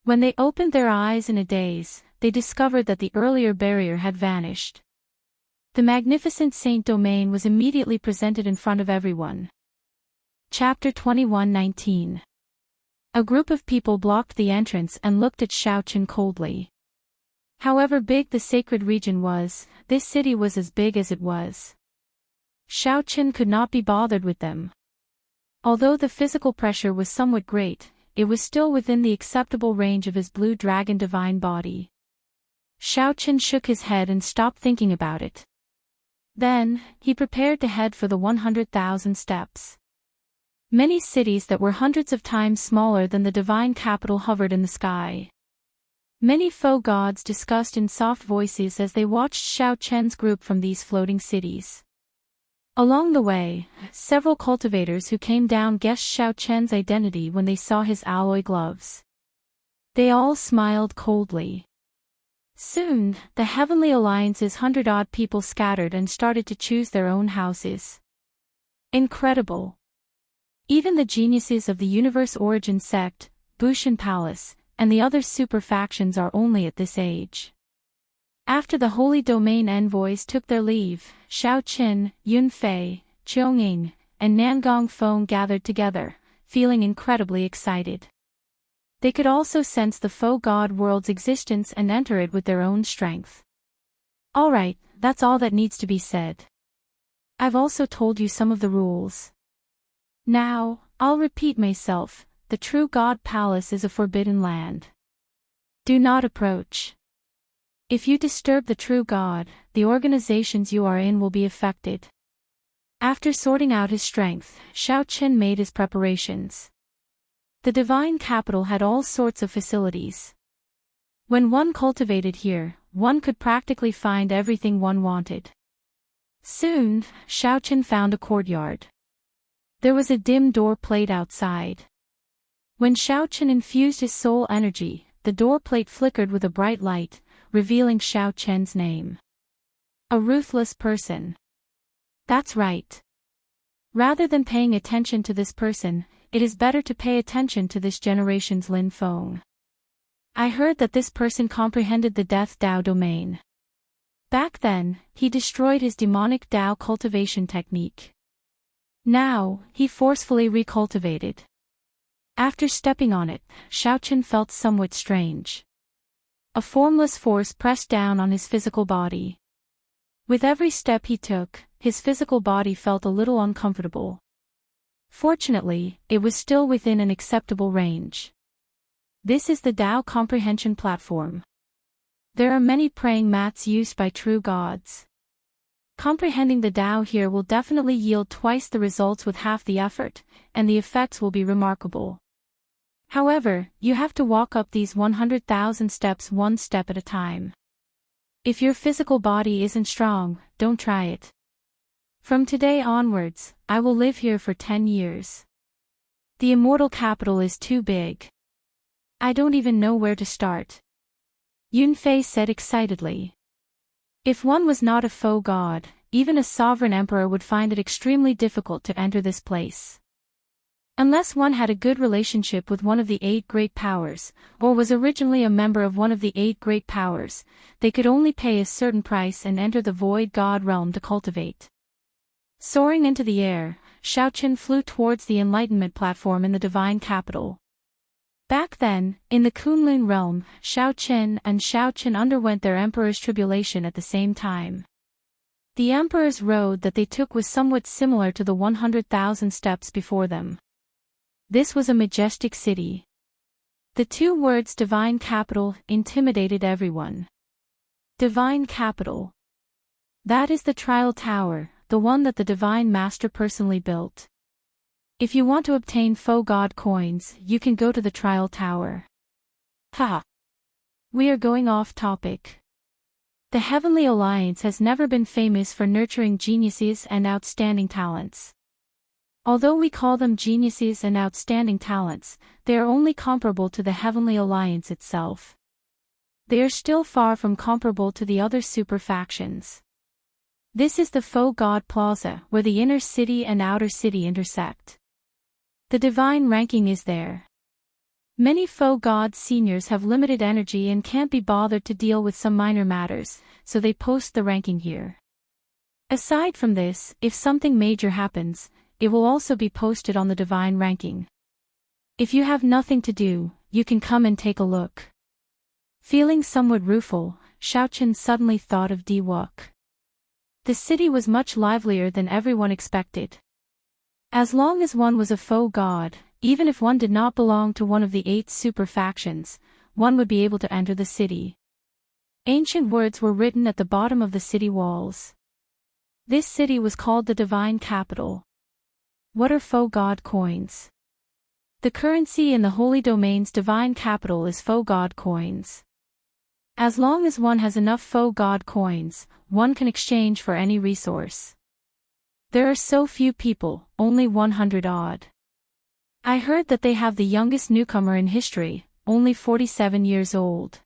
When they opened their eyes in a daze, they discovered that the earlier barrier had vanished. The magnificent Saint Domain was immediately presented in front of everyone. Chapter 21:19. A group of people blocked the entrance and looked at Xiaochen coldly. However big the sacred region was, this city was as big as it was. Xiaochen could not be bothered with them. Although the physical pressure was somewhat great, it was still within the acceptable range of his blue dragon divine body. Xiaochen shook his head and stopped thinking about it. Then, he prepared to head for the 100,000 steps. Many cities that were hundreds of times smaller than the divine capital hovered in the sky. Many faux gods discussed in soft voices as they watched Xiaochen's group from these floating cities. Along the way, several cultivators who came down guessed Xiaochen's identity when they saw his alloy gloves. They all smiled coldly. Soon, the Heavenly Alliance's 100-odd people scattered and started to choose their own houses. Incredible! Even the geniuses of the Universe Origin sect, Bushan Palace, and the other super factions are only at this age. After the Holy Domain envoys took their leave, Xiaochen, Yunfei, Qionging, and Nangong Feng gathered together, feeling incredibly excited. They could also sense the faux god world's existence and enter it with their own strength. Alright, that's all that needs to be said. I've also told you some of the rules. Now, I'll repeat myself. The true God Palace is a forbidden land. Do not approach. If you disturb the true God, the organizations you are in will be affected. After sorting out his strength, Xiaochen made his preparations. The divine capital had all sorts of facilities. When one cultivated here, one could practically find everything one wanted. Soon, Xiaochen found a courtyard. There was a dim door plate outside. When Xiaochen infused his soul energy, the door plate flickered with a bright light, revealing Xiaochen's name. A ruthless person. That's right. Rather than paying attention to this person, it is better to pay attention to this generation's Lin Feng. I heard that this person comprehended the Death Dao domain. Back then, he destroyed his demonic Dao cultivation technique. Now, he forcefully recultivated. After stepping on it, Xiaochen felt somewhat strange. A formless force pressed down on his physical body. With every step he took, his physical body felt a little uncomfortable. Fortunately, it was still within an acceptable range. This is the Dao comprehension platform. There are many praying mats used by true gods. Comprehending the Dao here will definitely yield twice the results with half the effort, and the effects will be remarkable. However, you have to walk up these 100,000 steps one step at a time. If your physical body isn't strong, don't try it. From today onwards, I will live here for 10 years. The immortal capital is too big. I don't even know where to start. Yunfei said excitedly. If one was not a faux god, even a sovereign emperor would find it extremely difficult to enter this place. Unless one had a good relationship with one of the 8 great powers, or was originally a member of one of the 8 great powers, they could only pay a certain price and enter the void god realm to cultivate. Soaring into the air, Xiaochen flew towards the enlightenment platform in the divine capital. Back then, in the Kunlun realm, Xiaochen and Xiaochen underwent their emperor's tribulation at the same time. The emperor's road that they took was somewhat similar to the 100,000 steps before them. This was a majestic city. The 2 words divine capital intimidated everyone. Divine capital. That is the trial tower, the one that the divine master personally built. If you want to obtain faux god coins, you can go to the trial tower. Haha. We are going off topic. The Heavenly Alliance has never been famous for nurturing geniuses and outstanding talents. Although we call them geniuses and outstanding talents, they are only comparable to the Heavenly Alliance itself. They are still far from comparable to the other super factions. This is the Faux God Plaza, where the inner city and outer city intersect. The divine ranking is there. Many faux gods seniors have limited energy and can't be bothered to deal with some minor matters, so they post the ranking here. Aside from this, if something major happens, it will also be posted on the divine ranking. If you have nothing to do, you can come and take a look. Feeling somewhat rueful, Xiaochen suddenly thought of Diwuk. The city was much livelier than everyone expected. As long as one was a faux god, even if one did not belong to one of the 8 super factions, one would be able to enter the city. Ancient words were written at the bottom of the city walls. This city was called the Divine Capital. What are faux god coins? The currency in the Holy Domain's Divine Capital is faux god coins. As long as one has enough faux god coins, one can exchange for any resource. There are so few people, only 100 odd. I heard that they have the youngest newcomer in history, only 47 years old.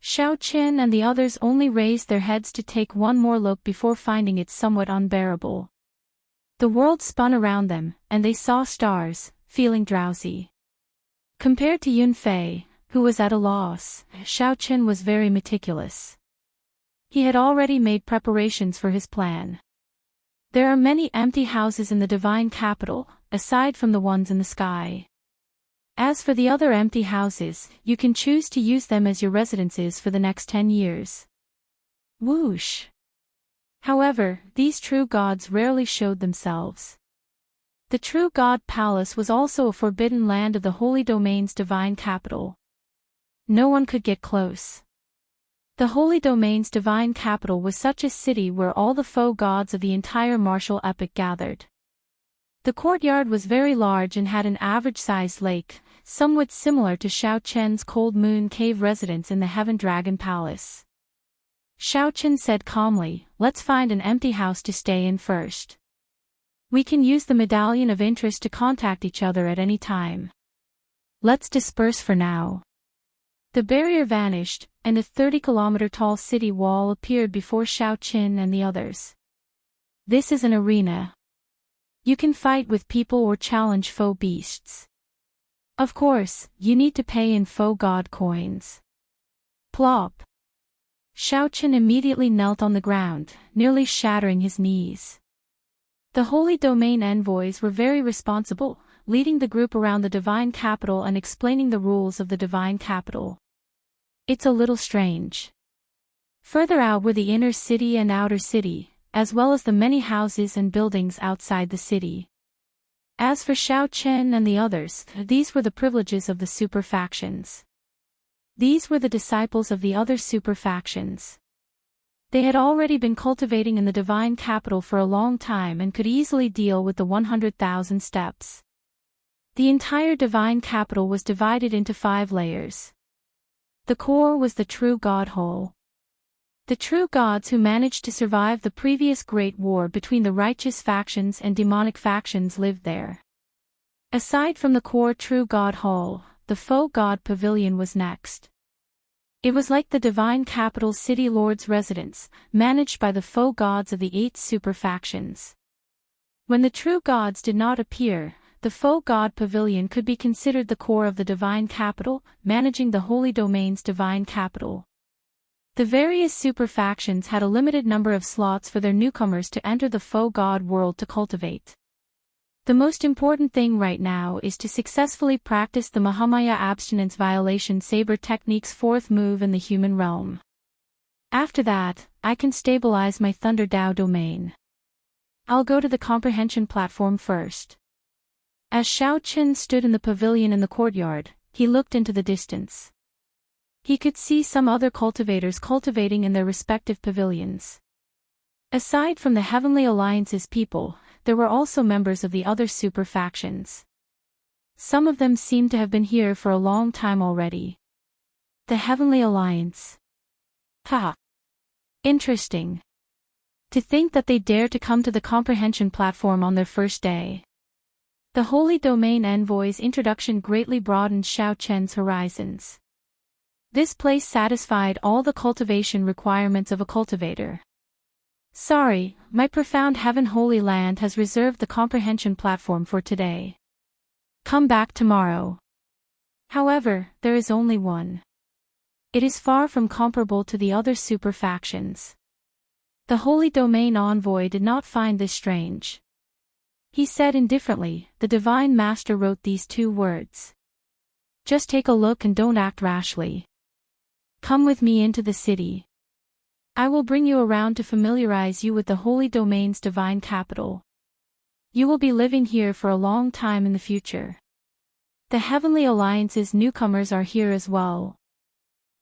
Xiaochen and the others only raised their heads to take one more look before finding it somewhat unbearable. The world spun around them, and they saw stars, feeling drowsy. Compared to Yunfei, who was at a loss, Xiaochen was very meticulous. He had already made preparations for his plan. There are many empty houses in the Divine Capital, aside from the ones in the sky. As for the other empty houses, you can choose to use them as your residences for the next 10 years. Whoosh! However, these true gods rarely showed themselves. The True God Palace was also a forbidden land of the Holy Domain's Divine Capital. No one could get close. The Holy Domain's Divine Capital was such a city where all the faux gods of the entire martial epoch gathered. The courtyard was very large and had an average-sized lake, somewhat similar to Xiaochen's Cold Moon Cave residence in the Heaven Dragon Palace. Xiaochen said calmly, "Let's find an empty house to stay in first. We can use the Medallion of Interest to contact each other at any time. Let's disperse for now." The barrier vanished, and a 30-kilometer-tall city wall appeared before Xiaochen and the others. This is an arena. You can fight with people or challenge faux beasts. Of course, you need to pay in faux god coins. Plop. Xiaochen immediately knelt on the ground, nearly shattering his knees. The Holy Domain envoys were very responsible, leading the group around the Divine Capital and explaining the rules of the Divine Capital. It's a little strange. Further out were the inner city and outer city, as well as the many houses and buildings outside the city. As for Xiaochen and the others, these were the privileges of the super factions. These were the disciples of the other super factions. They had already been cultivating in the Divine Capital for a long time and could easily deal with the 100,000 steps. The entire Divine Capital was divided into 5 layers. The core was the true God whole. The true gods who managed to survive the previous great war between the righteous factions and demonic factions lived there. Aside from the core true God hall, the faux god pavilion was next. It was like the Divine Capital City Lord's residence, managed by the faux gods of the 8 super factions. When the true gods did not appear, the faux god pavilion could be considered the core of the Divine Capital, managing the Holy Domain's Divine Capital. The various super factions had a limited number of slots for their newcomers to enter the faux god world to cultivate. The most important thing right now is to successfully practice the Mahamaya abstinence violation saber technique's 4th move in the human realm. After that, I can stabilize my Thunder Dao domain. I'll go to the comprehension platform first. As Xiaochen stood in the pavilion in the courtyard, he looked into the distance. He could see some other cultivators cultivating in their respective pavilions. Aside from the Heavenly Alliance's people, there were also members of the other super factions. Some of them seemed to have been here for a long time already. The Heavenly Alliance. Ha! Interesting. To think that they dare to come to the comprehension platform on their first day. The Holy Domain Envoy's introduction greatly broadened Xiaochen's horizons. This place satisfied all the cultivation requirements of a cultivator. Sorry, my profound Heaven Holy Land has reserved the comprehension platform for today. Come back tomorrow. However, there is only one. It is far from comparable to the other super factions. The Holy Domain Envoy did not find this strange. He said indifferently, the Divine Master wrote these 2 words. Just take a look and don't act rashly. Come with me into the city. I will bring you around to familiarize you with the Holy Domain's divine capital. You will be living here for a long time in the future. The Heavenly Alliance's newcomers are here as well.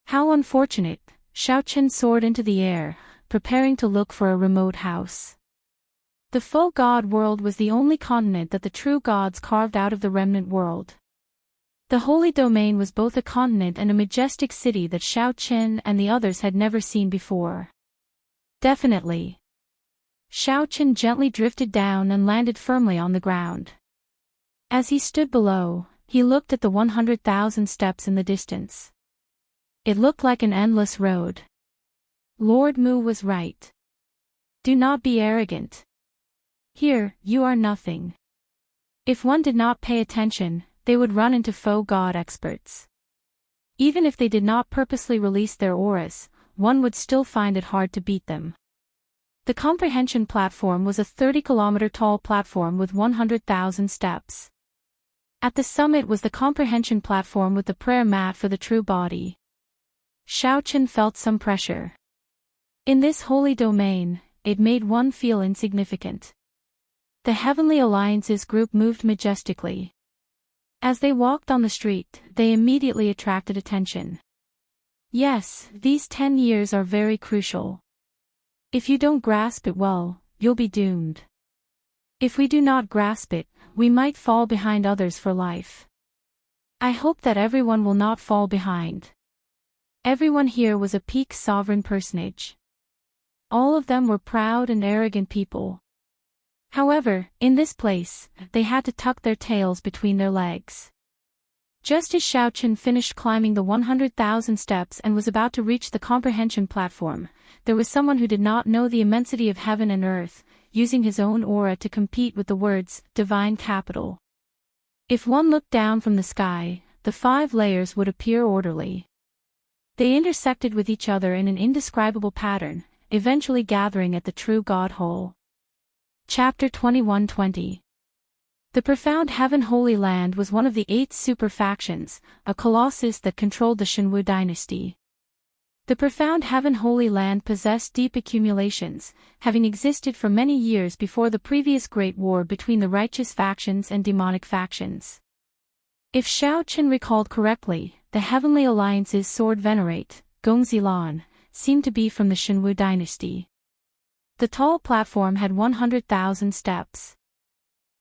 How unfortunate, Xiaochen soared into the air, preparing to look for a remote house. The faux god world was the only continent that the true gods carved out of the remnant world. The Holy Domain was both a continent and a majestic city that Xiaochen and the others had never seen before. Definitely. Xiaochen gently drifted down and landed firmly on the ground. As he stood below, he looked at the 100,000 steps in the distance. It looked like an endless road. Lord Mu was right. Do not be arrogant. Here, you are nothing. If one did not pay attention, they would run into faux god experts. Even if they did not purposely release their auras, one would still find it hard to beat them. The comprehension platform was a 30-kilometer tall platform with 100,000 steps. At the summit was the comprehension platform with the prayer mat for the true body. Xiaochen felt some pressure. In this holy domain, it made one feel insignificant. The Heavenly Alliance's group moved majestically. As they walked on the street, they immediately attracted attention. Yes, these 10 years are very crucial. If you don't grasp it well, you'll be doomed. If we do not grasp it, we might fall behind others for life. I hope that everyone will not fall behind. Everyone here was a peak sovereign personage. All of them were proud and arrogant people. However, in this place, they had to tuck their tails between their legs. Just as Xiaochen finished climbing the 100,000 steps and was about to reach the comprehension platform, there was someone who did not know the immensity of heaven and earth, using his own aura to compete with the words, divine capital. If one looked down from the sky, the 5 layers would appear orderly. They intersected with each other in an indescribable pattern, eventually gathering at the true God Hole. Chapter 21-20. The Profound Heaven Holy Land was one of the 8 super factions, a colossus that controlled the Shenwu dynasty. The Profound Heaven Holy Land possessed deep accumulations, having existed for many years before the previous Great War between the righteous factions and demonic factions. If Xiaochen recalled correctly, the Heavenly Alliance's sword venerate, Gongzilan, seemed to be from the Shenwu dynasty. The tall platform had 100,000 steps.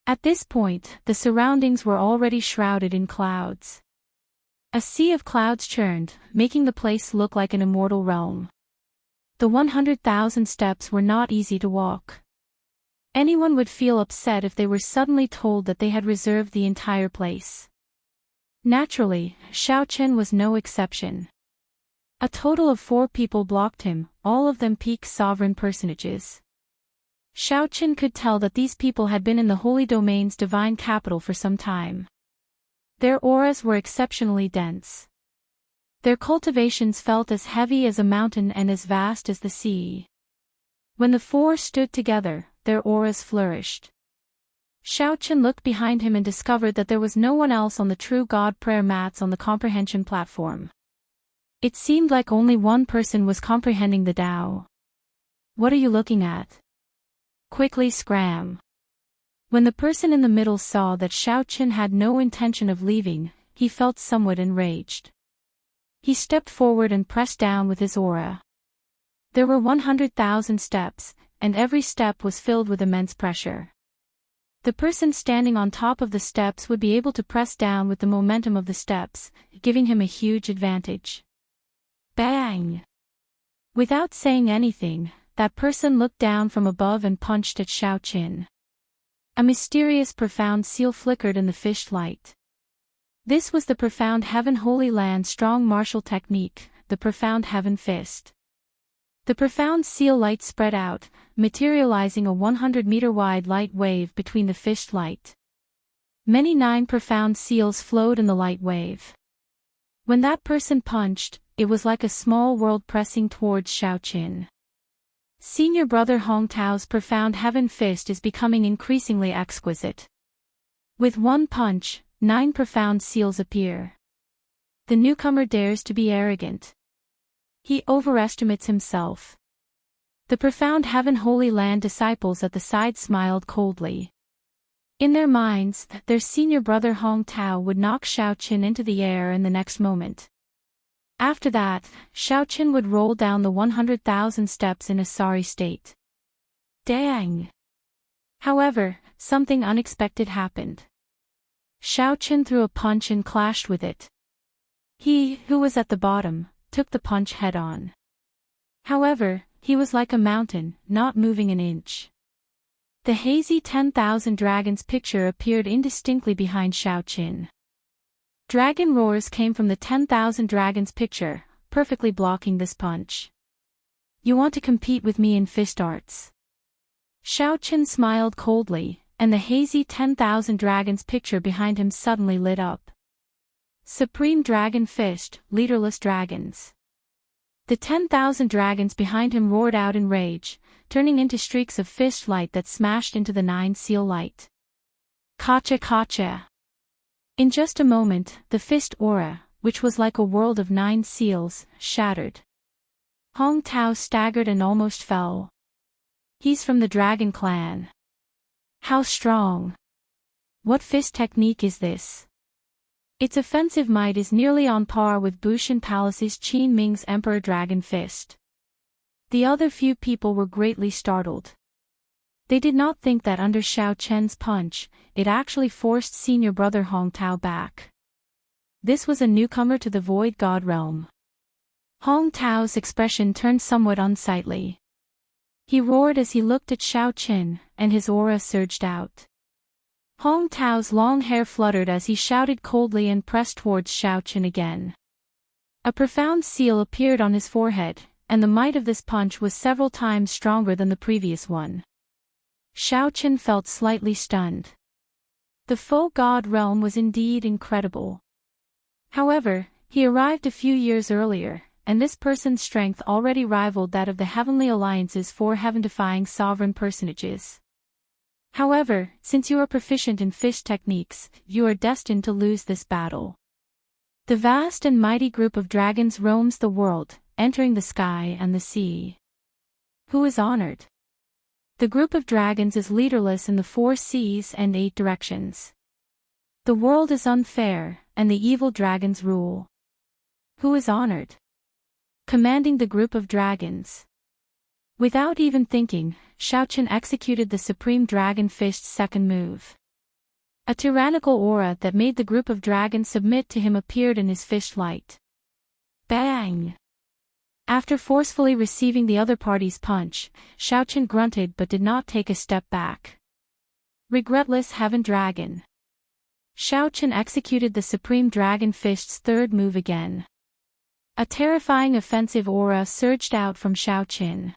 At this point, the surroundings were already shrouded in clouds. A sea of clouds churned, making the place look like an immortal realm. The 100,000 steps were not easy to walk. Anyone would feel upset if they were suddenly told that they had reserved the entire place. Naturally, Xiaochen was no exception. A total of 4 people blocked him, all of them peak sovereign personages. Xiaochen could tell that these people had been in the Holy Domain's divine capital for some time. Their auras were exceptionally dense. Their cultivations felt as heavy as a mountain and as vast as the sea. When the 4 stood together, their auras flourished. Xiaochen looked behind him and discovered that there was no one else on the true God prayer mats on the comprehension platform. It seemed like only one person was comprehending the Tao. What are you looking at? Quickly scram. When the person in the middle saw that Xiaochen had no intention of leaving, he felt somewhat enraged. He stepped forward and pressed down with his aura. There were 100,000 steps, and every step was filled with immense pressure. The person standing on top of the steps would be able to press down with the momentum of the steps, giving him a huge advantage. Bang! Without saying anything, that person looked down from above and punched at Xiaochen. A mysterious profound seal flickered in the fished light. This was the Profound Heaven Holy Land strong martial technique, the Profound Heaven Fist. The profound seal light spread out, materializing a 100-meter wide light wave between the fished light. Many 9 profound seals flowed in the light wave. When that person punched, it was like a small world pressing towards Xiaochen. Senior brother Hong Tao's profound heaven fist is becoming increasingly exquisite. With one punch, 9 profound seals appear. The newcomer dares to be arrogant. He overestimates himself. The profound heaven Holy Land disciples at the side smiled coldly. In their minds, their senior brother Hong Tao would knock Xiaoqin into the air in the next moment. After that, Xiaoqin would roll down the 100,000 steps in a sorry state. Dang! However, something unexpected happened. Xiaoqin threw a punch and clashed with it. He, who was at the bottom, took the punch head-on. However, he was like a mountain, not moving an inch. The hazy 10,000 dragons picture appeared indistinctly behind Xiaoqin. Dragon roars came from the 10,000 dragons picture, perfectly blocking this punch. You want to compete with me in fist arts? Xiaoqin smiled coldly, and the hazy 10,000 dragons picture behind him suddenly lit up. Supreme Dragon Fist, Leaderless Dragons. The 10,000 dragons behind him roared out in rage, turning into streaks of fist light that smashed into the 9 seal light. Kacha kacha! In just a moment, the fist aura, which was like a world of 9 seals, shattered. Hong Tao staggered and almost fell. He's from the Dragon Clan. How strong! What fist technique is this? Its offensive might is nearly on par with Bushan Palace's Qin Ming's Emperor Dragon Fist. The other few people were greatly startled. They did not think that under Xiaoqian's punch, it actually forced senior brother Hong Tao back. This was a newcomer to the Void God realm. Hong Tao's expression turned somewhat unsightly. He roared as he looked at Xiaoqin, and his aura surged out. Hong Tao's long hair fluttered as he shouted coldly and pressed towards Xiaoqin again. A profound seal appeared on his forehead, and the might of this punch was several times stronger than the previous one. Xiaoqin felt slightly stunned. The Faux God realm was indeed incredible. However, he arrived a few years earlier, and this person's strength already rivaled that of the Heavenly Alliance's 4 heaven-defying sovereign personages. However, since you are proficient in fist techniques, you are destined to lose this battle. The vast and mighty group of dragons roams the world, entering the sky and the sea. Who is honored? The group of dragons is leaderless in the 4 seas and 8 directions. The world is unfair, and the evil dragons rule. Who is honored? Commanding the group of dragons. Without even thinking, Xiaoqin executed the Supreme Dragon Fist's second move. A tyrannical aura that made the group of dragons submit to him appeared in his fist light. Bang! After forcefully receiving the other party's punch, Xiaoqin grunted but did not take a step back. Regretless Heaven Dragon. Xiaoqin executed the Supreme Dragon Fist's third move again. A terrifying offensive aura surged out from Xiaoqin.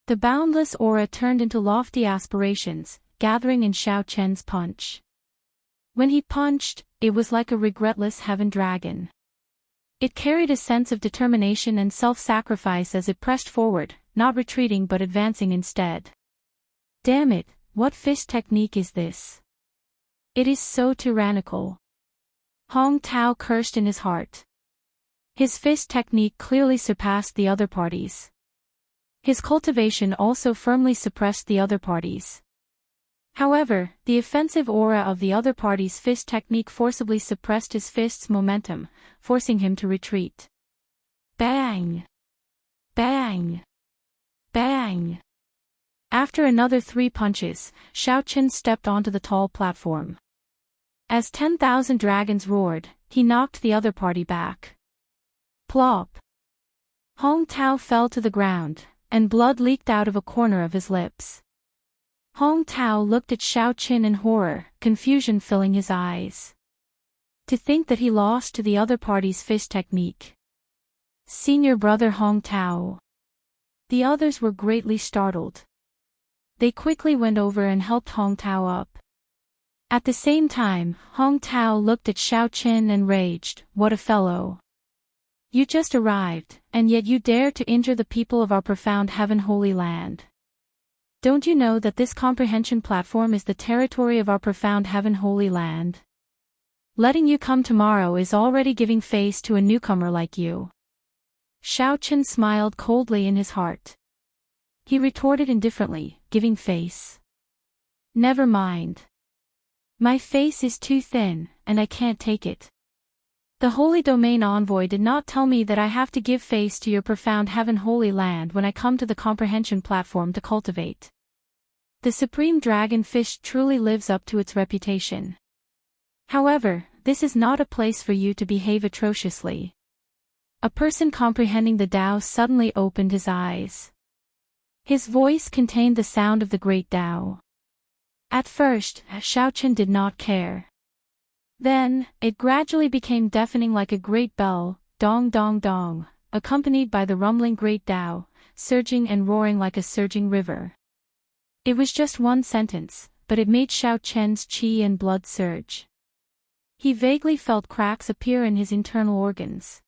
The boundless aura turned into lofty aspirations, gathering in Xiaoqian's punch. When he punched, it was like a regretless heaven dragon. It carried a sense of determination and self-sacrifice as it pressed forward, not retreating but advancing instead. Damn it, what fist technique is this? It is so tyrannical. Hong Tao cursed in his heart. His fist technique clearly surpassed the other parties. His cultivation also firmly suppressed the other parties. However, the offensive aura of the other party's fist technique forcibly suppressed his fist's momentum, forcing him to retreat. Bang! Bang! Bang! After another 3 punches, Xiaoqin stepped onto the tall platform. As 10,000 dragons roared, he knocked the other party back. Plop! Hong Tao fell to the ground, and blood leaked out of a corner of his lips. Hong Tao looked at Xiaoqin in horror, confusion filling his eyes. To think that he lost to the other party's fist technique. Senior brother Hong Tao. The others were greatly startled. They quickly went over and helped Hong Tao up. At the same time, Hong Tao looked at Xiaoqin and raged, "What a fellow! You just arrived, and yet you dare to injure the people of our profound heaven holy land. Don't you know that this comprehension platform is the territory of our profound heaven holy land? Letting you come tomorrow is already giving face to a newcomer like you. Xiaochen smiled coldly in his heart. He retorted indifferently, giving face. Never mind. My face is too thin, and I can't take it. The Holy Domain Envoy did not tell me that I have to give face to your profound heaven holy land when I come to the comprehension platform to cultivate. The Supreme Dragon Fish truly lives up to its reputation. However, this is not a place for you to behave atrociously. A person comprehending the Tao suddenly opened his eyes. His voice contained the sound of the great Tao. At first, Xiaochen did not care. Then, it gradually became deafening like a great bell, dong dong dong, accompanied by the rumbling great Tao, surging and roaring like a surging river. It was just one sentence, but it made Xiaochen's qi and blood surge. He vaguely felt cracks appear in his internal organs.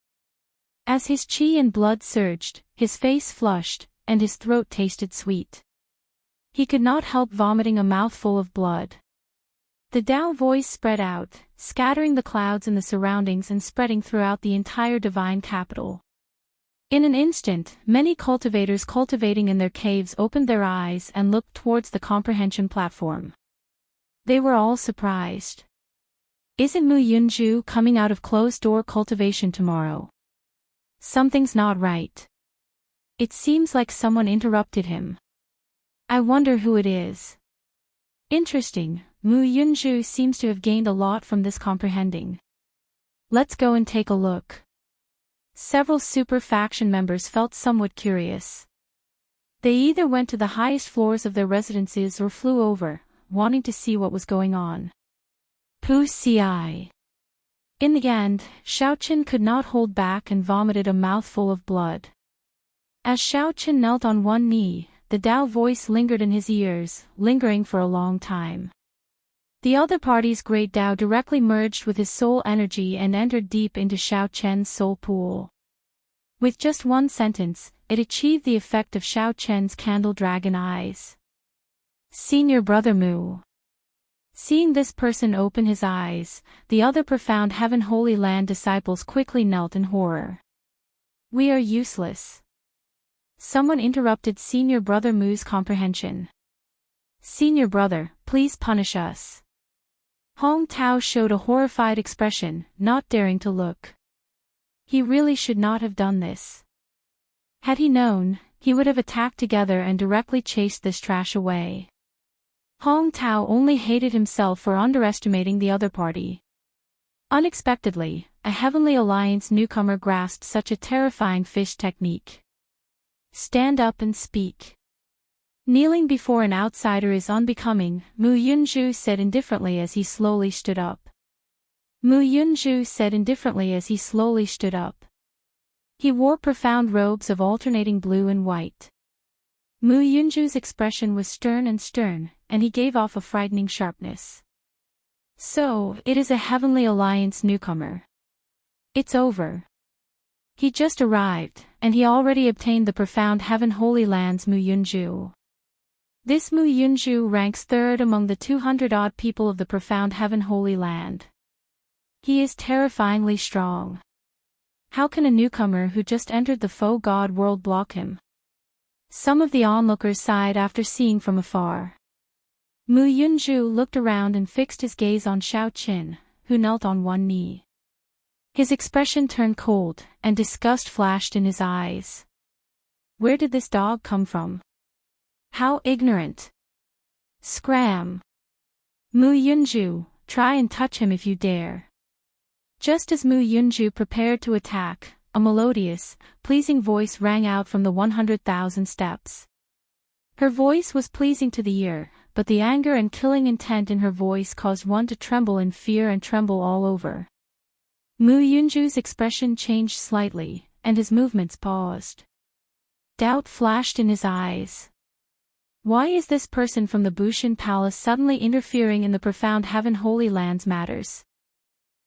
As his qi and blood surged, his face flushed, and his throat tasted sweet. He could not help vomiting a mouthful of blood. The Tao voice spread out, scattering the clouds in the surroundings and spreading throughout the entire divine capital. In an instant, many cultivators cultivating in their caves opened their eyes and looked towards the comprehension platform. They were all surprised. Isn't Mu Yunju coming out of closed-door cultivation tomorrow? Something's not right. It seems like someone interrupted him. I wonder who it is. Interesting, Mu Yunju seems to have gained a lot from this comprehending. Let's go and take a look. Several super faction members felt somewhat curious. They either went to the highest floors of their residences or flew over, wanting to see what was going on. Pu Ci. In the end, Xiaochen could not hold back and vomited a mouthful of blood. As Xiaochen knelt on one knee, the Tao voice lingered in his ears, lingering for a long time. The other party's great Tao directly merged with his soul energy and entered deep into Xiaochen's soul pool. With just one sentence, it achieved the effect of Xiaochen's candle dragon eyes. Senior Brother Mu. Seeing this person open his eyes, the other profound heaven holy land disciples quickly knelt in horror. We are useless. Someone interrupted Senior Brother Mu's comprehension. Senior Brother, please punish us. Hong Tao showed a horrified expression, not daring to look. He really should not have done this. Had he known, he would have attacked together and directly chased this trash away. Hong Tao only hated himself for underestimating the other party. Unexpectedly, a Heavenly Alliance newcomer grasped such a terrifying fish technique. Stand up and speak. Kneeling before an outsider is unbecoming, Mu Yunju said indifferently as he slowly stood up. Mu Yunju said indifferently as he slowly stood up. He wore profound robes of alternating blue and white. Mu Yunju's expression was stern, and he gave off a frightening sharpness. So, it is a Heavenly Alliance newcomer. It's over. He just arrived, and he already obtained the profound heaven holy lands Mu Yunju. This Mu Yunju ranks third among the 200-odd people of the profound heaven holy land. He is terrifyingly strong. How can a newcomer who just entered the faux god world block him? Some of the onlookers sighed after seeing from afar. Mu Yunju looked around and fixed his gaze on Xiaochen, who knelt on one knee. His expression turned cold, and disgust flashed in his eyes. Where did this dog come from? How ignorant! Scram! Mu Yunju, try and touch him if you dare. Just as Mu Yunju prepared to attack, a melodious, pleasing voice rang out from the 100,000 steps. Her voice was pleasing to the ear, but the anger and killing intent in her voice caused one to tremble in fear and tremble all over. Mu Yunju's expression changed slightly, and his movements paused. Doubt flashed in his eyes. Why is this person from the Bushin Palace suddenly interfering in the profound heaven holy lands matters?